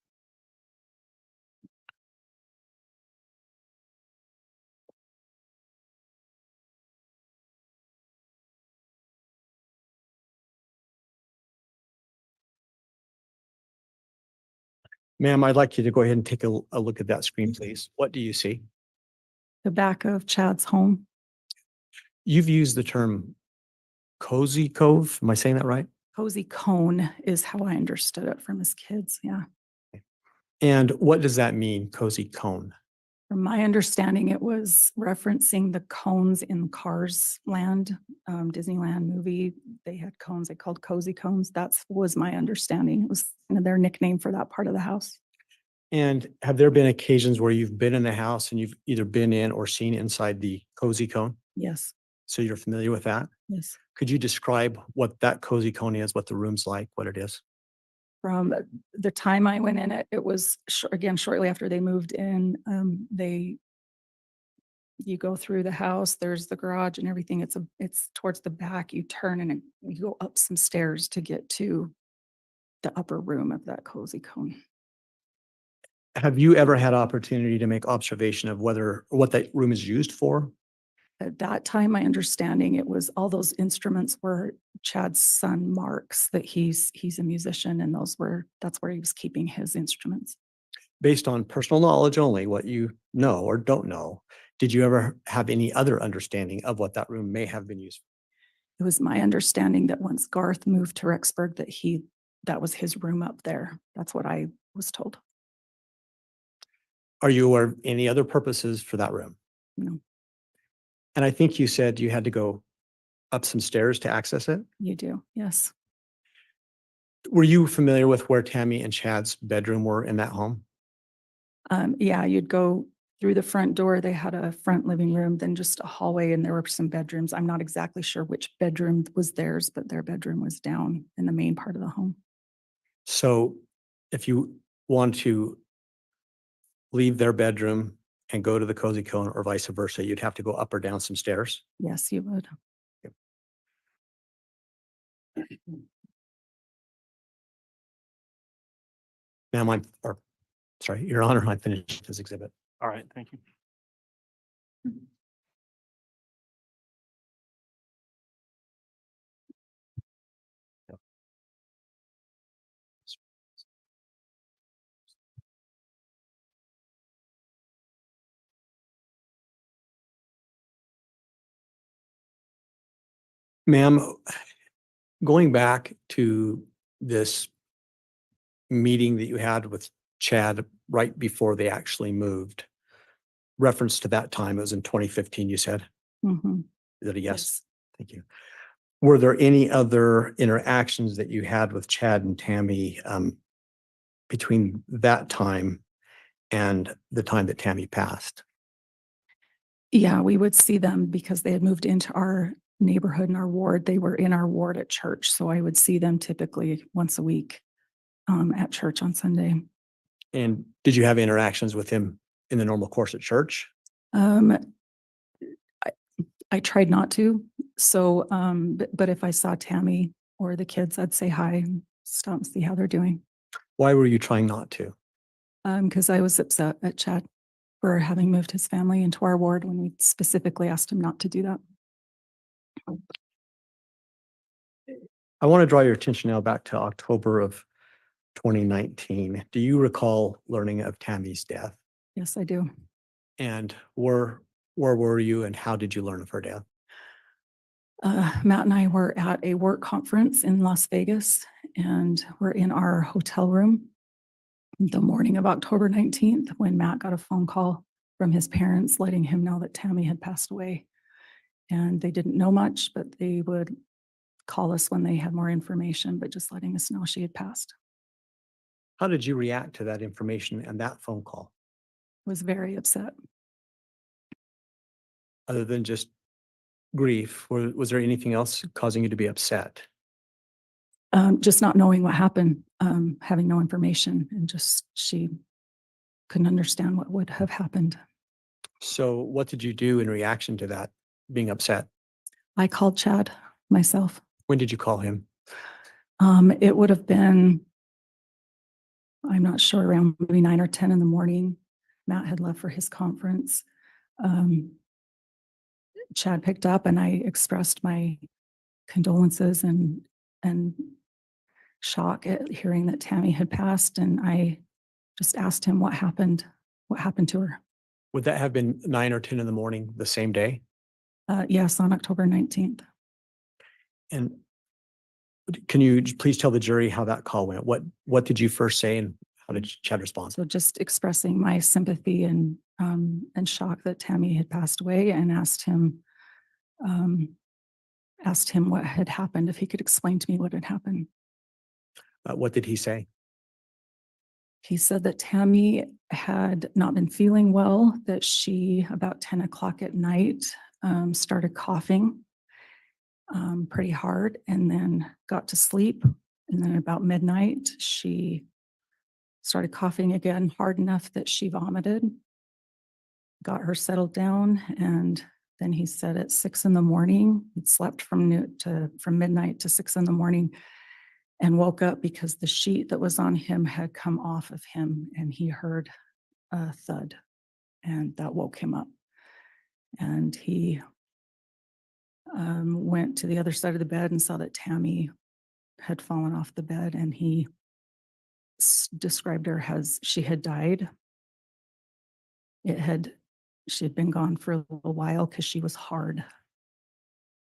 Ma'am, I'd like you to go ahead and take a look at that screen, please. What do you see? the back of Chad's home. You've used the term cozy cove. Am I saying that right? Cozy cone is how I understood it from his kids. Yeah. And what does that mean, cozy cone? From my understanding, it was referencing the cones in Cars Land, Disneyland movie. They had cones they called cozy cones. That was my understanding. It was kind of their nickname for that part of the house. And have there been occasions where you've been in the house and you've either been in or seen inside the cozy cone? Yes, So you're familiar with that? yes. Could you describe what that cozy cone is, what the room's like, what it is? From the time I went in it was again, shortly after they moved in, you go through the house, there's the garage and everything. It's towards the back. You turn and you go up some stairs to get to the upper room of that cozy cone. Have you ever had opportunity to make observation of what that room is used for? At that time, my understanding, it was all those instruments were Chad's son Mark's, that he's a musician, and that's where he was keeping his instruments. Based on personal knowledge only, what you know or don't know, did you ever have any other understanding of what that room may have been used for? It was my understanding that once Garth moved to Rexburg, that was his room up there. That's what I was told. Are you aware of any other purposes for that room? No, And I think you said you had to go up some stairs to access it. you do. Yes. Were you familiar with where Tammy and Chad's bedroom were in that home? Yeah, you'd go through the front door. They had a front living room, then just a hallway, and there were some bedrooms. I'm not exactly sure which bedroom was theirs, but their bedroom was down in the main part of the home. So if you want to leave their bedroom and go to the cozy cone or vice versa, you'd have to go up or down some stairs. Yes, you would. Ma'am, Your Honor, I finished this exhibit. All right, thank you. Ma'am, going back to this meeting that you had with Chad right before they actually moved, reference to that time, it was in 2015, you said? Mhm. Is that a yes? Thank you. Were there any other interactions that you had with Chad and Tammy between that time and the time that Tammy passed? Yeah, we would see them because they had moved into our neighborhood and our ward. They were in our ward at church, so I would see them typically once a week at church on Sunday. And did you have interactions with him in the normal course at church? Um, I tried not to. So, but if I saw Tammy or the kids, I'd say hi and stop and see how they're doing. Why were you trying not to? Because I was upset at Chad for having moved his family into our ward when we specifically asked him not to do that. I want to draw your attention now back to October of 2019. Do you recall learning of Tammy's death? Yes, I do. And where were you and how did you learn of her death? Matt and I were at a work conference in Las Vegas and we're in our hotel room the morning of October 19th when Matt got a phone call from his parents letting him know that Tammy had passed away. And they didn't know much, but they would call us when they had more information, but just letting us know she had passed. How did you react to that information and that phone call? Was very upset. Other than just grief, was there anything else causing you to be upset? Just not knowing what happened, having no information, and just she couldn't understand what would have happened. So what did you do in reaction to that being upset? I called Chad myself. When did you call him? It would have been, I'm not sure, around maybe 9 or 10 in the morning. Matt had left for his conference. Chad picked up and I expressed my condolences and shock at hearing that Tammy had passed. And I just asked him what happened to her. Would that have been 9 or 10 in the morning the same day? Yes, on October 19th. And can you please tell the jury how that call went? What did you first say and how did Chad respond? So just expressing my sympathy and shock that Tammy had passed away, and asked him what had happened, if he could explain to me what had happened. What did he say? He said that Tammy had not been feeling well, that she, about 10 o'clock at night, started coughing pretty hard and then got to sleep. And then about midnight, she started coughing again hard enough that she vomited, got her settled down. And then he said at 6 in the morning, he'd slept from midnight to 6 in the morning and woke up because the sheet that was on him had come off of him and he heard a thud and that woke him up. And he went to the other side of the bed and saw that Tammy had fallen off the bed, and he described her as she had died. She had been gone for a little while because she was hard.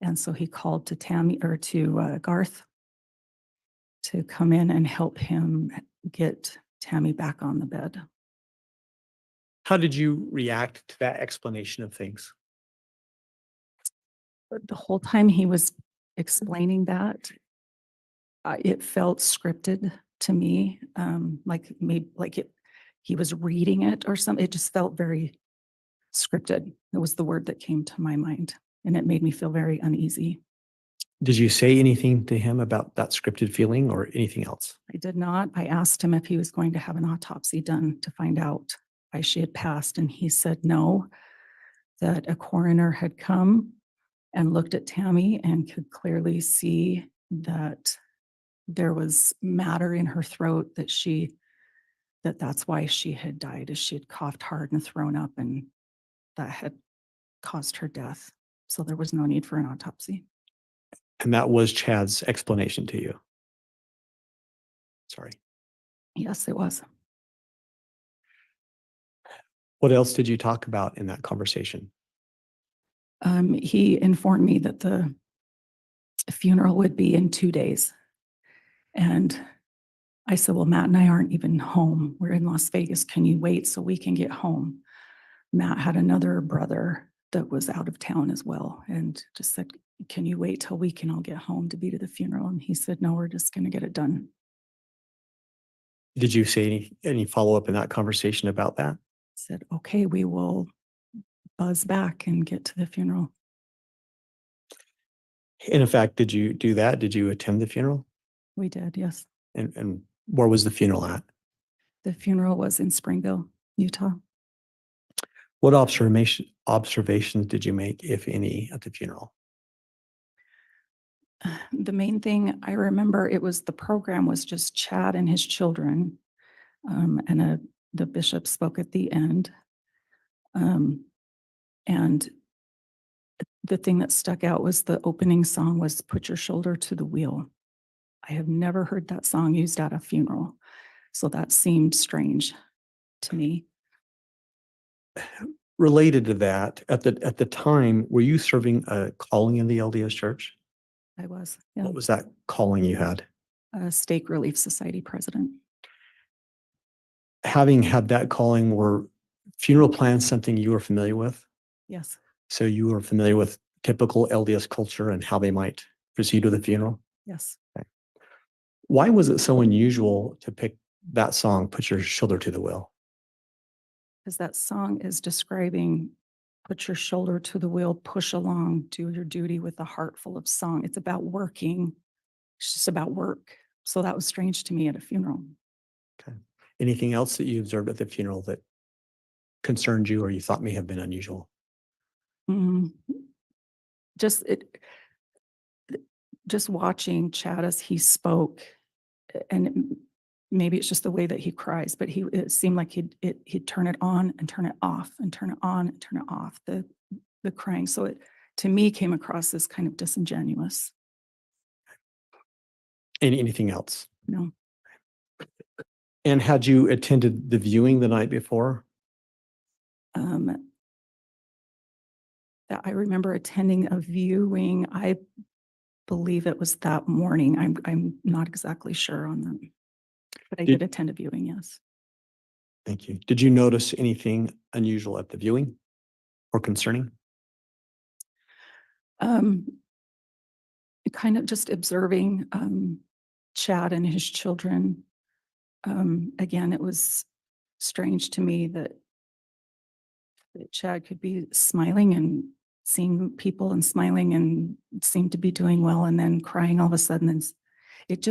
And so he called to Tammy or to Garth to come in and help him get Tammy back on the bed. How did you react to that explanation of things? But the whole time he was explaining that, it felt scripted to me, he was reading it or something. It just felt very scripted. It was the word that came to my mind, and it made me feel very uneasy. Did you say anything to him about that scripted feeling or anything else? I did not. I asked him if he was going to have an autopsy done to find out why she had passed, and he said no, that a coroner had come and looked at Tammy and could clearly see that there was matter in her throat, that's why she had died, as she had coughed hard and thrown up, and that had caused her death. So there was no need for an autopsy. And that was Chad's explanation to you? Sorry. Yes, it was. What else did you talk about in that conversation? He informed me that the funeral would be in 2 days. And I said, well, Matt and I aren't even home. We're in Las Vegas. Can you wait so we can get home? Matt had another brother that was out of town as well, and just said, can you wait till we can all get home to be to the funeral? And he said, no, we're just going to get it done. Did you say any follow-up in that conversation about that? Said, okay, we will buzz back and get to the funeral. And in fact, did you do that? Did you attend the funeral? We did, yes. And where was the funeral at? The funeral was in Springville, Utah. What observations did you make, if any, at the funeral? The main thing I remember, the program was just Chad and his children. And the bishop spoke at the end. And the thing that stuck out was the opening song was Put Your Shoulder to the Wheel. I have never heard that song used at a funeral. So that seemed strange to me. Related to that, at the time, were you serving a calling in the LDS Church? I was, yeah, What was that calling you had? a Stake Relief Society president. Having had that calling, were funeral plans something you were familiar with? Yes, So you were familiar with typical LDS culture and how they might proceed with a funeral? yes. Why was it so unusual to pick that song, Put Your Shoulder to the Wheel? Because that song is describing put your shoulder to the wheel, push along, do your duty with a heart full of song. It's about working. It's just about work. So that was strange to me at a funeral. Okay. Anything else that you observed at the funeral that concerned you or you thought may have been unusual? Just watching Chad as he spoke, and maybe it's just the way that he cries, but it seemed like he'd turn it on and turn it off and turn it on and turn it off, the crying. So it, to me, came across as kind of disingenuous. Anything else? No. And had you attended the viewing the night before? That I remember attending a viewing. I believe it was that morning. I'm not exactly sure on that, but I did attend a viewing, yes. Thank you. Did you notice anything unusual at the viewing or concerning? Kind of just observing Chad and his children. Again, it was strange to me that Chad could be smiling and seeing people and smiling and seemed to be doing well, and then crying all of a sudden. And it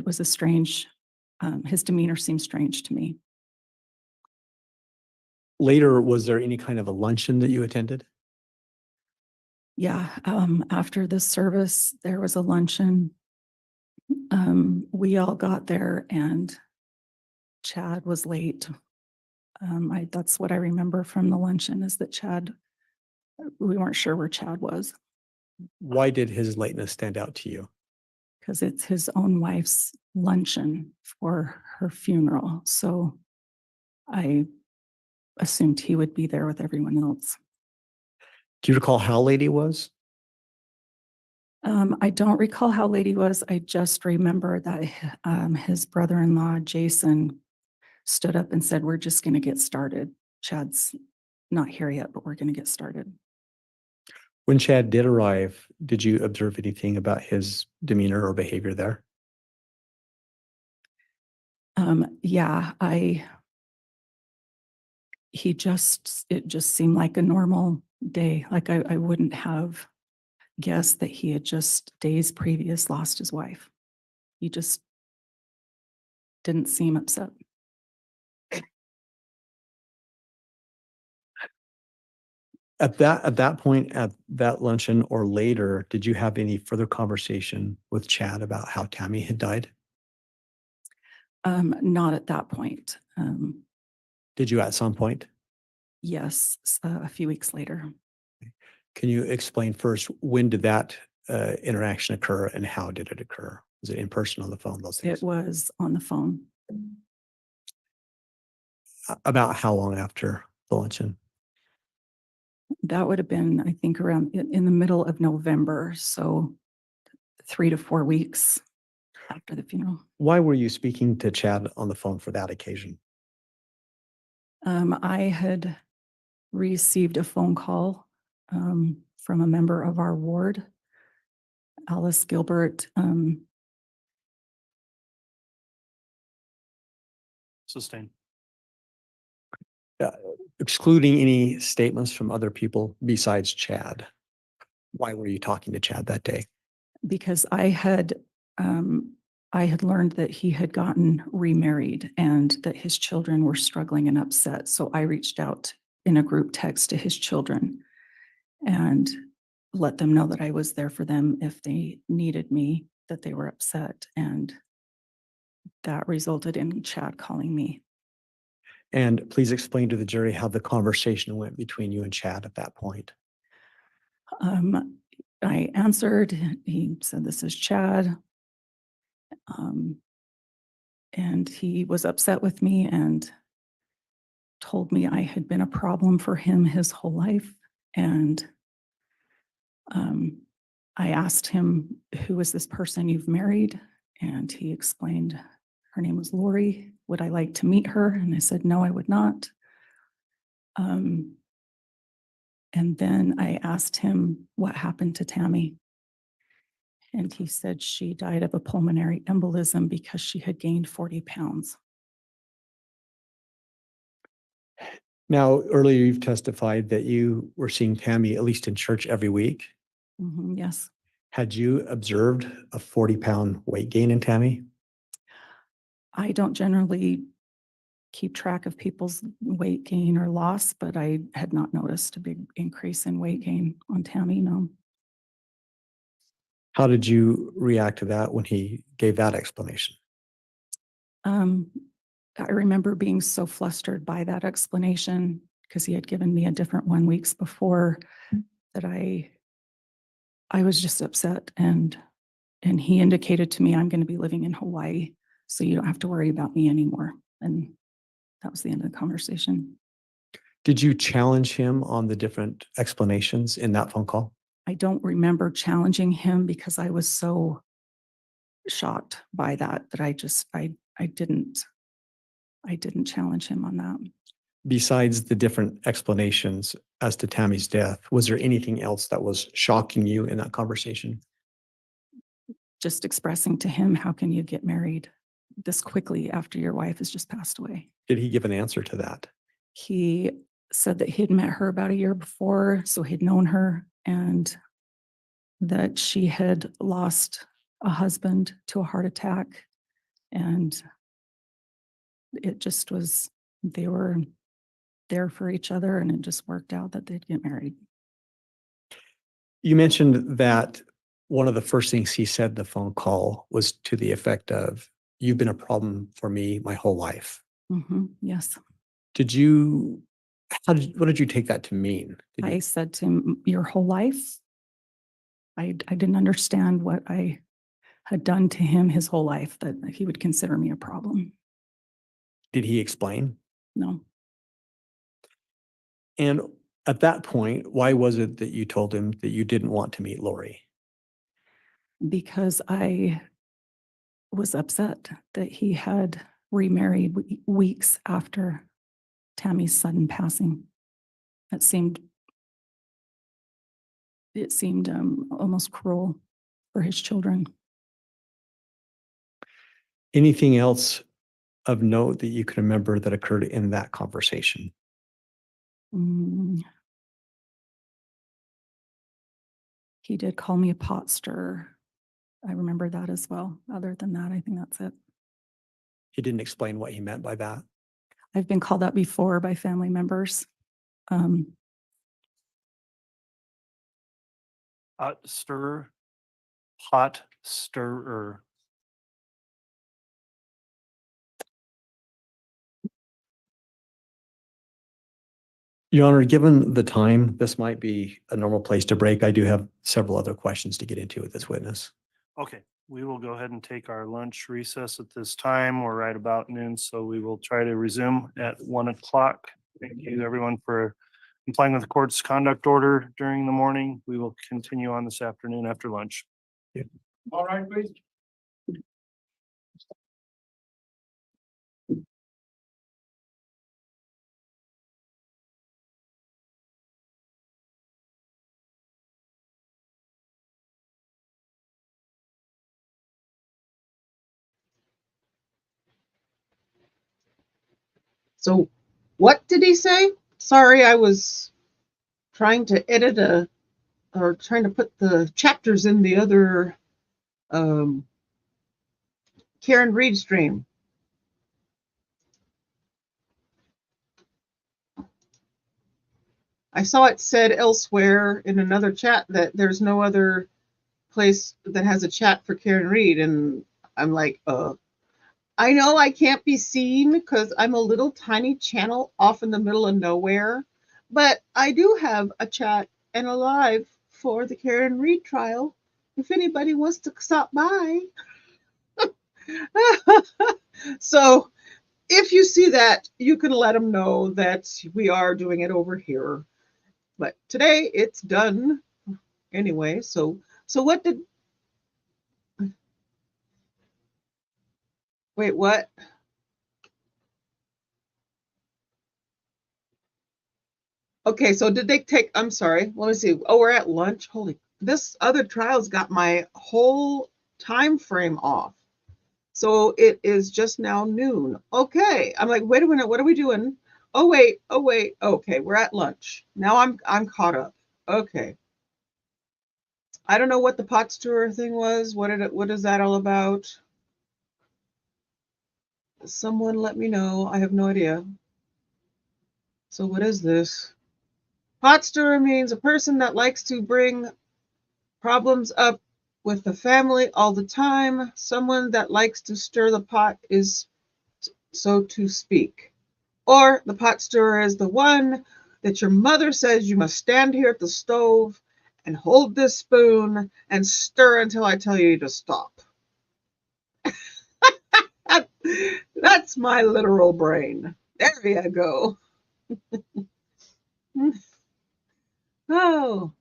was a strange, his demeanor seemed strange to me. Later, was there any kind of a luncheon that you attended? Yeah, after the service, there was a luncheon. We all got there and Chad was late. That's what I remember from the luncheon, is that we weren't sure where Chad was, Why did his lateness stand out to you? because it's his own wife's luncheon for her funeral. So I assumed he would be there with everyone else. Do you recall how late he was? I don't recall how late he was. I just remember that his brother-in-law, Jason, stood up and said, we're just going to get started. Chad's not here yet, but we're going to get started. When Chad did arrive, did you observe anything about his demeanor or behavior there? Yeah, it just seemed like a normal day. Like I wouldn't have guessed that he had just days previous lost his wife. He just didn't seem upset. At that point, at that luncheon or later, did you have any further conversation with Chad about how Tammy had died? Not at that point. Did you at some point? Yes, a few weeks later. Can you explain first, when did that interaction occur and how did it occur? Was it in person, on the phone, those things? It was on the phone. About how long after the luncheon? That would have been, I think, around in the middle of November, so 3 to 4 weeks after the funeral. Why were you speaking to Chad on the phone for that occasion? I had received a phone call from a member of our ward, Alice Gilbert. Sustain. Excluding any statements from other people besides Chad. Why were you talking to Chad that day? Because I had learned that he had gotten remarried and that his children were struggling and upset. So I reached out in a group text to his children and let them know that I was there for them if they needed me, that they were upset. And that resulted in Chad calling me. And please explain to the jury how the conversation went between you and Chad at that point. I answered, he said, "This is Chad." And he was upset with me and told me I had been a problem for him his whole life. And I asked him, "Who is this person you've married?" And he explained her name was Lori. Would I like to meet her? And I said, no, I would not. And then I asked him what happened to Tammy. And he said she died of a pulmonary embolism because she had gained 40 pounds. Now, earlier you've testified that you were seeing Tammy at least in church every week. Yes. Had you observed a 40-pound weight gain in Tammy? I don't generally keep track of people's weight gain or loss, but I had not noticed a big increase in weight gain on Tammy, no. How did you react to that when he gave that explanation? I remember being so flustered by that explanation because he had given me a different one weeks before that I was just upset, and he indicated to me, "I'm going to be living in Hawaii, so you don't have to worry about me anymore." And that was the end of the conversation. Did you challenge him on the different explanations in that phone call? I don't remember challenging him because I was so shocked by that I didn't challenge him on that. Besides the different explanations as to Tammy's death, was there anything else that was shocking you in that conversation? Just expressing to him, how can you get married this quickly after your wife has just passed away? Did he give an answer to that? He said that he'd met her about a year before, so he'd known her, and that she had lost a husband to a heart attack. And it just was, they were there for each other, and it just worked out that they'd get married. You mentioned that one of the first things he said in the phone call was to the effect of, "You've been a problem for me my whole life." Yes. What did you take that to mean? I said to him, "Your whole life?" I didn't understand what I had done to him his whole life, that he would consider me a problem. Did he explain? No. And at that point, why was it that you told him that you didn't want to meet Lori? Because I was upset that he had remarried weeks after Tammy's sudden passing. It seemed almost cruel for his children. Anything else of note that you can remember that occurred in that conversation? He did call me a pot stirrer. I remember that as well. Other than that, I think that's it. He didn't explain what he meant by that. I've been called that before by family members. Pot stirrer. Your Honor, given the time, this might be a normal place to break. I do have several other questions to get into with this witness. Okay, we will go ahead and take our lunch recess at this time. We're right about noon, so we will try to resume at 1 o'clock. Thank you, everyone, for complying with the court's conduct order during the morning. We will continue on this afternoon after lunch. All right, please. So what did he say? Sorry, I was trying to edit or trying to put the chapters in the other Karen Reed stream. I saw it said elsewhere in another chat that there's no other place that has a chat for Karen Reed, and I'm like, I know I can't be seen because I'm a little tiny channel off in the middle of nowhere, but I do have a chat and a live for the Karen Reed trial if anybody wants to stop by. So if you see that, you can let them know that we are doing it over here. But today it's done anyway. So what did, wait, what? Okay, so did they take, I'm sorry, let me see. Oh, we're at lunch. Holy, this other trial's got my whole time frame off. So it is just now noon. Okay, I'm like, wait a minute, what are we doing? Oh wait. Okay, we're at lunch. Now I'm caught up. Okay. I don't know what the pot stirrer thing was. What is that all about? Someone let me know. I have no idea. So what is this? Pot stirrer means a person that likes to bring problems up with the family all the time. Someone that likes to stir the pot is, so to speak. Or the pot stirrer is the one that your mother says you must stand here at the stove and hold this spoon and stir until I tell you to stop. That's my literal brain. There you go. Oh.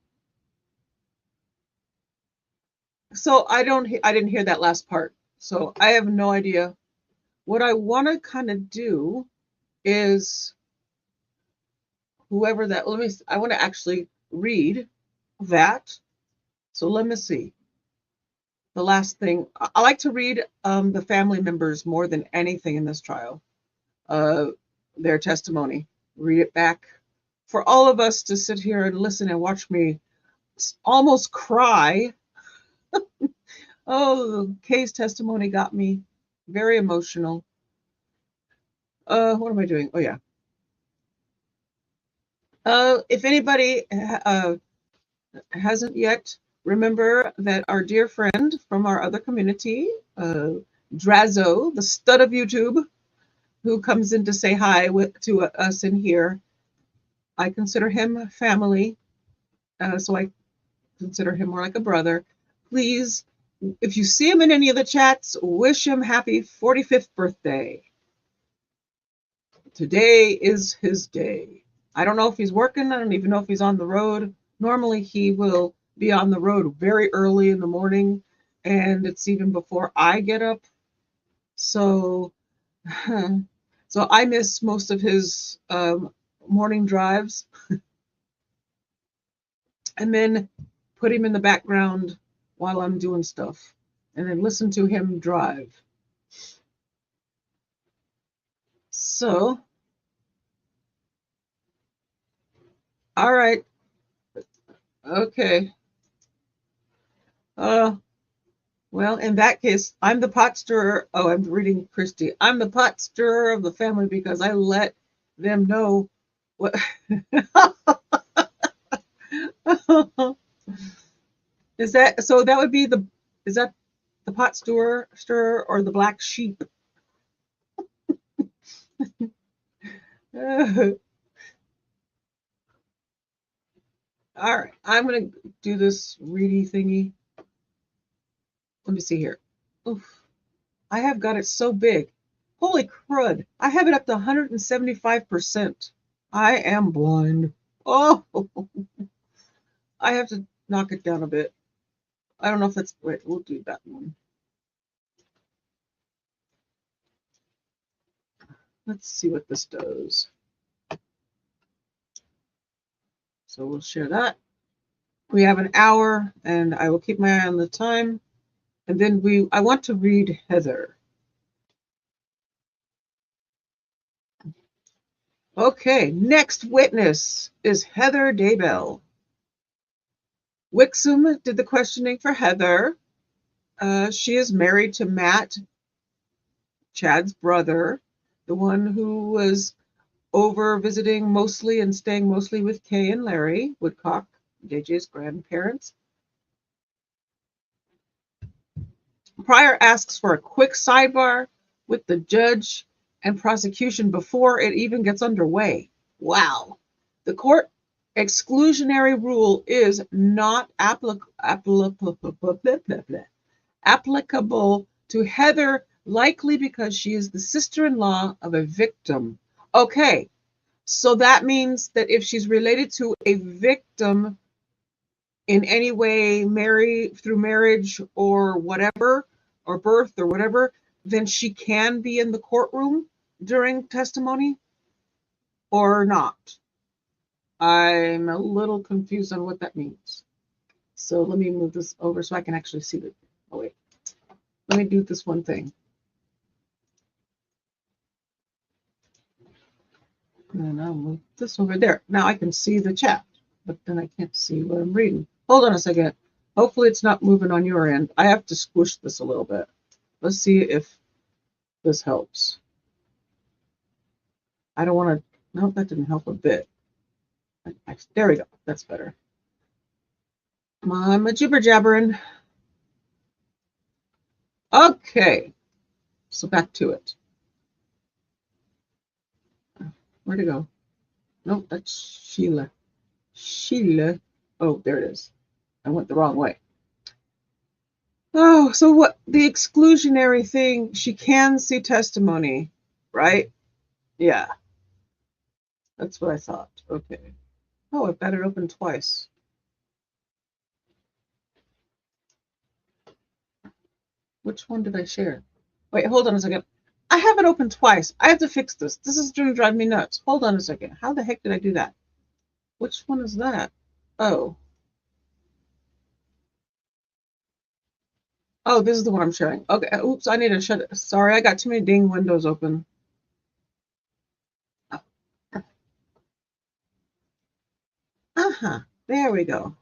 So I didn't hear that last part. So I have no idea. What I want to kind of do is whoever that, I want to actually read that. So let me see. The last thing, I like to read the family members more than anything in this trial, their testimony, read it back. For all of us to sit here and listen and watch me almost cry. Oh, Kay's testimony got me very emotional. What am I doing? Oh, yeah. If anybody hasn't yet, remember that our dear friend from our other community, Drazo, the stud of YouTube, who comes in to say hi to us in here, I consider him family, so I consider him more like a brother. Please, if you see him in any of the chats, wish him happy 45th birthday. Today is his day. I don't know if he's working. I don't even know if he's on the road. Normally he will be on the road very early in the morning, and it's even before I get up. So I miss most of his morning drives. And then put him in the background while I'm doing stuff, and then listen to him drive. So, all right. Okay. Well, in that case, I'm the pot stirrer. Oh, I'm reading Christy. I'm the pot stirrer of the family because I let them know what. Is that so? That would be is that the pot stirrer or the black sheep? All right, I'm gonna do this reedy thingy. Let me see here. Oof. I have got it so big. Holy crud. I have it up to 175%. I am blind. Oh, I have to knock it down a bit. I don't know if that's, wait, we'll do that one. Let's see what this does. So we'll share that. We have an hour and I will keep my eye on the time. And then I want to read Heather. Okay, next witness is Heather Daybell. Wixom did the questioning for Heather. She is married to Matt, Chad's brother, the one who was over visiting mostly and staying mostly with Kay and Larry Woodcock, JJ's grandparents. Pryor asks for a quick sidebar with the judge and prosecution before it even gets underway. Wow. The court exclusionary rule is not applicable to Heather, likely because she is the sister-in-law of a victim. Okay, so that means that if she's related to a victim in any way, through marriage or whatever, or birth or whatever, then she can be in the courtroom during testimony or not. I'm a little confused on what that means. So let me move this over so I can actually see the, oh wait, let me do this one thing. And I'll move this over there. Now I can see the chat, but then I can't see what I'm reading. Hold on a second. Hopefully it's not moving on your end. I have to squish this a little bit. Let's see if this helps. I don't want to, no, that didn't help a bit. There we go. That's better. I'm a jibber jabbering. Okay. So back to it. Where'd it go? Nope, that's Sheila. Sheila. Oh, there it is. I went the wrong way. Oh, so what the exclusionary thing, she can see testimony, right? Yeah. That's what I thought. Okay. Oh, I've got it open twice. Which one did I share? Wait, hold on a second. I have it open twice. I have to fix this. This is going to drive me nuts. Hold on a second. How the heck did I do that? Which one is that? Oh. Oh, this is the one I'm sharing. Okay. Oops, I need to shut it. Sorry, I got too many dang windows open. Uh-huh. There we go.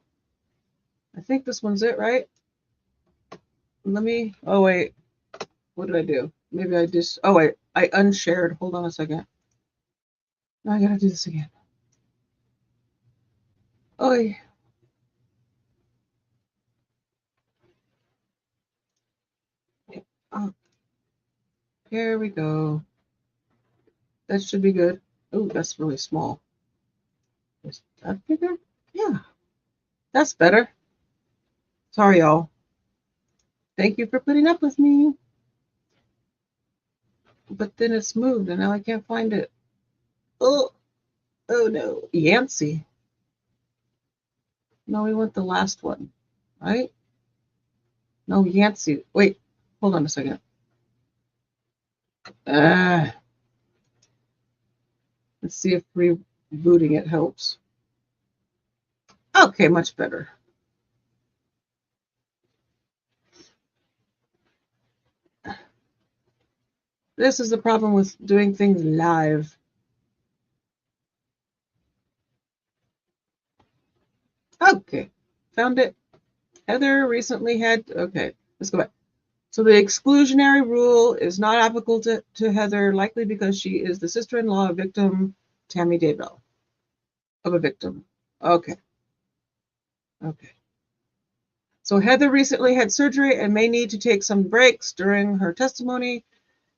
I think this one's it, right? Let me, oh wait. What did I do? Maybe I just, oh wait, I unshared. Hold on a second. Now I gotta do this again. Oh, yeah. Oh, here we go. That should be good. Oh, that's really small. Is that bigger? Yeah, that's better. Sorry, y'all. Thank you for putting up with me. But then it's moved and now I can't find it. Oh, oh no. Yancey. No, we want the last one, right? No, Yancey. Wait, hold on a second. Let's see if rebooting it helps. Okay, much better. This is the problem with doing things live. Okay, found it. Heather recently had, okay, let's go back. So the exclusionary rule is not applicable to Heather, likely because she is the sister-in-law of victim Tammy Daybell. Of a victim. Okay. Okay. So Heather recently had surgery and may need to take some breaks during her testimony.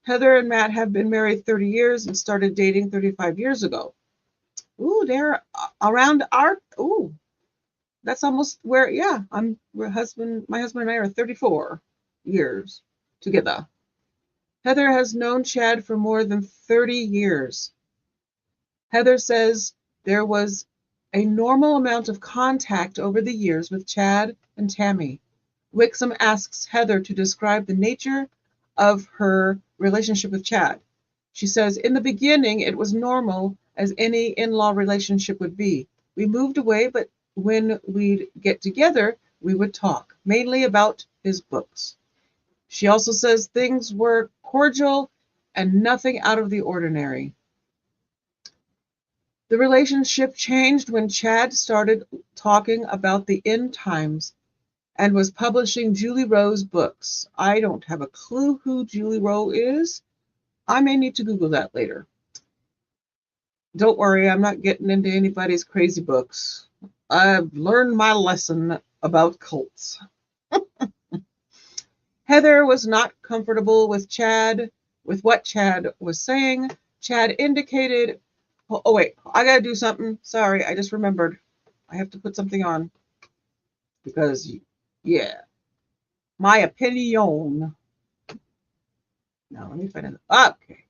Heather and Matt have been married 30 years and started dating 35 years ago. Ooh, they're around our, ooh, that's almost where, yeah, my husband and I are 34 years together. Heather has known Chad for more than 30 years. Heather says there was a normal amount of contact over the years with Chad and Tammy. Wixom asks Heather to describe the nature of her relationship with Chad. She says, in the beginning, it was normal as any in-law relationship would be. We moved away, but when we'd get together, we would talk, mainly about his books. She also says things were cordial and nothing out of the ordinary. The relationship changed when Chad started talking about the end times and was publishing Julie Rowe's books. I don't have a clue who Julie Rowe is. I may need to Google that later. Don't worry, I'm not getting into anybody's crazy books. I've learned my lesson about cults. Heather was not comfortable with what Chad was saying. Chad indicated, oh wait, I gotta do something. Sorry, I just remembered. I have to put something on. Because, yeah, my opinion. Now, let me find it. Okay.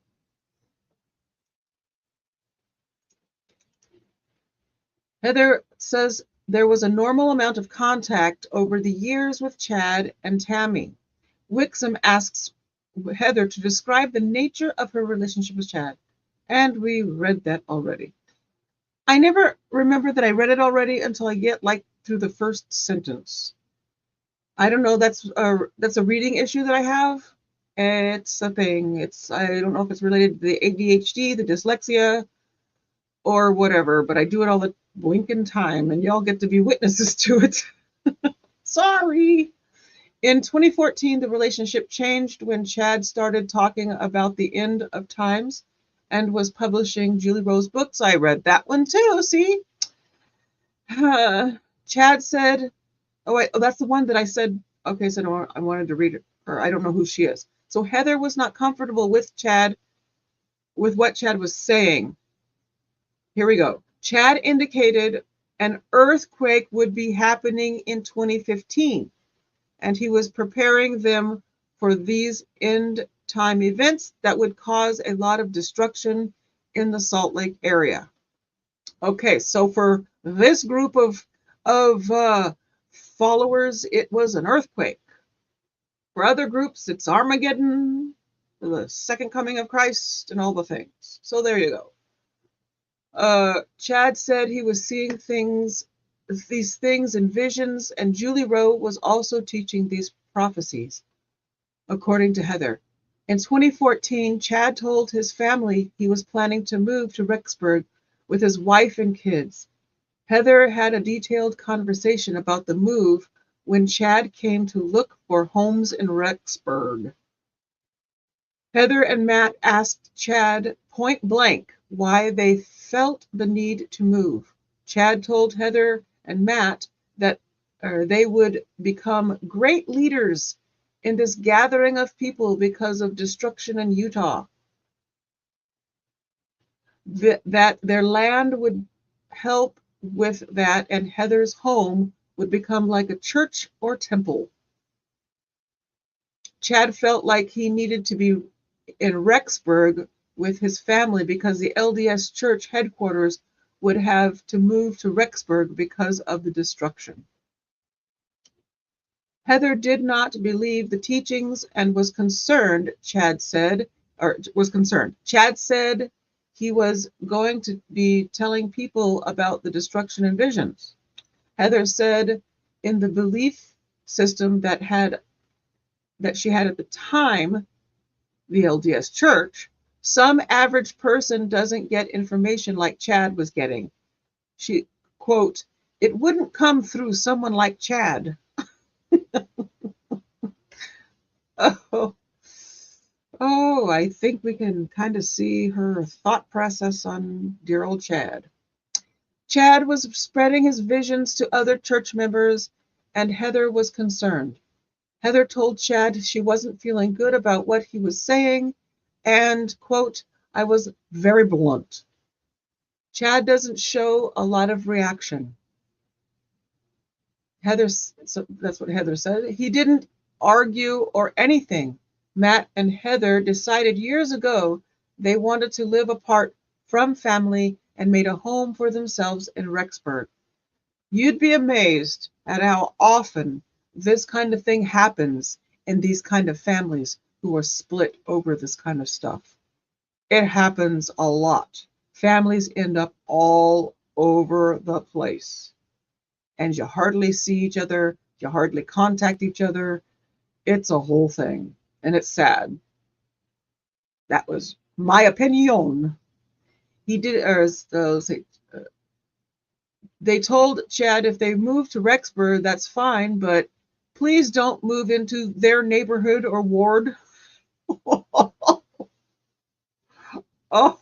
Heather says there was a normal amount of contact over the years with Chad and Tammy. Wixom asks Heather to describe the nature of her relationship with Chad. And we read that already. I never remember that I read it already until I get like through the first sentence. I don't know, that's a reading issue that I have. It's a thing. I don't know if it's related to the ADHD, the dyslexia, or whatever, but I do it all the blinking time, and y'all get to be witnesses to it. Sorry. In 2014, the relationship changed when Chad started talking about the end of times and was publishing Julie Rowe's books. I read that one too, see? Chad said, oh wait, that's the one that I said, okay, so no, I wanted to read it, or I don't know who she is. So Heather was not comfortable with what Chad was saying. Here we go. Chad indicated an earthquake would be happening in 2015, and he was preparing them for these end time events that would cause a lot of destruction in the Salt Lake area. Okay, so for this group of followers, it was an earthquake. For other groups, it's Armageddon, the second coming of Christ, and all the things. So there you go. Chad said he was seeing these things in visions, and Julie Rowe was also teaching these prophecies, according to Heather. In 2014, Chad told his family he was planning to move to Rexburg with his wife and kids. Heather had a detailed conversation about the move when Chad came to look for homes in Rexburg. Heather and Matt asked Chad point blank why they felt the need to move. Chad told Heather and Matt that they would become great leaders in this gathering of people because of destruction in Utah. That their land would help with that, and Heather's home would become like a church or temple. Chad felt like he needed to be in Rexburg with his family because the LDS church headquarters would have to move to Rexburg because of the destruction. Heather did not believe the teachings and was concerned, Chad said he was going to be telling people about the destruction and visions. Heather said in the belief system that she had at the time, the LDS church, some average person doesn't get information like Chad was getting. She, quote, it wouldn't come through someone like Chad. Oh, I think we can kind of see her thought process on dear old Chad. Chad was spreading his visions to other church members, and Heather was concerned. Heather told Chad she wasn't feeling good about what he was saying, and, quote, I was very blunt. Chad doesn't show a lot of reaction. So that's what Heather said. He didn't argue or anything. Matt and Heather decided years ago they wanted to live apart from family and made a home for themselves in Rexburg. You'd be amazed at how often this kind of thing happens in these kind of families who are split over this kind of stuff. It happens a lot. Families end up all over the place. And you hardly see each other, you hardly contact each other. It's a whole thing, and it's sad. That was my opinion. He did, they told Chad if they move to Rexburg, that's fine, but please don't move into their neighborhood or ward. Oh,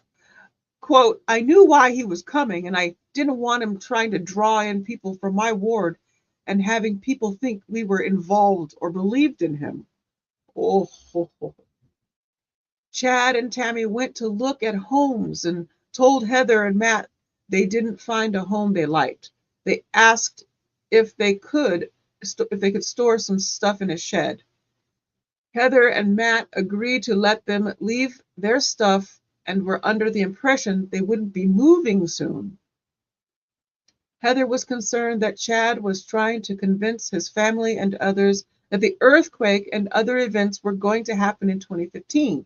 quote, I knew why he was coming, and I didn't want him trying to draw in people from my ward and having people think we were involved or believed in him. Oh, Chad and Tammy went to look at homes and told Heather and Matt they didn't find a home they liked. They asked if they could store some stuff in a shed. Heather and Matt agreed to let them leave their stuff and were under the impression they wouldn't be moving soon. Heather was concerned that Chad was trying to convince his family and others that the earthquake and other events were going to happen in 2015.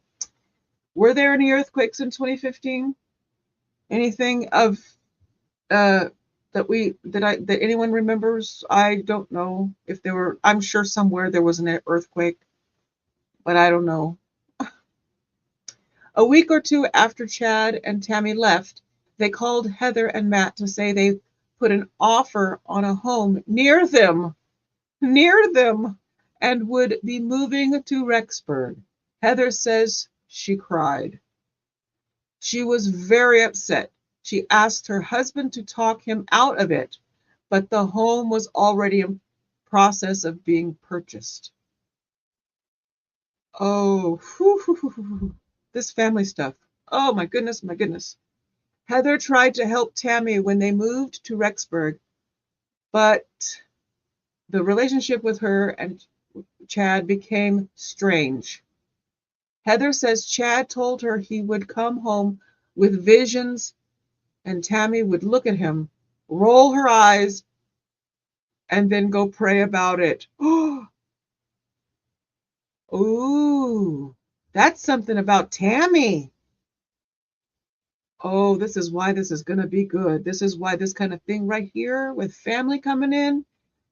Were there any earthquakes in 2015? Anything of that anyone remembers? I don't know if there were. I'm sure somewhere there was an earthquake, but I don't know. A week or two after Chad and Tammy left, they called Heather and Matt to say they put an offer on a home near them, and would be moving to Rexburg. Heather says she cried. She was very upset. She asked her husband to talk him out of it, but the home was already in process of being purchased. Oh, this family stuff. Oh, my goodness, my goodness. Heather tried to help Tammy when they moved to Rexburg, but the relationship with her and Chad became strange. Heather says Chad told her he would come home with visions, and Tammy would look at him, roll her eyes, and then go pray about it. Ooh, that's something about Tammy. Oh, this is why this is going to be good. This is why this kind of thing right here with family coming in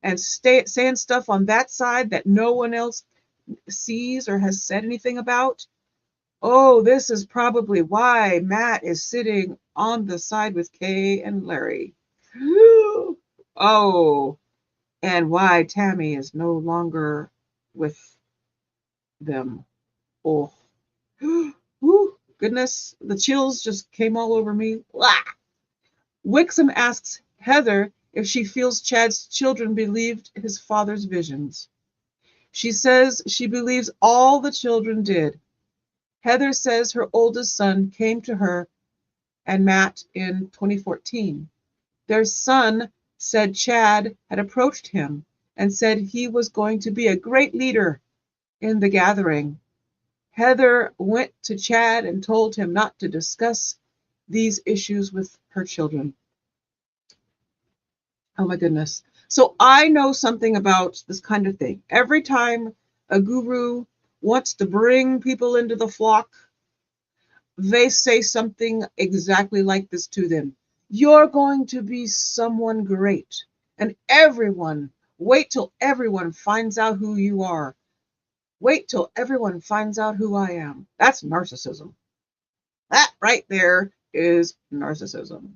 and saying stuff on that side that no one else sees or has said anything about. Oh, this is probably why Matt is sitting on the side with Kay and Larry. Oh, and why Tammy is no longer with them. Oh, goodness, the chills just came all over me. Blah. Wixom asks Heather if she feels Chad's children believed his father's visions. She says she believes all the children did. Heather says her oldest son came to her and Matt in 2014. Their son said Chad had approached him and said he was going to be a great leader in the gathering. Heather went to Chad and told him not to discuss these issues with her children. Oh my goodness. So I know something about this kind of thing. Every time a guru wants to bring people into the flock, they say something exactly like this to them. You're going to be someone great. And wait till everyone finds out who you are. Wait till everyone finds out who I am. That's narcissism. That right there is narcissism.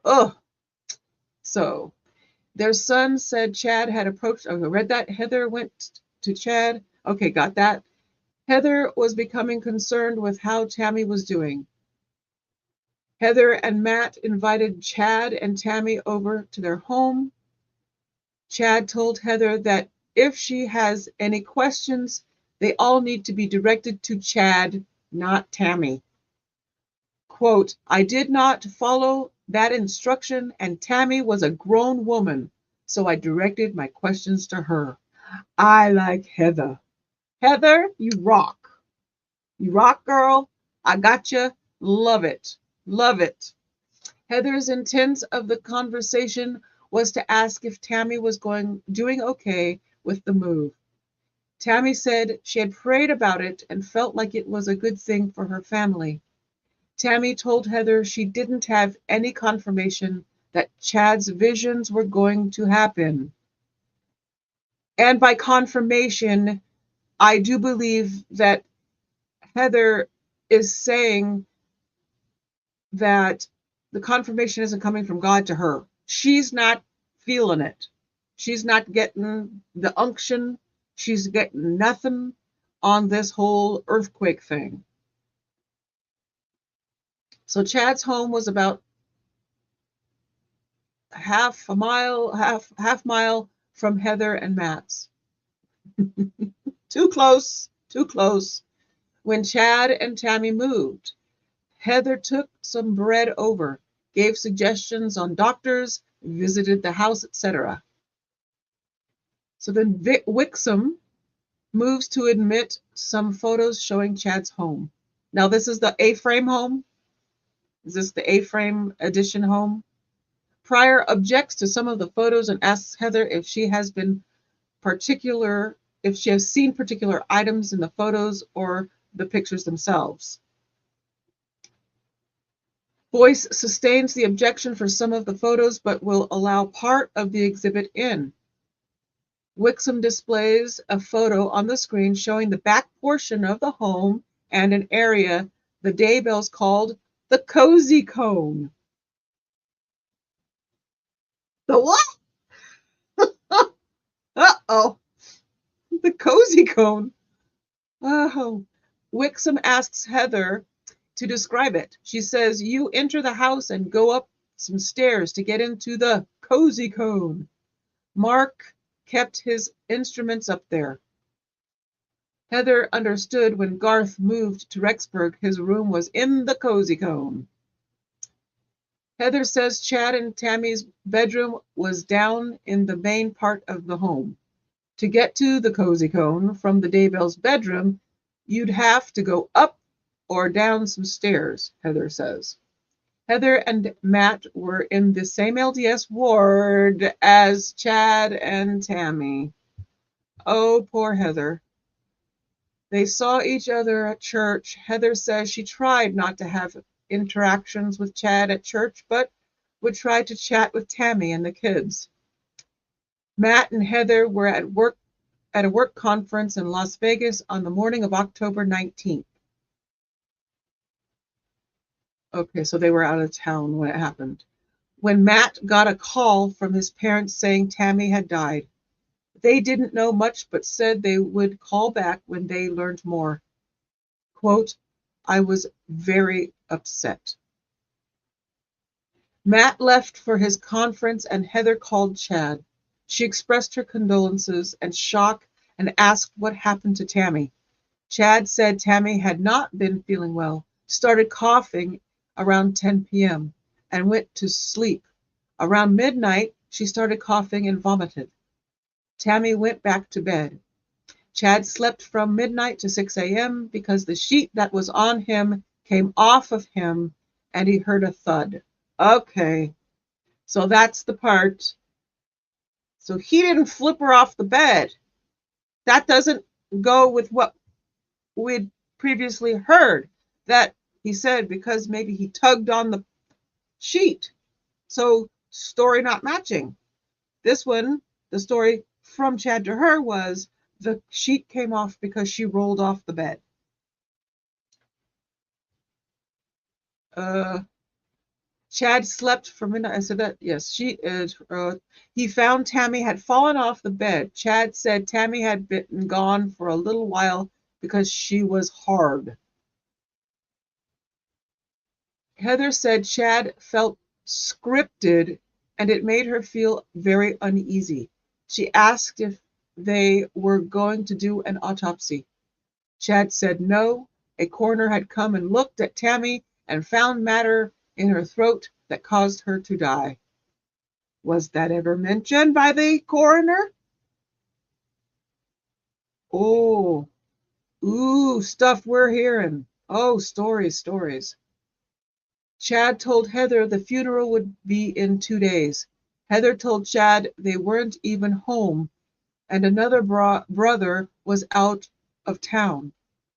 Oh, so their son said Chad had approached. Okay, read that. Heather went to Chad. Okay, got that. Heather was becoming concerned with how Tammy was doing. Heather and Matt invited Chad and Tammy over to their home. Chad told Heather that if she has any questions, they all need to be directed to Chad, not Tammy. Quote, I did not follow that instruction, and Tammy was a grown woman, so I directed my questions to her. I like Heather. Heather, you rock. You rock, girl. I got you. Love it. Love it. Heather's intent of the conversation was to ask if Tammy was doing okay with the move. Tammy said she had prayed about it and felt like it was a good thing for her family. Tammy told Heather she didn't have any confirmation that Chad's visions were going to happen. And by confirmation, I do believe that Heather is saying that the confirmation isn't coming from God to her. She's not feeling it. She's not getting the unction. She's getting nothing on this whole earthquake thing. So Chad's home was about half mile from Heather and Matt's. Too close. When Chad and Tammy moved, Heather took some bread over, gave suggestions on doctors, visited the house, etc. So then Wixom moves to admit some photos showing Chad's home. Now this is the A-frame home. Is this the A-frame edition home? Pryor objects to some of the photos and asks Heather if she has seen particular items in the photos or the pictures themselves. Boyce sustains the objection for some of the photos, but will allow part of the exhibit in. Wixom displays a photo on the screen showing the back portion of the home and an area the Daybells called the cozy cone. The what? Uh-oh. The cozy cone. Oh. Wixom asks Heather to describe it. She says, you enter the house and go up some stairs to get into the cozy cone. Mark kept his instruments up there. Heather understood when Garth moved to Rexburg, his room was in the cozy cone. Heather says Chad and Tammy's bedroom was down in the main part of the home. To get to the cozy cone from the Daybell's bedroom, you'd have to go up or down some stairs, Heather says. Heather and Matt were in the same LDS ward as Chad and Tammy. Oh, poor Heather. They saw each other at church. Heather says she tried not to have interactions with Chad at church, but would try to chat with Tammy and the kids. Matt and Heather were at a work conference in Las Vegas on the morning of October 19th. Okay, so they were out of town when it happened. When Matt got a call from his parents saying Tammy had died. They didn't know much, but said they would call back when they learned more. Quote, I was very upset. Matt left for his conference and Heather called Chad. She expressed her condolences and shock and asked what happened to Tammy. Chad said Tammy had not been feeling well, started coughing around 10 p.m. and went to sleep. Around midnight, she started coughing and vomited. Tammy went back to bed. Chad slept from midnight to 6 a.m. because the sheet that was on him came off of him and he heard a thud. Okay, so that's the part. So he didn't flip her off the bed. That doesn't go with what we'd previously heard, that he said because maybe he tugged on the sheet. So story not matching. This one, the story from Chad to her was the sheet came off because she rolled off the bed. Chad slept for midnight. I said that, yes. He found Tammy had fallen off the bed. Chad said Tammy had been gone for a little while because she was hard. Heather said Chad felt scripted and it made her feel very uneasy. She asked if they were going to do an autopsy. Chad said no. A coroner had come and looked at Tammy and found matter in her throat that caused her to die. Was that ever mentioned by the coroner? Oh, ooh, stuff we're hearing. Oh, stories. Chad told Heather the funeral would be in 2 days. Heather told Chad they weren't even home, and another brother was out of town.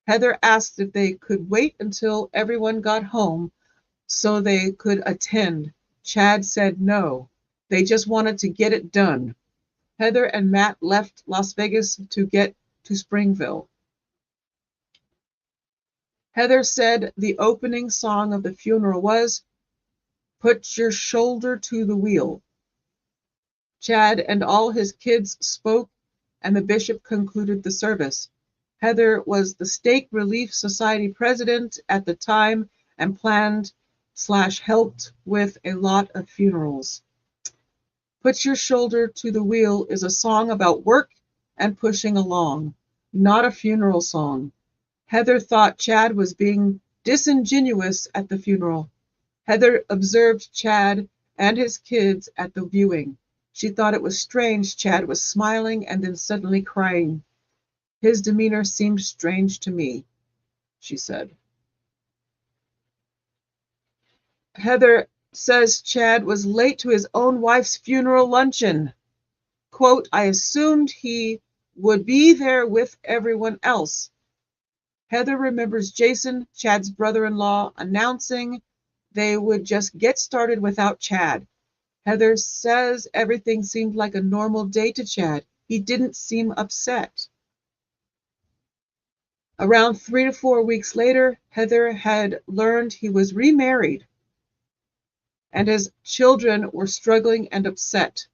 Heather asked if they could wait until everyone got home so they could attend. Chad said no. They just wanted to get it done. Heather and Matt left Las Vegas to get to Springville. Heather said the opening song of the funeral was "Put Your Shoulder to the Wheel." Chad and all his kids spoke, and the bishop concluded the service. Heather was the Stake Relief Society president at the time and planned/helped with a lot of funerals. Put Your Shoulder to the Wheel is a song about work and pushing along, not a funeral song. Heather thought Chad was being disingenuous at the funeral. Heather observed Chad and his kids at the viewing. She thought it was strange Chad was smiling and then suddenly crying. His demeanor seemed strange to me, she said. Heather says Chad was late to his own wife's funeral luncheon. Quote, I assumed he would be there with everyone else. Heather remembers Jason, Chad's brother-in-law, announcing they would just get started without Chad. Heather says everything seemed like a normal day to Chad. He didn't seem upset. Around 3 to 4 weeks later, Heather had learned he was remarried and his children were struggling and upset.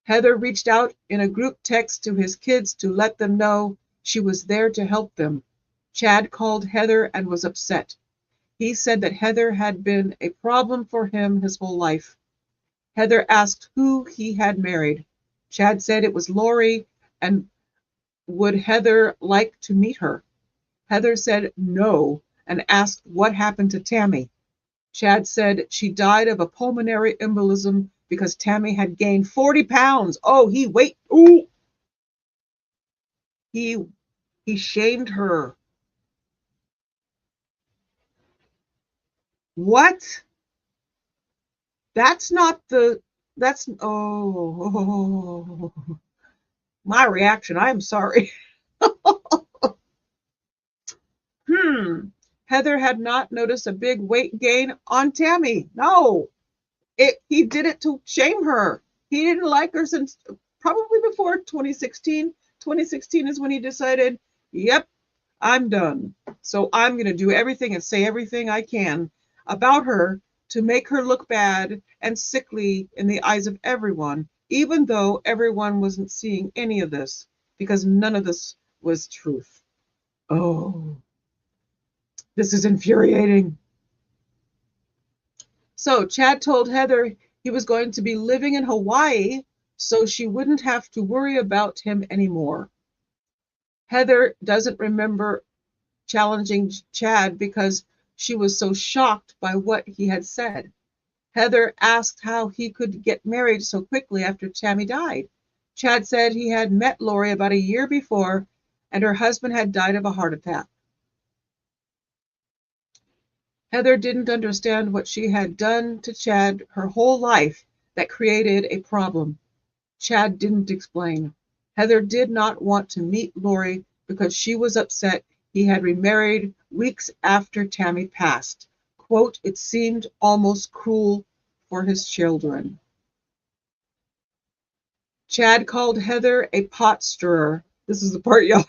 Heather reached out in a group text to his kids to let them know she was there to help them. Chad called Heather and was upset. He said that Heather had been a problem for him his whole life. Heather asked who he had married. Chad said it was Lori and would Heather like to meet her. Heather said no and asked what happened to Tammy. Chad said she died of a pulmonary embolism because Tammy had gained 40 pounds. Oh, he shamed her. What? That's my reaction. I'm sorry. Heather had not noticed a big weight gain on Tammy. No, he did it to shame her. He didn't like her since probably before 2016. 2016 is when he decided, yep, I'm done. So I'm going to do everything and say everything I can about her to make her look bad and sickly in the eyes of everyone, even though everyone wasn't seeing any of this, because none of this was truth. Oh, this is infuriating. So Chad told Heather he was going to be living in Hawaii so she wouldn't have to worry about him anymore. Heather doesn't remember challenging Chad because she was so shocked by what he had said. Heather asked how he could get married so quickly after Tammy died. Chad said he had met Lori about a year before and her husband had died of a heart attack. Heather didn't understand what she had done to Chad her whole life that created a problem. Chad didn't explain. Heather did not want to meet Lori because she was upset he had remarried weeks after Tammy passed. Quote, it seemed almost cruel for his children. Chad called Heather a pot stirrer. This is the part, y'all.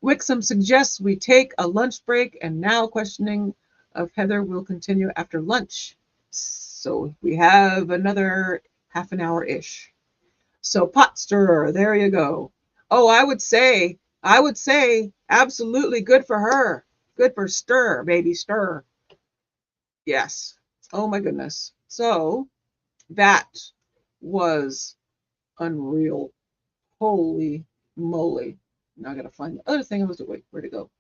Wixom suggests we take a lunch break, and now questioning of Heather will continue after lunch. So we have another half an hour-ish. So pot stirrer, there you go. Oh, I would say, absolutely good for her. Good for stir, baby, stir. Yes. Oh my goodness. So that was unreal. Holy moly. Now I gotta find the other thing I was doing. Where'd it go?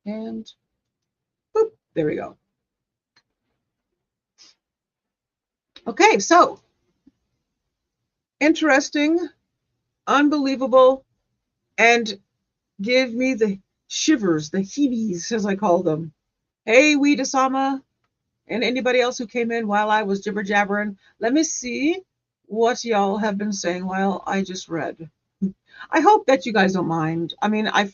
And boop, there we go. Okay, so interesting, unbelievable, and give me the shivers, the heebies, as I call them. Hey, Weedasama, and anybody else who came in while I was jibber jabbering. Let me see what y'all have been saying while I just read. I hope that you guys don't mind. I mean, I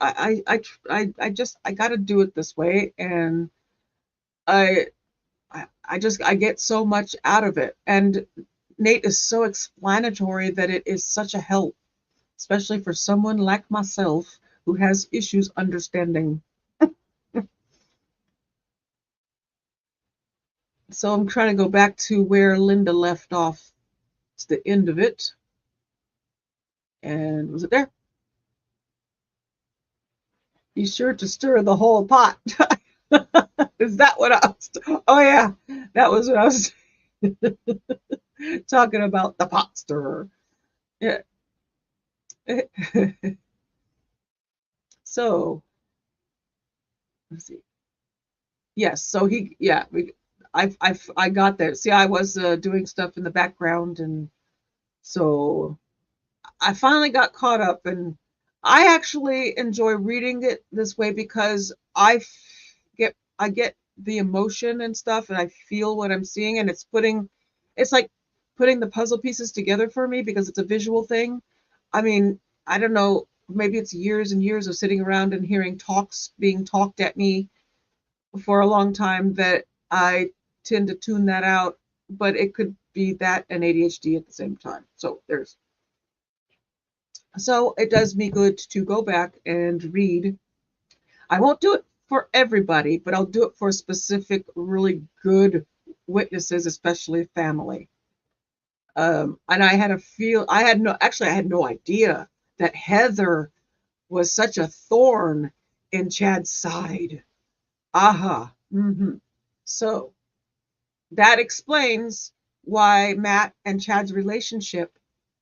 got to do it this way, and I get so much out of it. And Nate is so explanatory that it is such a help, especially for someone like myself who has issues understanding. So I'm trying to go back to where Linda left off. It's the end of it. And was it there? Be sure to stir the whole pot. Is that what I was? Oh yeah, that was what I was talking about, the pot stirrer. Yeah. So let's see. Yes, so I got there. See, I was doing stuff in the background, and so I finally got caught up, and I actually enjoy reading it this way because I get the emotion and stuff, and I feel what I'm seeing, and it's like putting the puzzle pieces together for me because it's a visual thing. I mean, I don't know, maybe it's years and years of sitting around and hearing talks being talked at me for a long time that I tend to tune that out, but it could be that and ADHD at the same time. So it does me good to go back and read. I won't do it for everybody, but I'll do it for specific, really good witnesses, especially family. And I had no idea that Heather was such a thorn in Chad's side. Aha. Mm-hmm. So that explains why Matt and Chad's relationship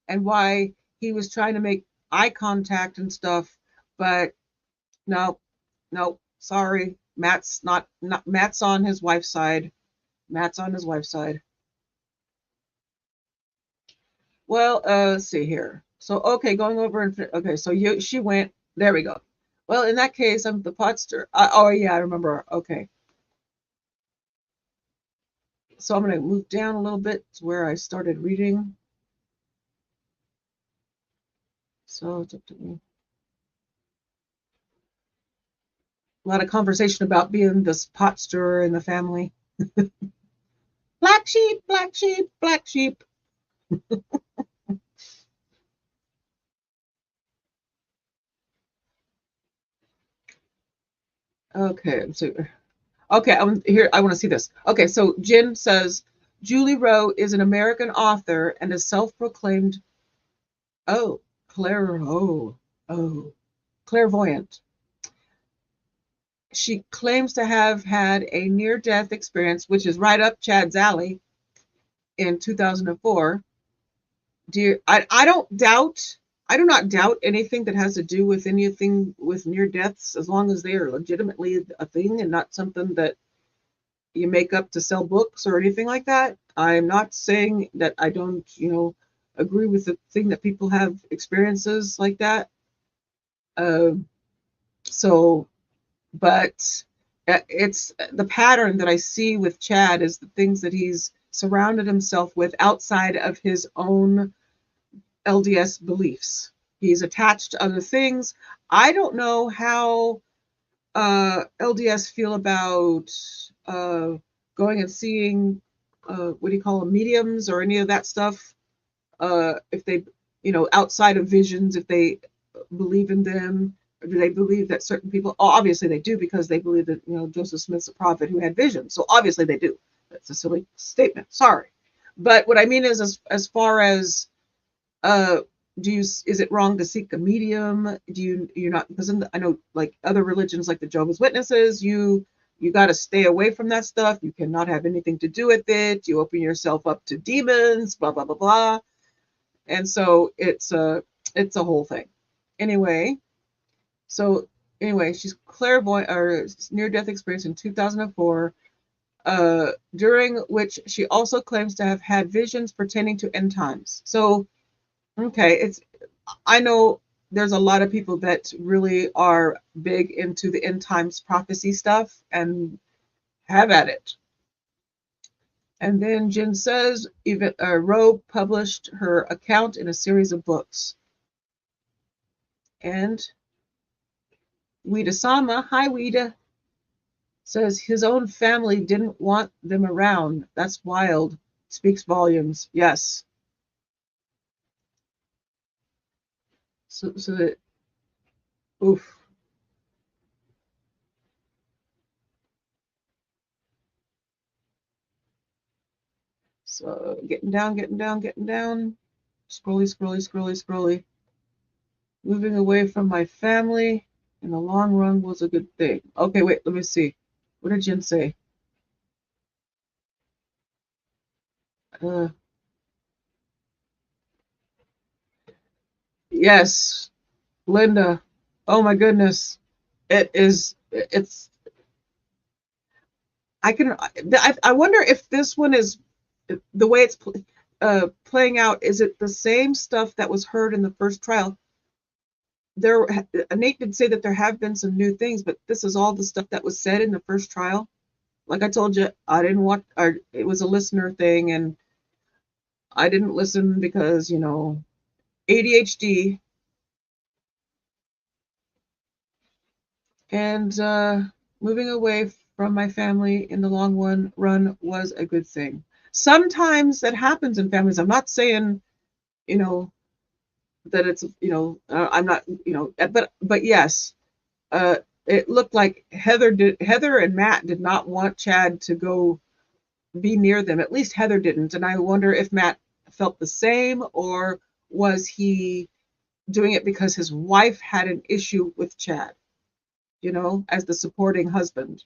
and why he was trying to make eye contact and stuff, but no, sorry. Matt's Matt's on his wife's side. Matt's on his wife's side. Well, let's see here. So, okay, going over and okay, so she went. There we go. Well, in that case, I'm the pot stirrer. Oh yeah, I remember. Okay. So I'm going to move down a little bit to where I started reading. So it's up to me. A lot of conversation about being this pot stirrer in the family. Black sheep, black sheep, black sheep. Okay, so okay, I'm here. I want to see this. Okay, so Jen says Julie Rowe is an American author and a self-proclaimed clairvoyant. She claims to have had a near-death experience, which is right up Chad's alley, in 2004. I do not doubt anything that has to do with anything with near deaths, as long as they are legitimately a thing and not something that you make up to sell books or anything like that. I'm not saying that I don't, agree with the thing that people have experiences like that. But it's the pattern that I see with Chad is the things that he's surrounded himself with outside of his own LDS beliefs. He's attached to other things. I don't know how LDS feel about going and seeing what do you call them, mediums or any of that stuff. If they, outside of visions, if they believe in them, or do they believe that certain people? Oh, obviously they do, because they believe that Joseph Smith's a prophet who had visions. So obviously they do. That's a silly statement. Sorry, but what I mean is, as far as is it wrong to seek a medium? You're not, because I know, like other religions, like the Jehovah's Witnesses, you got to stay away from that stuff. You cannot have anything to do with it. You open yourself up to demons, blah blah blah blah. And so it's a whole thing. Anyway, she's clairvoyant, or near-death experience in 2004, during which she also claims to have had visions pertaining to end times. So, okay, I know there's a lot of people that really are big into the end times prophecy stuff and have at it. And then Jen says, Roe published her account in a series of books. And Wida Sama, hi Wida, says his own family didn't want them around. That's wild. Speaks volumes. Yes. So that, oof. So getting down. Scrolly. Moving away from my family in the long run was a good thing. Okay, wait, let me see. What did Jen say? Yes, Linda. Oh my goodness. It's I wonder if this one is the way it's playing out. Is it the same stuff that was heard in the first trial? Nate did say that there have been some new things, but this is all the stuff that was said in the first trial. Like I told you, I didn't watch, or it was a listener thing, and I didn't listen because, you know, ADHD. And moving away from my family in the long run was a good thing. Sometimes that happens in families. I'm not saying, you know, that it's, you know, I'm not, you know, but yes, it looked like Heather and Matt did not want Chad to go be near them. At least Heather didn't. And I wonder if Matt felt the same, or was he doing it because his wife had an issue with Chad, you know, as the supporting husband.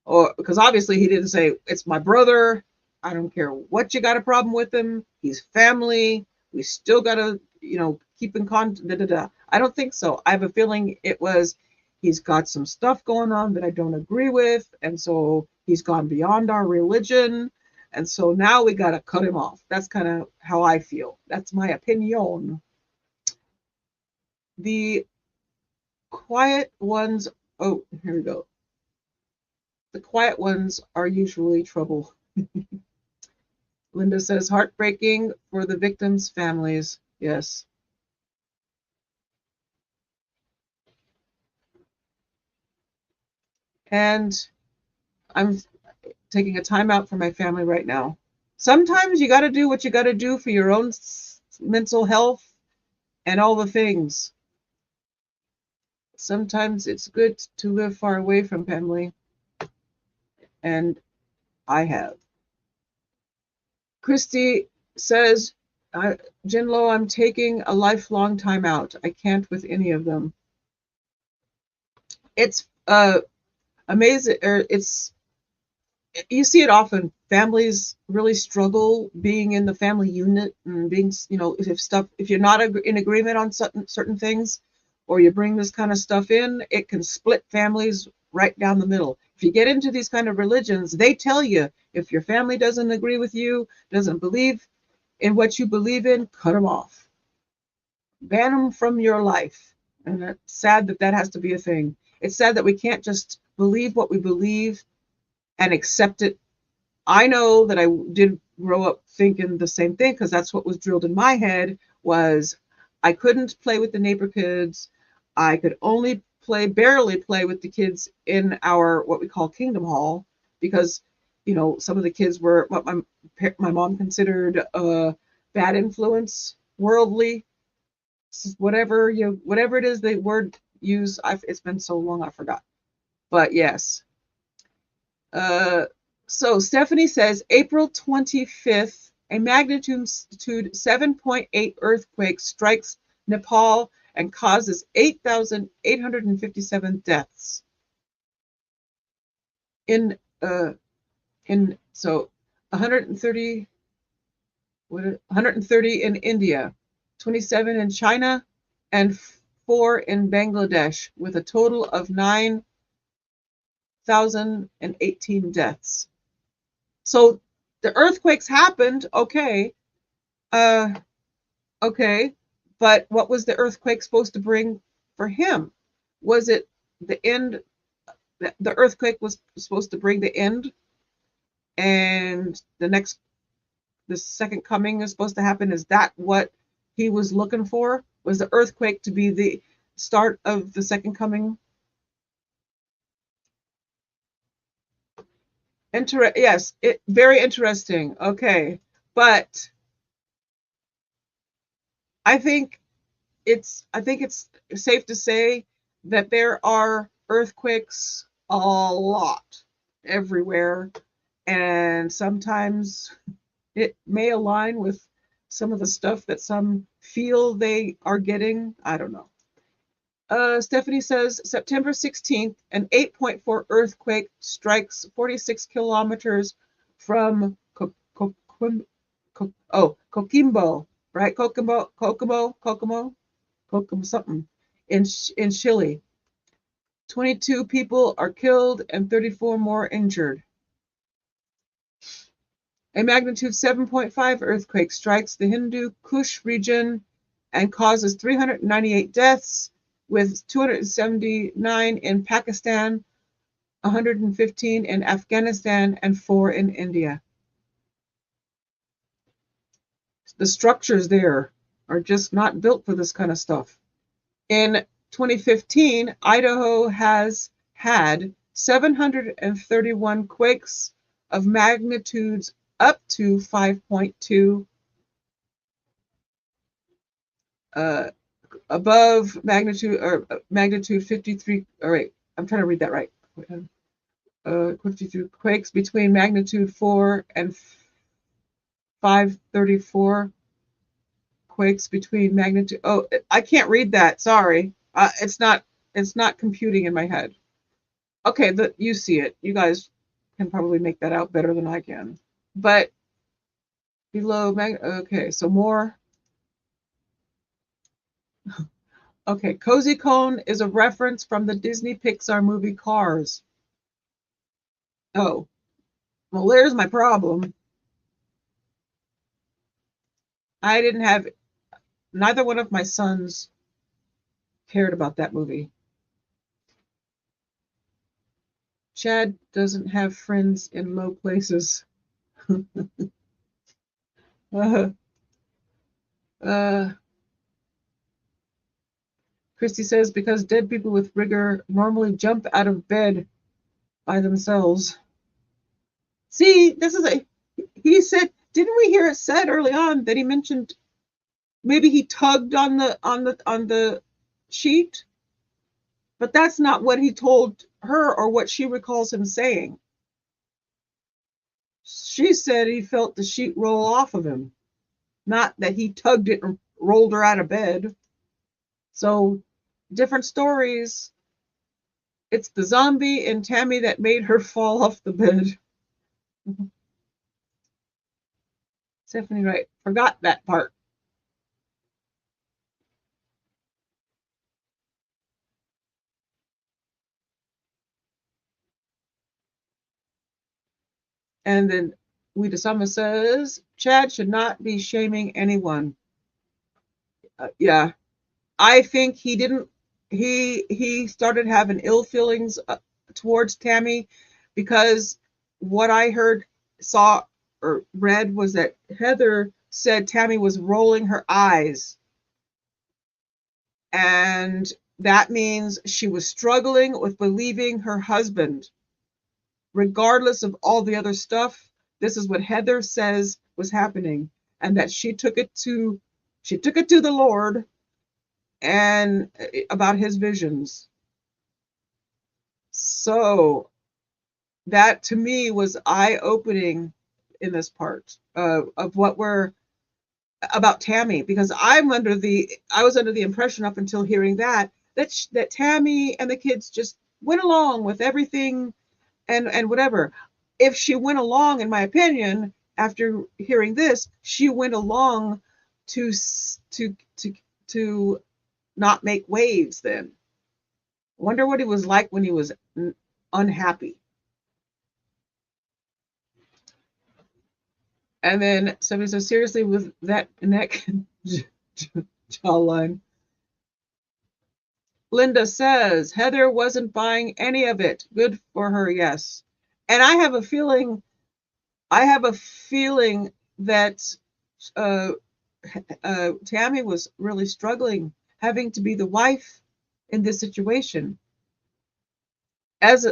Or because obviously he didn't say, it's my brother, I don't care what you got a problem with him, he's family, we still gotta, you know, keep in contact. I don't think so. I have a feeling it was, he's got some stuff going on that I don't agree with, and so he's gone beyond our religion, and so now we gotta cut him off. That's kind of how I feel. That's my opinion. The quiet ones, oh, here we go. The quiet ones are usually trouble. Linda says, heartbreaking for the victims' families. Yes. And I'm taking a time out for my family right now. Sometimes you got to do what you got to do for your own mental health and all the things. Sometimes it's good to live far away from family. And I have. Christy says, Jinlo, I'm taking a lifelong time out. I can't with any of them. It's amazing. You see it often. Families really struggle being in the family unit and being, you know, if you're not in agreement on certain things, or you bring this kind of stuff in, it can split families right down the middle. If you get into these kind of religions, they tell you, if your family doesn't agree with you, doesn't believe in what you believe in, cut them off. Ban them from your life. And it's sad that that has to be a thing. It's sad that we can't just believe what we believe and accept it. I know that I did grow up thinking the same thing, because that's what was drilled in my head, was I couldn't play with the neighbor kids. I could only barely play with the kids in our, what we call Kingdom Hall, because, you know, some of the kids were what my mom considered bad influence, worldly, whatever it is the word use. It's been so long I forgot. But yes. So Stephanie says, April 25th, a magnitude 7.8 earthquake strikes Nepal and causes 8,857 deaths. So 130 in India, 27 in China, and 4 in Bangladesh, with a total of 9,018 deaths. So the earthquakes happened, okay, but But what was the earthquake supposed to bring for him? Was it the end? The earthquake was supposed to bring the end, and the second coming is supposed to happen. Is that what he was looking for? Was the earthquake to be the start of the second coming? Yes, very interesting. Okay, but I think it's safe to say that there are earthquakes a lot everywhere, and sometimes it may align with some of the stuff that some feel they are getting. I don't know. Stephanie says September 16th, an 8.4 earthquake strikes 46 kilometers from Coquimbo, right? Kokomo something in Chile. 22 people are killed and 34 more injured. A magnitude 7.5 earthquake strikes the Hindu Kush region and causes 398 deaths, with 279 in Pakistan, 115 in Afghanistan, and 4 in India. The structures there are just not built for this kind of stuff. In 2015, Idaho has had 731 quakes of magnitudes up to 5.2, above magnitude 53. All right, I'm trying to read that right. 53 quakes between magnitude 4 and 534 quakes between magnitude. Oh, I can't read that. Sorry, it's not computing in my head. Okay, you see it. You guys can probably make that out better than I can. But below okay, so more. Okay, Cozy Cone is a reference from the Disney Pixar movie Cars. Oh, well, there's my problem. I didn't have, neither one of my sons cared about that movie. Chad doesn't have friends in low places. Christy says, because dead people with rigor normally jump out of bed by themselves. See, he said, didn't we hear it said early on that he mentioned maybe he tugged on the sheet? But that's not what he told her or what she recalls him saying. She said he felt the sheet roll off of him, not that he tugged it and rolled her out of bed. So, different stories. It's the zombie and Tammy that made her fall off the bed. Stephanie, right? Forgot that part. And then Weedasama says, Chad should not be shaming anyone. Yeah, I think he didn't. He started having ill feelings towards Tammy because what I heard, saw, or read was that Heather said Tammy was rolling her eyes. And that means she was struggling with believing her husband. Regardless of all the other stuff, this is what Heather says was happening, and that she took it to the Lord and about his visions. So that to me was eye-opening in this part of what we're about Tammy, because I was under the impression up until hearing that Tammy and the kids just went along with everything and whatever. If she went along, in my opinion, after hearing this, she went along to not make waves then. Wonder what he was like when he was unhappy. And then somebody says, seriously, with that neck Jawline. Linda says, Heather wasn't buying any of it. Good for her, yes. And I have a feeling that Tammy was really struggling having to be the wife in this situation. I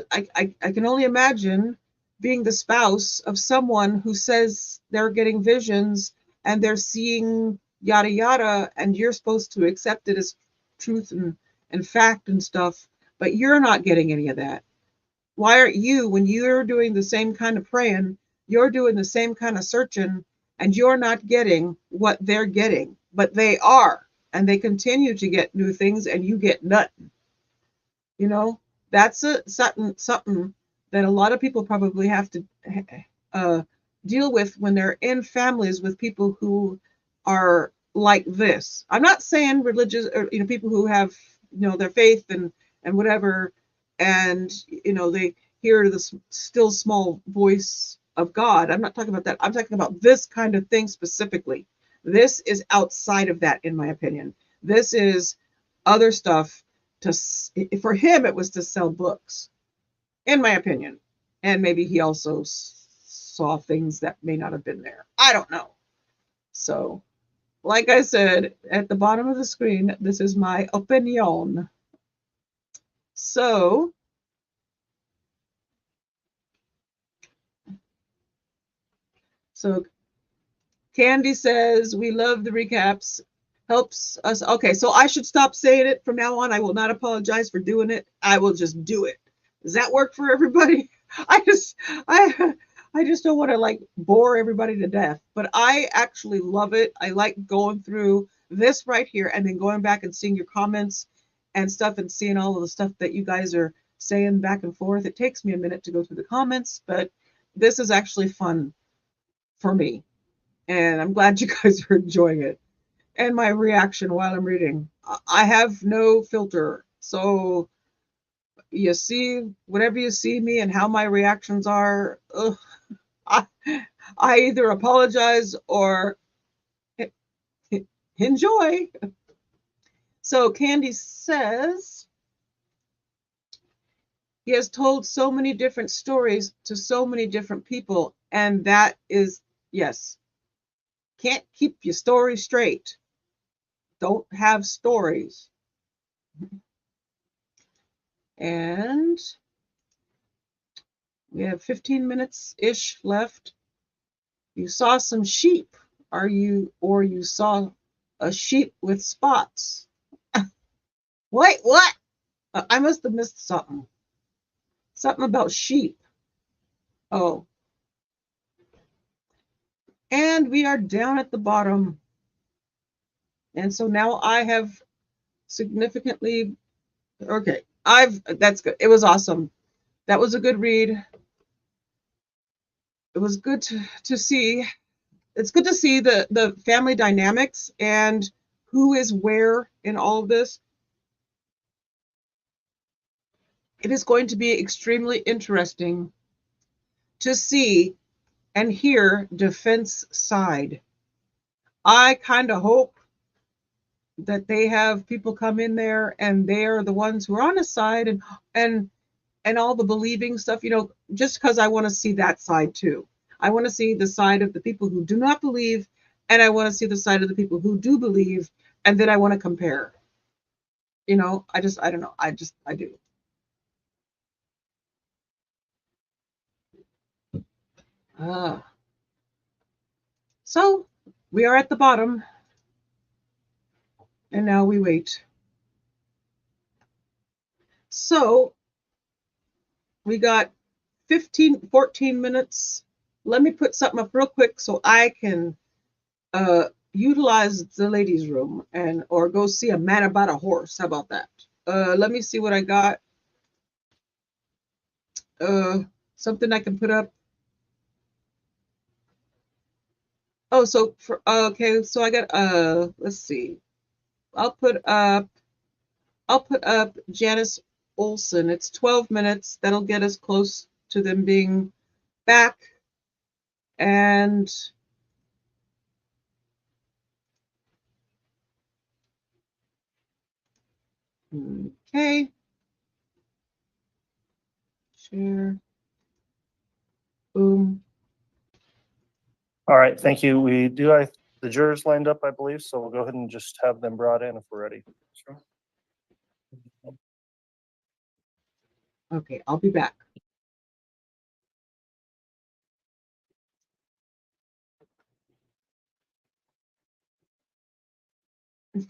can only imagine being the spouse of someone who says they're getting visions and they're seeing yada yada, and you're supposed to accept it as truth and fact and stuff, but you're not getting any of that. Why aren't you, when you're doing the same kind of praying, you're doing the same kind of searching, and you're not getting what they're getting, but they are, and they continue to get new things, and you get nothing. You know, that's something that a lot of people probably have to deal with when they're in families with people who are like this. I'm not saying religious, or people who have their faith and whatever, and they hear the still small voice of God. I'm not talking about that. I'm talking about this kind of thing specifically. This is outside of that, in my opinion. This is other stuff. For him, it was to sell books, in my opinion, and maybe he also saw things that may not have been there. I don't know. So, like I said at the bottom of the screen, this is my opinion. So, Candy says, we love the recaps. Helps us. Okay, so I should stop saying it from now on. I will not apologize for doing it. I will just do it. Does that work for everybody? I just don't want to bore everybody to death, but I actually love it. I like going through this right here and then going back and seeing your comments and stuff and seeing all of the stuff that you guys are saying back and forth. It takes me a minute to go through the comments, but this is actually fun for me. And I'm glad you guys are enjoying it. And my reaction while I'm reading. I have no filter. So you see, whatever you see me and how my reactions are, I either apologize or enjoy. So Candy says, he has told so many different stories to so many different people. And that is, yes, can't keep your story straight. Don't have stories. And we have 15 minutes-ish left. You saw some sheep. Or you saw a sheep with spots. Wait, what? I must have missed something. Something about sheep. Oh. And we are down at the bottom. And so now I have significantly, okay, that's good. It was awesome. That was a good read. It was good to see. It's good to see the family dynamics and who is where in all of this. It is going to be extremely interesting to see and hear defense side. I kind of hope that they have people come in there and they are the ones who are on his side and all the believing stuff, just because I want to see that side too. I want to see the side of the people who do not believe, and I want to see the side of the people who do believe, and then I want to compare. I don't know. I do. So we are at the bottom, and now we wait. So we got 14 minutes. Let me put something up real quick so I can utilize the ladies' room or go see a man about a horse. How about that? Let me see what I got. Something I can put up. Oh, so okay, so I got let's see. I'll put up Janice Olson. It's 12 minutes. That'll get us close to them being back. And Okay. Share. Boom. All right, thank you. We do have the jurors lined up, I believe, so we'll go ahead and just have them brought in if we're ready. Okay, I'll be back.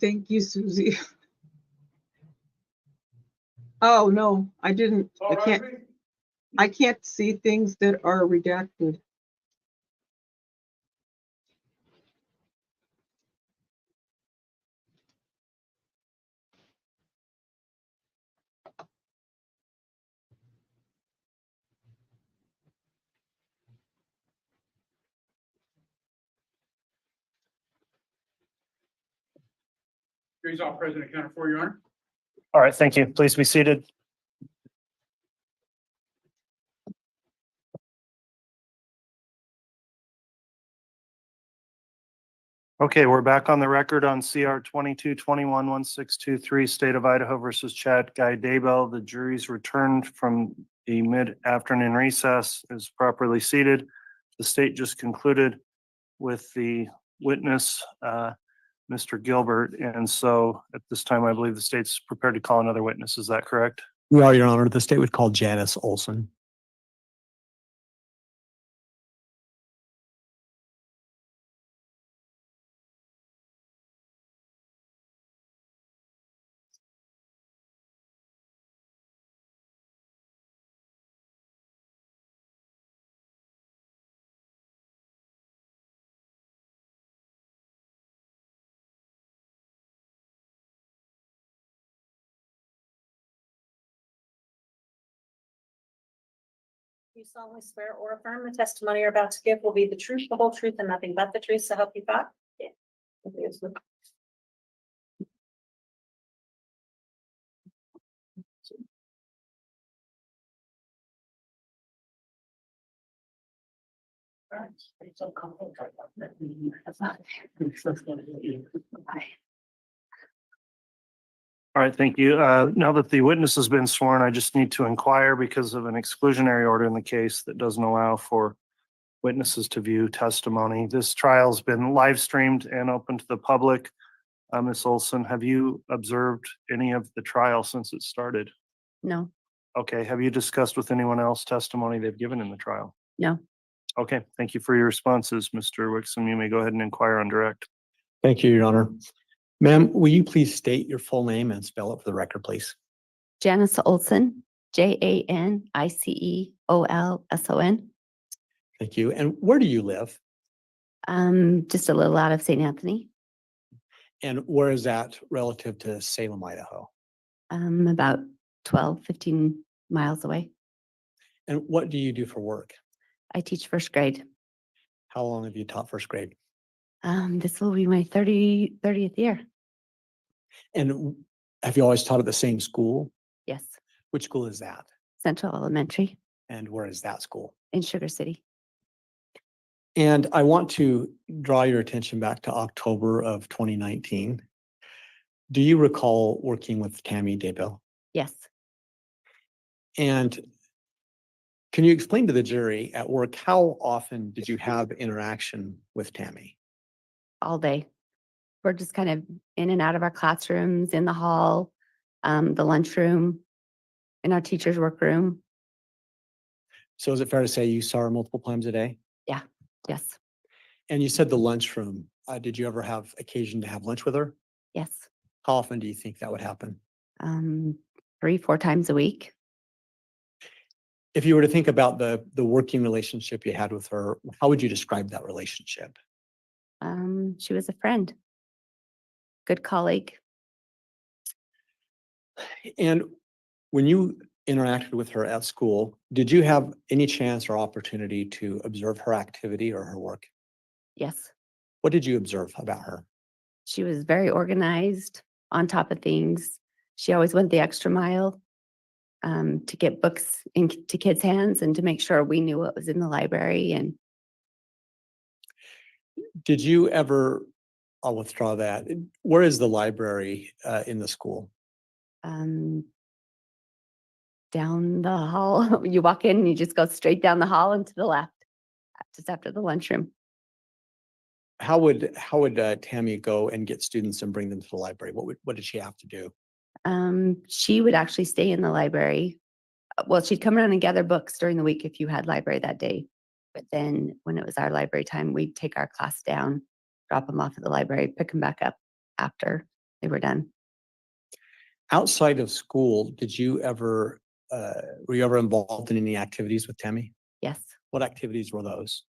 Thank you, Susie. Oh, no, I didn't. I can't see things that are redacted. Here's all President Counter for Your Honor. All right, thank you. Please be seated. Okay, we're back on the record on CR 22-21-1623, State of Idaho versus Chad Guy Daybell. The jury's returned from the mid-afternoon recess is properly seated. The state just concluded with the witness, Mr. Gilbert. And so at this time, I believe the state's prepared to call another witness. Is that correct? We are, Your Honor. The state would call Janice Olson. You solemnly swear or affirm the testimony you're about to give will be the truth, the whole truth, and nothing but the truth, so help you God? Yeah. All right, thank you. Now that the witness has been sworn, I just need to inquire because of an exclusionary order in the case that doesn't allow for witnesses to view testimony. This trial's been live streamed and open to the public. Ms. Olson, have you observed any of the trial since it started? No, Okay, have you discussed with anyone else testimony they've given in the trial? no. Okay, thank you for your responses, Mr. Wixom. You may go ahead and inquire on direct. Thank you, Your Honor. Ma'am, will you please state your full name and spell it for the record, please? Janice Olson, Janiceolson. Thank you. And where do you live? Just a little out of St. Anthony. And where is that relative to Salem, Idaho? About 12, 15 miles away. And what do you do for work? I teach first grade. How long have you taught first grade? This will be my 30th year. And have you always taught at the same school? Yes. Which school is that? Central Elementary And where is that school? in Sugar City. And I want to draw your attention back to October of 2019. Do you recall working with Tammy Daybell? Yes. And can you explain to the jury at work, how often did you have interaction with Tammy? All day. We're just kind of in and out of our classrooms, in the hall, the lunchroom, in our teacher's workroom. So is it fair to say you saw her multiple times a day? Yeah. Yes. And you said the lunchroom. Did you ever have occasion to have lunch with her? Yes. How often do you think that would happen? 3-4 times a week. If you were to think about the working relationship you had with her, how would you describe that relationship? She was a friend, good colleague. And when you interacted with her at school, did you have any chance or opportunity to observe her activity or her work? Yes. What did you observe about her? She was very organized, on top of things. She always went the extra mile to get books into kids' hands and to make sure we knew what was in the library. And Did you ever, I'll withdraw that. Where is the library in the school? Down the hall. You walk in and you just go straight down the hall and to the left, just after the lunchroom. How would Tammy go and get students and bring them to the library? What did she have to do? She would actually stay in the library. Well, she'd come around and gather books during the week if you had library that day. But then when it was our library time, we'd take our class down, drop them off at the library, pick them back up after they were done. Outside of school, were you ever involved in any activities with Tammy? Yes. What activities were those?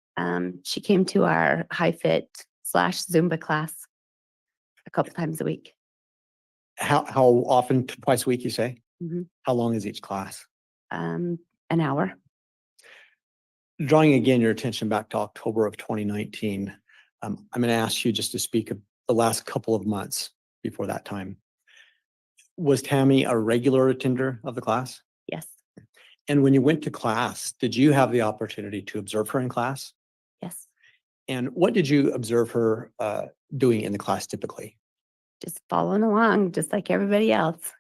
She came to our high fit / Zumba class a couple times a week. How often? Twice a week, you say? Mhm. How long is each class? An hour. Drawing again your attention back to October of 2019, I'm going to ask you just to speak of the last couple of months before that time. Was Tammy a regular attender of the class? Yes. And when you went to class, did you have the opportunity to observe her in class? Yes. And what did you observe her doing in the class typically? Just following along, just like everybody else.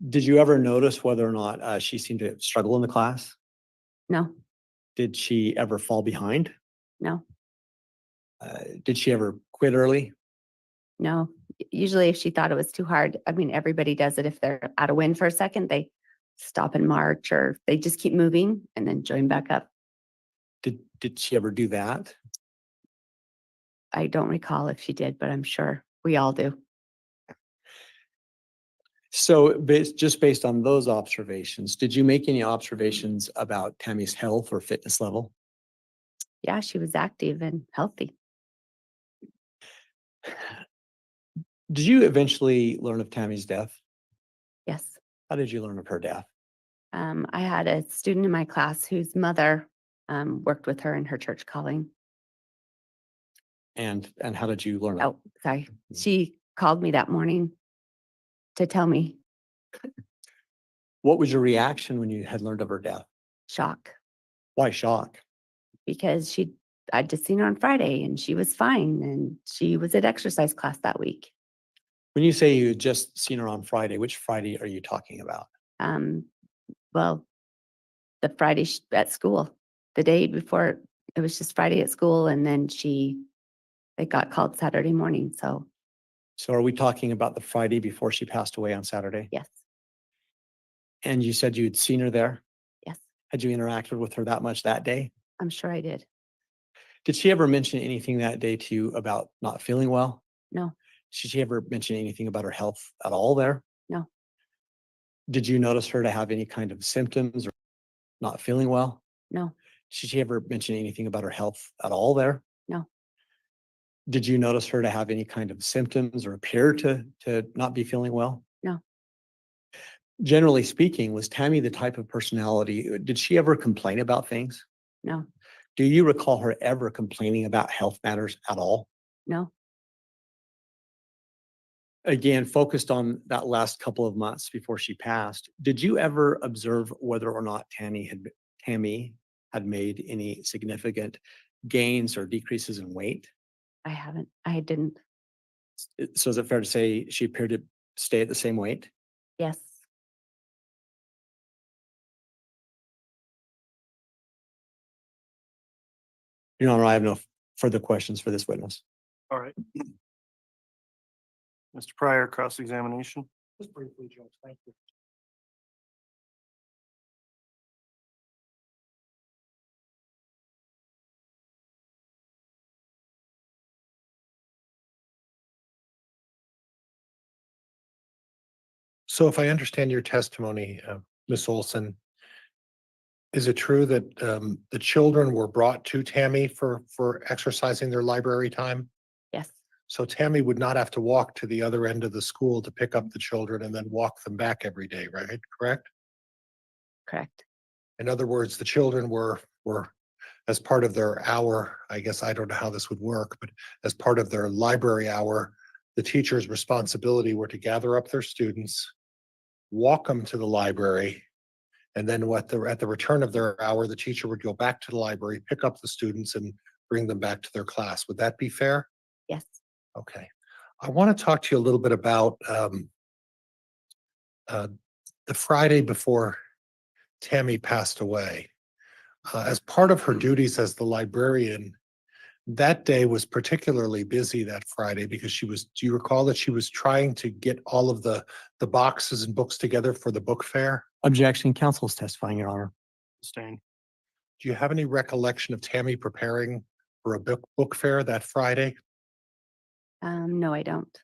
Did you ever notice whether or not she seemed to struggle in the class? No. Did she ever fall behind? No. Did she ever quit early? No. Usually if she thought it was too hard, I mean, everybody does it. If they're out of wind for a second, they stop and march, or they just keep moving and then join back up. Did she ever do that? I don't recall if she did, but I'm sure we all do. So just based on those observations, did you make any observations about Tammy's health or fitness level? Yeah, she was active and healthy. Did you eventually learn of Tammy's death? Yes. How did you learn of her death? I had a student in my class whose mother worked with her in her church calling. And how did you learn? Oh, sorry. She called me that morning to tell me. What was your reaction when you had learned of her death? Shock. Why shock? Because I'd just seen her on Friday and she was fine and she was at exercise class that week. When you say you had just seen her on Friday, which Friday are you talking about? Well, the Friday at school, the day before, it was just Friday at school, and then they got called Saturday morning. So are we talking about the Friday before she passed away on Saturday? yes. And you said you'd seen her there? Yes. Had you interacted with her that much that day? I'm sure I did. Did she ever mention anything that day to you about not feeling well? No. Did she ever mention anything about her health at all there? No. Did you notice her to have any kind of symptoms or not feeling well? No. Did she ever mention anything about her health at all there? No. Did you notice her to have any kind of symptoms or appear to not be feeling well? No. Generally speaking, was Tammy the type of personality, did she ever complain about things? No. Do you recall her ever complaining about health matters at all? No. Again, focused on that last couple of months before she passed, did you ever observe whether or not Tammy had made any significant gains or decreases in weight? I haven't. I didn't. So is it fair to say she appeared to stay at the same weight? Yes. Your Honor, I have no further questions for this witness. All right. Mr. Pryor, cross-examination. Just briefly, Judge, thank you. So if I understand your testimony, Ms. Olson, is it true that the children were brought to Tammy for exercising their library time? Yes. So Tammy would not have to walk to the other end of the school to pick up the children and then walk them back every day, right? Correct? Correct. In other words, the children were as part of their hour, I guess I don't know how this would work, but as part of their library hour, the teacher's responsibility were to gather up their students, walk them to the library, and then at the return of their hour, the teacher would go back to the library, pick up the students and bring them back to their class. Would that be fair? Yes. Okay. I want to talk to you a little bit about the Friday before Tammy passed away, as part of her duties as the librarian, that day was particularly busy that Friday because do you recall that she was trying to get all of the boxes and books together for the book fair? Objection, counsel is testifying, Your Honor. Abstain. Do you have any recollection of Tammy preparing for a book fair that Friday? No, I don't.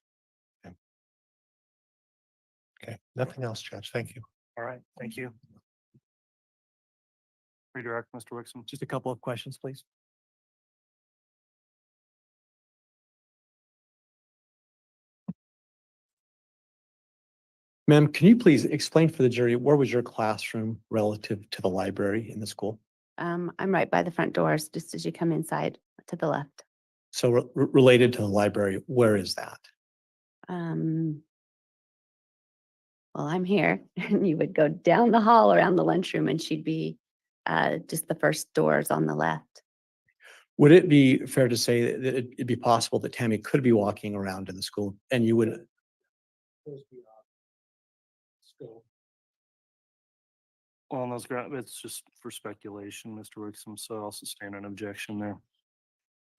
Okay, nothing else, Judge. Thank you. All right, thank you. Redirect, Mr. Wixom. Just a couple of questions, please. Ma'am, can you please explain for the jury, where was your classroom relative to the library in the school? I'm right by the front doors, just as you come inside to the left. So related to the library, where is that? Well, I'm here, and you would go down the hall around the lunchroom, and she'd be just the first doors on the left. Would it be fair to say that it'd be possible that Tammy could be walking around in the school and you would? Well, on those grounds, it's just for speculation, Mr. Wixom, so I'll sustain an objection there.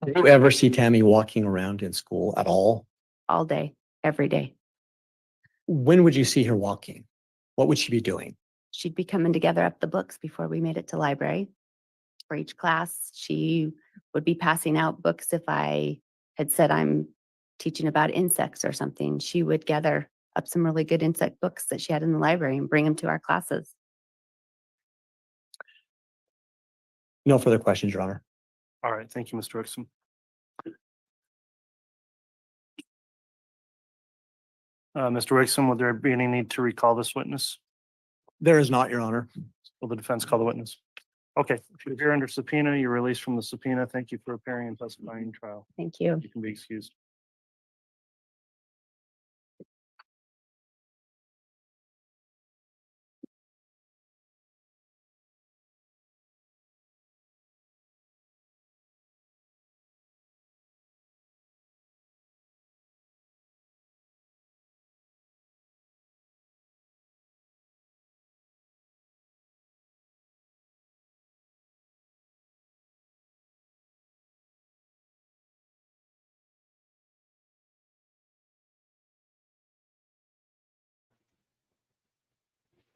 Did you ever see Tammy walking around in school at all? All day, every day. When would you see her walking? What would she be doing? She'd be coming to gather up the books before we made it to library. For each class, she would be passing out books. If I had said I'm teaching about insects or something, she would gather up some really good insect books that she had in the library and bring them to our classes. No further questions, Your Honor. All right, thank you, Mr. Wixom. Mr. Wixom, would there be any need to recall this witness? There is not, Your Honor. Will the defense call the witness? Okay, if you're here under subpoena, you're released from the subpoena. Thank you for appearing and testifying in trial. Thank you. You can be excused.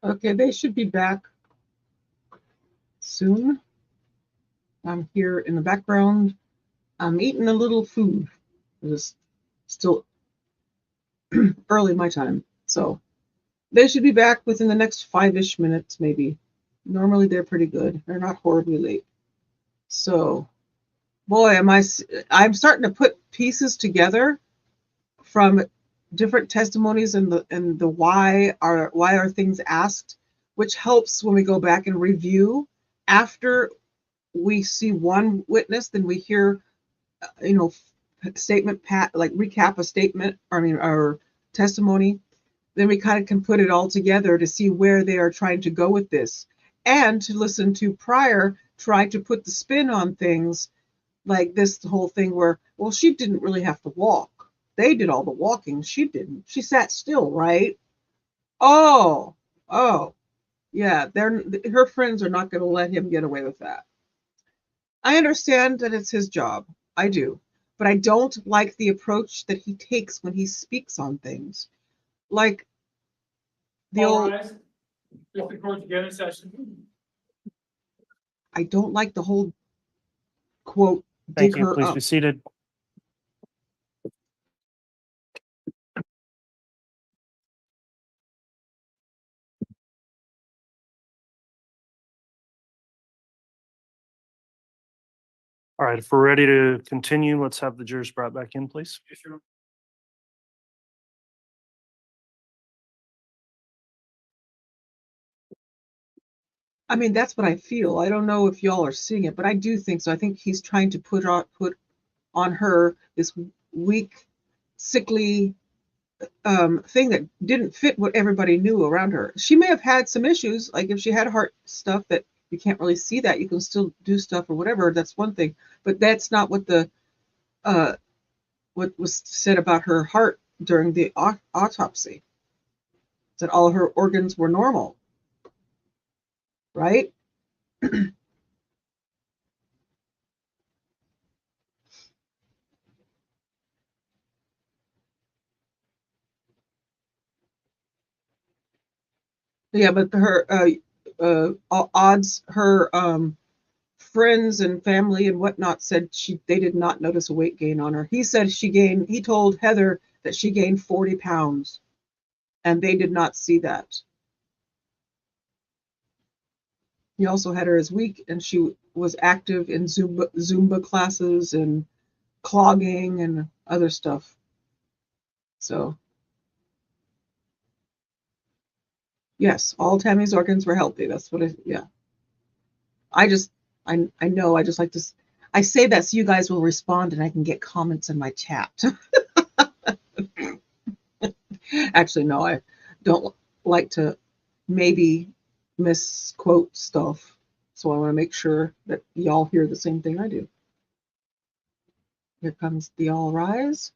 Okay, they should be back soon. I'm here in the background. I'm eating a little food. It's still early my time. So they should be back within the next 5-ish minutes, maybe. Normally they're pretty good. They're not horribly late. So, boy, I'm starting to put pieces together from different testimonies and the why are things asked, which helps when we go back and review. After we see one witness, then we hear, statement recap a statement, or testimony. Then we kind of can put it all together to see where they are trying to go with this, and to listen to prior, try to put the spin on things, like this whole thing where, well, she didn't really have to walk. They did all the walking. She didn't. She sat still, right? Oh, yeah. Her friends are not going to let him get away with that. I understand that it's his job. I do. But I don't like the approach that he takes when he speaks on things. Like the old, If the court's again in session. I don't like the whole quote, Thank dig you. her Please up. be seated. All right, if we're ready to continue, let's have the jurors brought back in, please. Yes, sir. I mean, that's what I feel. I don't know if y'all are seeing it, but I do think so. I think he's trying to put on her this weak, sickly thing that didn't fit what everybody knew around her. She may have had some issues, like if she had heart stuff that you can't really see that, you can still do stuff or whatever. That's one thing, but that's not what what was said about her heart during the autopsy. said all her organs were normal, right? Yeah, but her odds, her friends and family and whatnot said they did not notice a weight gain on her. He said he told Heather that she gained 40 pounds, and they did not see that. He also had her as weak, and she was active in Zumba classes and clogging and other stuff. So, yes, all Tammy's organs were healthy. That's what yeah. I know, I just like to, I say that so you guys will respond and I can get comments in my chat. Actually, no, I don't like to maybe misquote stuff. So I want to make sure that y'all hear the same thing I do. Here comes the all rise.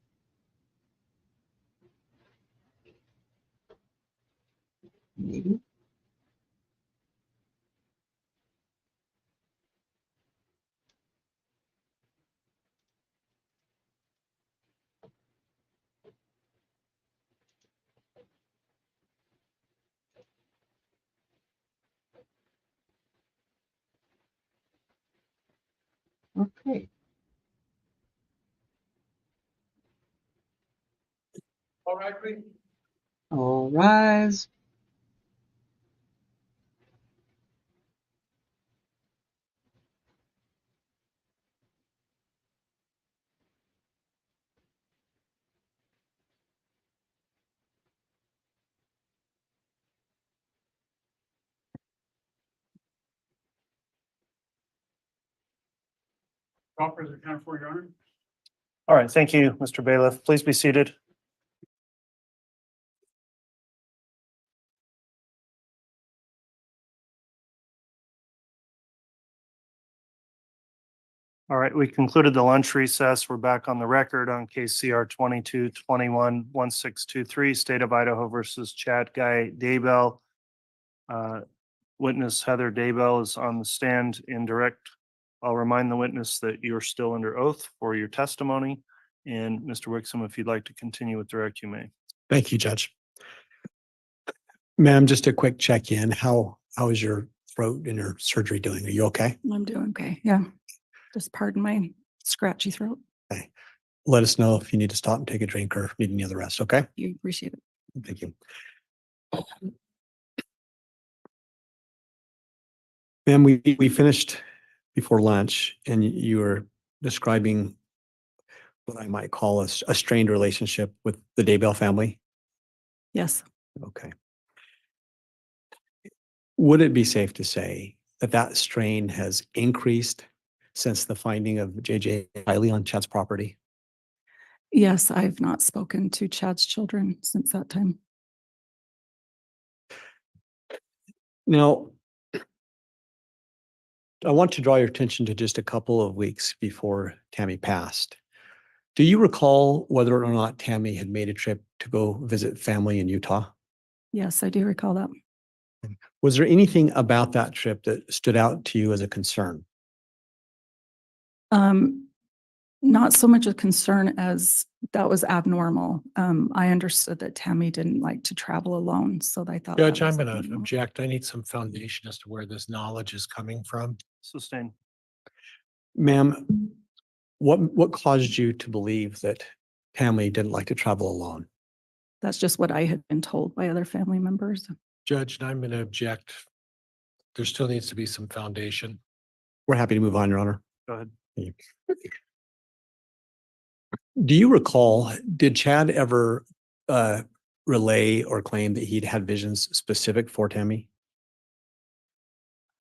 Maybe. Okay. All right, please. All rise. Proper is accounted for, Your Honor. All right, thank you, Mr. Bailiff. Please be seated. All right, we concluded the lunch recess. We're back on the record on case CR 22-21-1623, State of Idaho versus Chad Guy Daybell. Witness Heather Daybell is on the stand in direct. I'll remind the witness that you're still under oath for your testimony. And Mr. Wixom, if you'd like to continue with direct, you may. Thank you, Judge. Ma'am, just a quick check-in. How is your throat and your surgery doing? Are you okay? I'm doing okay. Yeah. Just pardon my scratchy throat. Okay. Let us know if you need to stop and take a drink or need any other rest, okay? You appreciate it. Thank you. Ma'am, we finished before lunch and you were describing what I might call a strained relationship with the Daybell family. Yes. Okay. Would it be safe to say that that strain has increased since the finding of JJ Tylee on Chad's property? Yes, I've not spoken to Chad's children since that time. Now, I want to draw your attention to just a couple of weeks before Tammy passed. Do you recall whether or not Tammy had made a trip to go visit family in Utah? Yes, I do recall that. Was there anything about that trip that stood out to you as a concern? Not so much a concern as that was abnormal. I understood that Tammy didn't like to travel alone, so I thought. Judge, that I'm was going to abnormal. object. I need some foundation as to where this knowledge is coming from. Sustain. Ma'am, what caused you to believe that Tammy didn't like to travel alone? That's just what I had been told by other family members. Judge, I'm going to object. There still needs to be some foundation. We're happy to move on, Your Honor. Go ahead. Do you recall, did Chad ever relay or claim that he'd had visions specific for Tammy?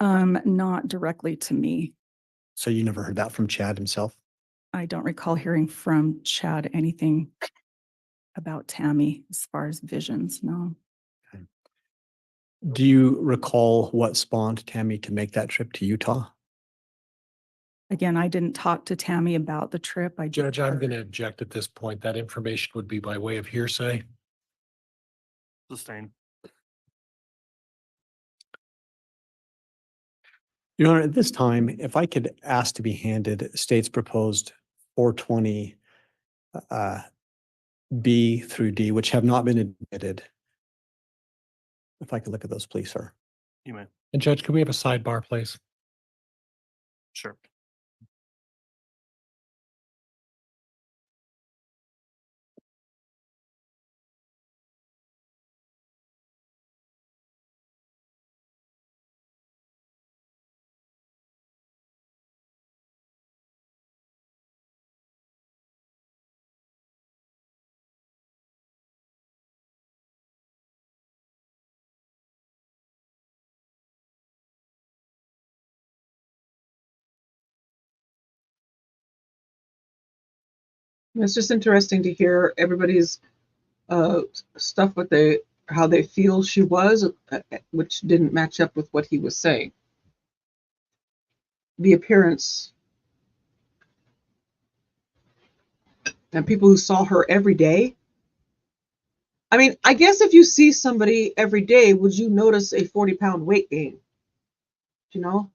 Not directly to me. So you never heard that from Chad himself? I don't recall hearing from Chad anything about Tammy as far as visions, no. Okay. Do you recall what spawned Tammy to make that trip to Utah? Again, I didn't talk to Tammy about the trip. I just Judge, I'm going to object at this point. That information would be by way of hearsay. Sustain. Your Honor, at this time, if I could ask to be handed state's proposed 420 B through D, which have not been admitted. If I could look at those, please, sir. You may. And Judge, can we have a sidebar, please? Sure. It's just interesting to hear everybody's stuff, how they feel she was, which didn't match up with what he was saying. The appearance, and people who saw her every day. I mean, I guess if you see somebody every day, would you notice a 40-pound weight gain? You know?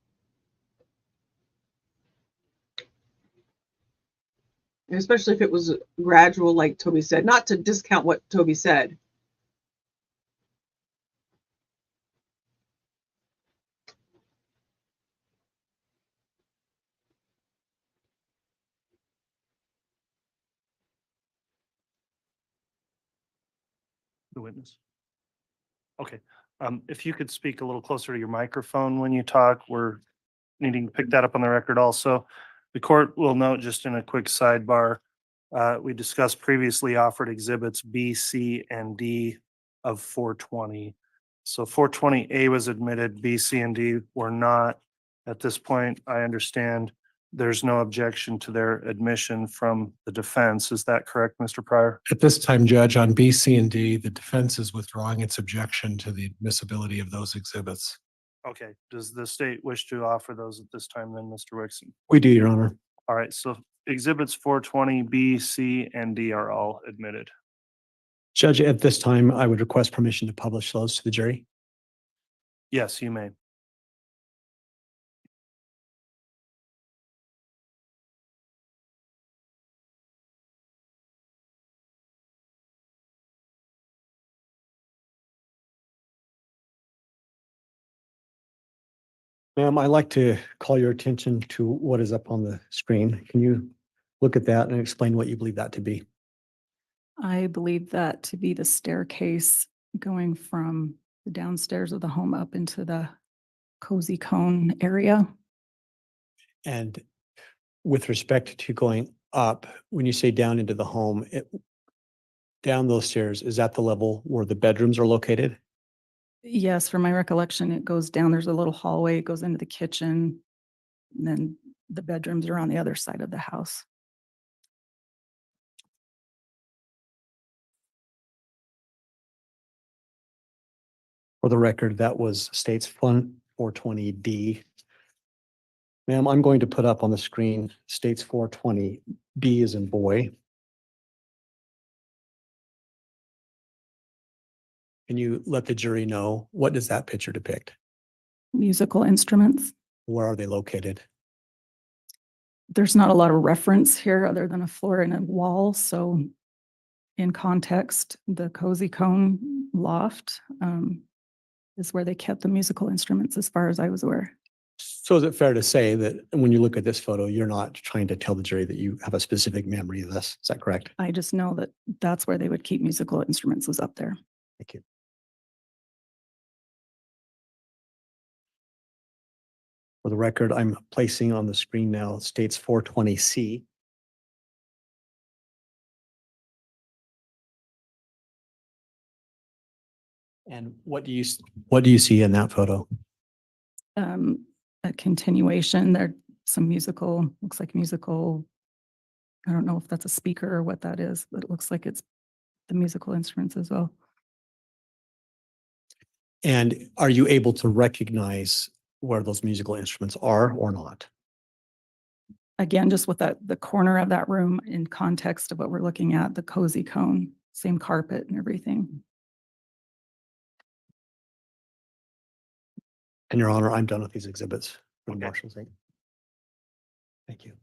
And especially if it was gradual, like Toby said, not to discount what Toby said. The witness. Okay. If you could speak a little closer to your microphone when you talk, we're needing to pick that up on the record also. The court will note, just in a quick sidebar, we discussed previously offered exhibits B, C, and D of 420. So 420A was admitted, B, C, and D were not. At this point, I understand there's no objection to their admission from the defense. Is that correct, Mr. Pryor? At this time, Judge, on B, C, and D, the defense is withdrawing its objection to the admissibility of those exhibits. Okay. Does the state wish to offer those at this time then, Mr. Wixon? We do, Your Honor. All right. So exhibits 420, B, C, and D are all admitted. Judge, at this time, I would request permission to publish those to the jury. Yes, you may. Ma'am, I'd like to call your attention to what is up on the screen. Can you look at that and explain what you believe that to be? I believe that to be the staircase going from the downstairs of the home up into the cozy cone area. And with respect to going up, when you say down into the home, down those stairs, is that the level where the bedrooms are located? Yes, from my recollection, it goes down. There's a little hallway, it goes into the kitchen. And then the bedrooms are on the other side of the house. For the record, that was state's fund 420D. Ma'am, I'm going to put up on the screen state's 420B as in boy. Can you let the jury know, what does that picture depict? Musical instruments. Where are they located? There's not a lot of reference here other than a floor and a wall. So in context, the cozy cone loft is where they kept the musical instruments as far as I was aware. So is it fair to say that when you look at this photo, you're not trying to tell the jury that you have a specific memory of this? Is that correct? I just know that that's where they would keep musical instruments, was up there. Thank you. For the record, I'm placing on the screen now states 420C. And what do you see in that photo? A continuation. There some musical, looks like musical. I don't know if that's a speaker or what that is, but it looks like it's the musical instruments as well. And are you able to recognize where those musical instruments are or not? Again, just with the corner of that room in context of what we're looking at, the cozy cone, same carpet and everything. And Your Honor, I'm done with these exhibits. for the Okay. marshal's sake. Thank you.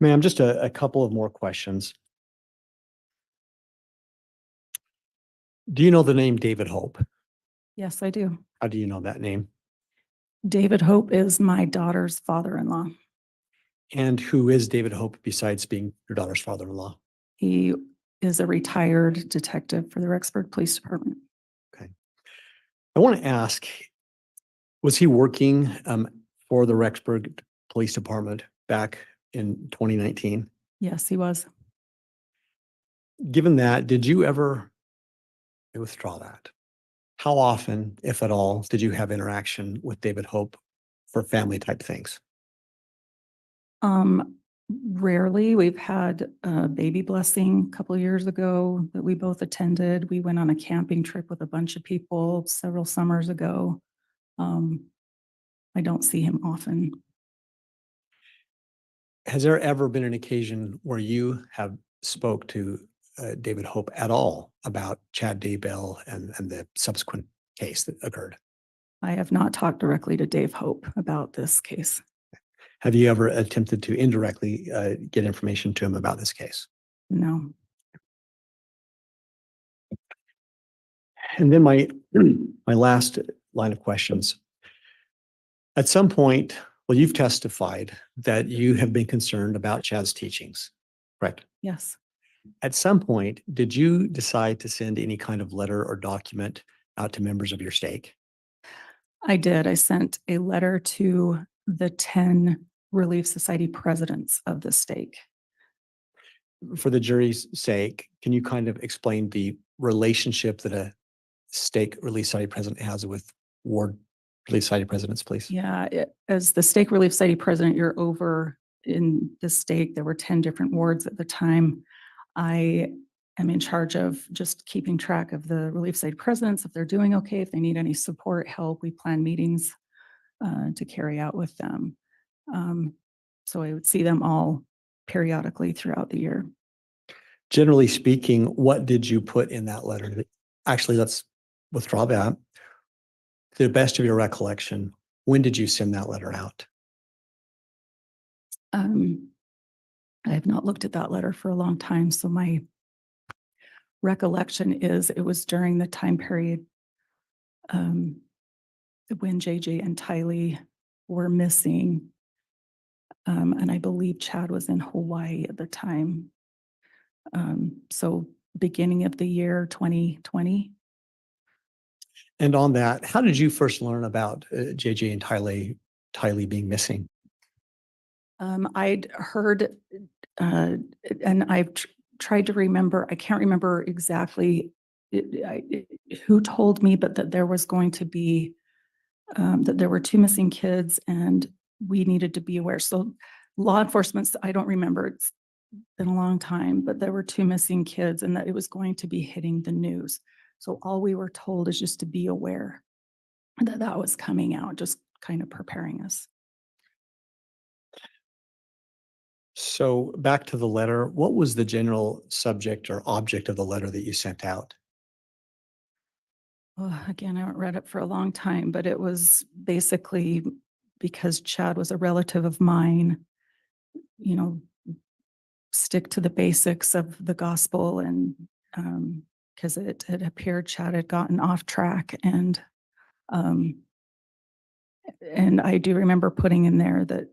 Ma'am, just a couple of more questions. Do you know the name David Hope? Yes, I do. How do you know that name? David Hope is my daughter's father-in-law. And who is David Hope besides being your daughter's father-in-law? He is a retired detective for the Rexburg Police Department. Okay. I want to ask, was he working for the Rexburg Police Department back in 2019? Yes, he was. Given that, did you ever withdraw that? How often, if at all, did you have interaction with David Hope for family type things? Rarely. We've had a baby blessing a couple of years ago that we both attended. We went on a camping trip with a bunch of people several summers ago. I don't see him often. Has there ever been an occasion where you have spoke to David Hope at all about Chad Daybell and the subsequent case that occurred? I have not talked directly to Dave Hope about this case. Have you ever attempted to indirectly get information to him about this case? No. And then my last line of questions. At some point, well, you've testified that you have been concerned about Chad's teachings, correct? Yes. At some point, did you decide to send any kind of letter or document out to members of your stake? I did. I sent a letter to the 10 Relief Society presidents of the stake. For the jury's sake, can you kind of explain the relationship that a stake Relief Society president has with ward Relief Society presidents, please? Yeah, as the stake Relief Society president, you're over in the stake. There were 10 different wards at the time. I am in charge of just keeping track of the Relief Society presidents, if they're doing okay, if they need any support, help. We plan meetings to carry out with them. So I would see them all periodically throughout the year. Generally speaking, what did you put in that letter? Actually, let's withdraw that. To the best of your recollection, when did you send that letter out? I have not looked at that letter for a long time, so my recollection is it was during the time period when JJ and Tylee were missing. And I believe Chad was in Hawaii at the time. So beginning of the year 2020. And on that, how did you first learn about JJ and Tylee being missing? I'd heard, and I've tried to remember, I can't remember exactly who told me, but that there was going to be, that there were 2 missing kids and we needed to be aware. So law enforcement, I don't remember, it's been a long time, but there were 2 missing kids and that it was going to be hitting the news. So all we were told is just to be aware that that was coming out, just kind of preparing us. So back to the letter, what was the general subject or object of the letter that you sent out? Well, again, I haven't read it for a long time, but it was basically because Chad was a relative of mine, you know, stick to the basics of the gospel, and because it appeared Chad had gotten off track, and I do remember putting in there that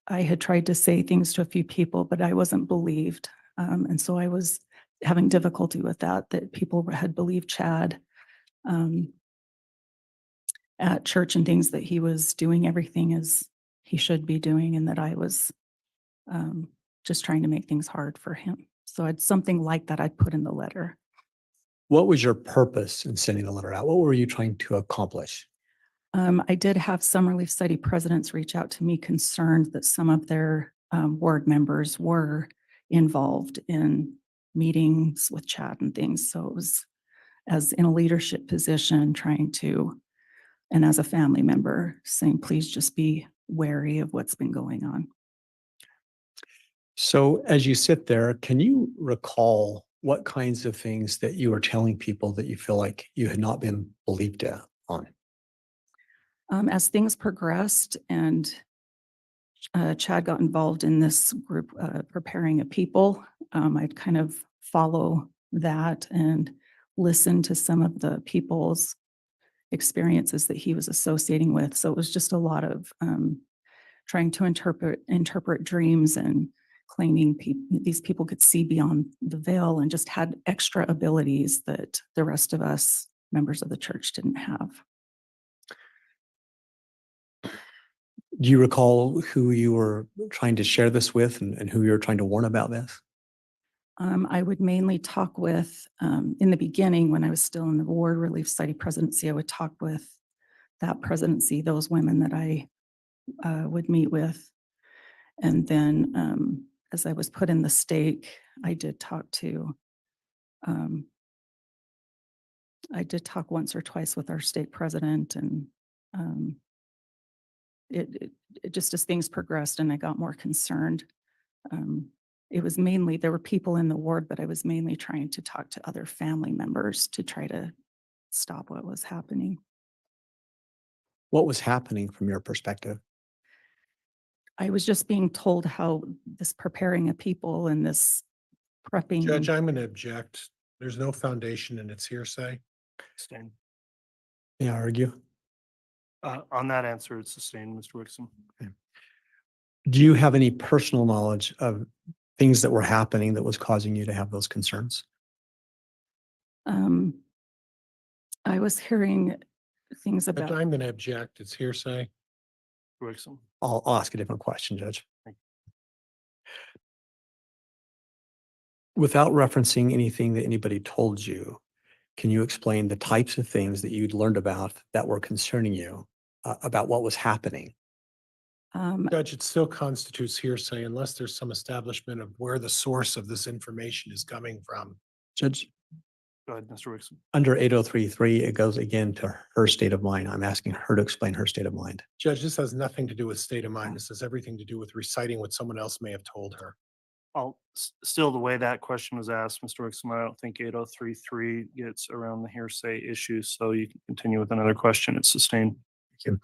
I had tried to say things to a few people, but I wasn't believed. And so I was having difficulty with that people had believed Chad at church and things, that he was doing everything as he should be doing, and that I was just trying to make things hard for him. So it's something like that I put in the letter. What was your purpose in sending the letter out? What were you trying to accomplish? I did have some Relief Society presidents reach out to me concerned that some of their ward members were involved in meetings with Chad and things. So it was, as in a leadership position, trying to, and as a family member, saying, please just be wary of what's been going on. So as you sit there, can you recall what kinds of things that you were telling people that you feel like you had not been believed on? As things progressed and Chad got involved in this group preparing a people, I'd kind of follow that and listen to some of the people's experiences that he was associating with. So it was just a lot of trying to interpret dreams and claiming these people could see beyond the veil and just had extra abilities that the rest of us members of the church didn't have. Do you recall who you were trying to share this with and who you were trying to warn about this? I would mainly talk with, in the beginning, when I was still in the Ward Relief Society presidency, I would talk with that presidency, those women that I would meet with. And then as I was put in the stake, I did talk once or twice with our stake president, and it just, as things progressed and I got more concerned, it was mainly, there were people in the ward, but I was mainly trying to talk to other family members to try to stop what was happening. What was happening from your perspective? I was just being told how this preparing of people and this prepping. Judge, I'm going to object. There's no foundation and it's hearsay. Sustained. May I argue? On that answer, it's sustained, Mr. Wixom. Do you have any personal knowledge of things that were happening that was causing you to have those concerns? I was hearing things Judge, about. I'm going to object. It's hearsay. Wixom. I'll ask a different question, Judge. Without referencing anything that anybody told you, can you explain the types of things that you'd learned about that were concerning you about what was happening? Judge, it still constitutes hearsay unless there's some establishment of where the source of this information is coming from. Judge, Go ahead, Mr. Wixom. under 8033, it goes again to her state of mind. I'm asking her to explain her state of mind. Judge, this has nothing to do with state of mind. This has everything to do with reciting what someone else may have told her. Still, the way that question was asked, Mr. Wixom, I don't think 8033 gets around the hearsay issue, so you can continue with another question. It's sustained. Thank you.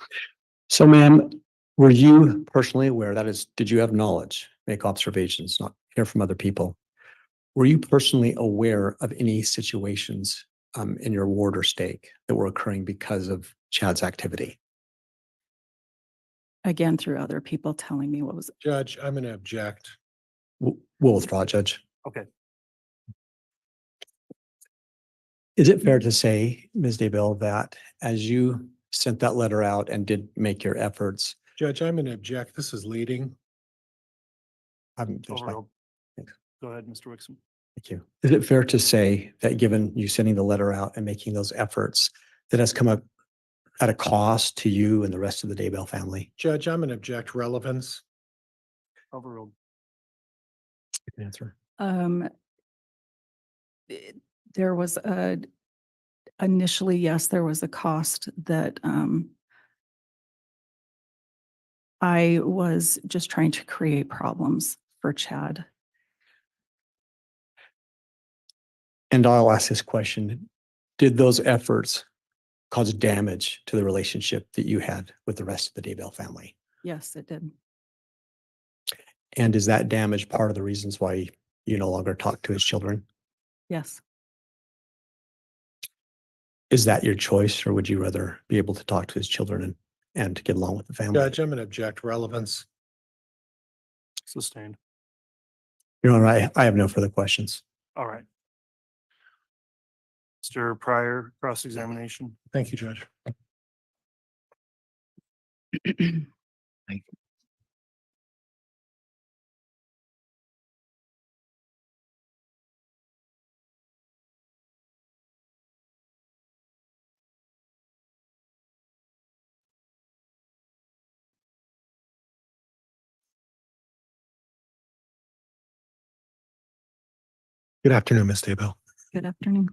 So, ma'am, were you personally aware, that is, did you have knowledge, make observations, not hear from other people? Were you personally aware of any situations in your ward or stake that were occurring because of Chad's activity? Again, through other people telling me what was. Judge, I'm going to object. We'll withdraw, Judge. Okay. Is it fair to say, Ms. Daybell, that as you sent that letter out and did make your efforts? Judge, I'm going to object. This is leading. Overruled. Thanks. Go ahead, Mr. Wixom. Thank you. Is it fair to say that given you sending the letter out and making those efforts, that has come up at a cost to you and the rest of the Daybell family? Judge, I'm going to object relevance. Overruled. You can answer. There was initially, yes, there was a cost that I was just trying to create problems for Chad. And I'll ask this question. Did those efforts cause damage to the relationship that you had with the rest of the Daybell family? Yes, it did. And is that damage part of the reasons why you no longer talk to his children? Yes. Is that your choice, or would you rather be able to talk to his children and get along with the family? Judge, I'm going to object relevance. Sustained. Your Honor, I have no further questions. All right. Mr. Pryor, cross-examination. Thank you, Judge. Thank you. Good afternoon, Ms. Daybell. Good afternoon.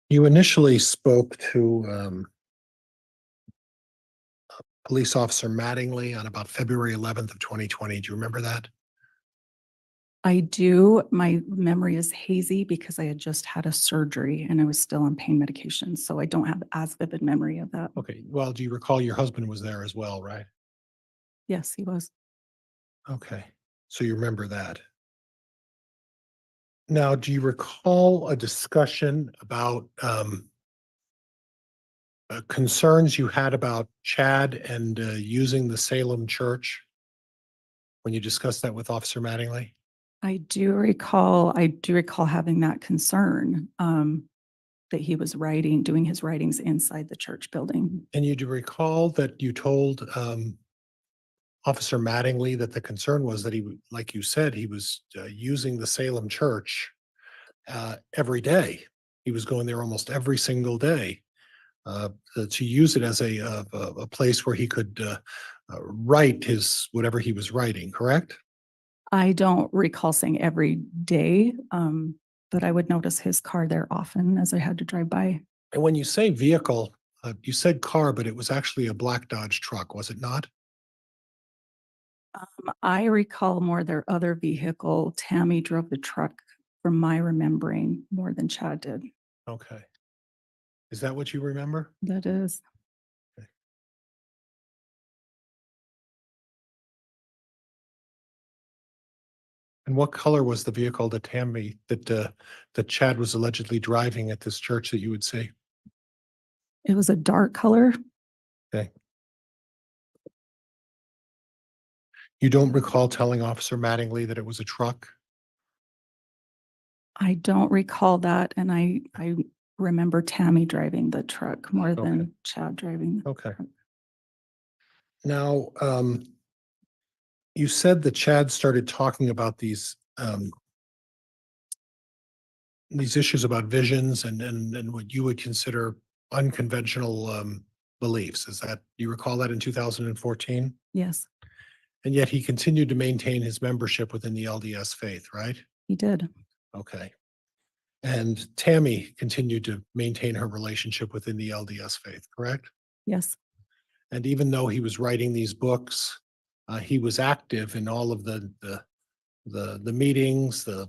You initially spoke to Police Officer Mattingly on about February 11th of 2020. Do you remember that? I do. My memory is hazy because I had just had a surgery and I was still on pain medication. So I don't have as vivid memory of that. Okay, well, do you recall your husband was there as well, right? Yes, he was. Okay, so you remember that. Now, do you recall a discussion about concerns you had about Chad and using the Salem church when you discussed that with Officer Mattingly? I do recall having that concern, that he was doing his writings inside the church building. And you do recall that you told Officer Mattingly that the concern was that like you said, he was using the Salem church every day. He was going there almost every single day to use it as a place where he could write whatever he was writing, correct? I don't recall saying every day, but I would notice his car there often as I had to drive by. And when you say vehicle, you said car, but it was actually a black Dodge truck, was it not? I recall more their other vehicle. Tammy drove the truck, from my remembering, more than Chad did. Okay. Is that what you remember? That is. And what color was the vehicle that that Chad was allegedly driving at this church that you would see? It was a dark color. Okay. You don't recall telling Officer Mattingly that it was a truck? I don't recall that, and I remember Tammy driving the truck more Okay. than Chad driving. the Okay. truck. Now, you said that Chad started talking about these issues about visions and what you would consider unconventional beliefs. You recall that in 2014? Yes, And yet he continued to maintain his membership within the LDS faith, right? he did. Okay. And Tammy continued to maintain her relationship within the LDS faith, correct? Yes, And even though he was writing these books, he was active in all of the meetings, the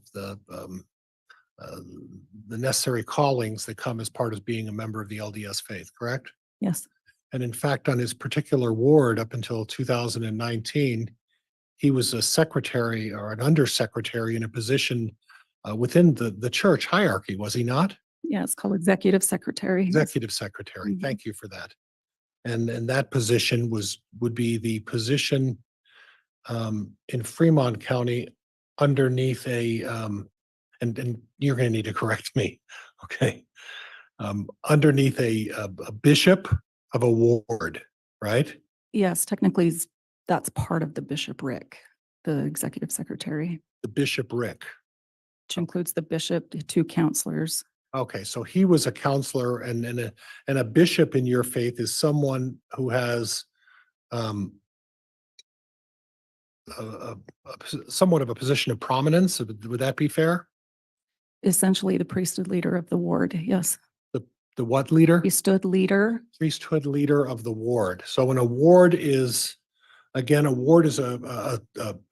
necessary callings that come as part of being a member of the LDS faith, correct? yes, And in fact, on his particular ward up until 2019, he was a secretary or an undersecretary in a position within the church hierarchy, was he not? yeah. It's called executive secretary. Yes. Executive secretary. Mhm. Thank you for that. And that position would be the position in Fremont County underneath and you're going to need to correct me, okay? Underneath a bishop of a ward, right? Yes, technically, that's part of the bishopric, the executive secretary, The bishopric. which includes the bishop, the two counselors. Okay, so he was a counselor and a bishop in your faith is someone who has somewhat of a position of prominence. Would that be fair? Essentially the priesthood leader of the ward. Yes, The what leader? priesthood leader. Priesthood leader of the ward. So when a ward is, again, a ward is a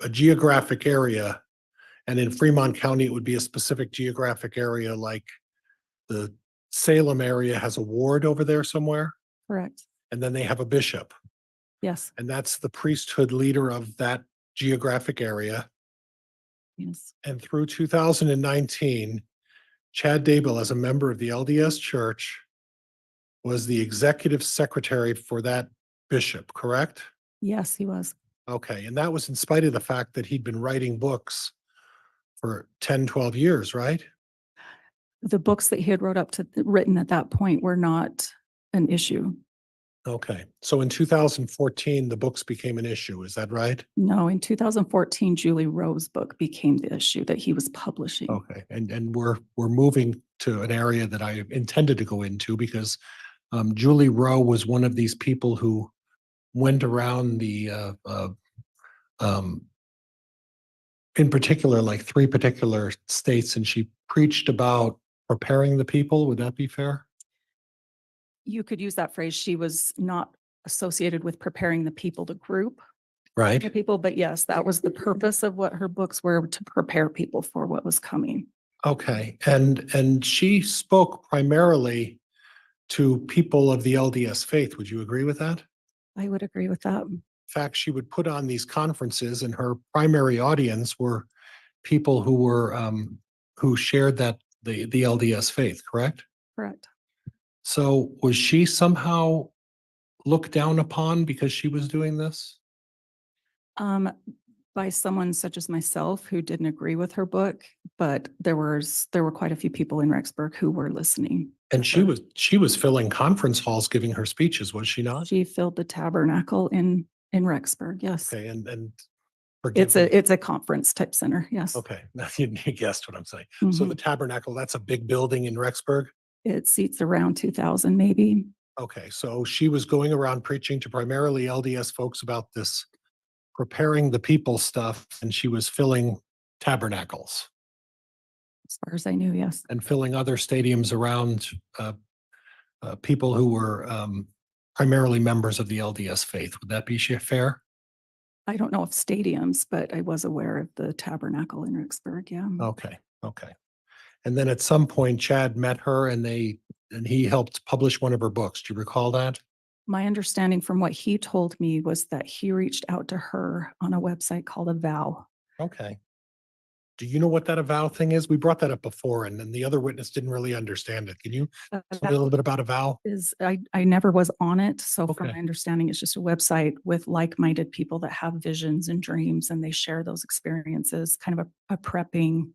geographic area. And in Fremont County, it would be a specific geographic area like the Salem area has a ward over there somewhere. Correct. And then they have a bishop. Yes, And that's the priesthood leader of that geographic area. yes, And through 2019, Chad Daybell, as a member of the LDS Church, was the executive secretary for that bishop, correct? yes, he was. Okay, and that was in spite of the fact that he'd been writing books for 10, 12 years, right? The books that he had written at that point were not an issue. Okay, so in 2014, the books became an issue, is that right? No, in 2014, Julie Rowe's book became the issue that he was publishing. Okay, and we're moving to an area that I intended to go into because Julie Rowe was one of these people who went around in particular, like 3 particular states, and she preached about preparing the people. Would that be fair? You could use that phrase. She was not associated with preparing the people to group. right? the people, but yes, that was the purpose of what her books were, to prepare people for what was coming. Okay, and she spoke primarily to people of the LDS faith. Would you agree with that? I would agree with that. In fact, she would put on these conferences and her primary audience were people who were who shared that the LDS faith, correct? Correct. So was she somehow looked down upon because she was doing this? Um, by someone such as myself who didn't agree with her book, but there were quite a few people in Rexburg who were listening. And she was filling conference halls giving her speeches, was she not? She filled the tabernacle in Rexburg, yes. Okay, and forgive It's a conference type center, yes. okay, you guessed what I'm saying. So Mhm. the Tabernacle, that's a big building in Rexburg? It seats around 2,000 maybe. Okay, so she was going around preaching to primarily LDS folks about this preparing the people stuff, and she was filling tabernacles As far as I knew, yes. and filling other stadiums around people who were primarily members of the LDS faith. Would that be fair? I don't know if stadiums, but I was aware of the tabernacle in Rexburg, yeah. Okay, okay. And then at some point, Chad met her and he helped publish one of her books. Do you recall that? My understanding from what he told me was that he reached out to her on a website called Avow. Okay. Do you know what that avow thing is? We brought that up before and then the other witness didn't really understand it. Can you tell me a little bit about avow? I never was on it, so from Okay. my understanding, it's just a website with like-minded people that have visions and dreams, and they share those experiences, kind of a prepping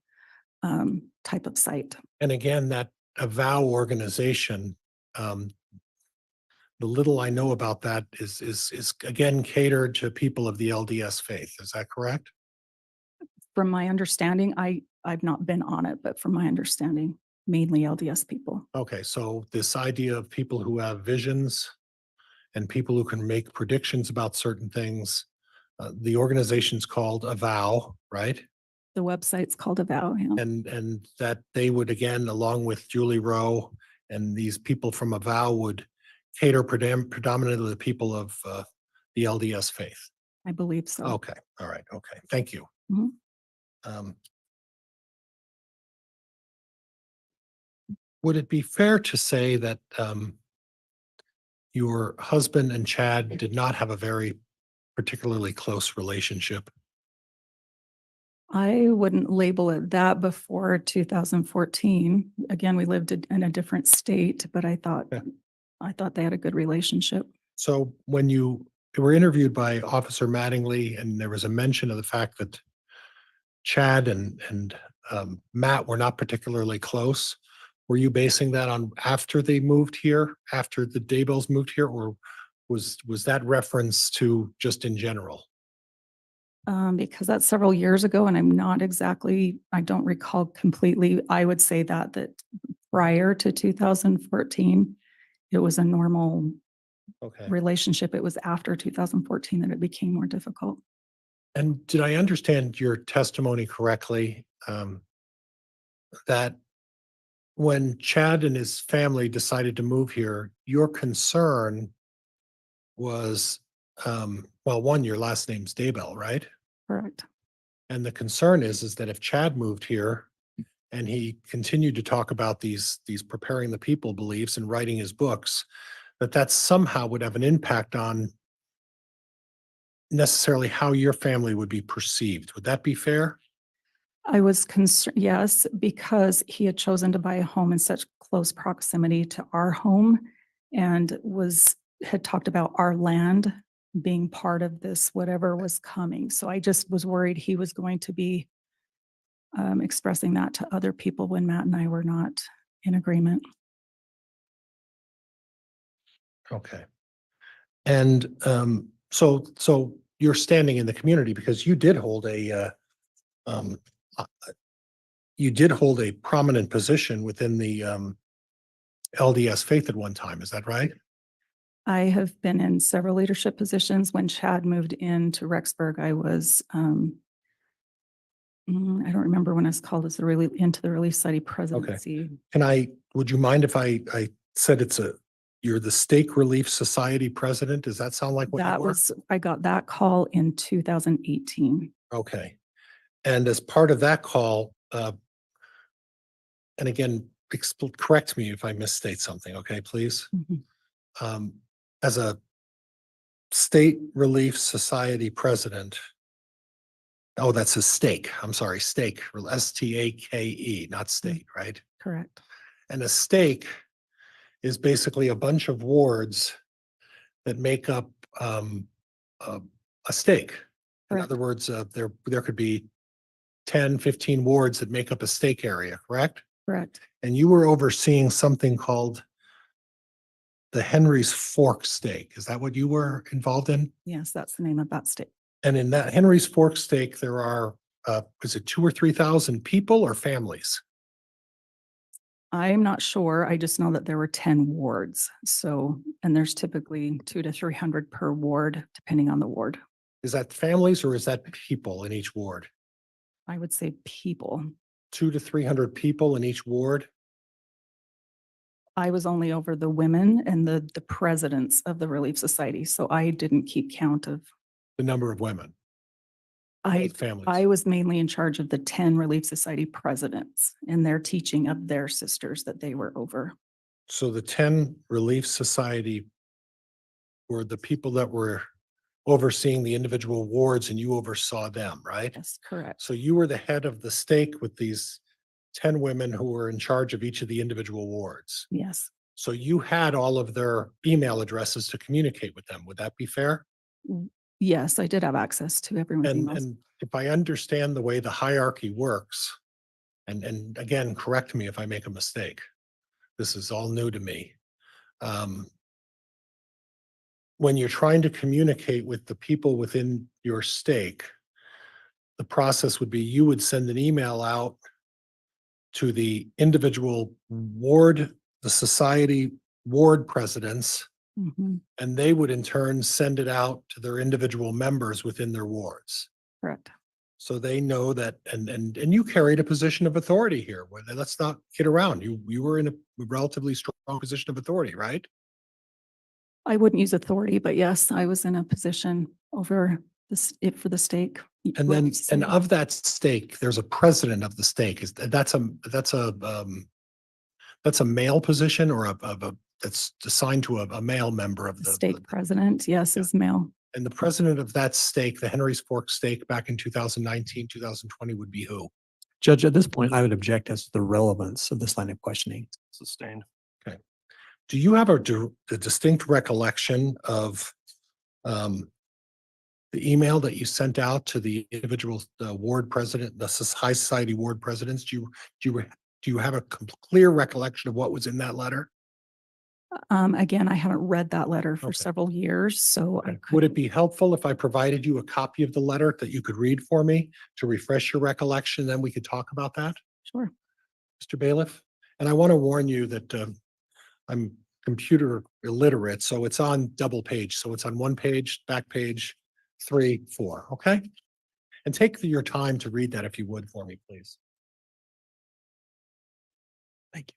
type of site. And again, that avow organization, the little I know about that is again catered to people of the LDS faith. Is that correct? From my understanding, I've not been on it, but from my understanding, mainly LDS people. Okay, so this idea of people who have visions and people who can make predictions about certain things, the organization's called Avow, right? The website's called Avow, yeah. And that they would again, along with Julie Rowe and these people from Avow would cater predominantly to the people of the LDS faith. I believe so. Okay, all right, okay, thank you. Mhm. Would it be fair to say that your husband and Chad did not have a very particularly close relationship? I wouldn't label it that before 2014. Again, we lived in a different state, but I thought they had a good relationship. So when you were interviewed by Officer Mattingly and there was a mention of the fact that Chad and Matt were not particularly close, were you basing that on after they moved here, after the Daybells moved here, or was that reference to just in general? Because that's several years ago and I don't recall completely. I would say that prior to 2014, it was a normal Okay. relationship. It was after 2014 that it became more difficult. And did I understand your testimony correctly? That when Chad and his family decided to move here, your concern was, well, one, your last name's Daybell, right? Correct. And the concern is that if Chad moved here and he continued to talk about these preparing the people beliefs and writing his books, that somehow would have an impact on necessarily how your family would be perceived. Would that be fair? I was concerned, yes, because he had chosen to buy a home in such close proximity to our home and had talked about our land being part of this, whatever was coming. So I just was worried he was going to be expressing that to other people when Matt and I were not in agreement. Okay. And so you're standing in the community because you did hold a prominent position within the LDS faith at one time. Is that right? I have been in several leadership positions. When Chad moved into Rexburg, I was, I don't remember when it's called, as into the Relief Society presidency. Would you mind if I said it's you're the Stake Relief Society president. Does that sound like what you That were? was, I got that call in 2018. Okay. And as part of that call, and again, correct me if I misstate something, okay, please? Mhm. As a State Relief Society president, oh, that's a stake. I'm sorry, stake, S-T-A-K-E, not state, right? Correct. And a stake is basically a bunch of wards that make up a stake. In Correct. other words, there could be 10, 15 wards that make up a stake area, correct? Correct. And you were overseeing something called the Henry's Fork stake. Is that what you were involved in? Yes, that's the name of that state. And in that Henry's Fork stake, there are, is it 2,000 or 3,000 people or families? I'm not sure. I just know that there were 10 wards. So, and there's typically 200 to 300 per ward, depending on the ward. Is that families or is that people in each ward? I would say people. 200 to 300 people in each ward? I was only over the women and the presidents of the Relief Society. So I didn't keep count of, The number of women? I Families? was mainly in charge of the 10 Relief Society presidents and their teaching of their sisters that they were over. So the 10 Relief Society were the people that were overseeing the individual wards and you oversaw them, right? Yes, correct. So you were the head of the stake with these 10 women who were in charge of each of the individual wards. Yes. So you had all of their email addresses to communicate with them. Would that be fair? Yes, I did have access to everyone's And, emails. and if I understand the way the hierarchy works, and again, correct me if I make a mistake. This is all new to me. When you're trying to communicate with the people within your stake, the process would be you would send an email out to the individual ward, the society ward presidents, Mhm. and they would in turn send it out to their individual members within their wards. Correct. So they know that, and you carried a position of authority here, where let's not kid around. You were in a relatively strong position of authority, right? I wouldn't use authority, but yes, I was in a position over this, it for the stake. And then, and of that stake, there's a president of the stake. That's a male position or that's assigned to a male member of The the. stake president, yes, is male. And the president of that stake, the Henry's Fork stake back in 2019, 2020 would be who? Judge, at this point, I would object as to the relevance of this line of questioning. Sustained. Okay. Do you have a distinct recollection of the email that you sent out to the individual ward president, the high society ward presidents? Do you have a clear recollection of what was in that letter? Again, I haven't read that letter for Okay. several years, so I Would could, it be helpful if I provided you a copy of the letter that you could read for me to refresh your recollection? Then we could talk about that, sure. Mr. Bailiff. And I want to warn you that I'm computer illiterate, so it's on double page. So it's on one page, back page, 3, 4, okay? And take your time to read that if you would for me, please. Thank you.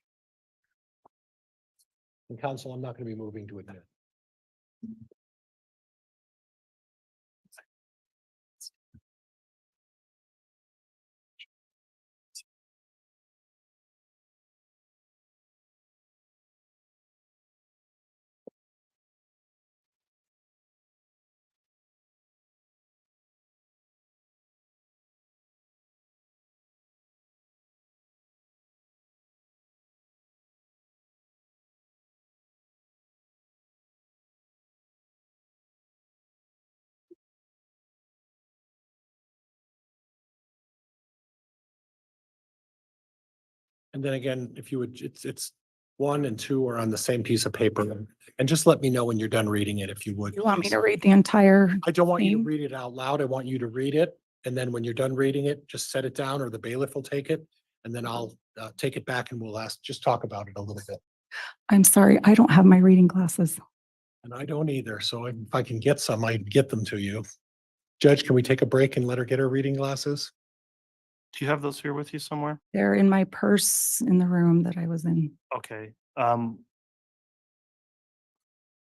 And counsel, I'm not going to be moving to admit. And then again, if you would, it's 1 and 2 are on the same piece of paper. And just let me know when you're done reading it, if you would. You want me please. to read the entire? I don't want you to thing? read it out loud. I want you to read it. And then when you're done reading it, just set it down or the bailiff will take it. And then I'll take it back and we'll just talk about it a little bit. I'm sorry, I don't have my reading glasses. And I don't either. So if I can get some, I'd get them to you. Judge, can we take a break and let her get her reading glasses? Do you have those here with you somewhere? They're in my purse in the room that I was in. Okay.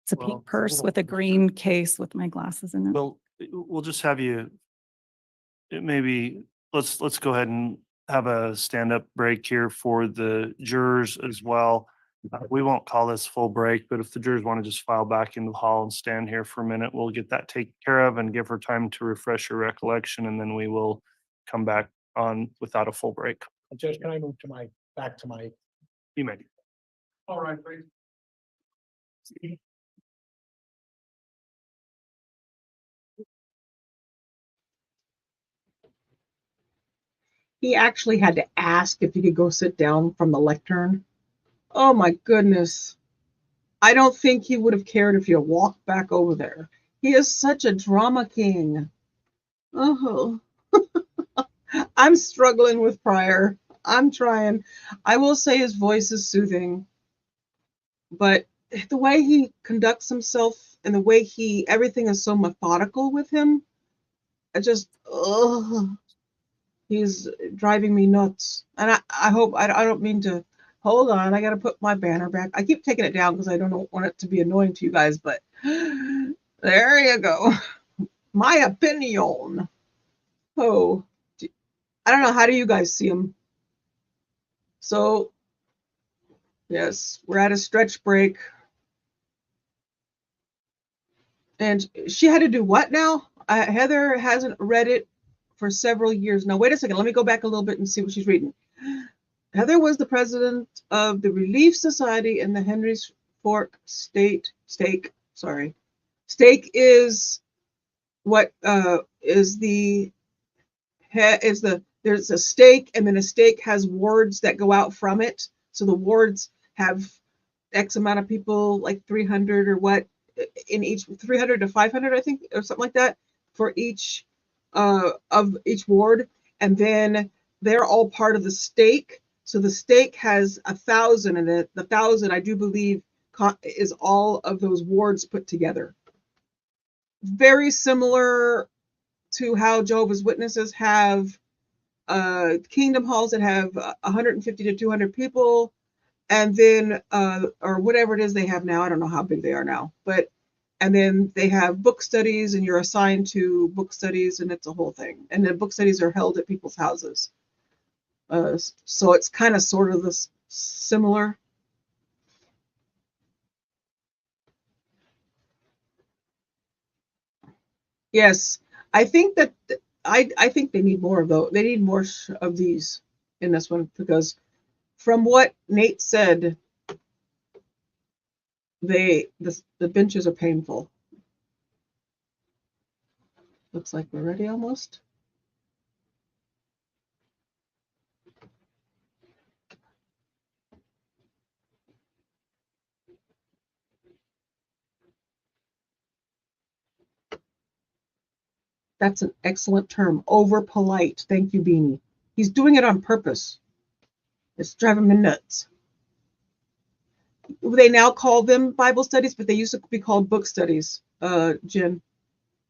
It's a Well, pink purse with a green case with my glasses in it. Well, we'll just have you, maybe, let's go ahead and have a stand-up break here for the jurors as well. We won't call this full break, but if the jurors want to just file back into the hall and stand here for a minute, we'll get that taken care of and give her time to refresh her recollection, and then we will come back on without a full break. Judge, can I move to back to my? You may. All right, please. He actually had to ask if he could go sit down from the lectern. Oh my goodness. I don't think he would have cared if you walked back over there. He is such a drama king. Oh, I'm struggling with Pryor. I'm trying. I will say his voice is soothing, but the way he conducts himself and the way everything is so methodical with him, he's driving me nuts. And I hope, I don't mean to, hold on, I got to put my banner back. I keep taking it down because I don't want it to be annoying to you guys, but there you go. My opinion. Oh, I don't know. How do you guys see him? So, yes, we're at a stretch break. And she had to do what now? Heather hasn't read it for several years. Now, wait a second. Let me go back a little bit and see what she's reading. Heather was the president of the Relief Society in the Henry's Fork Stake. Stake is what is the there's a stake, and then a stake has wards that go out from it. So the wards have X amount of people, like 300 or what, in each, 300 to 500, I think, or something like that, for each of each ward. And then they're all part of the stake. So the stake has 1,000, and the 1,000, I do believe, is all of those wards put together. Very similar to how Jehovah's Witnesses have kingdom halls that have 150 to 200 people, and then or whatever it is they have now. I don't know how big they are now, but and then they have book studies, and you're assigned to book studies, and it's a whole thing. And then book studies are held at people's houses. So it's kind of sort of this similar. Yes, I think that I think they need more of those. They need more of these in this one, because from what Nate said, the benches are painful. Looks like we're ready almost. That's an excellent term. Over polite. Thank you, Beanie. He's doing it on purpose. It's driving me nuts. They now call them Bible studies, but they used to be called book studies. Jen,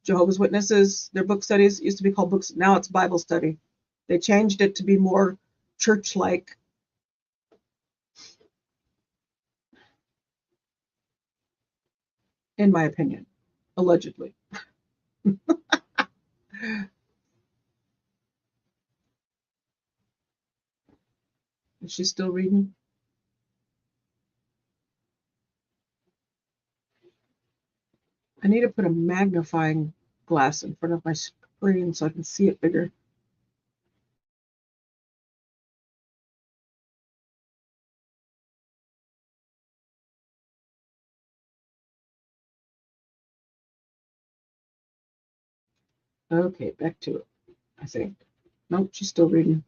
Jehovah's Witnesses, their book studies used to be called books. Now it's Bible study. They changed it to be more church-like. In my opinion, allegedly. Is she still reading? I need to put a magnifying glass in front of my screen so I can see it bigger. Okay, back to it, I think. Nope, she's still reading.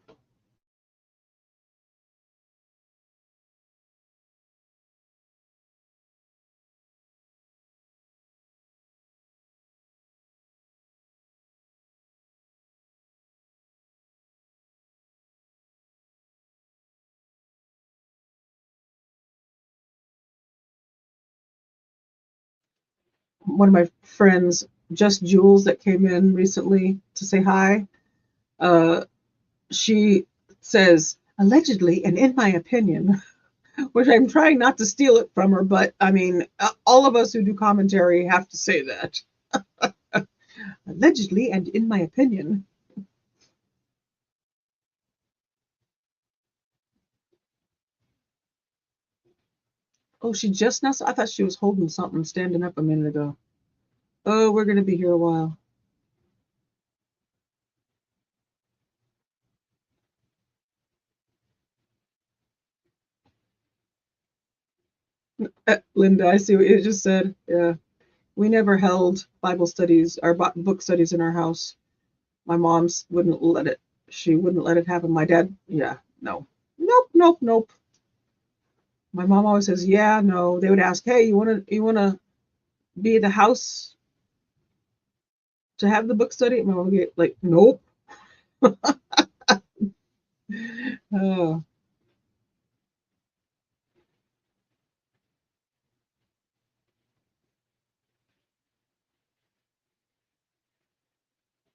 One of my friends, Just Jules, that came in recently to say hi, she says, allegedly, and in my opinion, which I'm trying not to steal it from her, but I mean, all of us who do commentary have to say that. Allegedly, and in my opinion. Oh, she just now? I thought she was holding something, standing up a minute ago. Oh, we're going to be here a while. Linda, I see what you just said. Yeah. We never held Bible studies or book studies in our house. My mom's wouldn't let it. She wouldn't let it happen. My dad, yeah, no. Nope, nope, nope. My mom always says, yeah, no. They would ask, hey, you wanna be at the house to have the book study? My mom would get like, nope. Oh.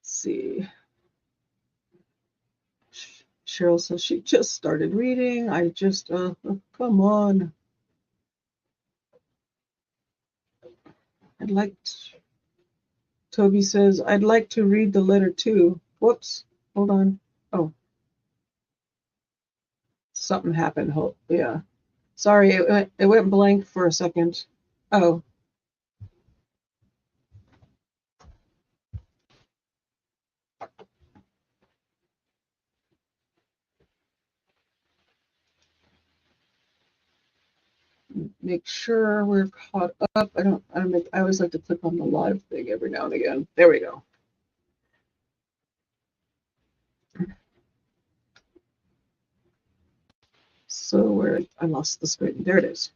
See. Cheryl says she just started reading. I just, come on. Toby says, I'd like to read the letter too. Whoops. Hold on. Oh. Something happened. Yeah. Sorry, it went blank for a second. Oh. Make sure we're caught up. I always like to click on the live thing every now and again. There we go. So I lost the screen. There it is.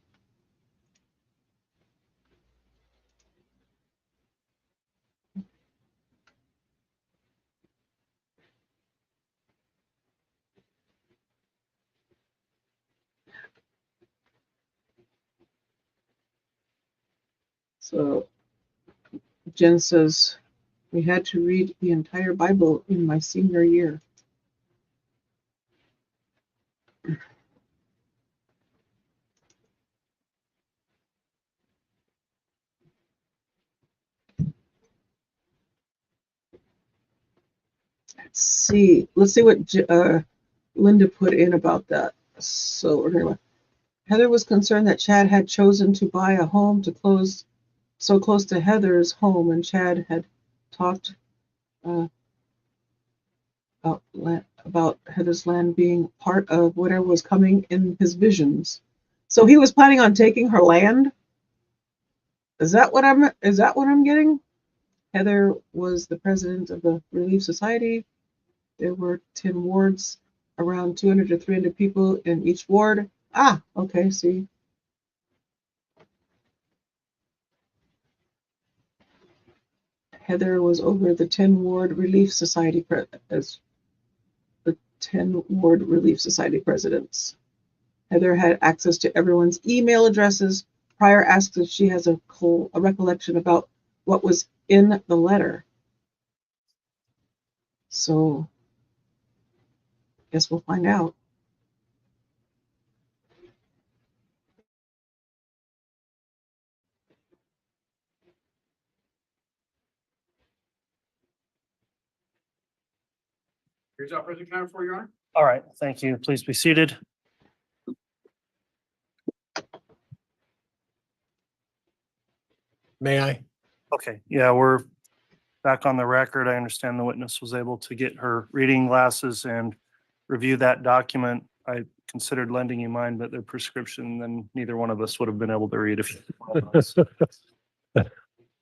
So Jen says, we had to read the entire Bible in my senior year. Let's see what Linda put in about that. So Heather was concerned that Chad had chosen to buy a home so close to Heather's home, and Chad had talked about Heather's land being part of whatever was coming in his visions. So he was planning on taking her land? Is that what I'm getting? Heather was the president of the Relief Society. There were 10 wards, around 200 to 300 people in each ward. Ah, okay, see. Heather was over the 10 ward Relief Society as the 10 ward Relief Society presidents. Heather had access to everyone's email addresses. Pryor asks if she has a recollection about what was in the letter. So, guess we'll find out. Here's our present counter for Your Honor. All right, thank you. Please be seated. May I? Okay, yeah, we're back on the record. I understand the witness was able to get her reading glasses and review that document. I considered lending you mine, but their prescription, then neither one of us would have been able to read if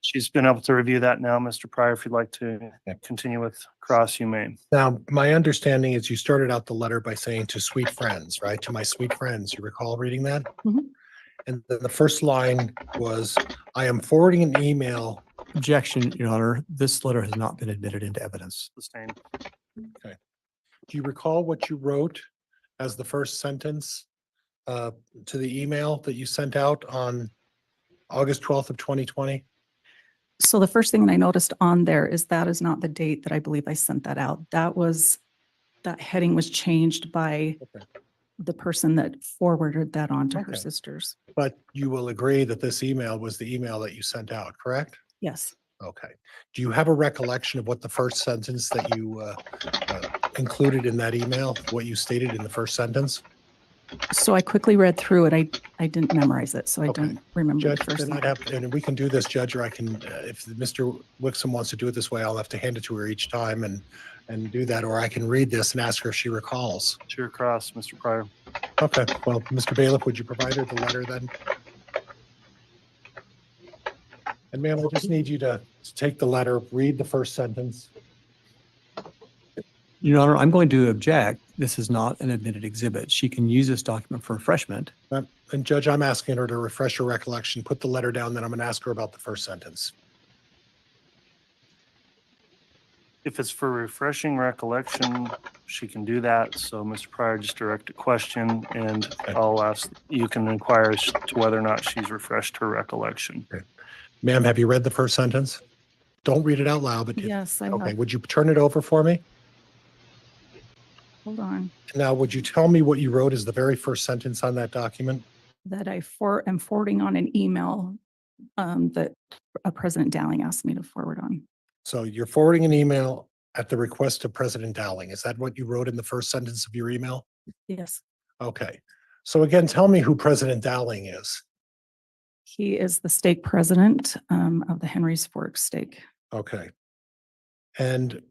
she's been able to review that now. Mr. Pryor, if you'd like to continue with cross, you may. Now, my understanding is you started out the letter by saying to sweet friends, right? To my sweet friends. You recall reading that? Mhm. And then the first line was, I am forwarding an email. Objection, Your Honor. This letter has not been admitted into evidence. Sustained. Okay. Do you recall what you wrote as the first sentence to the email that you sent out on August 12th of 2020? So the first thing that I noticed on there is that is not the date that I believe I sent that out. That heading was changed by Okay. the person that forwarded that on to her Okay. sisters. But you will agree that this email was the email that you sent out, correct? Yes. Okay. Do you have a recollection of what the first sentence that you included in that email, what you stated in the first sentence? So I quickly read through it. I didn't memorize it, so I Okay. don't remember the Judge, first then thing. I'd have, and we can do this, Judge, or I can, if Mr. Wixom wants to do it this way, I'll have to hand it to her each time and do that, or I can read this and ask her if she recalls. To your cross, Mr. Pryor. Okay, well, Mr. Bailiff, would you provide her the letter then? And ma'am, I just need you to take the letter, read the first sentence. Your Honor, I'm going to object. This is not an admitted exhibit. She can use this document for refreshment. And Judge, I'm asking her to refresh her recollection, put the letter down, then I'm going to ask her about the first sentence. If it's for refreshing recollection, she can do that. So Mr. Pryor, just direct a question and I'll ask, you can inquire as to whether or not she's refreshed her recollection. Ma'am, have you read the first sentence? Don't read it out loud, but Yes, I okay, have. would you turn it over for me? Hold on. Now, would you tell me what you wrote as the very first sentence on that document? That I am forwarding on an email that President Dowling asked me to forward on. So you're forwarding an email at the request of President Dowling. Is that what you wrote in the first sentence of your email? Yes. Okay. So again, tell me who President Dowling is. He is the stake president of the Henry's Fork stake. Okay. And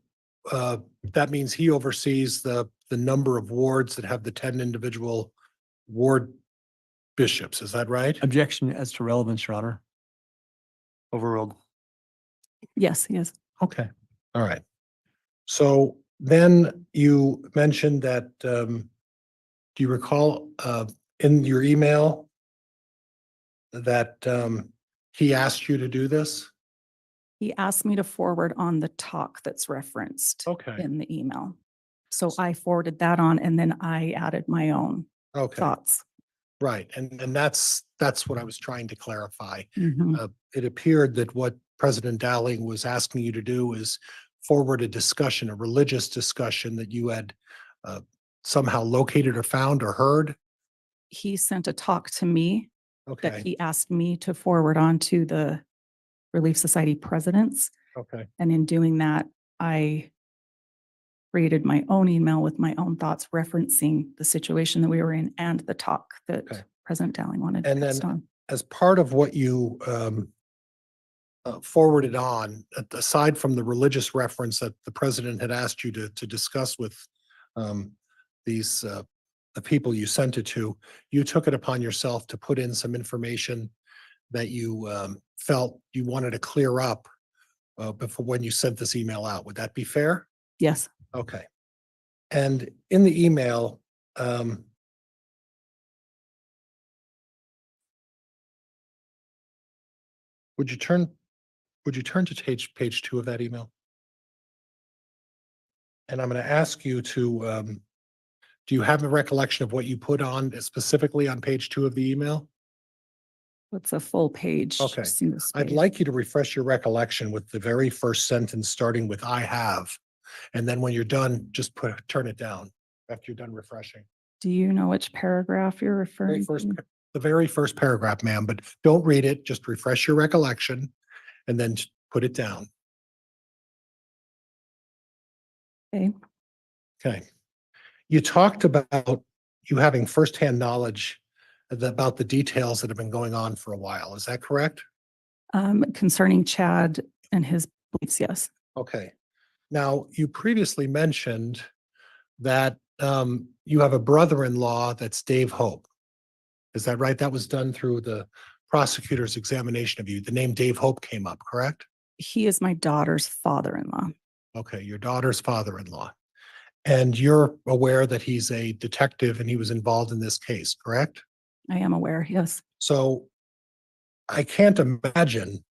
that means he oversees the number of wards that have the 10 individual ward bishops. Is that right? Objection as to relevance, Your Honor. Overruled. Yes, he is. Okay. All right. So then you mentioned that, do you recall in your email that he asked you to do this? He asked me to forward on the talk that's referenced Okay. in the email. So I forwarded that on and then I added my own Okay. thoughts. Right. And that's what I was trying to clarify. Mhm. It appeared that what President Dowling was asking you to do is forward a discussion, a religious discussion that you had somehow located or found or heard. He sent a talk to me that Okay. he asked me to forward on to the Relief Society presidents. Okay. And in doing that, I created my own email with my own thoughts referencing the situation that we were in and the talk that Okay. President Dowling wanted to And pass then on. as part of what you forwarded on, aside from the religious reference that the president had asked you to discuss with these the people you sent it to, you took it upon yourself to put in some information that you felt you wanted to clear up before when you sent this email out. Would that be fair? Yes. Okay. And in the email, would you turn to page 2 of that email? And I'm going to ask you to, do you have a recollection of what you put on specifically on page 2 of the email? It's a full page. Okay. single I'd space. like you to refresh your recollection with the very first sentence starting with "I have." And then when you're done, just turn it down after you're done refreshing. Do you know which paragraph you're Very referring first, to? the very first paragraph, ma'am, but don't read it. Just refresh your recollection and then put it down. Okay. Okay. You talked about you having firsthand knowledge about the details that have been going on for a while. Is that correct? Concerning Chad and his beliefs, yes. Okay. Now, you previously mentioned that you have a brother-in-law that's Dave Hope. Is that right? That was done through the prosecutor's examination of you. The name Dave Hope came up, correct? He is my daughter's father-in-law. Okay, your daughter's father-in-law. And you're aware that he's a detective and he was involved in this case, correct? I am aware, yes. So I can't imagine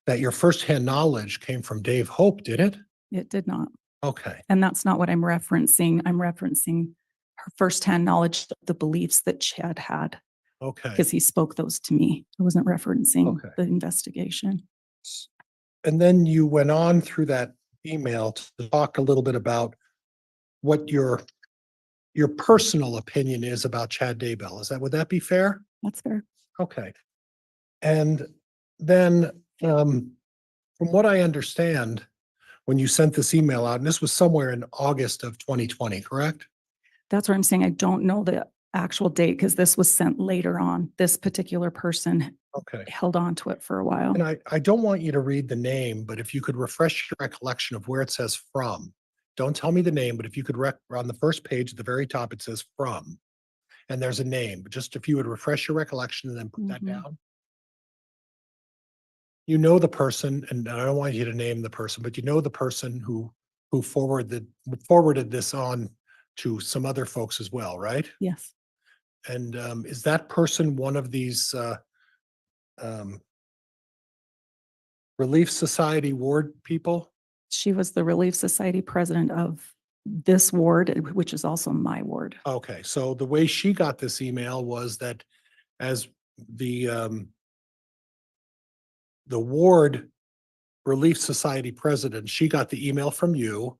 that your firsthand knowledge came from Dave Hope, did it? It did not. Okay, And that's not what I'm referencing. I'm referencing her firsthand knowledge of the beliefs that Chad had okay. because he spoke those to me. I wasn't referencing Okay. the investigation. And then you went on through that email to talk a little bit about what your your personal opinion is about Chad Daybell. Would that be fair? That's fair. Okay. And then, from what I understand, when you sent this email out, and this was somewhere in August of 2020, correct? That's what I'm saying. I don't know the actual date because this was sent later on. This particular person Okay. held on to it for a while. And I don't want you to read the name, but if you could refresh your recollection of where it says from. Don't tell me the name, but if you could on the first page at the very top, it says from. And there's a name, but just if you would refresh your recollection and then put that down. You know the person, and I don't want you to name the person, but you know the person who forwarded this on to some other folks as well, right? Yes. And is that person one of these Relief Society ward people? She was the Relief Society president of this ward, which is also my ward. Okay, so the way she got this email was that as the ward Relief Society president, she got the email from you.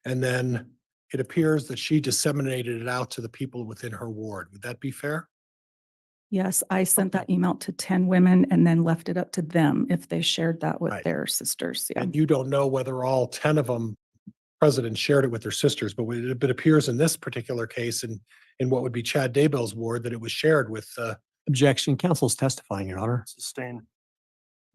And then it appears that she disseminated it out to the people within her ward. Would that be fair? Yes, I sent that email to 10 women and then left it up to them if they shared that with Right. their sisters. Yeah. And you don't know whether all 10 of them presidents shared it with their sisters, but it appears in this particular case in what would be Chad Daybell's ward that it was shared with. Objection. Council's testifying, Your Honor. Sustained.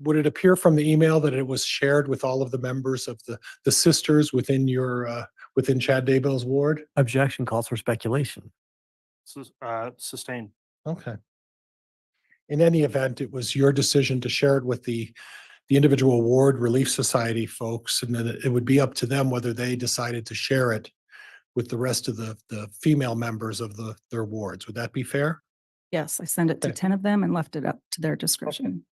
Would it appear from the email that it was shared with all of the members of the sisters within your within Chad Daybell's ward? Objection calls for speculation. Sustained. Okay. In any event, it was your decision to share it with the individual ward Relief Society folks, and then it would be up to them whether they decided to share it with the rest of the female members of their wards. Would that be fair? Yes, I sent it to Okay. 10 of them and left it up to their discretion.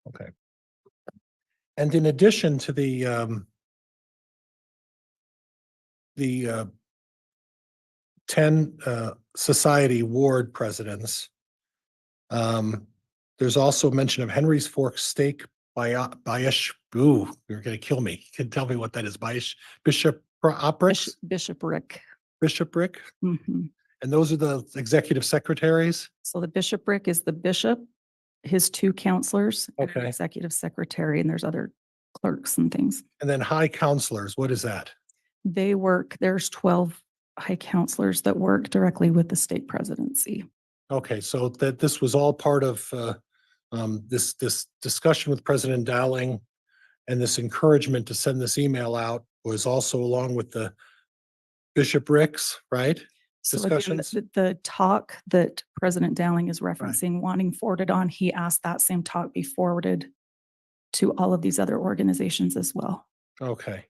Okay. And in addition to the 10 society ward presidents, there's also mention of Henry's Fork Steak Bayesh. Ooh, you're going to kill me. You can tell me what that is. Bayesh Bishoprics? Bishopric. Bishopric? Mhm. And those are the executive secretaries? So the bishopric is the bishop, his 2 counselors, and an Okay. executive secretary, and there's other clerks and things. And then high counselors, what is that? There's 12 high counselors that work directly with the state presidency. Okay, so that this was all part of this discussion with President Dowling, and this encouragement to send this email out was also along with the bishoprics, right? So again, Discussions? the talk that President Dowling is referencing, wanting forwarded on, he asked that same talk be forwarded to all of these other organizations as well. Okay,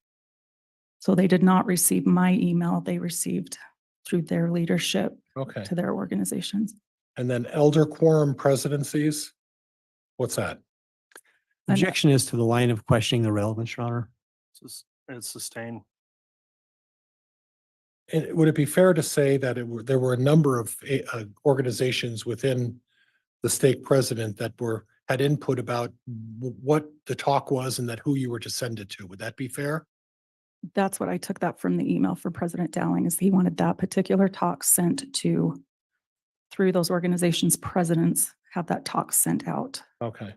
So they did not receive my email. They received through their leadership okay. to their organizations. And then elder quorum presidencies? What's that? Objection is to the line of questioning the relevance, Your Honor. It's sustained. And would it be fair to say that there were a number of organizations within the stake president that had input about what the talk was and that who you were to send it to? Would that be fair? That's what I took that from the email for President Dowling, is he wanted that particular talk sent to, through those organizations' presidents, have that talk sent out. Okay.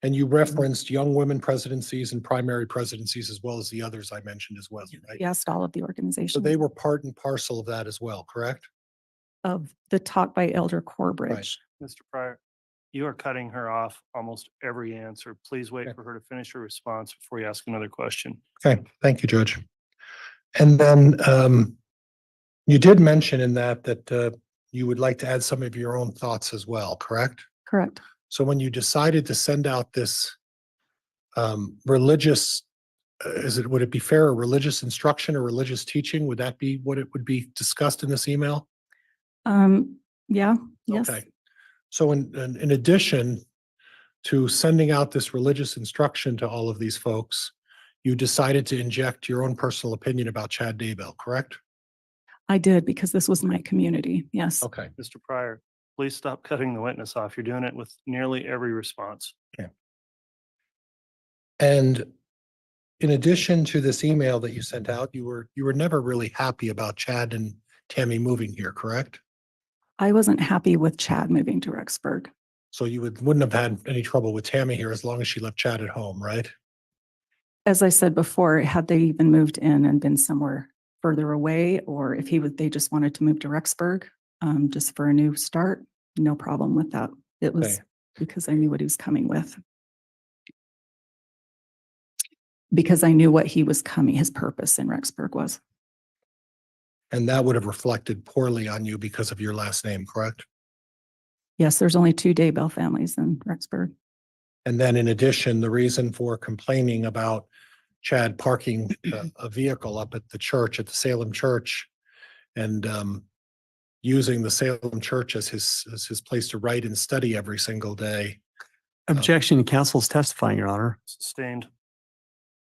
And you referenced young women presidencies and primary presidencies as well as the others I mentioned as well, right? He asked all of the So organizations they were part and parcel of that as well, correct? of the talk by Elder Corbridge. Mr. Pryor, you are cutting her off almost every answer. Please wait Okay. for her to finish her response before you ask another question. Okay, thank you, Judge. And then you did mention in that you would like to add some of your own thoughts as well, correct? Correct. So when you decided to send out this religious, would it be fair, a religious instruction or religious teaching? Would that be what it would be discussed in this email? Yeah, yes. Okay. So in addition to sending out this religious instruction to all of these folks, you decided to inject your own personal opinion about Chad Daybell, correct? I did, because this was my community. Yes. Okay. Mr. Pryor, please stop cutting the witness off. You're doing it with nearly every response. And in addition to this email that you sent out, you were never really happy about Chad and Tammy moving here, correct? I wasn't happy with Chad moving to Rexburg. So you wouldn't have had any trouble with Tammy here as long as she left Chad at home, right? As I said before, had they even moved in and been somewhere further away, or if they just wanted to move to Rexburg, just for a new start, no problem with that. It was Okay. because I knew what he was coming with. Because I knew what he was coming, his purpose in Rexburg was. And that would have reflected poorly on you because of your last name, correct? Yes, there's only 2 Daybell families in Rexburg. And then in addition, the reason for complaining about Chad parking a vehicle up at the church, at the Salem church, and using the Salem church as his place to write and study every single day. Objection, counsel's testifying, Your Honor. Sustained.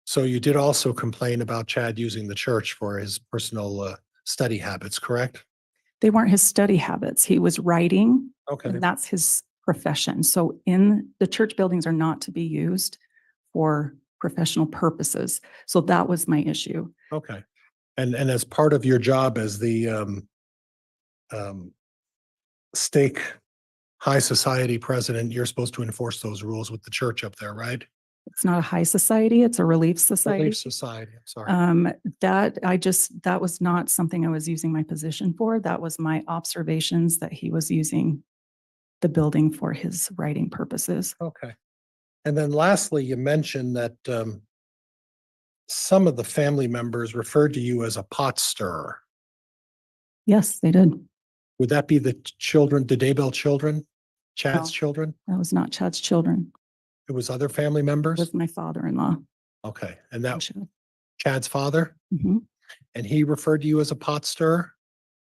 So you did also complain about Chad using the church for his personal study habits, correct? They weren't his study habits. He was writing, Okay. and that's his profession. So in the church buildings are not to be used for professional purposes. So that was my issue. Okay. And as part of your job as the stake high society president, you're supposed to enforce those rules with the church up there, right? It's not a high society, it's a relief society. Relief Society, I'm sorry. That was not something I was using my position for. That was my observations that he was using the building for his writing purposes. Okay. And then lastly, you mentioned that some of the family members referred to you as a pot stirrer. Yes, they did. Would that be the children, the Daybell children, Chad's No. children? That was not Chad's children. It was other family It members? was my father-in-law. Okay. And that Chad's father? Mhm. And he referred to you as a pot stirrer?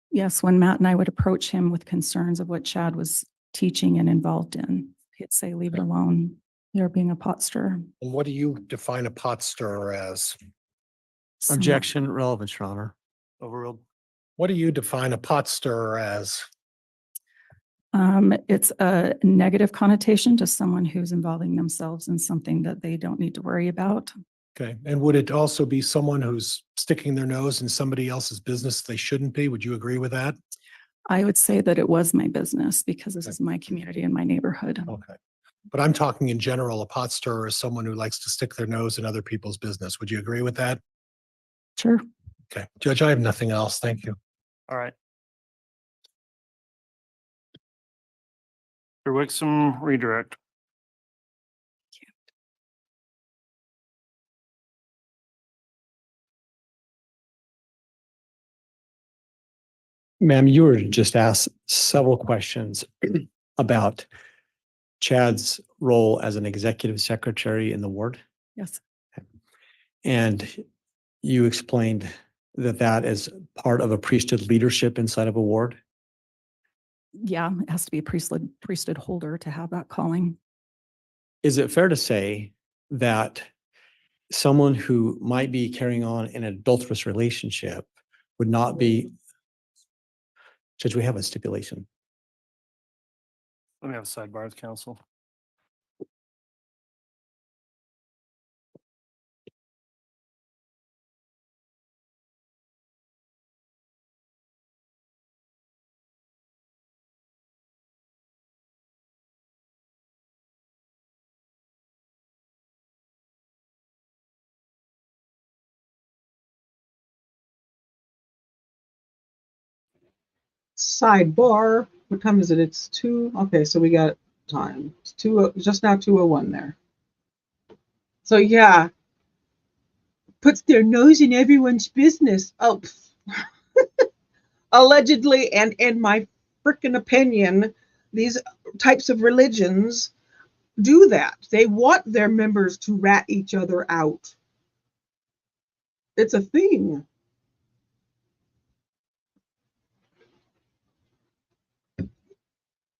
Yes, when Matt and I would approach him with concerns of what Chad was teaching and involved in, he'd say, leave it alone. You're being a pot stirrer. And what do you define a pot stirrer as? Objection, relevant, Your Honor. Overruled. What do you define a pot stirrer as? It's a negative connotation to someone who's involving themselves in something that they don't need to worry about. Okay. And would it also be someone who's sticking their nose in somebody else's business they shouldn't be? Would you agree with that? I would say that it was my business because this is my community and my neighborhood. Okay. But I'm talking in general, a pot stirrer is someone who likes to stick their nose in other people's business. Would you agree with that? Sure. Okay. Judge, I have nothing else. Thank you. All right. For Wixom, redirect. Ma'am, you were just asked several questions about Chad's role as an executive secretary in the ward. Yes. And you explained that that is part of a priesthood leadership inside of a ward. Yeah, it has to be a priesthood holder to have that calling. Is it fair to say that someone who might be carrying on an adulterous relationship would not be? Judge, we have a stipulation. Let me have a sidebar with counsel. Sidebar, what time is it? It's 2. Okay, so we got time. It's 2, just now 2:01 there. So yeah, puts their nose in everyone's business. Oh, allegedly, and in my freaking opinion, these types of religions do that. They want their members to rat each other out. It's a thing.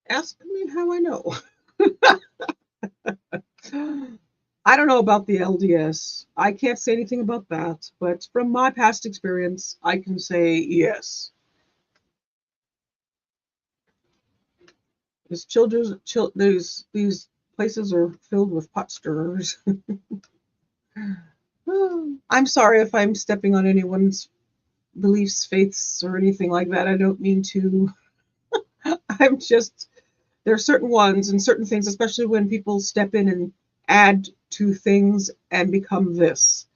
Ask me how I know. I don't know about the LDS. I can't say anything about that, but from my past experience, I can say yes. These these places are filled with pot stirrers. I'm sorry if I'm stepping on anyone's beliefs, faiths, or anything like that. I don't mean to. I'm just, there are certain ones and certain things, especially when people step in and add to things and become this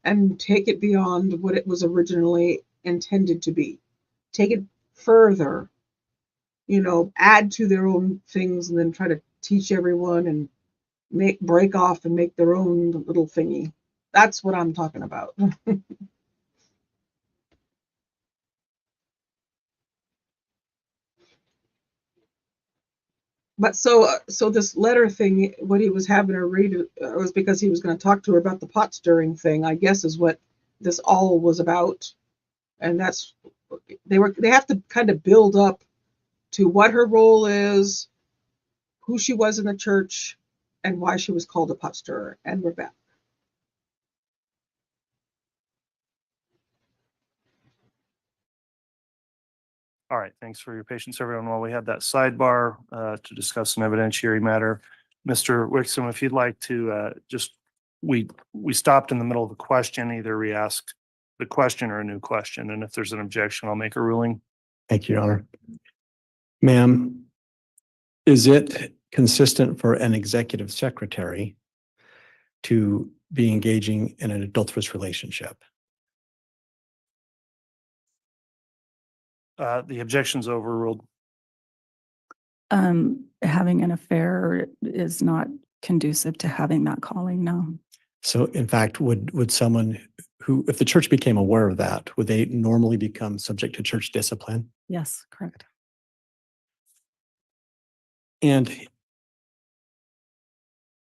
and take it beyond what it was originally intended to be. Take it further, add to their own things and then try to teach everyone and break off and make their own little thingy. That's what I'm talking about. But so this letter thing, what he was having her read was because he was going to talk to her about the pot stirring thing, I guess, is what this all was about. And that's they have to kind of build up to what her role is, who she was in the church, and why she was called a pot stirrer. And we're back. All right, thanks for your patience, everyone. While we had that sidebar to discuss an evidentiary matter, Mr. Wixom, if you'd like to we stopped in the middle of the question, either re-ask the question or a new question, and if there's an objection, I'll make a ruling. Thank you, Your Honor. Ma'am, is it consistent for an executive secretary to be engaging in an adulterous relationship? The objection's overruled. Having an affair is not conducive to having that calling, no. So in fact, would someone who, if the church became aware of that, would they normally become subject to church discipline? Yes, correct. And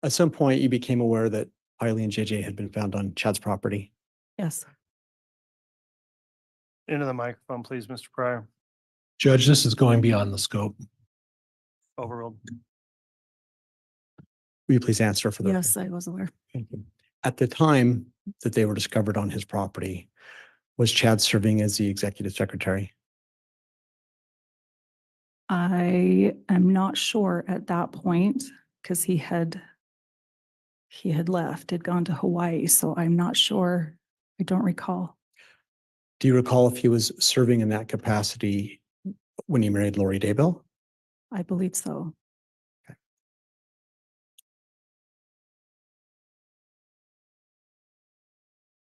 at some point you became aware that Tylee and JJ had been found on Chad's property? Yes. Into the microphone, please, Mr. Pryor. Judge, this is going beyond the scope. Overruled. Will you please answer for the? Yes, I was aware. Thank you. At the time that they were discovered on his property, was Chad serving as the executive secretary? I am not sure at that point because he had left, had gone to Hawaii, so I'm not sure. I don't recall. Do you recall if he was serving in that capacity when he married Lori Daybell? I believe so.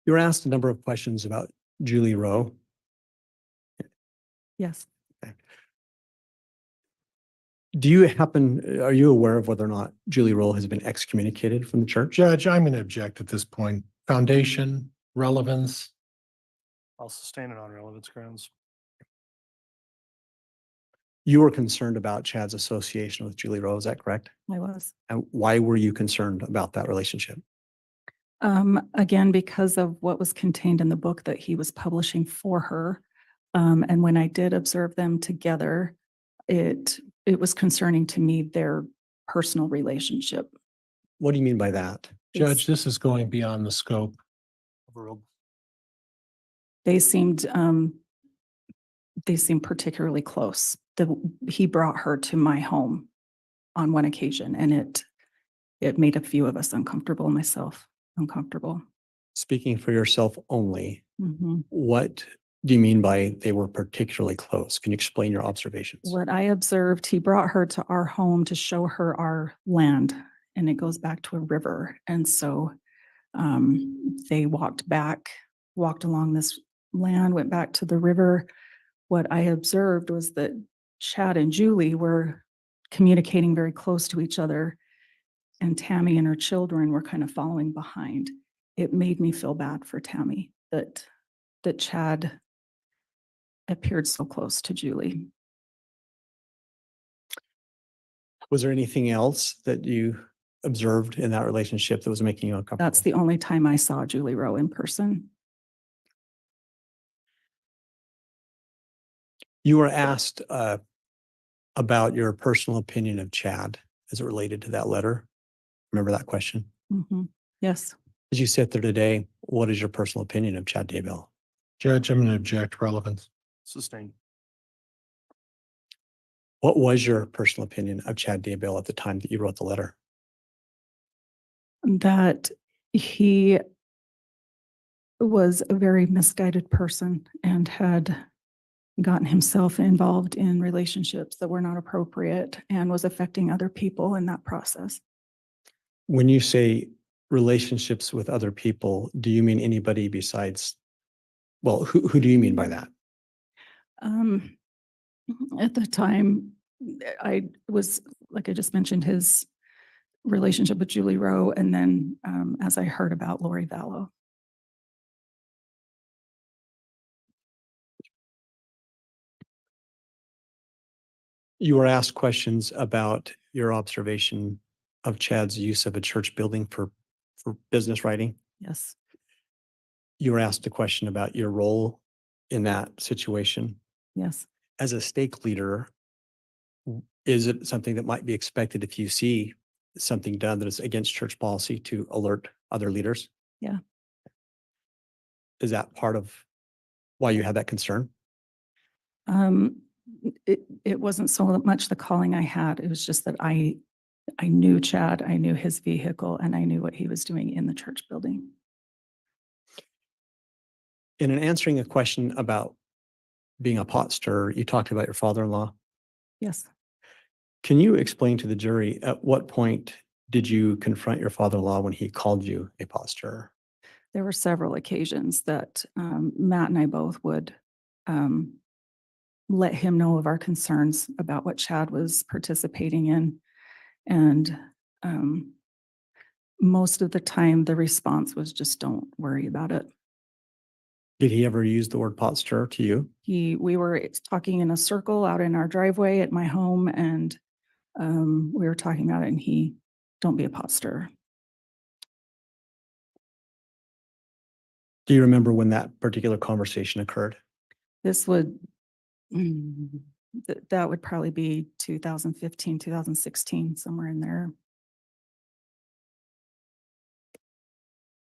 You were asked a number of questions about Julie Rowe. Yes. Okay. Are you aware of whether or not Julie Rowe has been excommunicated from the church? Judge, I'm going to object at this point. Foundation, relevance. I'll sustain it on relevance grounds. You were concerned about Chad's association with Julie Rowe, is that correct? I was. And why were you concerned about that relationship? Again, because of what was contained in the book that he was publishing for her. And when I did observe them together, it was concerning to me, their personal relationship. What do you mean by that? Judge, this is going beyond the scope. Overruled. They seemed particularly close. He brought her to my home on one occasion, and it made a few of us uncomfortable, myself uncomfortable. Speaking for yourself only, Mm-hmm. what do you mean by they were particularly close? Can you explain your observations? What I observed, he brought her to our home to show her our land, and it goes back to a river. And so they walked along this land, went back to the river. What I observed was that Chad and Julie were communicating very close to each other, and Tammy and her children were kind of following behind. It made me feel bad for Tammy that Chad appeared so close to Julie. Was there anything else that you observed in that relationship that was making you uncomfortable? That's the only time I saw Julie Rowe in person. You were asked about your personal opinion of Chad as it related to that letter. Remember that question? Mm-hmm. Yes. As you sit there today, what is your personal opinion of Chad Daybell? Judge, I'm going to object relevance. Sustained. What was your personal opinion of Chad Daybell at the time that you wrote the letter? That he was a very misguided person and had gotten himself involved in relationships that were not appropriate and was affecting other people in that process. When you say relationships with other people, do you mean anybody besides, well, who do you mean by that? At the time, I was, like I just mentioned, his relationship with Julie Rowe, and then as I heard about Lori Vallow. You were asked questions about your observation of Chad's use of a church building for business writing. Yes. You were asked a question about your role in that situation. Yes. As a stake leader, is it something that might be expected if you see something done that is against church policy to alert other leaders? Yeah. Is that part of why you had that concern? It wasn't so much the calling I had. It was just that I knew Chad, I knew his vehicle, and I knew what he was doing in the church building. In answering a question about being a pot stirrer, you talked about your father-in-law. Yes. Can you explain to the jury at what point did you confront your father-in-law when he called you a pot stirrer? There were several occasions that Matt and I both would let him know of our concerns about what Chad was participating in. And most of the time, the response was just, don't worry about it. Did he ever use the word pot stirrer to you? We were talking in a circle out in our driveway at my home, and we were talking about it, and don't be a pot stirrer. Do you remember when that particular conversation occurred? This would, that would probably be 2015, 2016, somewhere in there.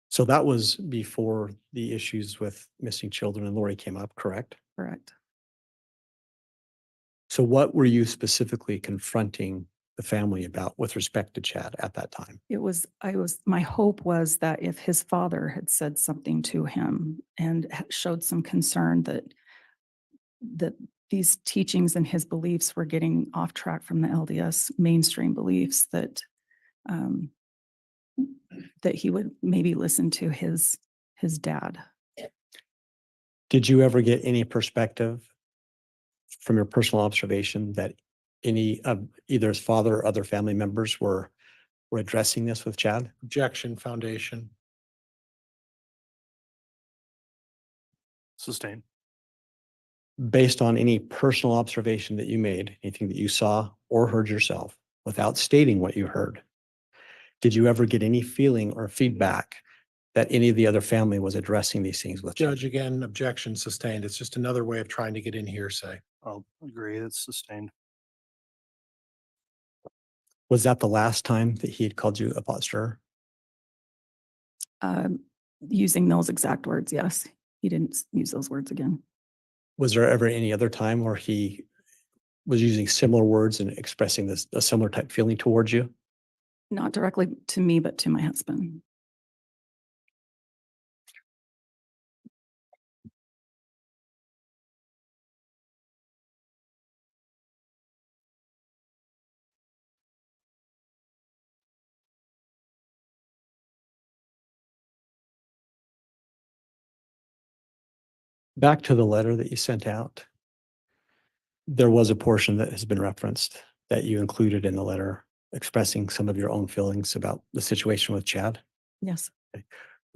So that was before the issues with missing children and Lori came up, correct? Correct. So what were you specifically confronting the family about with respect to Chad at that time? My hope was that if his father had said something to him and showed some concern that these teachings and his beliefs were getting off track from the LDS mainstream beliefs, that he would maybe listen to his dad. Did you ever get any perspective from your personal observation that any of either his father or other family members were addressing this with Chad? Objection, Foundation. Sustained. Based on any personal observation that you made, anything that you saw or heard yourself, without stating what you heard, did you ever get any feeling or feedback that any of the other family was addressing these things with Chad? Judge, again, objection sustained. It's just another way of trying to get in hearsay. I'll agree, it's sustained. Was that the last time that he had called you a pot stirrer? Using those exact words, yes. He didn't use those words again. Was there ever any other time where he was using similar words and expressing a similar type feeling towards you? Not directly to me, but to my husband. Back to the letter that you sent out, there was a portion that has been referenced that you included in the letter expressing some of your own feelings about the situation with Chad. Yes.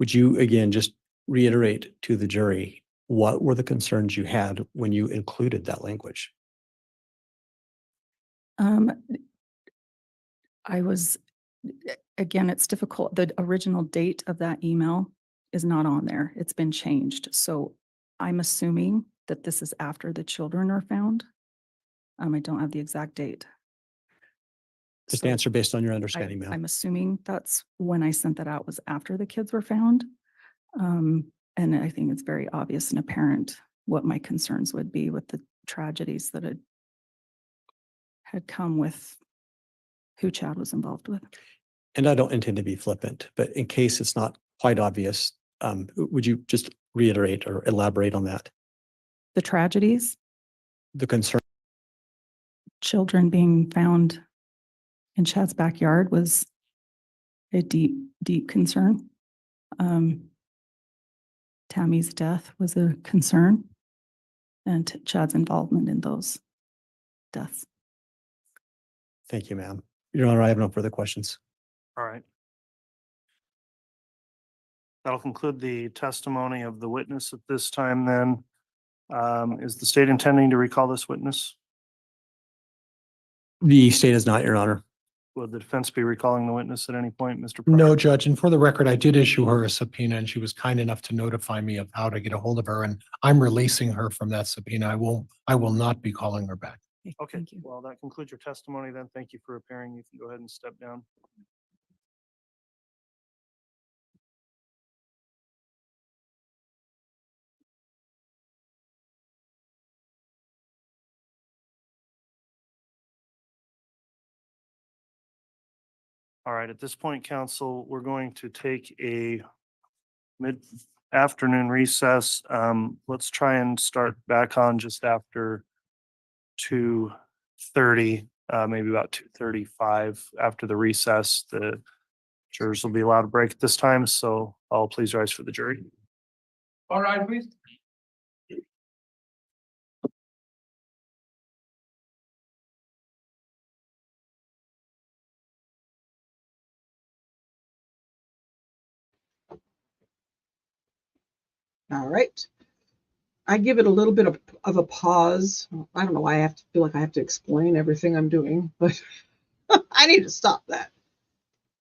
Would you again just reiterate to the jury what were the concerns you had when you included that language? Again, it's difficult. The original date of that email is not on there. It's been changed. So I'm assuming that this is after the children are found. I don't have the exact date. Just So answer based on your understanding, ma'am. I'm assuming that's when I sent that out, was after the kids were found. And I think it's very obvious and apparent what my concerns would be with the tragedies that had come with who Chad was involved with. And I don't intend to be flippant, but in case it's not quite obvious, Would you just reiterate or elaborate on that? The tragedies, The concern, children being found in Chad's backyard was a deep, deep concern. Tammy's death was a concern, and Chad's involvement in those deaths. thank you, ma'am. Your Honor, I have no further questions. All right. That'll conclude the testimony of the witness at this time then. Is the state intending to recall this witness? The state is not, Your Honor. Would the defense be recalling the witness at any point, Mr. No, Proctor? Judge, and for the record, I did issue her a subpoena and she was kind enough to notify me of how to get a hold of her, and I'm releasing her from that subpoena. I will not be calling her back. Okay, Thank you. well, that concludes your testimony then. Thank you for appearing. You can go ahead and step down. All right, at this point, council, we're going to take a mid-afternoon recess. Let's try and start back on just after 2:30, maybe about 2:35 after the recess. The jurors will be allowed a break at this time, so I'll please rise for the jury. All right, please. All right. I give it a little bit of a pause. I don't know why I have to feel like I have to explain everything I'm doing, but I need to stop that.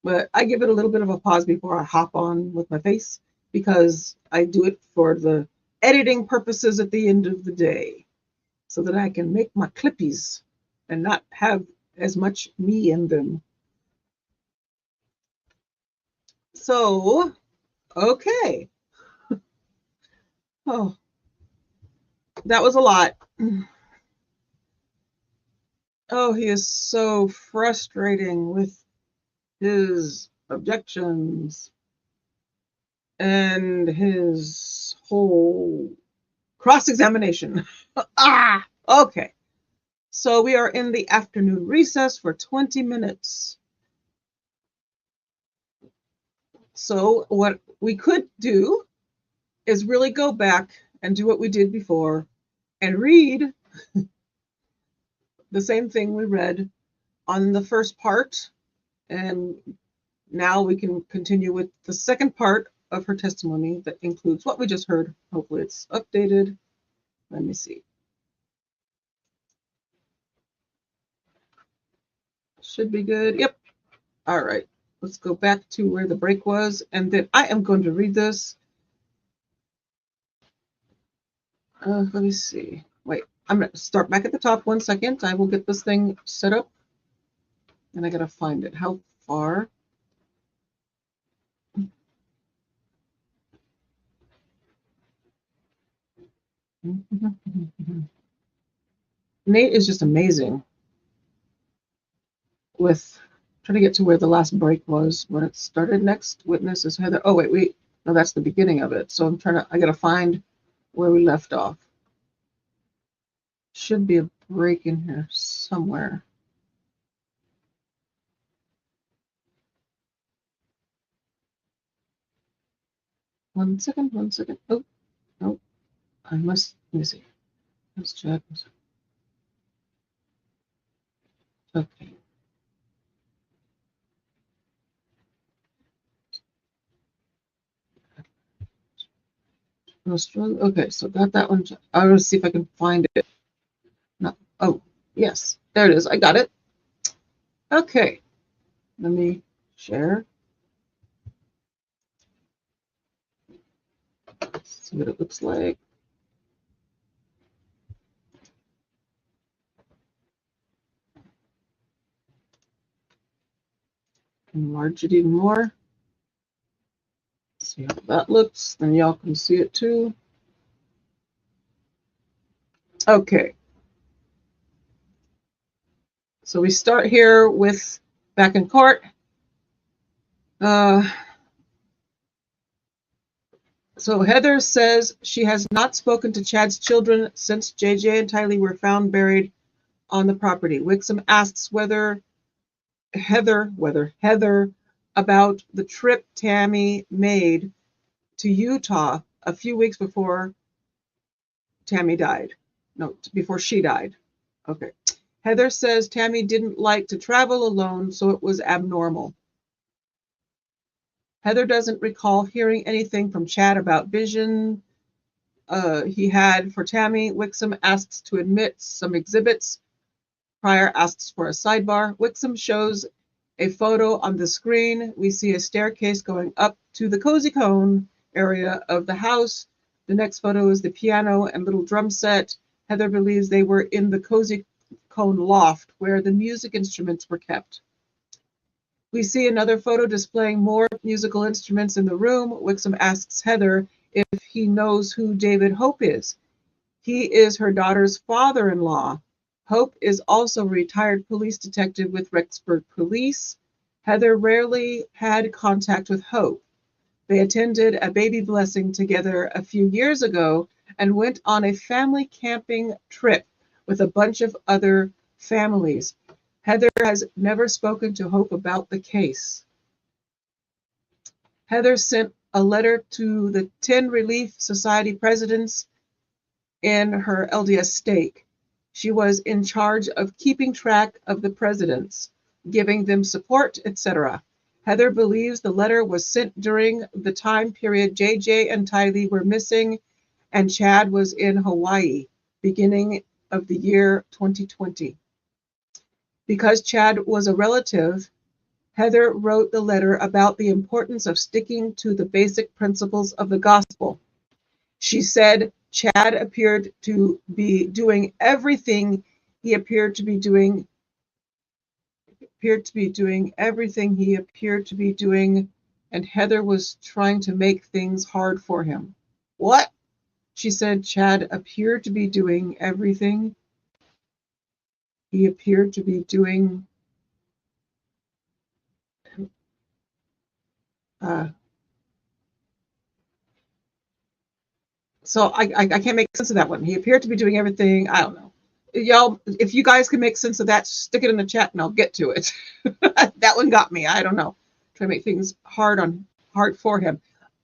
But I give it a little bit of a pause before I hop on with my face, because I do it for the editing purposes at the end of the day, so that I can make my clippies and not have as much me in them. So, okay. Oh, that was a lot. Oh, he is so frustrating with his objections and his whole cross-examination. Okay. So we are in the afternoon recess for 20 minutes. So what we could do is really go back and do what we did before and read the same thing we read on the first part. And now we can continue with the second part of her testimony that includes what we just heard. Hopefully it's updated. Let me see. Should be good. Yep. All right. Let's go back to where the break was. And then I am going to read this. Let me see. Wait, I'm going to start back at the top 1 second. I will get this thing set up. And I got to find it. How far? Nate is just amazing with trying to get to where the last break was when it started. Next witness is Heather. Oh, wait. No, that's the beginning of it. So I got to find where we left off. Should be a break in here somewhere. One second. Oh, no. Let me see. Let's check. Okay. Okay, so got that one. I will see if I can find it. No. Oh, yes, there it is. I got it. Okay, let me share. Let's see what it looks like. Enlarge it even more. See how that looks. Then y'all can see it too. Okay. So we start here with back in court. So Heather says she has not spoken to Chad's children since JJ and Tylee were found buried on the property. Wixom asks Heather about the trip Tammy made to Utah a few weeks before Tammy died. No, before she died. Okay. Heather says Tammy didn't like to travel alone, so it was abnormal. Heather doesn't recall hearing anything from Chad about vision he had for Tammy. Wixom asks to admit some exhibits. Pryor asks for a sidebar. Wixom shows a photo on the screen. We see a staircase going up to the cozy cone area of the house. The next photo is the piano and little drum set. Heather believes they were in the cozy cone loft where the music instruments were kept. We see another photo displaying more musical instruments in the room. Wixom asks Heather if he knows who David Hope is. He is her daughter's father-in-law. Hope is also a retired police detective with Rexburg Police. Heather rarely had contact with Hope. They attended a baby blessing together a few years ago and went on a family camping trip with a bunch of other families. Heather has never spoken to Hope about the case. Heather sent a letter to the 10 Relief Society presidents in her LDS stake. She was in charge of keeping track of the presidents, giving them support, etc. Heather believes the letter was sent during the time period JJ and Tylee were missing and Chad was in Hawaii, beginning of the year 2020. Because Chad was a relative, Heather wrote the letter about the importance of sticking to the basic principles of the gospel. She said Chad appeared to be doing everything he appeared to be doing, and Heather was trying to make things hard for him. What? She said Chad appeared to be doing everything he appeared to be doing. So I can't make sense of that one. He appeared to be doing everything. I don't know. Y'all, if you guys can make sense of that, stick it in the chat and I'll get to it. That one got me. I don't know. Try to make things hard for him.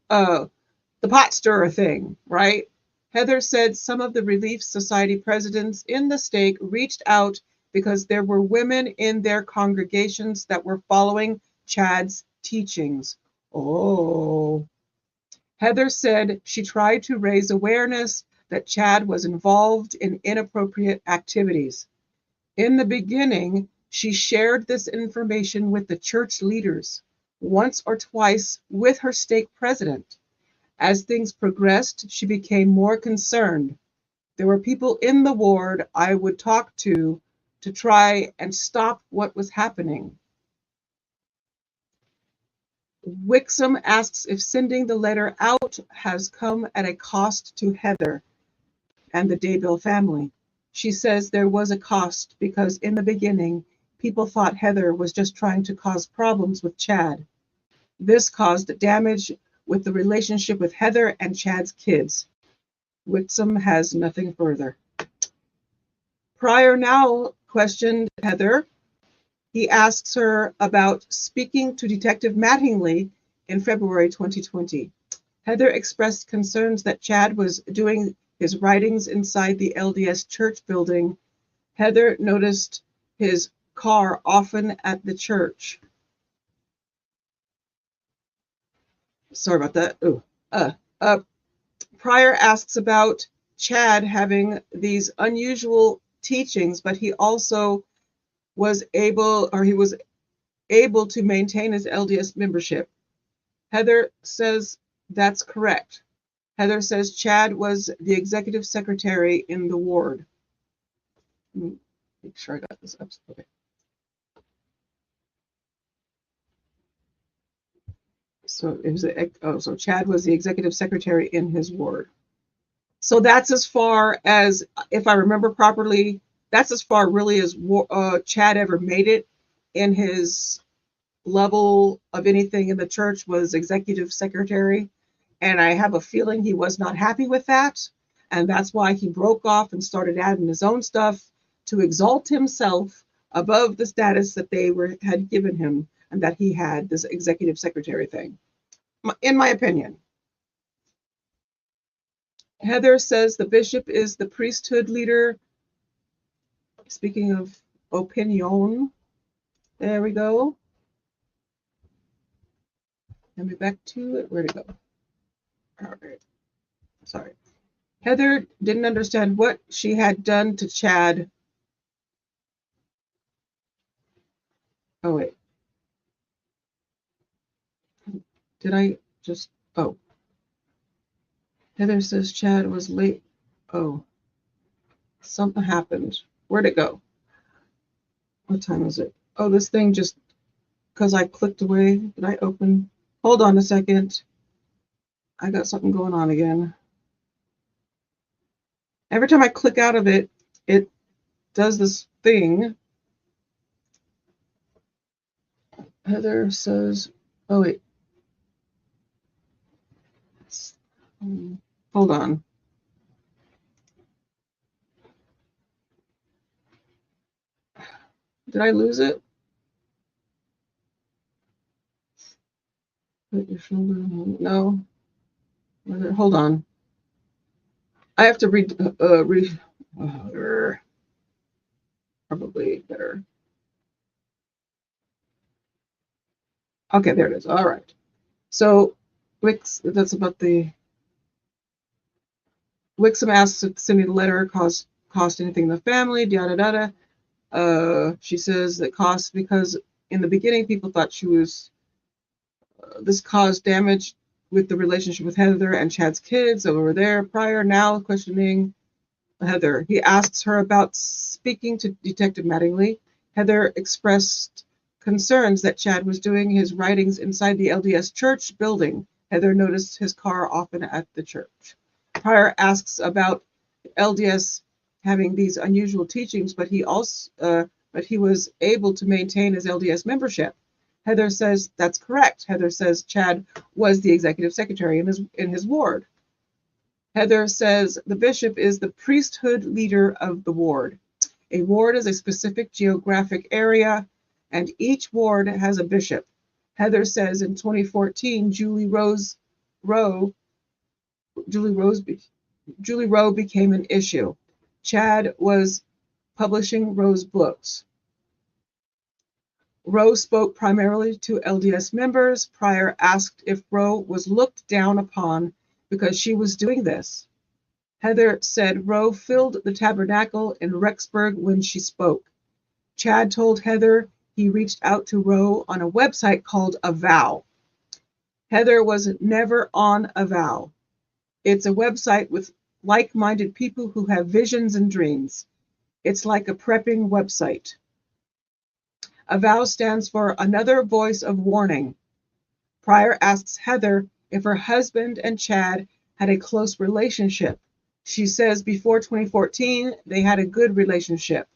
The pot stirrer thing, right? Heather said some of the Relief Society presidents in the stake reached out because there were women in their congregations that were following Chad's teachings. Oh. Heather said she tried to raise awareness that Chad was involved in inappropriate activities. In the beginning, she shared this information with the church leaders, once or twice with her stake president. As things progressed, she became more concerned. There were people in the ward I would talk to try and stop what was happening. Wixom asks if sending the letter out has come at a cost to Heather and the Daybell family. She says there was a cost because in the beginning, people thought Heather was just trying to cause problems with Chad. This caused damage with the relationship with Heather and Chad's kids. Wixom has nothing further. Pryor now questioned Heather. He asks her about speaking to Detective Mattingly in February 2020. Heather expressed concerns that Chad was doing his writings inside the LDS church building. Heather noticed his car often at the church. Sorry about that. Pryor asks about Chad having these unusual teachings, but he also was able to maintain his LDS membership. Heather says that's correct. Heather says Chad was the executive secretary in the ward. Let me make sure I got this up. Okay. So it was so Chad was the executive secretary in his ward. So that's as far as, if I remember properly, that's as far really as Chad ever made it in his level of anything in the church, was executive secretary. And I have a feeling he was not happy with that. And that's why he broke off and started adding his own stuff to exalt himself above the status that they had given him and that he had, this executive secretary thing, in my opinion. Heather says the bishop is the priesthood leader. Speaking of opinion, there we go. Let me back to it. Where'd it go? All right. Sorry. Heather didn't understand what she had done to Chad. Oh, wait. Did I just, oh. Heather says Chad was late. Oh, something happened. Where'd it go? What time is it? Oh, this thing just, because I clicked away. Did I open? Hold on a second. I got something going on again. Every time I click out of it, it does this thing. Heather says, oh, wait. Hold on. Did I lose it? Put your shoulder on. No. Hold on. I have to read. Probably better. Okay, there it is. All right. So, that's about the. Wixom asks if sending the letter cost anything in the family. She says that cost because in the beginning people thought she was. This caused damage with the relationship with Heather and Chad's kids over there prior. Now questioning Heather. He asks her about speaking to Detective Mattingly. Heather expressed concerns that Chad was doing his writings inside the LDS church building. Heather noticed his car often at the church. Pryor asks about LDS having these unusual teachings, but he was able to maintain his LDS membership. Heather says that's correct. Heather says Chad was the executive secretary in his ward. Heather says the bishop is the priesthood leader of the ward. A ward is a specific geographic area, and each ward has a bishop. Heather says in 2014, Julie Rowe became an issue. Chad was publishing Rowe's books. Rowe spoke primarily to LDS members. Pryor asked if Rowe was looked down upon because she was doing this. Heather said Rowe filled the tabernacle in Rexburg when she spoke. Chad told Heather he reached out to Rowe on a website called Avow. Heather was never on Avow. It's a website with like-minded people who have visions and dreams. It's like a prepping website. Avow stands for Another Voice of Warning. Pryor asks Heather if her husband and Chad had a close relationship. She says before 2014, they had a good relationship.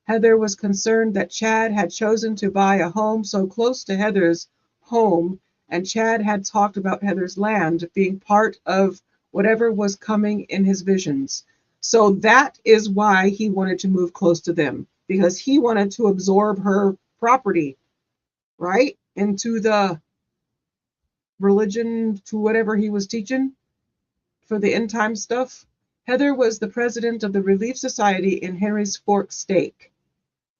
Heather was concerned that Chad had chosen to buy a home so close to Heather's home, and Chad had talked about Heather's land being part of whatever was coming in his visions. So that is why he wanted to move close to them, because he wanted to absorb her property, right, into the religion, to whatever he was teaching for the end time stuff. Heather was the president of the Relief Society in Henry's Fork Stake.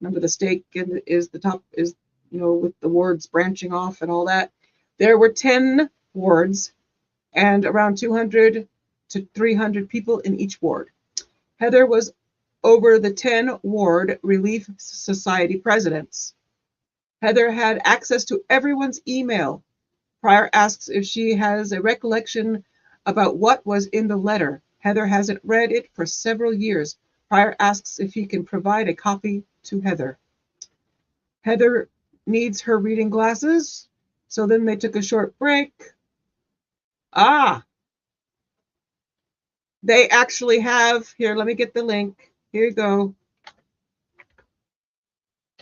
Remember the stake is the top, is, with the wards branching off and all that. There were 10 wards and around 200 to 300 people in each ward. Heather was over the 10 ward Relief Society presidents. Heather had access to everyone's email. Pryor asks if she has a recollection about what was in the letter. Heather hasn't read it for several years. Pryor asks if he can provide a copy to Heather. Heather needs her reading glasses, so then they took a short break. They actually have, here, let me get the link. Here you go.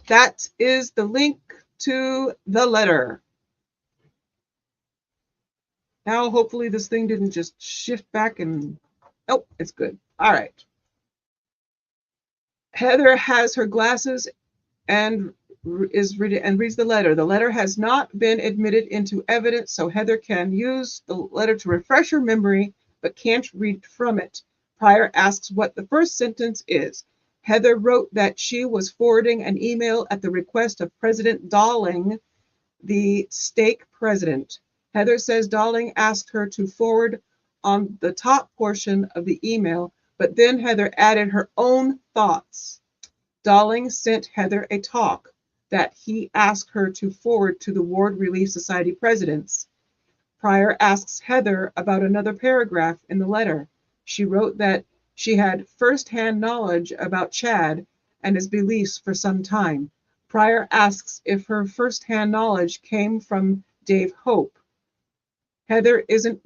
That is the link to the letter. Now, hopefully this thing didn't just shift back and, oh, it's good. All right. Heather has her glasses and reads the letter. The letter has not been admitted into evidence, so Heather can use the letter to refresh her memory, but can't read from it. Pryor asks what the first sentence is. Heather wrote that she was forwarding an email at the request of President Dowling, the stake president. Heather says Dowling asked her to forward on the top portion of the email, but then Heather added her own thoughts. Dowling sent Heather a talk that he asked her to forward to the Ward Relief Society presidents. Pryor asks Heather about another paragraph in the letter. She wrote that she had firsthand knowledge about Chad and his beliefs for some time. Pryor asks if her firsthand knowledge came from Dave Hope. Heather isn't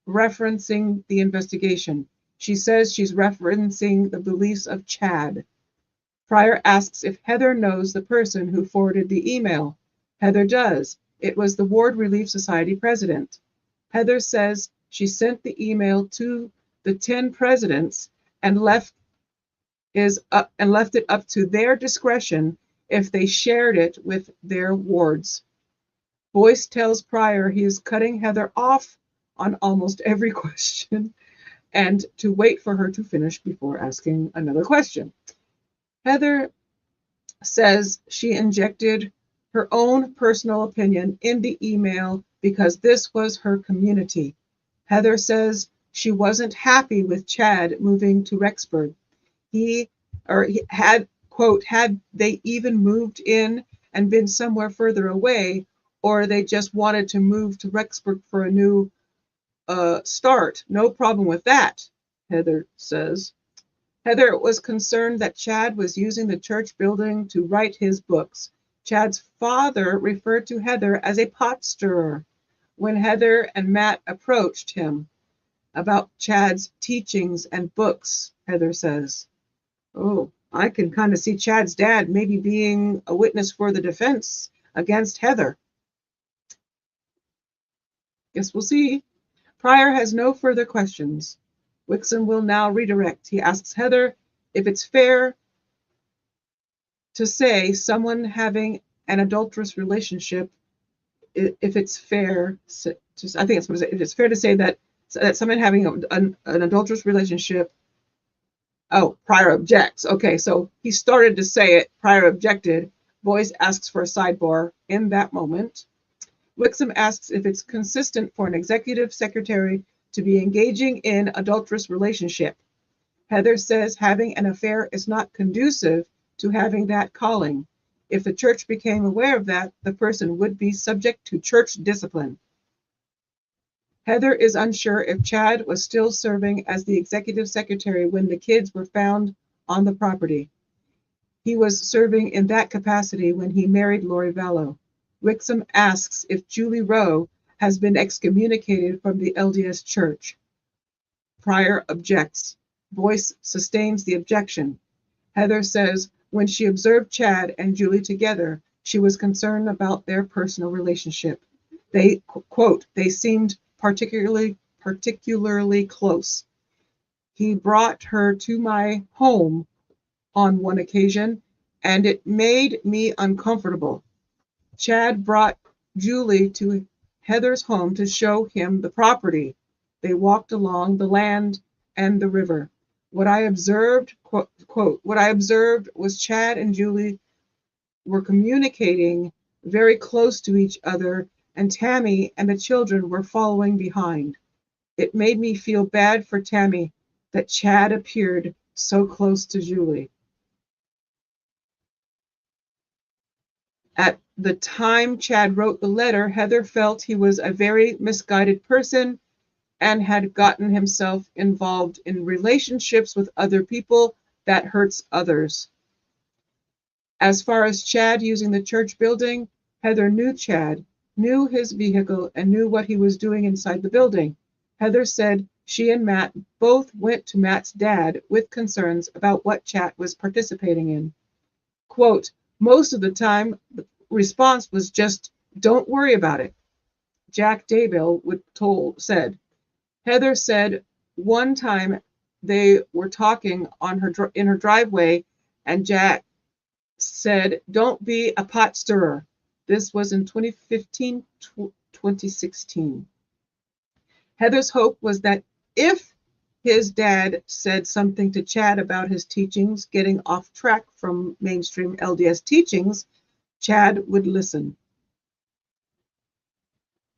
referencing the investigation. She says she's referencing the beliefs of Chad. Pryor asks if Heather knows the person who forwarded the email. Heather does. It was the Ward Relief Society president. Heather says she sent the email to the 10 presidents and left it up to their discretion if they shared it with their wards. Boyce tells Pryor he is cutting Heather off on almost every question and to wait for her to finish before asking another question. Heather says she injected her own personal opinion in the email because this was her community. Heather says she wasn't happy with Chad moving to Rexburg. He had, quote, had they even moved in and been somewhere further away, or they just wanted to move to Rexburg for a new start. No problem with that, Heather says. Heather was concerned that Chad was using the church building to write his books. Chad's father referred to Heather as a pot stirrer when Heather and Matt approached him about Chad's teachings and books, Heather says. Oh, I can kind of see Chad's dad maybe being a witness for the defense against Heather. Guess we'll see. Pryor has no further questions. Wixom will now redirect. He asks Heather if it's fair to say someone having an adulterous relationship, if it's fair to, I think it's what it is. If it's fair to say that someone having an adulterous relationship. Oh, Pryor objects. Okay, so he started to say it. Pryor objected. Boyce asks for a sidebar in that moment. Wixom asks if it's consistent for an executive secretary to be engaging in adulterous relationship. Heather says having an affair is not conducive to having that calling. If the church became aware of that, the person would be subject to church discipline. Heather is unsure if Chad was still serving as the executive secretary when the kids were found on the property. He was serving in that capacity when he married Lori Vallow. Wixom asks if Julie Rowe has been excommunicated from the LDS Church. Pryor objects. Boyce sustains the objection. Heather says when she observed Chad and Julie together, she was concerned about their personal relationship. They, quote, they seemed particularly close. He brought her to my home on one occasion, and it made me uncomfortable. Chad brought Julie to Heather's home to show him the property. They walked along the land and the river. What I observed, quote, what I observed was Chad and Julie were communicating very close to each other, and Tammy and the children were following behind. It made me feel bad for Tammy that Chad appeared so close to Julie. At the time Chad wrote the letter, Heather felt he was a very misguided person and had gotten himself involved in relationships with other people that hurts others. As far as Chad using the church building, Heather knew Chad, knew his vehicle, and knew what he was doing inside the building. Heather said she and Matt both went to Matt's dad with concerns about what Chad was participating in. Quote, most of the time, the response was just, don't worry about it. Jack Daybell said, Heather said one time they were talking on in her driveway, and Jack said, "Don't be a pot stirrer." This was in 2015, 2016. Heather's hope was that if his dad said something to Chad about his teachings getting off track from mainstream LDS teachings, Chad would listen.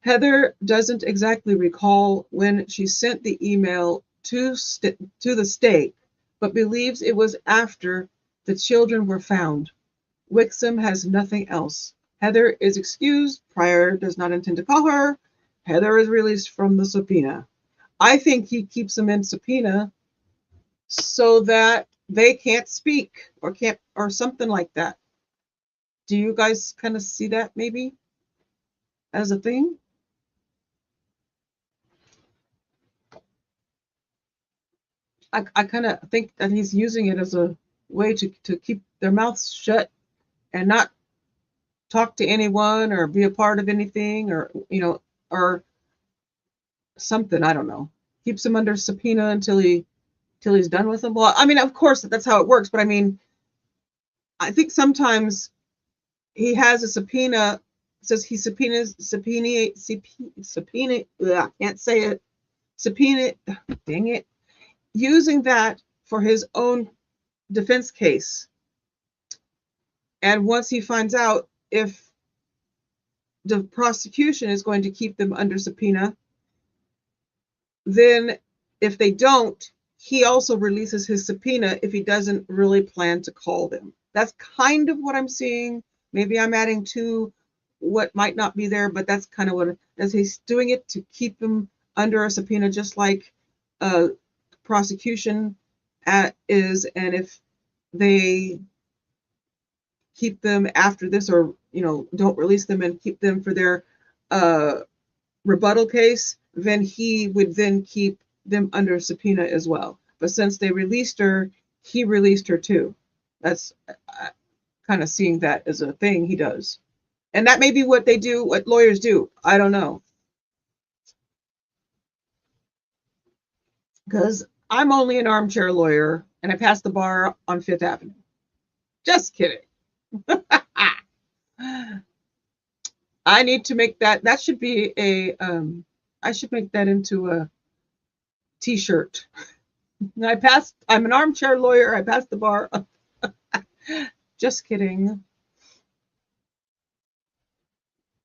Heather doesn't exactly recall when she sent the email to the state, but believes it was after the children were found. Wixom has nothing else. Heather is excused. Pryor does not intend to call her. Heather is released from the subpoena. I think he keeps them in subpoena so that they can't speak or something like that. Do you guys kind of see that maybe as a thing? I kind of think that he's using it as a way to keep their mouths shut and not talk to anyone or be a part of anything, or or something. I don't know. Keeps them under subpoena until he's done with them. Well, I mean, of course that's how it works, but I mean, I think sometimes he has a subpoena, says he subpoena, ugh, can't say it, subpoena, dang it, using that for his own defense case. And once he finds out if the prosecution is going to keep them under subpoena, then if they don't, he also releases his subpoena if he doesn't really plan to call them. That's kind of what I'm seeing. Maybe I'm adding to what might not be there, but that's kind of what, as he's doing it to keep them under a subpoena, just like prosecution is. And if they keep them after this, or don't release them and keep them for their rebuttal case, then he would then keep them under subpoena as well. But since they released her, he released her too. That's kind of seeing that as a thing he does. And that may be what they do, what lawyers do. I don't know. Because I'm only an armchair lawyer and I passed the bar on Fifth Avenue. Just kidding. I need to make that should be I should make that into a t-shirt. I'm an armchair lawyer. I passed the bar. Just kidding.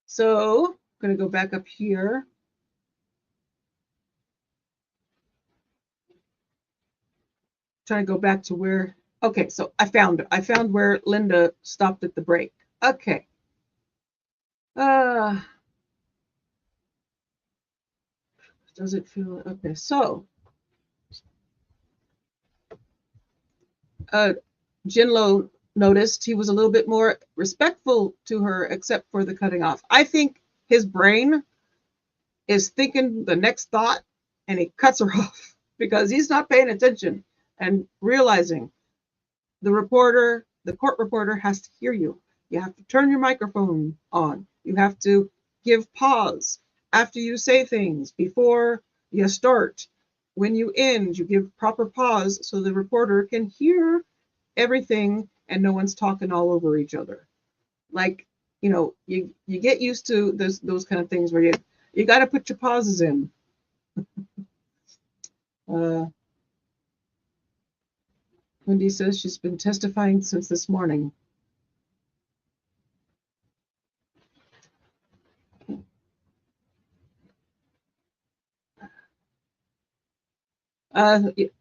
So I'm going to go back up here. Trying to go back to where, okay, so I found where Linda stopped at the break. Okay. Does it feel okay? So Jinlo noticed he was a little bit more respectful to her, except for the cutting off. I think his brain is thinking the next thought and he cuts her off because he's not paying attention and realizing the court reporter has to hear you. You have to turn your microphone on. You have to give pause after you say things, before you start. When you end, you give proper pause so the reporter can hear everything and no one's talking all over each other. Like, you get used to those kind of things where you got to put your pauses in. Wendy says she's been testifying since this morning.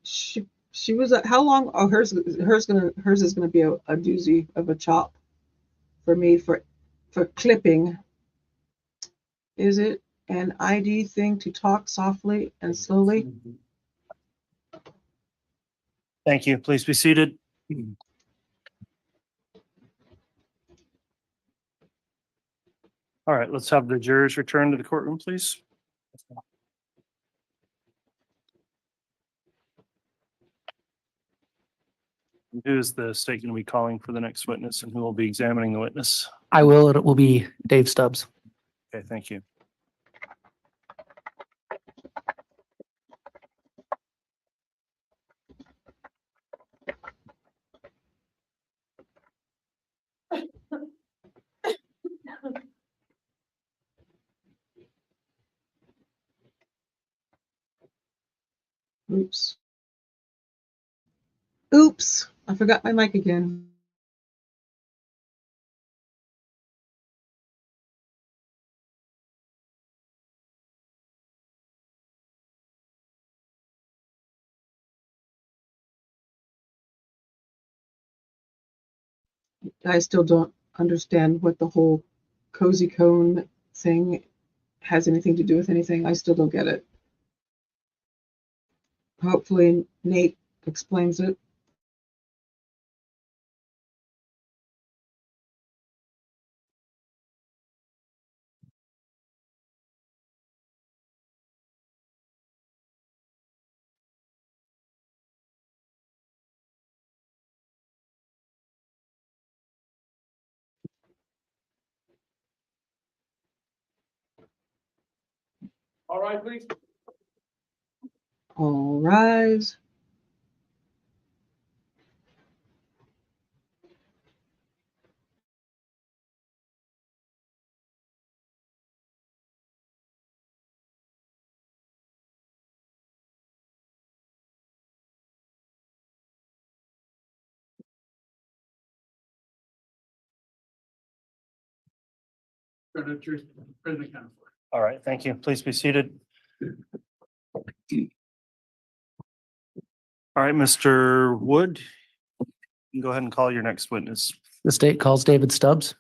She was how long? Oh, hers is gonna be a doozy of a chop for me for clipping. Is it an ID thing to talk softly and slowly? Thank you. Please be seated. All right, let's have the jurors return to the courtroom, please. Who is the state going to be calling for the next witness, and who will be examining the witness? It will be Dave Stubbs. Okay, thank you. Oops. Oops, I forgot my mic again. I still don't understand what the whole cozy cone thing has anything to do with anything. I still don't get it. Hopefully Nate explains it. All right, please. All rise. All right, thank you. Please be seated. All right, Mr. Wood, you can go ahead and call your next witness. The state calls David Stubbs.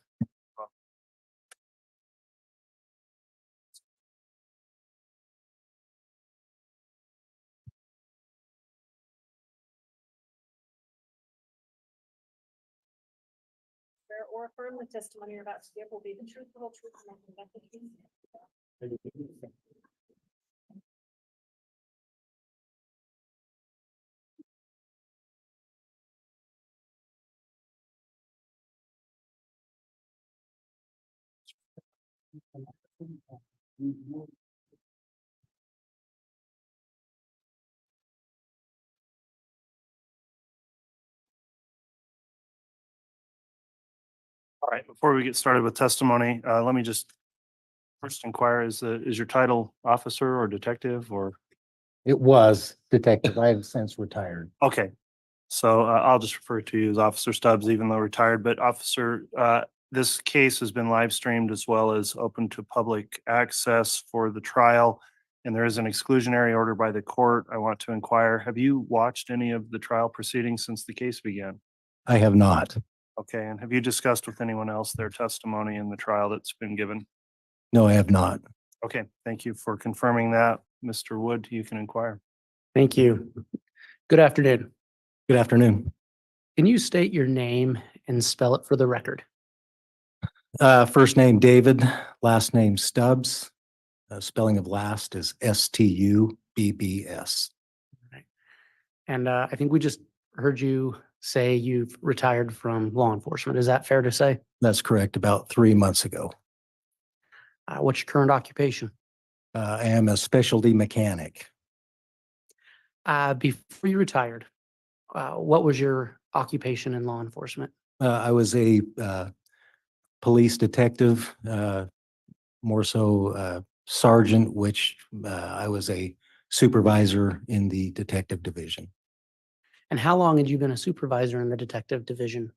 Swear or affirm the testimony you're about to give will be the truth, the whole truth, and nothing but the truth. All right, before we get started with testimony, let me just first inquire, is your title officer or detective or? It was detective. I have since retired. Okay, so I'll just refer to you as Officer Stubbs, even though retired, but Officer, this case has been live streamed as well as open to public access for the trial. And there is an exclusionary order by the court. I want to inquire, have you watched any of the trial proceedings since the case began? I have not. Okay, and have you discussed with anyone else their testimony in the trial that's been given? No, I have not. Okay, thank you for confirming that. Mr. Wood, you can inquire. Thank you. Good afternoon. Good afternoon. Can you state your name and spell it for the record? First name David, last name Stubbs. Spelling of last is Stubbs. And I think we just heard you say you've retired from law enforcement. Is that fair to say? That's correct. About 3 months ago. What's your current occupation? I am a specialty mechanic. Before you retired, what was your occupation in law enforcement? I was a police detective, more so sergeant, which I was a supervisor in the detective division. And how long had you been a supervisor in the detective division?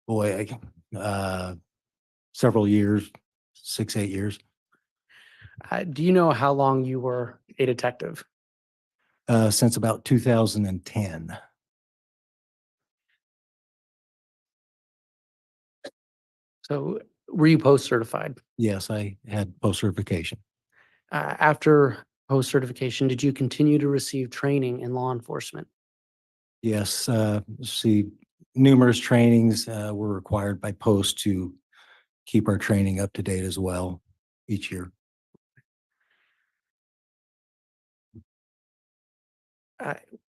Boy, several years, 6, 8 years. Do you know how long you were a detective? Since about 2010. So were you post-certified? Yes, I had post-certification. After post-certification, did you continue to receive training in law enforcement? Yes, numerous trainings were required by post to keep our training up to date as well each year.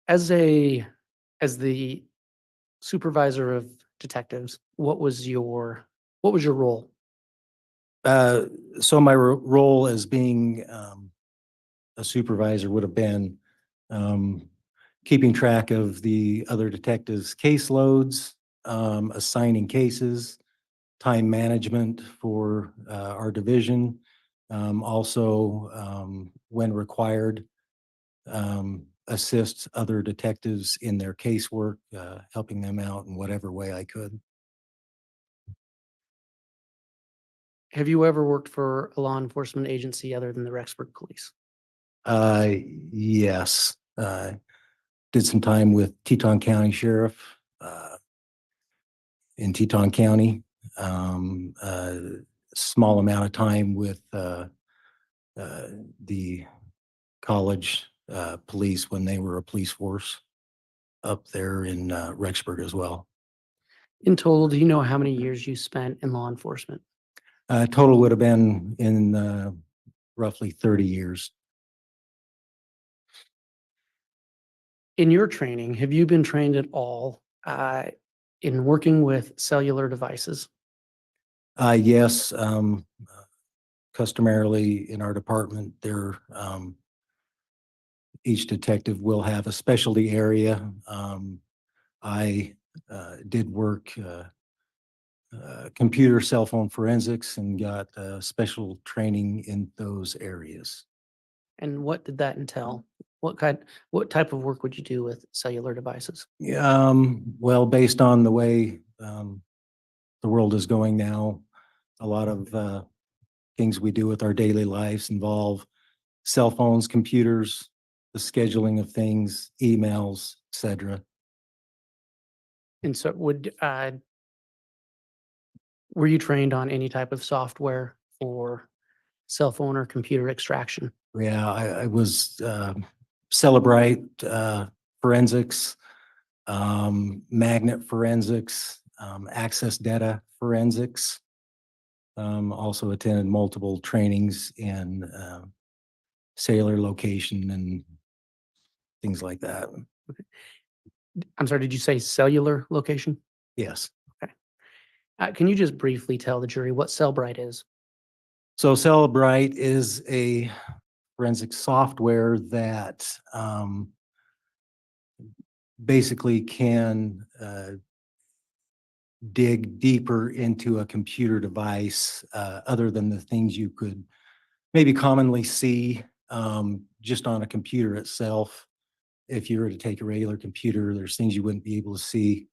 As the supervisor of detectives, what was your role? So my role as being a supervisor would have been keeping track of the other detectives' caseloads, assigning cases, time management for our division. Also, when required, assist other detectives in their casework, helping them out in whatever way I could. Have you ever worked for a law enforcement agency other than the Rexburg Police? Yes, did some time with Teton County Sheriff, in Teton County. Small amount of time with, the college, police when they were a police force up there in, Rexburg as well. In total, do you know how many years you spent in law enforcement? Total would have been in, roughly 30 years. In your training, have you been trained at all in working with cellular devices? Yes, customarily in our department, there, each detective will have a specialty area. I did work computer cell phone forensics and got special training in those areas. And what did that entail? What type of work would you do with cellular devices? Well, based on the way the world is going now, a lot of things we do with our daily lives involve cell phones, computers, the scheduling of things, emails, etc. And so were you trained on any type of software for cell phone or computer extraction? Yeah, I was Celebrite forensics, magnet forensics, access data forensics. Also attended multiple trainings in cellular location and things like that. I'm sorry, did you say cellular location? Yes. Okay. Can you just briefly tell the jury what Cellbrite is? So Celebrite is a forensic software that basically can dig deeper into a computer device other than the things you could maybe commonly see just on a computer itself. If you were to take a regular computer, there's things you wouldn't be able to see.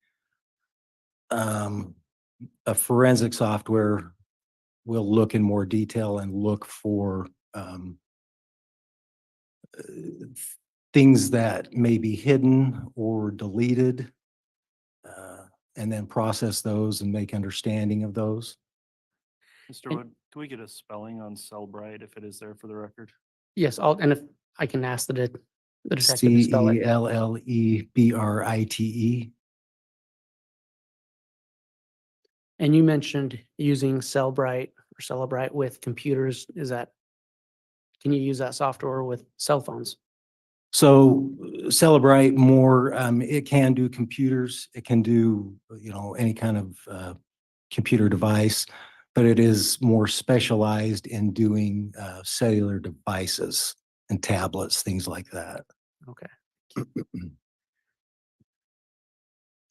A forensic software will look in more detail and look for things that may be hidden or deleted, and then process those and make understanding of those. Mr. Wood, can we get a spelling on Cellbrite if it is there for the record? Yes, and if I can ask the detective to spell it. Cellebrite. And you mentioned using Cellbrite or Celebrite with computers. Can you use that software with cell phones? So Celebrite more, it can do computers, it can do, any kind of computer device, but it is more specialized in doing cellular devices and tablets, things like that. Okay.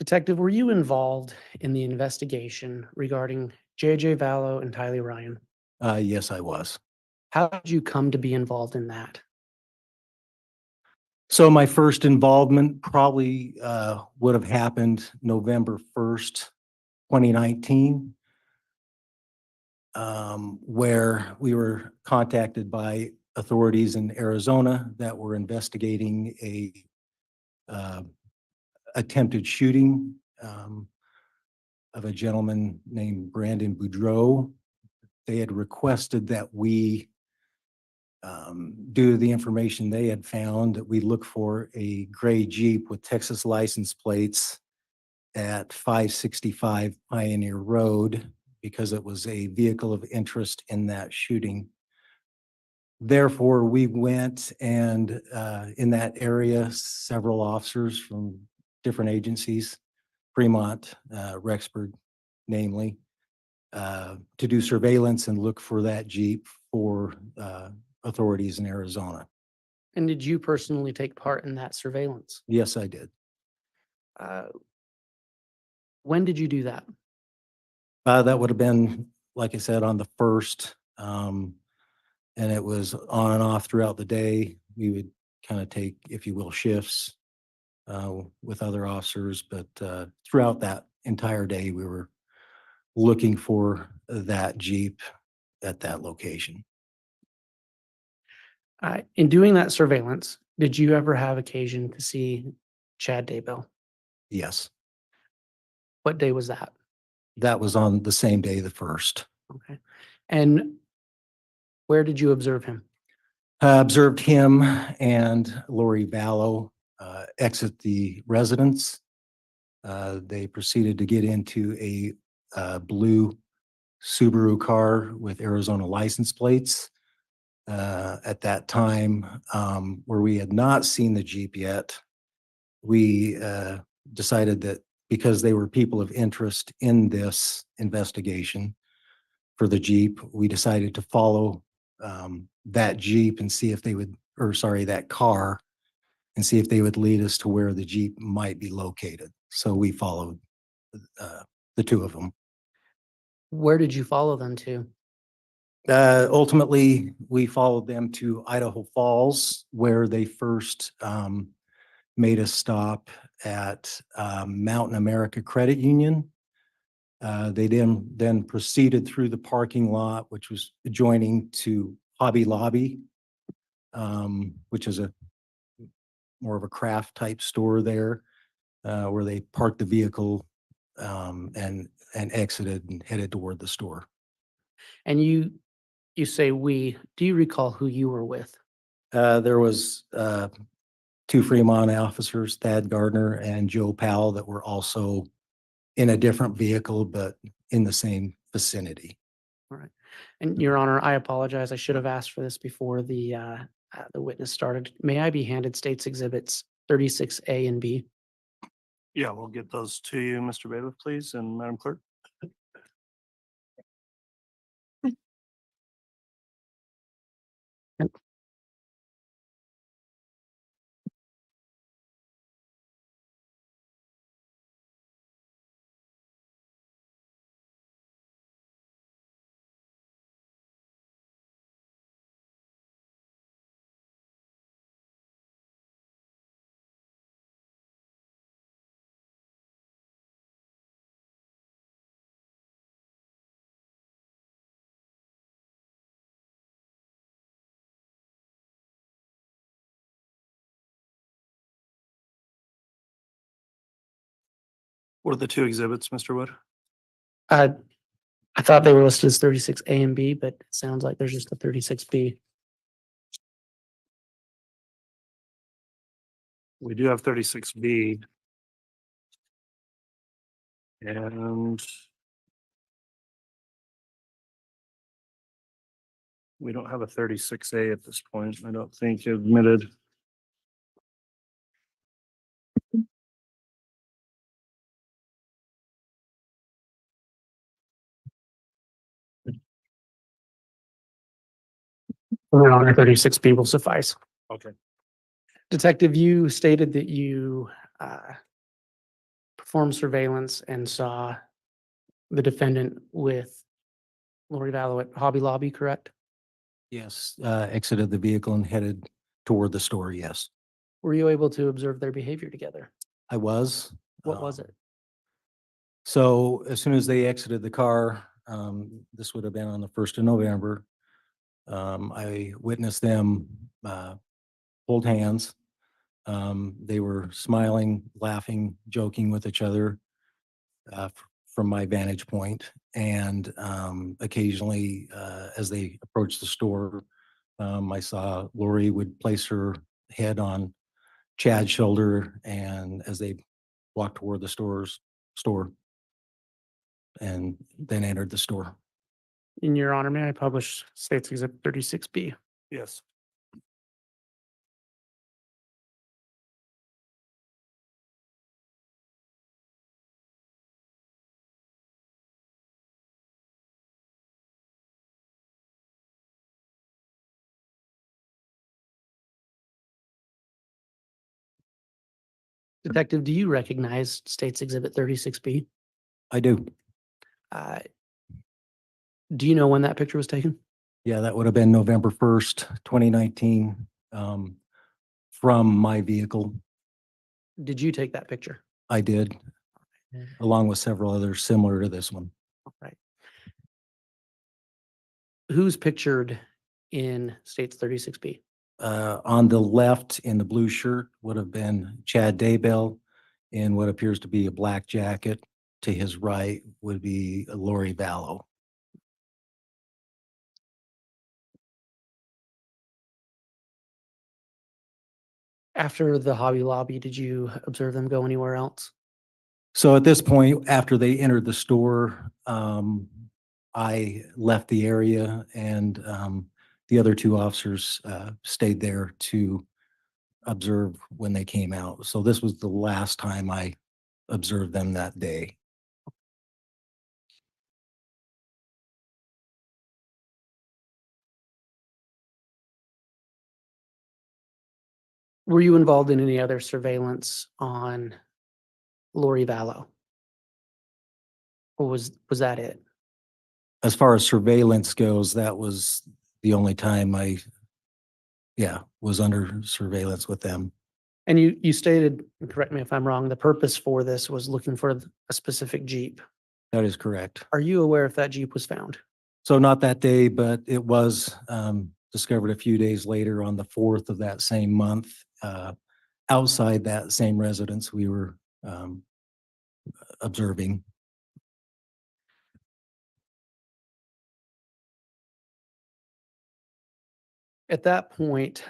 Detective, were you involved in the investigation regarding J.J. Vallow and Tylee Ryan? Yes, I was. How did you come to be involved in that? So my first involvement probably would have happened November 1st, 2019, where we were contacted by authorities in Arizona that were investigating a attempted shooting of a gentleman named Brandon Boudreau. They had requested that we, due to the information they had found, that we look for a gray Jeep with Texas license plates at 565 Pioneer Road because it was a vehicle of interest in that shooting. Therefore, we went and in that area, several officers from different agencies, Fremont, Rexburg, namely, to do surveillance and look for that Jeep for authorities in Arizona. And did you personally take part in that surveillance? Yes, I did. When did you do that? That would have been, like I said, on the 1st. And it was on and off throughout the day. We would kind of take, if you will, shifts with other officers. But throughout that entire day, we were looking for that Jeep at that location. In doing that surveillance, did you ever have occasion to see Chad Daybell? Yes, What day was that? that was on the same day, the 1st. Okay. And where did you observe him? Observed him and Lori Vallow exit the residence. They proceeded to get into a blue Subaru car with Arizona license plates. At that time, where we had not seen the Jeep yet, we decided that because they were people of interest in this investigation for the Jeep, we decided to follow that Jeep and see if they would, or sorry, that car, and see if they would lead us to where the Jeep might be located. So we followed the two of them. Where did you follow them to? Ultimately, we followed them to Idaho Falls, where they first made a stop at Mountain America Credit Union. They then proceeded through the parking lot, which was adjoining to Hobby Lobby, which is a more of a craft type store there, where they parked the vehicle and exited and headed toward the store. And you say we, do you recall who you were with? There was two Fremont officers, Thad Gardner and Joe Powell, that were also in a different vehicle, but in the same vicinity. All right. And Your Honor, I apologize. I should have asked for this before the witness started. May I be handed States Exhibits 36A and B? Yeah, we'll get those to you, Mr. Bailiff, please, and Madam Clerk. What are the two exhibits, Mr. Wood? I thought they were listed as 36A and B, but it sounds like there's just a 36B. We do have 36B. And we don't have a 36A at this point. I don't think admitted. Your Honor, 36B will suffice. Okay. Detective, you stated that you performed surveillance and saw the defendant with Lori Vallow at Hobby Lobby, correct? Yes, exited the vehicle and headed toward the store, yes. Were you able to observe their behavior together? I was. What was it? So as soon as they exited the car, this would have been on the 1st of November, I witnessed them hold hands. They were smiling, laughing, joking with each other from my vantage point. And occasionally, as they approached the store, I saw Lori would place her head on Chad's shoulder, and as they walked toward the store, and then entered the store. In Your Honor, may I publish States Exhibit 36B? Yes. Detective, do you recognize States Exhibit 36B? I do. Do you know when that picture was taken? Yeah, that would have been November 1st, 2019, from my vehicle. Did you take that picture? I did, along with several others similar to this one. Right. Who's pictured in States 36B? On the left in the blue shirt would have been Chad Daybell in what appears to be a black jacket. To his right would be Lori Vallow. After the Hobby Lobby, did you observe them go anywhere else? So at this point, after they entered the store, I left the area and the other two officers stayed there to observe when they came out. So this was the last time I observed them that day. Were you involved in any other surveillance on Lori Vallow? Or was that it? As far as surveillance goes, that was the only time I, was under surveillance with them. And you stated, and correct me if I'm wrong, the purpose for this was looking for a specific Jeep. That is correct. Are you aware if that Jeep was found? So not that day, but it was discovered a few days later on the 4th of that same month, outside that same residence we were observing. At that point,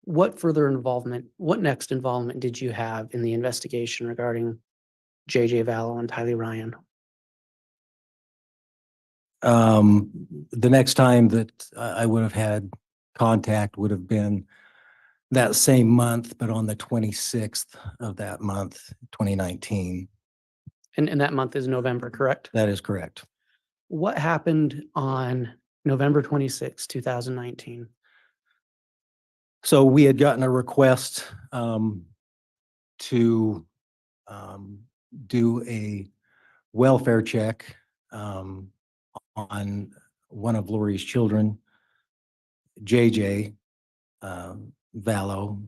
what next involvement did you have in the investigation regarding JJ Vallow and Tylee Ryan? The next time that I would have had contact would have been that same month, but on the 26th of that month, 2019. And that month is November, correct? That is correct. What happened on November 26, 2019? So we had gotten a request to do a welfare check on one of Lori's children, JJ Vallow,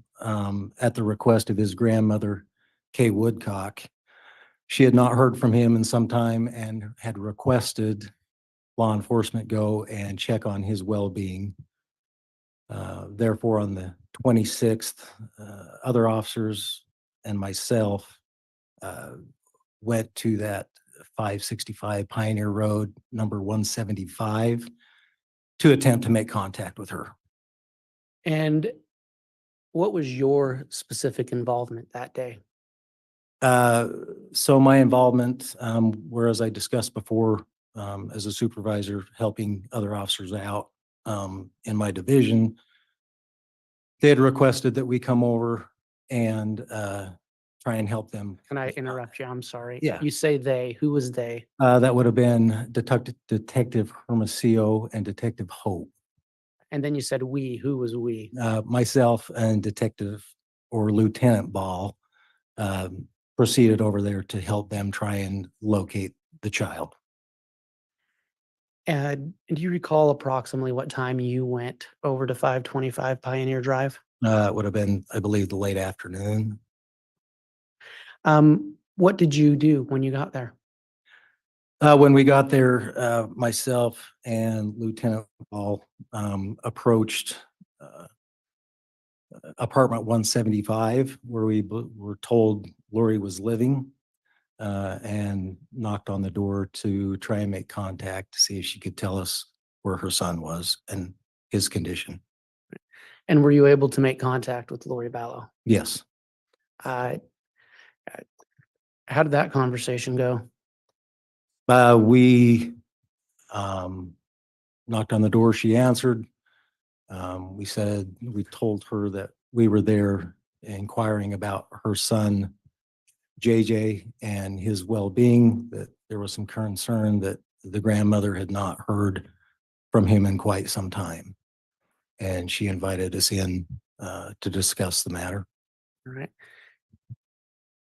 at the request of his grandmother, Kay Woodcock. She had not heard from him in some time and had requested law enforcement go and check on his well-being. Therefore, on the 26th, other officers and myself went to that 565 Pioneer Road, number 175, to attempt to make contact with her. And what was your specific involvement that day? So my involvement, whereas I discussed before, as a supervisor, helping other officers out in my division, they had requested that we come over and try and help them. Can I interrupt you? I'm sorry. Yeah. You say they. Who was they? That would have been Detective Hermosillo and Detective Hope. And then you said we. Who was we? Myself and Detective or Lieutenant Ball proceeded over there to help them try and locate the child. And do you recall approximately what time you went over to 525 Pioneer Drive? It would have been, I believe, the late afternoon. What did you do when you got there? When we got there, myself and Lieutenant Ball approached apartment 175, where we were told Lori was living, and knocked on the door to try and make contact to see if she could tell us where her son was and his condition. And were you able to make contact with Lori Vallow? Yes. How did that conversation go? We knocked on the door. She answered. We told her that we were there inquiring about her son, JJ, and his well-being, that there was some concern that the grandmother had not heard from him in quite some time. And she invited us in to discuss the matter. All right.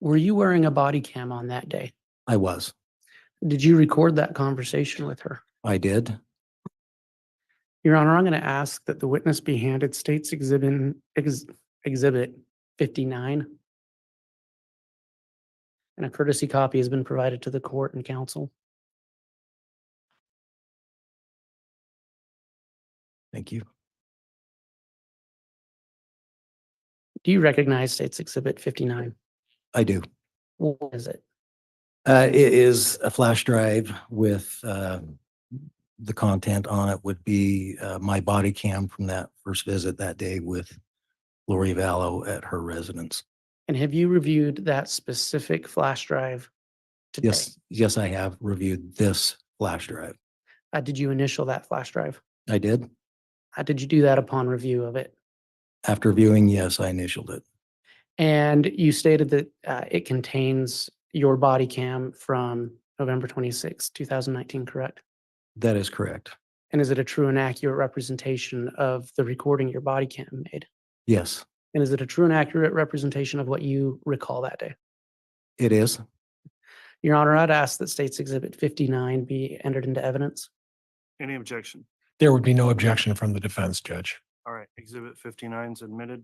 Were you wearing a body cam on that day? I was. Did you record that conversation with her? I did. Your Honor, I'm going to ask that the witness be handed State's Exhibit Exhibit 59. And a courtesy copy has been provided to the court and counsel. Thank you. Do you recognize State's Exhibit 59? I do. What is it? It is a flash drive with the content on it would be my body cam from that first visit that day with Lori Vallow at her residence. And have you reviewed that specific flash drive today? Yes, I have reviewed this flash drive. Did you initial that flash drive? I did. Did you do that upon review of it? After viewing, yes, I initialed it. And you stated that it contains your body cam from November 26, 2019, correct? That is correct. And is it a true and accurate representation of the recording your body cam made? Yes, And is it a true and accurate representation of what you recall that day? it is. Your Honor, I'd ask that State's Exhibit 59 be entered into evidence. Any objection? There would be no objection from the defense, Judge. All right, Exhibit 59 is admitted.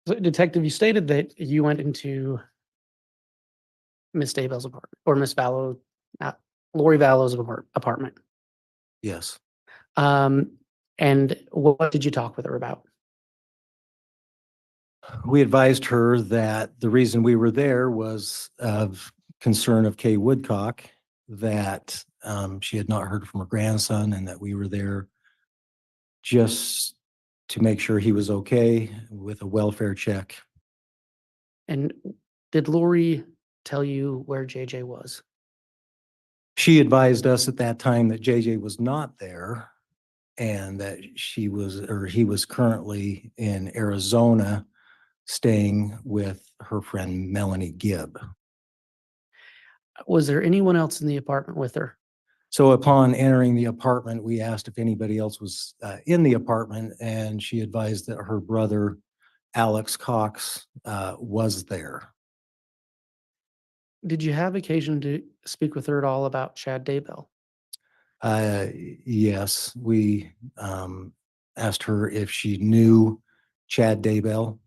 So, Detective, you stated that you went into Miss Daybell's apartment, or Miss Vallow, Lori Vallow's apartment. Yes. And what did you talk with her about? We advised her that the reason we were there was of concern of Kay Woodcock, that she had not heard from her grandson and that we were there just to make sure he was okay with a welfare check. And did Lori tell you where JJ was? She advised us at that time that JJ was not there and that he was currently in Arizona staying with her friend Melanie Gibb. Was there anyone else in the apartment with her? So upon entering the apartment, we asked if anybody else was in the apartment, and she advised that her brother, Alex Cox, was there. Did you have occasion to speak with her at all about Chad Daybell? Yes, we asked her if she knew Chad Daybell,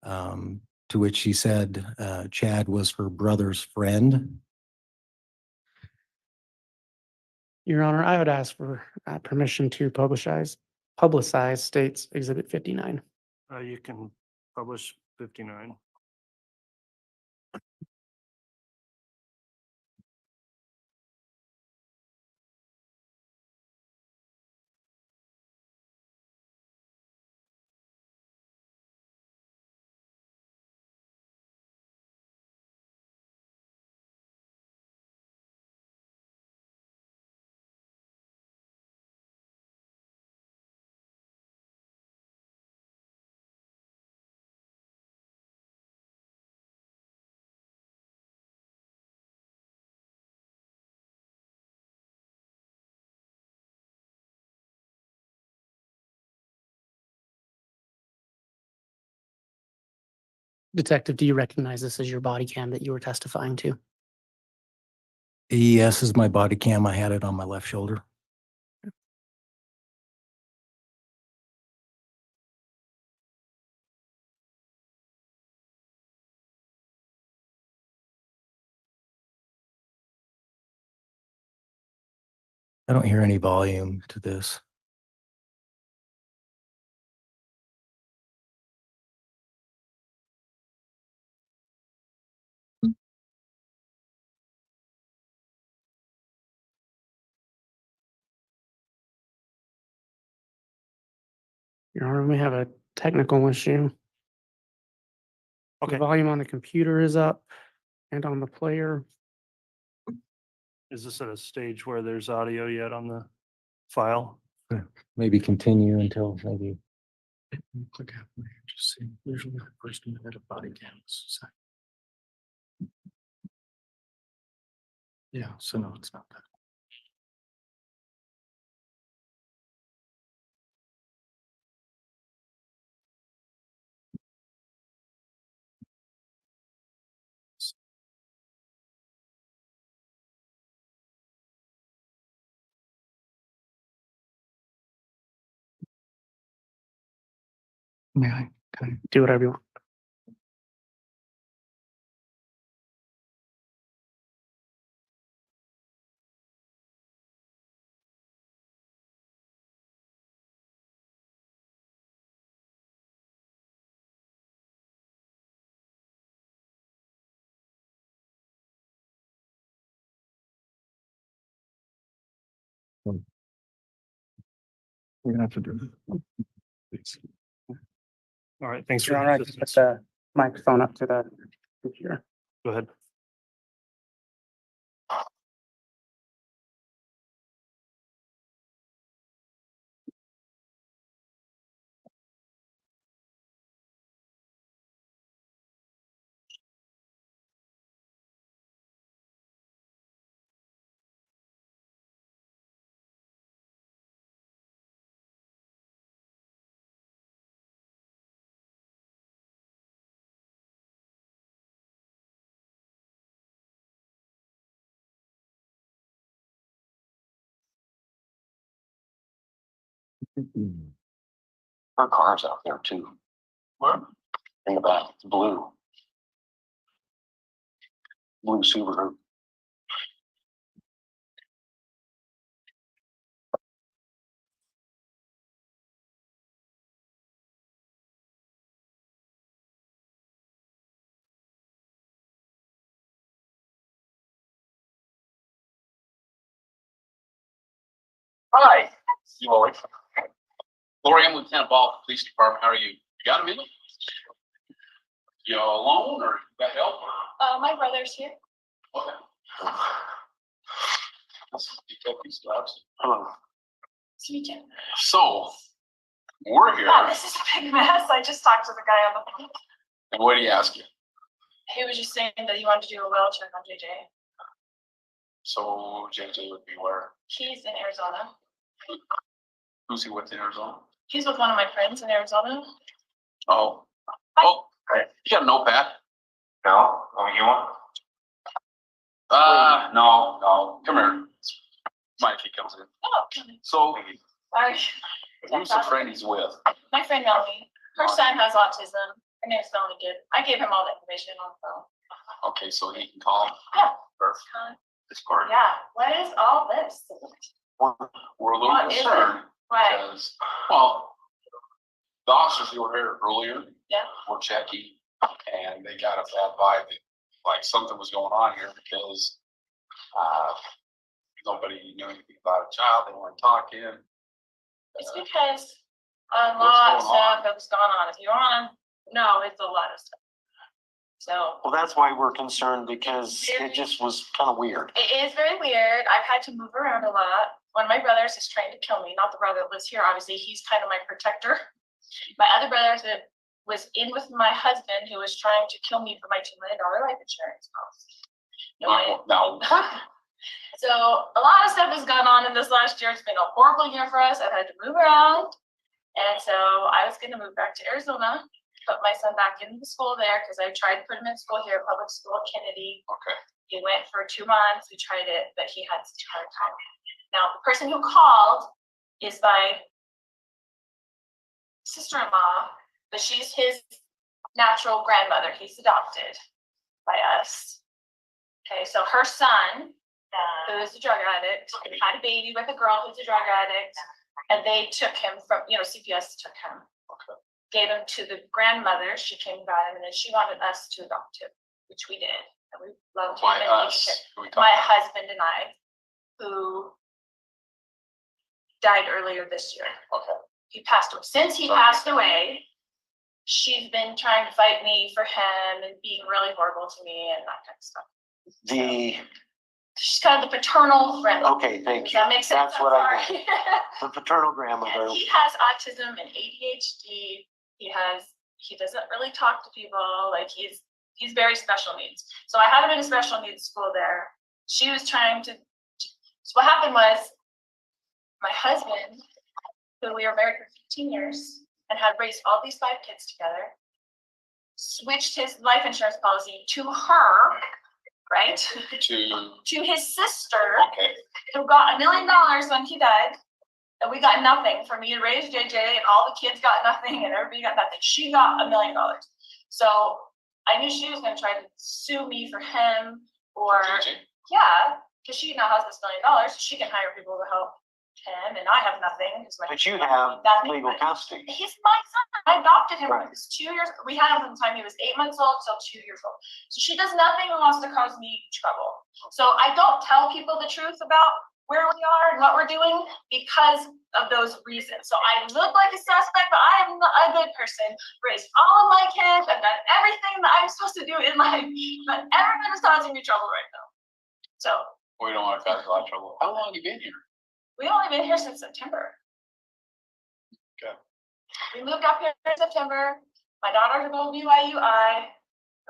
to which she said Chad was her brother's friend. Your Honor, I would ask for permission to publicize State's Exhibit 59. You can publish 59. Detective, do you recognize this as your body cam that you were testifying to? Yes, is my body cam. I had it on my left shoulder. I don't hear any volume to this. Your Honor, we have a technical issue. Okay. The volume on the computer is up and on the player. Is this at a stage where there's audio yet on the file? Maybe continue until maybe. Click halfway, just see. Usually the first minute of body cams. Yeah, so no, it's not that. May I? Can I do whatever you want? We're gonna have to do it. All right, thanks for Your the Honor, I just put assistance. the microphone up to the computer. Go ahead. Her car's out there too. What? Think about it, it's blue. Blue Subaru. Hi, you Lori. Lori, I'm Lieutenant Ball, Police Department. How are you? You got a minute? You alone or you got help? My brother's here. Okay. This is Detective Stubbs. Hello. So, we're here. Wow, this is a big mess. I just talked to the guy on the phone. And what did he ask you? He was just saying that he wanted to do a well check on JJ. So, JJ would be where? He's in Arizona. Who's he with in Arizona? He's with one of my friends in Arizona. Oh. Oh, you got a notepad? No. Oh, you want? No. Come here. Mind if he comes in. Oh, So, sorry. who's the friend he's with? My friend Melanie. Her son has autism. Her name's Melanie Good. I gave him all the information on the phone. Okay, so he can call him? Yeah. Perfect. Discord. Yeah. What is all this? We're a little What is it? concerned Right. because, well, the officers who were here earlier Yeah. were checking and they got a bad vibe that like something was going on here because nobody knew anything about a child. They weren't talking. It's because a what's lot of going on? stuff has gone on. If you want to know, it's a lot of stuff. So Well, that's why we're concerned because it just was kind of weird. it is very weird. I've had to move around a lot. One of my brothers is trying to kill me. Not the brother that lives here. Obviously, he's kind of my protector. My other brother that was in with my husband who was trying to kill me for my $2 million life insurance policy. No. So a lot of stuff has gone on in this last year. It's been a horrible year for us. I've had to move around. And so I was going to move back to Arizona, put my son back into the school there because I tried to put him in school here, public school at Kennedy. Okay. He went for 2 months. We tried it, but he had such a hard time. Now, the person who called is my sister-in-law, but she's his natural grandmother. He's adopted by us. Okay, so her son, who is a drug addict, had a baby with a girl who's a drug addict, and they took him from, CPS took him. Okay. Gave him to the grandmother. She came and got him, and then she wanted us to adopt him, which we did. And we loved him. Why and us? Who we my talking about? husband and I, who died earlier this year. Okay. He passed away. Since he passed away, she's been trying to fight me for him and being really horrible to me and that kind of stuff. She's kind of the paternal friend. Okay, thank Does you. that make sense? That's what I I'm meant. sorry. The paternal grandmother. He has autism and ADHD. He doesn't really talk to people. Like he's very special needs. So I had him in a special needs school there. She was trying to, so what happened was my husband, who we were married for 15 years and had raised all these 5 kids together, switched his life insurance policy to her, right? To To his sister, okay. who got $1 million when he died, And we got nothing for me to raise JJ, and all the kids got nothing, and everybody got nothing. She got $1 million. So I knew she was gonna try to sue me for him, or, yeah, because she now has this $1 million, she can hire people to help him, and I have nothing. But you have legal custody. He's my son. I adopted him when Right. he was 2 years. We had him from the time he was 8 months old till 2 years old. So she does nothing and wants to cause me trouble. So I don't tell people the truth about where we are and what we're doing because of those reasons. So I look like a suspect, but I am a good person. Raised all of my kids. I've done everything that I'm supposed to do in life, but everyone is causing me trouble right now. So We don't want to cause a lot of trouble. How long have you been here? we only been here since September. Okay. We moved up here in September. My daughter's going to BYUI.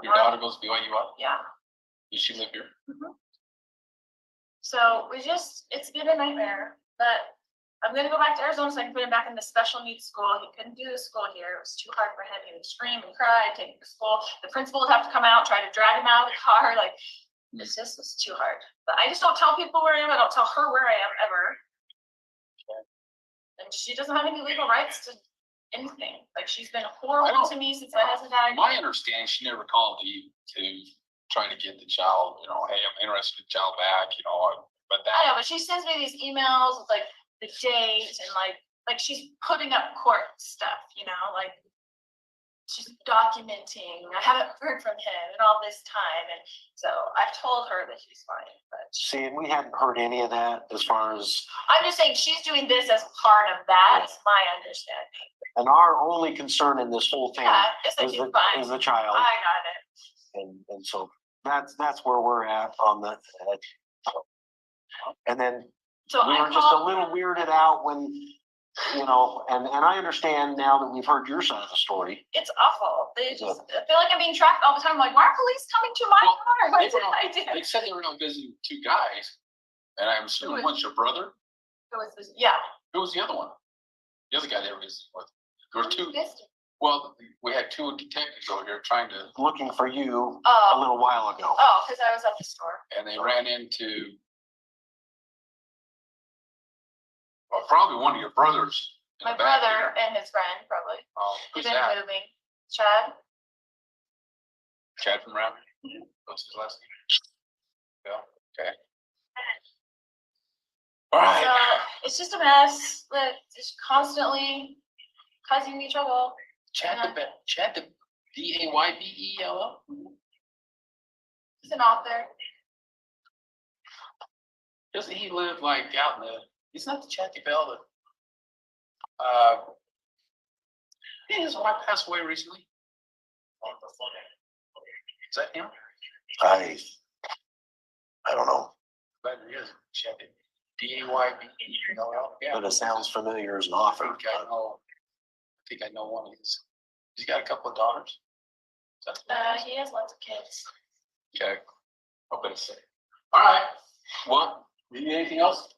Your daughter goes to BYU? Yeah. Does she live here? So it's been a nightmare, but I'm gonna go back to Arizona so I can put him back in the special needs school. He couldn't do the school here. It was too hard for him. He would scream and cry, take him to school. The principal would have to come out, try to drag him out of the car. Like, it's just was too hard. But I just don't tell people where I am. I don't tell her where I am ever. And she doesn't have any legal rights to anything. Like, she's been horrible to me since my husband died. My understanding, she never called you to try to get the child, you know, hey, I'm interested in the child back, you know, but I that. know, but she sends me these emails with like the date and like she's putting up court stuff, you know, like she's documenting. I haven't heard from him in all this time, and so I've told her that he's fine. But See, and we hadn't heard any of that as far as, I'm just saying she's doing this as part of that. Is my understanding. and our only concern in this whole thing Yeah, it's like he's fine. is the child. I got it. And so that's where we're at on the, and then So we I were just a called- little weirded out when, you know, and I understand now that we've heard your side of the story. It's awful. They just I feel like I'm being tracked all the time. Like, why are police coming to my car? What did I do? They said they were not visiting two guys, and I'm assuming one's your brother. Who was this? Yeah. Who was the other one? The other guy they were visiting with. There were two. Missed. Well, we had two detectives over here trying to. Looking for you Oh. a little while ago. Oh, because I was at the store. And they ran into. Well, probably one of your brothers. in My the back brother here. and his friend, probably. Oh, He's who's been that? moving. Chad. Chad from around here? What's his last name? Yeah, okay. All right. So it's just a mess. But just constantly causing me trouble. Chad the Daybell. He's an author. Doesn't he live like out in the? He's not the Chad Daybell that. Yeah, his wife passed away recently. Is that him? I don't know, But it is Chad Daybell. Yeah. but it sounds familiar as an I author. think I know one of his. He's got a couple of daughters. Is that He has lots of kids. okay. I'll bet it's. All right. Well, you need anything else?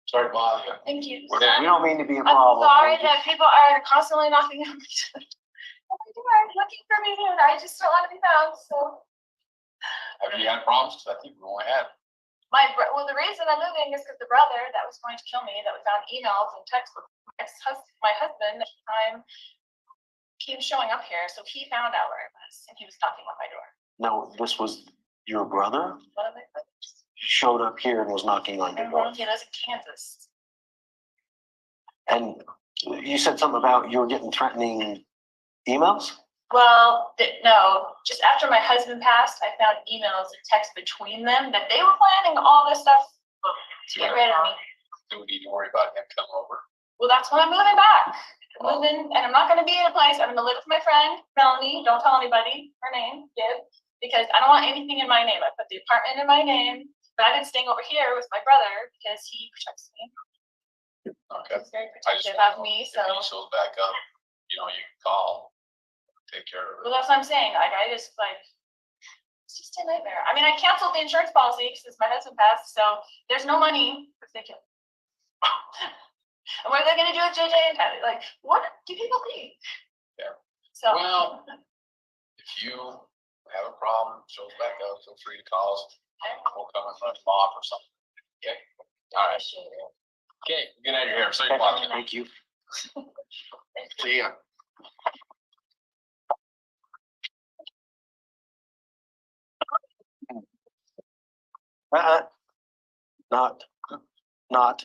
Sorry to bother you. Thank you. We don't mean to be a I'm problem. sorry that people are constantly knocking on my door. They're looking for me, and I just don't want to be found. So Have you had problems? 'Cause I think we only had. well, the reason I'm moving is because the brother that was going to kill me, that we found emails and texts with my husband at the time, he was showing up here, so he found out where I was, and he was knocking on my door. No, this was your brother? One of my brothers. He showed up here and was knocking on your door. He lives in Kansas. And you said something about you were getting threatening emails? Well, no, just after my husband passed, I found emails and texts between them that they were planning all this stuff to get rid of me. Do we need to worry about him coming over? Well, that's when I'm moving back. I'm moving, and I'm not going to be in a place. I'm going to live with my friend, Melanie. Don't tell anybody her name, because I don't want anything in my name. I put the apartment in my name, but I've been staying over here with my brother because he protects me. Okay. He's very I just protective of me, If so. he shows back up, you know, you can call, take care of it. Well, that's what I'm saying. Like, it's just a nightmare. I mean, I canceled the insurance policy since my husband passed, so there's no money if they kill. And what are they going to do with JJ and Tylee? Like, what do people think? Yeah. So. Well, if you have a problem, shows back up, feel free to call us. We'll come and run them off or something. Okay. All right. Okay, get out of your hair. Sorry about that. Thank you. See ya. Uh-uh. Not.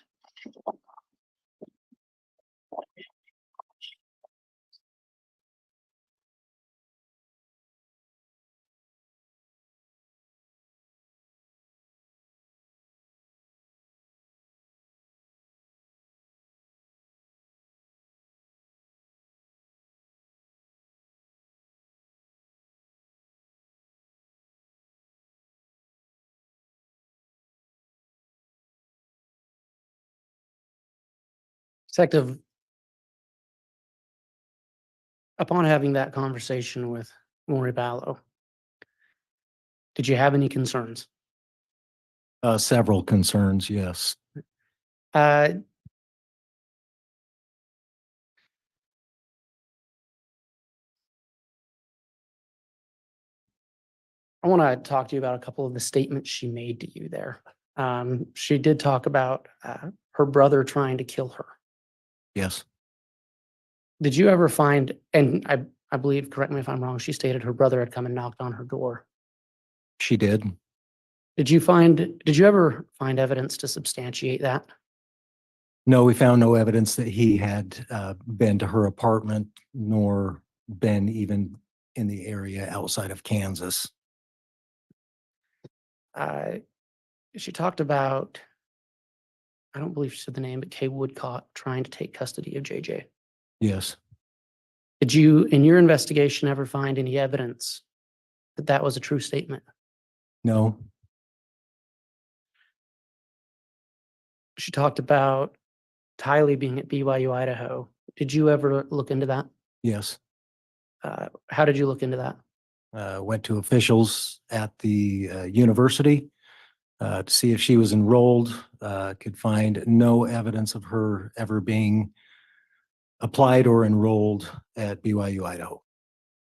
Detective, upon having that conversation with Lori Vallow, did you have any concerns? Several concerns, yes. Uh, I want to talk to you about a couple of the statements she made to you there. She did talk about her brother trying to kill her. Yes, Did you ever find, and I believe, correct me if I'm wrong, she stated her brother had come and knocked on her door. she did. Did you ever find evidence to substantiate that? No, we found no evidence that he had been to her apartment, nor been even in the area outside of Kansas. She talked about, I don't believe she said the name, but Kay Woodcock trying to take custody of JJ. Yes, Did you, in your investigation, ever find any evidence that that was a true statement? no, She talked about Tylee being at BYU Idaho. Did you ever look into that? yes. How did you look into that? Went to officials at the university to see if she was enrolled. Could find no evidence of her ever being applied or enrolled at BYU Idaho.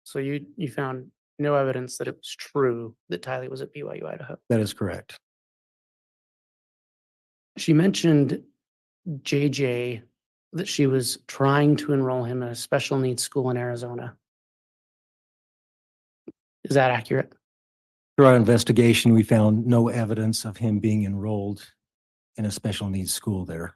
So you found no evidence that it was true that Tylee was at BYU Idaho. That is correct. She mentioned JJ, that she was trying to enroll him in a special needs school in Arizona. Is that accurate? Through our investigation, we found no evidence of him being enrolled in a special needs school there.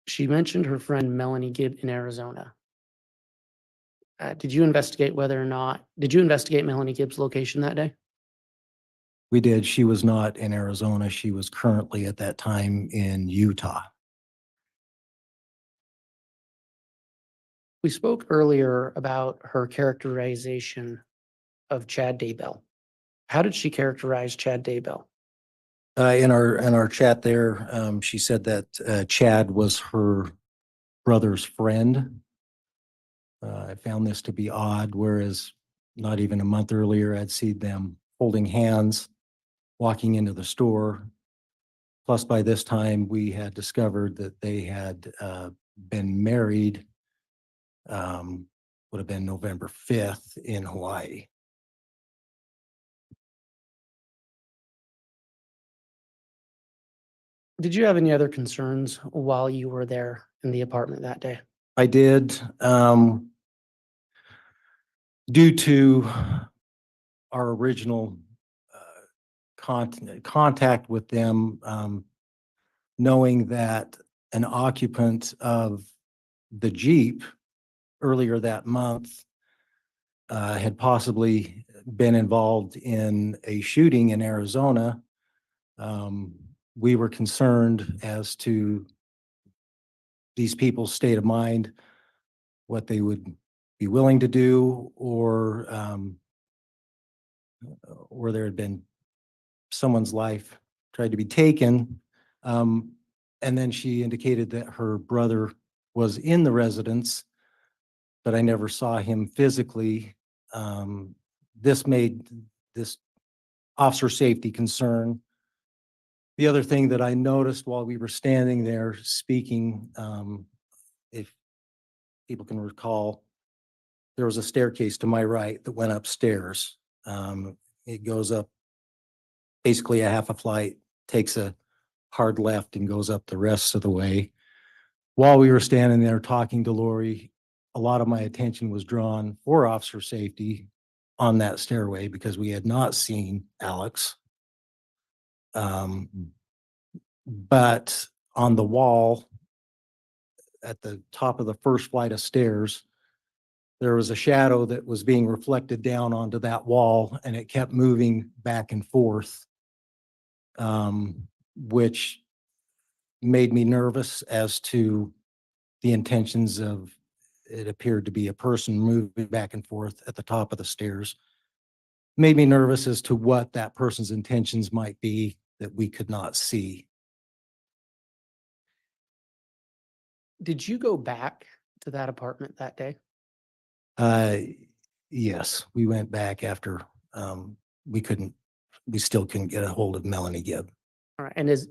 She mentioned her friend Melanie Gibb in Arizona. Did you investigate Melanie Gibb's location that day? We did. She was not in Arizona. She was currently at that time in Utah. We spoke earlier about her characterization of Chad Daybell. How did she characterize Chad Daybell? In our chat there, she said that Chad was her brother's friend. I found this to be odd, whereas not even a month earlier, I'd seen them holding hands, walking into the store. Plus, by this time, we had discovered that they had been married, would have been November 5th in Hawaii. Did you have any other concerns while you were there in the apartment that day? I did. Due to our original contact with them, knowing that an occupant of the Jeep earlier that month had possibly been involved in a shooting in Arizona, we were concerned as to these people's state of mind, what they would be willing to do, or there had been someone's life tried to be taken. And then she indicated that her brother was in the residence, but I never saw him physically. This made this officer safety concern. The other thing that I noticed while we were standing there speaking, if people can recall, there was a staircase to my right that went upstairs. It goes up basically a half a flight, takes a hard left and goes up the rest of the way. While we were standing there talking to Lori, a lot of my attention was drawn for officer safety on that stairway because we had not seen Alex. But on the wall at the top of the first flight of stairs, there was a shadow that was being reflected down onto that wall, and it kept moving back and forth, which made me nervous as to the intentions of, it appeared to be a person moving back and forth at the top of the stairs. Made me nervous as to what that person's intentions might be that we could not see. Did you go back to that apartment that day? Yes, we went back after, we still couldn't get a hold of Melanie Gibb. All right, and is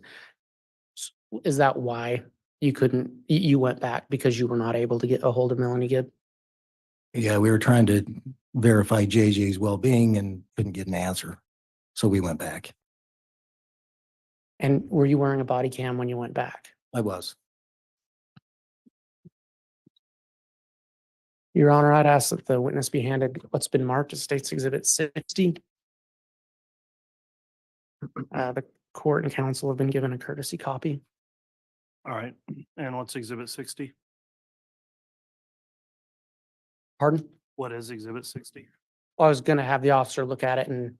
that why you couldn't, you went back because you were not able to get a hold of Melanie Gibb? Yeah, we were trying to verify JJ's well-being and couldn't get an answer. So we went back. And were you wearing a body cam when you went back? I was. Your Honor, I'd ask that the witness be handed what's been marked as State's Exhibit 60. The court and counsel have been given a courtesy copy. All right. And what's Exhibit 60? Pardon? What is Exhibit 60? Well, I was gonna have the officer look at it and,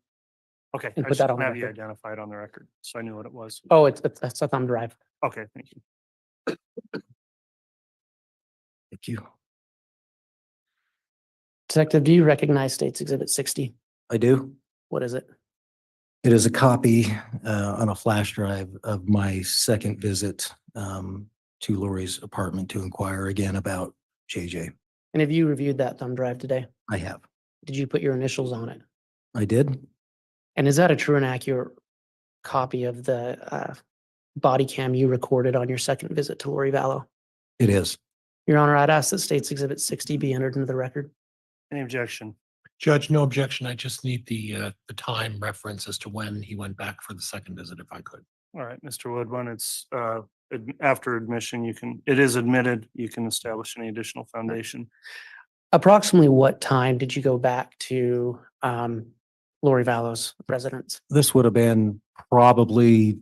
Okay, And I put just that on don't the have you record. identified on the record, so I knew what it was. oh, it's a thumb drive. Okay, thank you. Thank you. Detective, do you recognize State's Exhibit 60? I do. What is it? It is a copy on a flash drive of my second visit to Lori's apartment to inquire again about JJ. And have you reviewed that thumb drive today? I have. Did you put your initials on it? I did. And is that a true and accurate copy of the body cam you recorded on your second visit to Lori Vallow? It is. Your Honor, I'd ask that State's Exhibit 60 be entered into the record. Any objection? Judge, no objection. I just need the time reference as to when he went back for the second visit, if I could. All right, Mr. Woodwin, it's after admission, it is admitted, you can establish any additional foundation. Approximately what time did you go back to Lori Vallow's residence? This would have been probably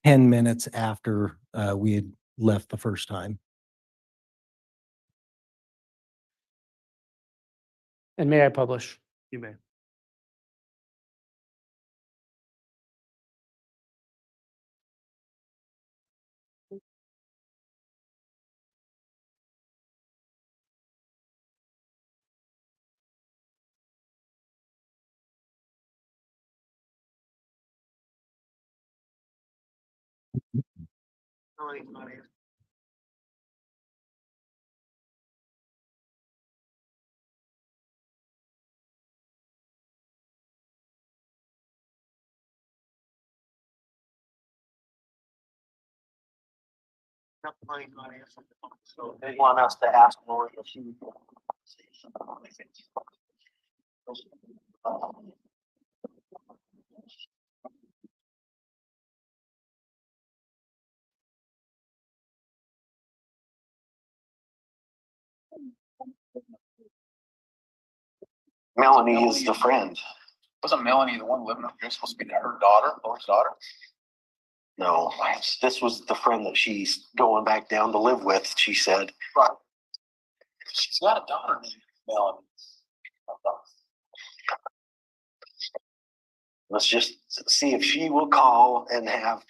10 minutes after we had left the first time. And may I publish? You may. So they want us to ask Lori if she. Melanie is the friend. Wasn't Melanie the one living up here supposed to be her daughter, Lori's daughter? No, this was the friend that she's going back down to live with, she said. Right. She's got a daughter named Melanie. Let's just see if she will call and have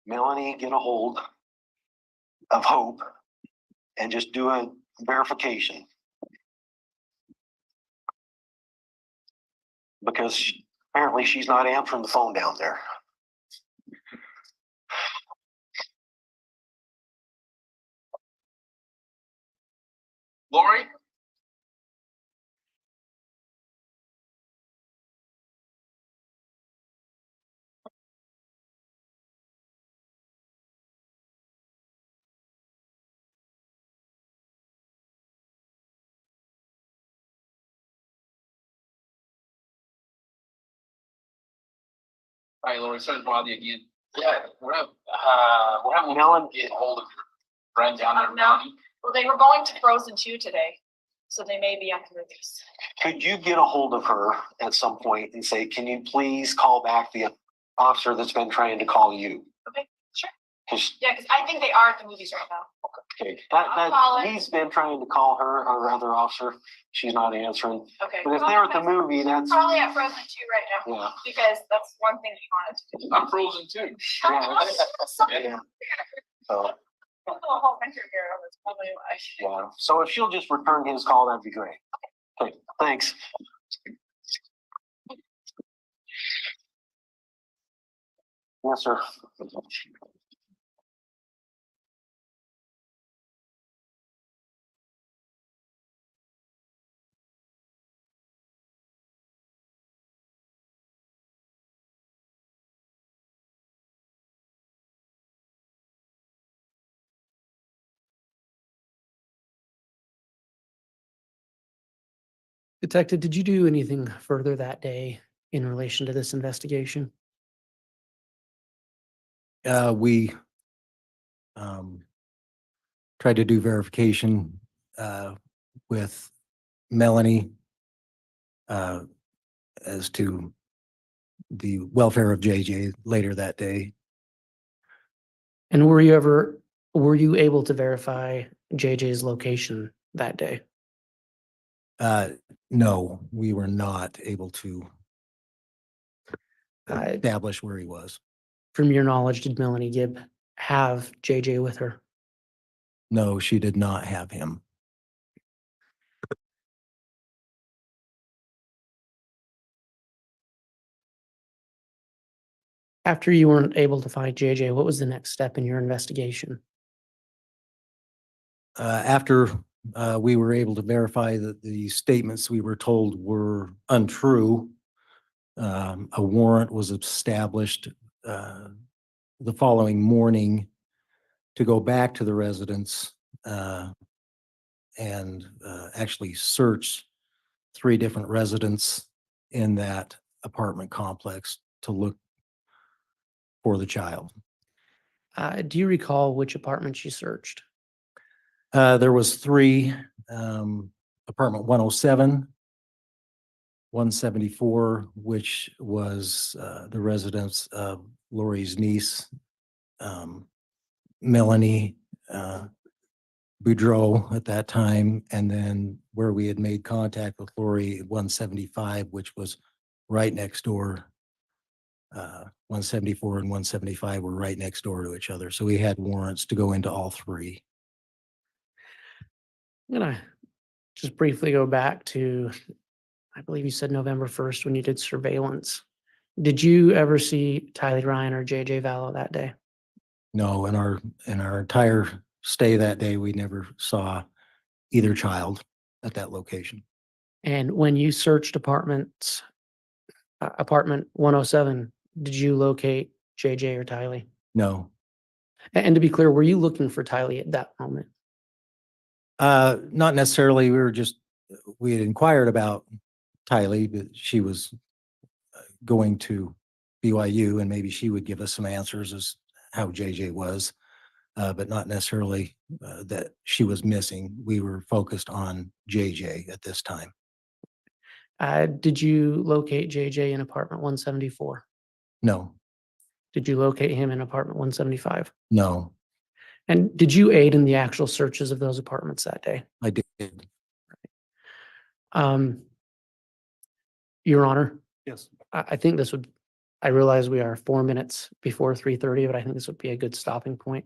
Melanie get a hold of Hope and just do a verification. Because apparently she's not answering the phone down there. Lori? Hi, Lori, sorry to bother you again. Yeah, we're having Melon- get hold of your friend down there. No. Well, they were going to Frozen 2 today, so they may be at the movies. Could you get a hold of her at some point and say, can you please call back the officer that's been trying to call you? Okay, sure. 'Cause- Yeah, because I think they are at the movies right now. Okay, I'll call her. he's been trying to call her, our other officer. She's not answering. Okay. But if they're at the movie, that's, Probably at Frozen 2 right now. yeah. Because that's one thing we wanted to do. I'm frozen too. Yeah. So, A whole winter here, that's probably why. yeah, so if she'll just return his call, that'd be great. Okay, thanks. Yes, sir. Detective, did you do anything further that day in relation to this investigation? We tried to do verification with Melanie as to the welfare of JJ later that day. And were you able to verify JJ's location that day? No, we were not able to establish where he was. From your knowledge, did Melanie Gibb have JJ with her? No, she did not have him. After you weren't able to find JJ, what was the next step in your investigation? After we were able to verify that the statements we were told were untrue, a warrant was established the following morning to go back to the residence and actually search 3 different residents in that apartment complex to look for the child. Do you recall which apartments you searched? There was 3, apartment 107, 174, which was the residence of Lori's niece, Melanie Boudreau at that time, and then where we had made contact with Lori, 175, which was right next door. 174 and 175 were right next door to each other. So we had warrants to go into all 3. I'm gonna just briefly go back to, I believe you said November 1st when you did surveillance. Did you ever see Tylee Ryan or JJ Vallow that day? No, in our entire stay that day, we never saw either child at that location. And when you searched apartment 107, did you locate JJ or Tylee? No. And to be clear, were you looking for Tylee at that moment? Not necessarily. We had inquired about Tylee, but she was going to BYU and maybe she would give us some answers as how JJ was, but not necessarily that she was missing. We were focused on JJ at this time. Did you locate JJ in apartment 174? No, Did you locate him in apartment 175? no, And did you aid in the actual searches of those apartments that day? I did. Your Honor, Yes. I think this would, I realize we are 4 minutes before 3:30, but I think this would be a good stopping point.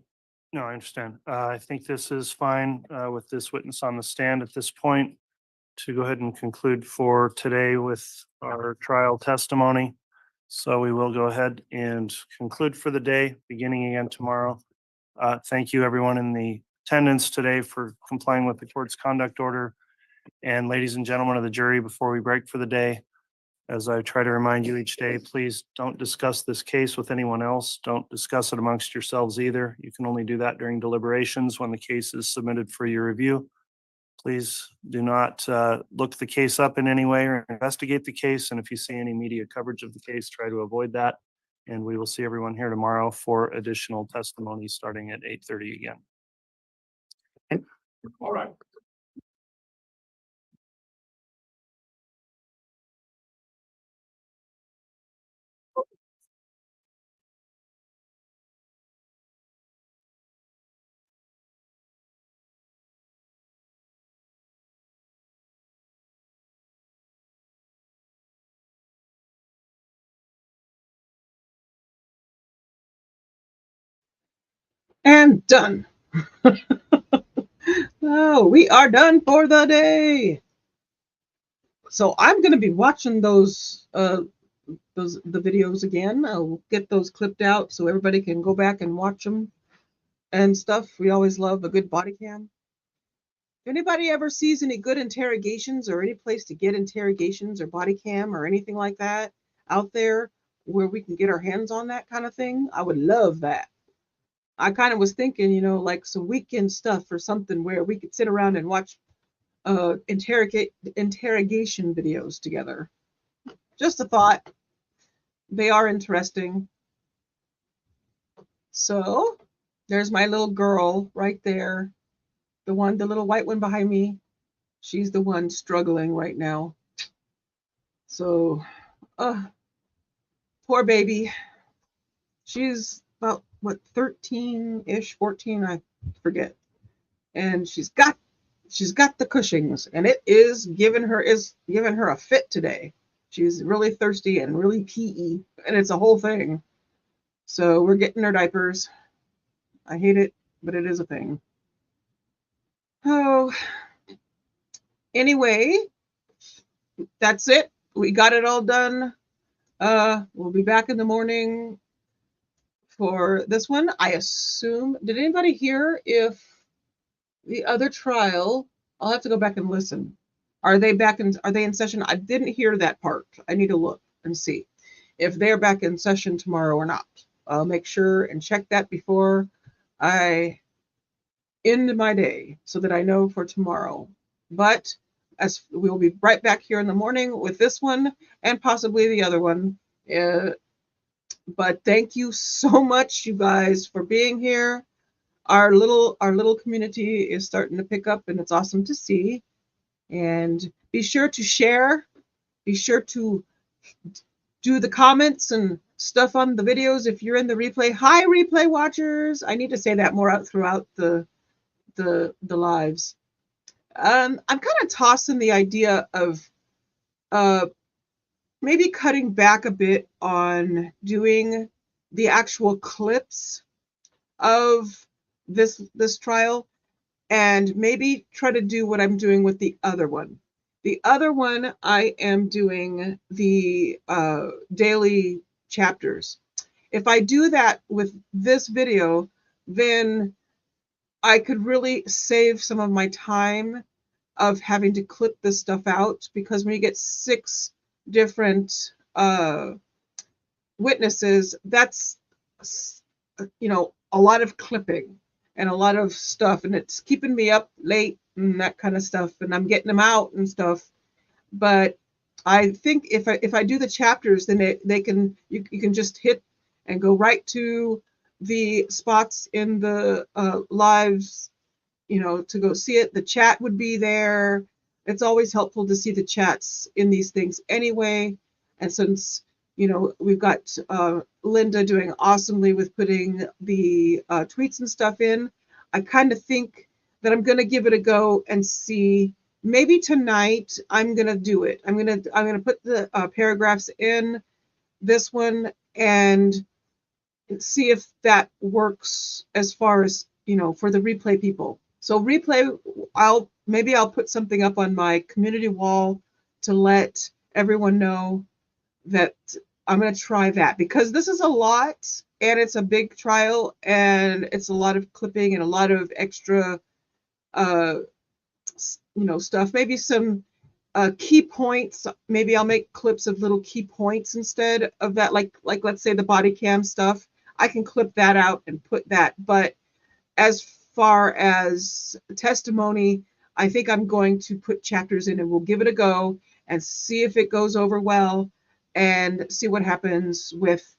No, I understand. I think this is fine with this witness on the stand at this point to go ahead and conclude for today with our trial testimony. So we will go ahead and conclude for the day, beginning again tomorrow. Thank you, everyone in the attendance today for complying with the court's conduct order. And ladies and gentlemen of the jury, before we break for the day, as I try to remind you each day, please don't discuss this case with anyone else. Don't discuss it amongst yourselves either. You can only do that during deliberations when the case is submitted for your review. Please do not look the case up in any way or investigate the case. And if you see any media coverage of the case, try to avoid that. And we will see everyone here tomorrow for additional testimony starting at 8:30 again. All right. And done. Oh, we are done for the day. So I'm going to be watching those the videos again. I'll get those clipped out so everybody can go back and watch them and stuff. We always love a good body cam. If anybody ever sees any good interrogations or any place to get interrogations or body cam or anything like that out there where we can get our hands on that kind of thing, I would love that. I kind of was thinking, you know, like some weekend stuff or something where we could sit around and watch interrogation videos together. Just a thought. They are interesting. So there's my little girl right there. The little white one behind me. She's the one struggling right now. So, poor baby. She's about, what, 13-ish, 14, I forget. And she's got the Cushing's, and it is giving her a fit today. She's really thirsty and really pee, and it's a whole thing. So we're getting her diapers. I hate it, but it is a thing. Oh, anyway, that's it. We got it all done. We'll be back in the morning for this one. I assume, did anybody hear if the other trial, I'll have to go back and listen. Are they in session? I didn't hear that part. I need to look and see if they're back in session tomorrow or not. I'll make sure and check that before I end my day so that I know for tomorrow. But as we'll be right back here in the morning with this one and possibly the other one. But thank you so much, you guys, for being here. Our little community is starting to pick up, and it's awesome to see. And be sure to share. Be sure to do the comments and stuff on the videos if you're in the replay. Hi, replay watchers. I need to say that more out throughout the lives. I'm kind of tossing the idea of maybe cutting back a bit on doing the actual clips of this trial, and maybe try to do what I'm doing with the other one. The other one, I am doing the daily chapters. If I do that with this video, then I could really save some of my time of having to clip this stuff out, because when you get 6 different witnesses, that's, you know, a lot of clipping and a lot of stuff, and it's keeping me up late and that kind of stuff, and I'm getting them out and stuff. But I think if I do the chapters, then you can just hit and go right to the spots in the lives, you know, to go see it. The chat would be there. It's always helpful to see the chats in these things anyway. And since, you know, we've got Linda doing awesomely with putting the tweets and stuff in, I kind of think that I'm going to give it a go and see. Maybe tonight I'm going to do it. I'm going to put the paragraphs in this one and see if that works as far as, you know, for the replay people. So replay, maybe I'll put something up on my community wall to let everyone know that I'm going to try that, because this is a lot and it's a big trial and it's a lot of clipping and a lot of extra, you know, stuff. Maybe some key points. Maybe I'll make clips of little key points instead of that. Like let's say the body cam stuff. I can clip that out and put that. But as far as testimony, I think I'm going to put chapters in, and we'll give it a go and see if it goes over well. and see what happens with,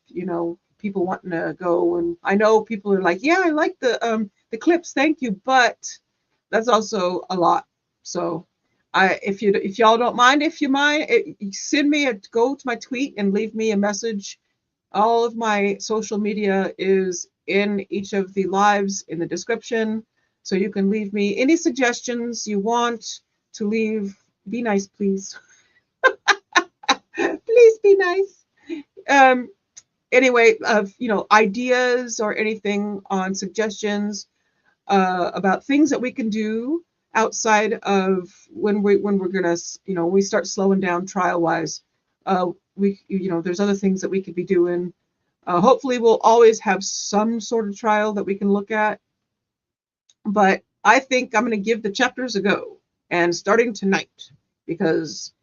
people wanting to go. And I know people are like, yeah, I like the clips, thank you, but that's also a lot. So if y'all don't mind, send me go to my tweet and leave me a message. All of my social media is in each of the lives in the description. So you can leave me any suggestions you want to leave. Be nice, please. Please be nice. Anyway, ideas or anything on suggestions about things that we can do outside of when we're gonna, we start slowing down trial wise. There's other things that we could be doing. Hopefully we'll always have some sort of trial that we can look at. But I think I'm going to give the chapters a go, and starting tonight, because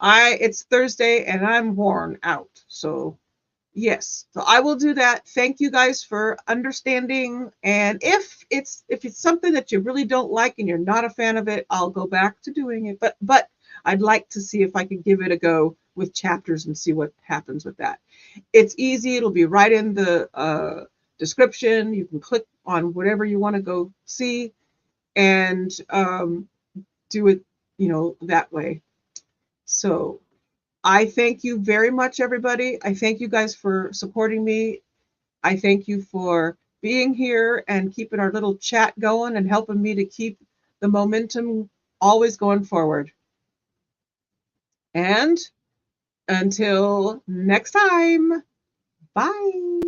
it's Thursday and I'm worn out. So yes, so I will do that. Thank you guys for understanding. And if it's something that you really don't like and you're not a fan of it, I'll go back to doing it. But I'd like to see if I can give it a go with chapters and see what happens with that. It's easy. It'll be right in the description. You can click on whatever you want to go see and do it, that way. So I thank you very much, everybody. I thank you guys for supporting me. I thank you for being here and keeping our little chat going and helping me to keep the momentum always going forward. And until next time, bye.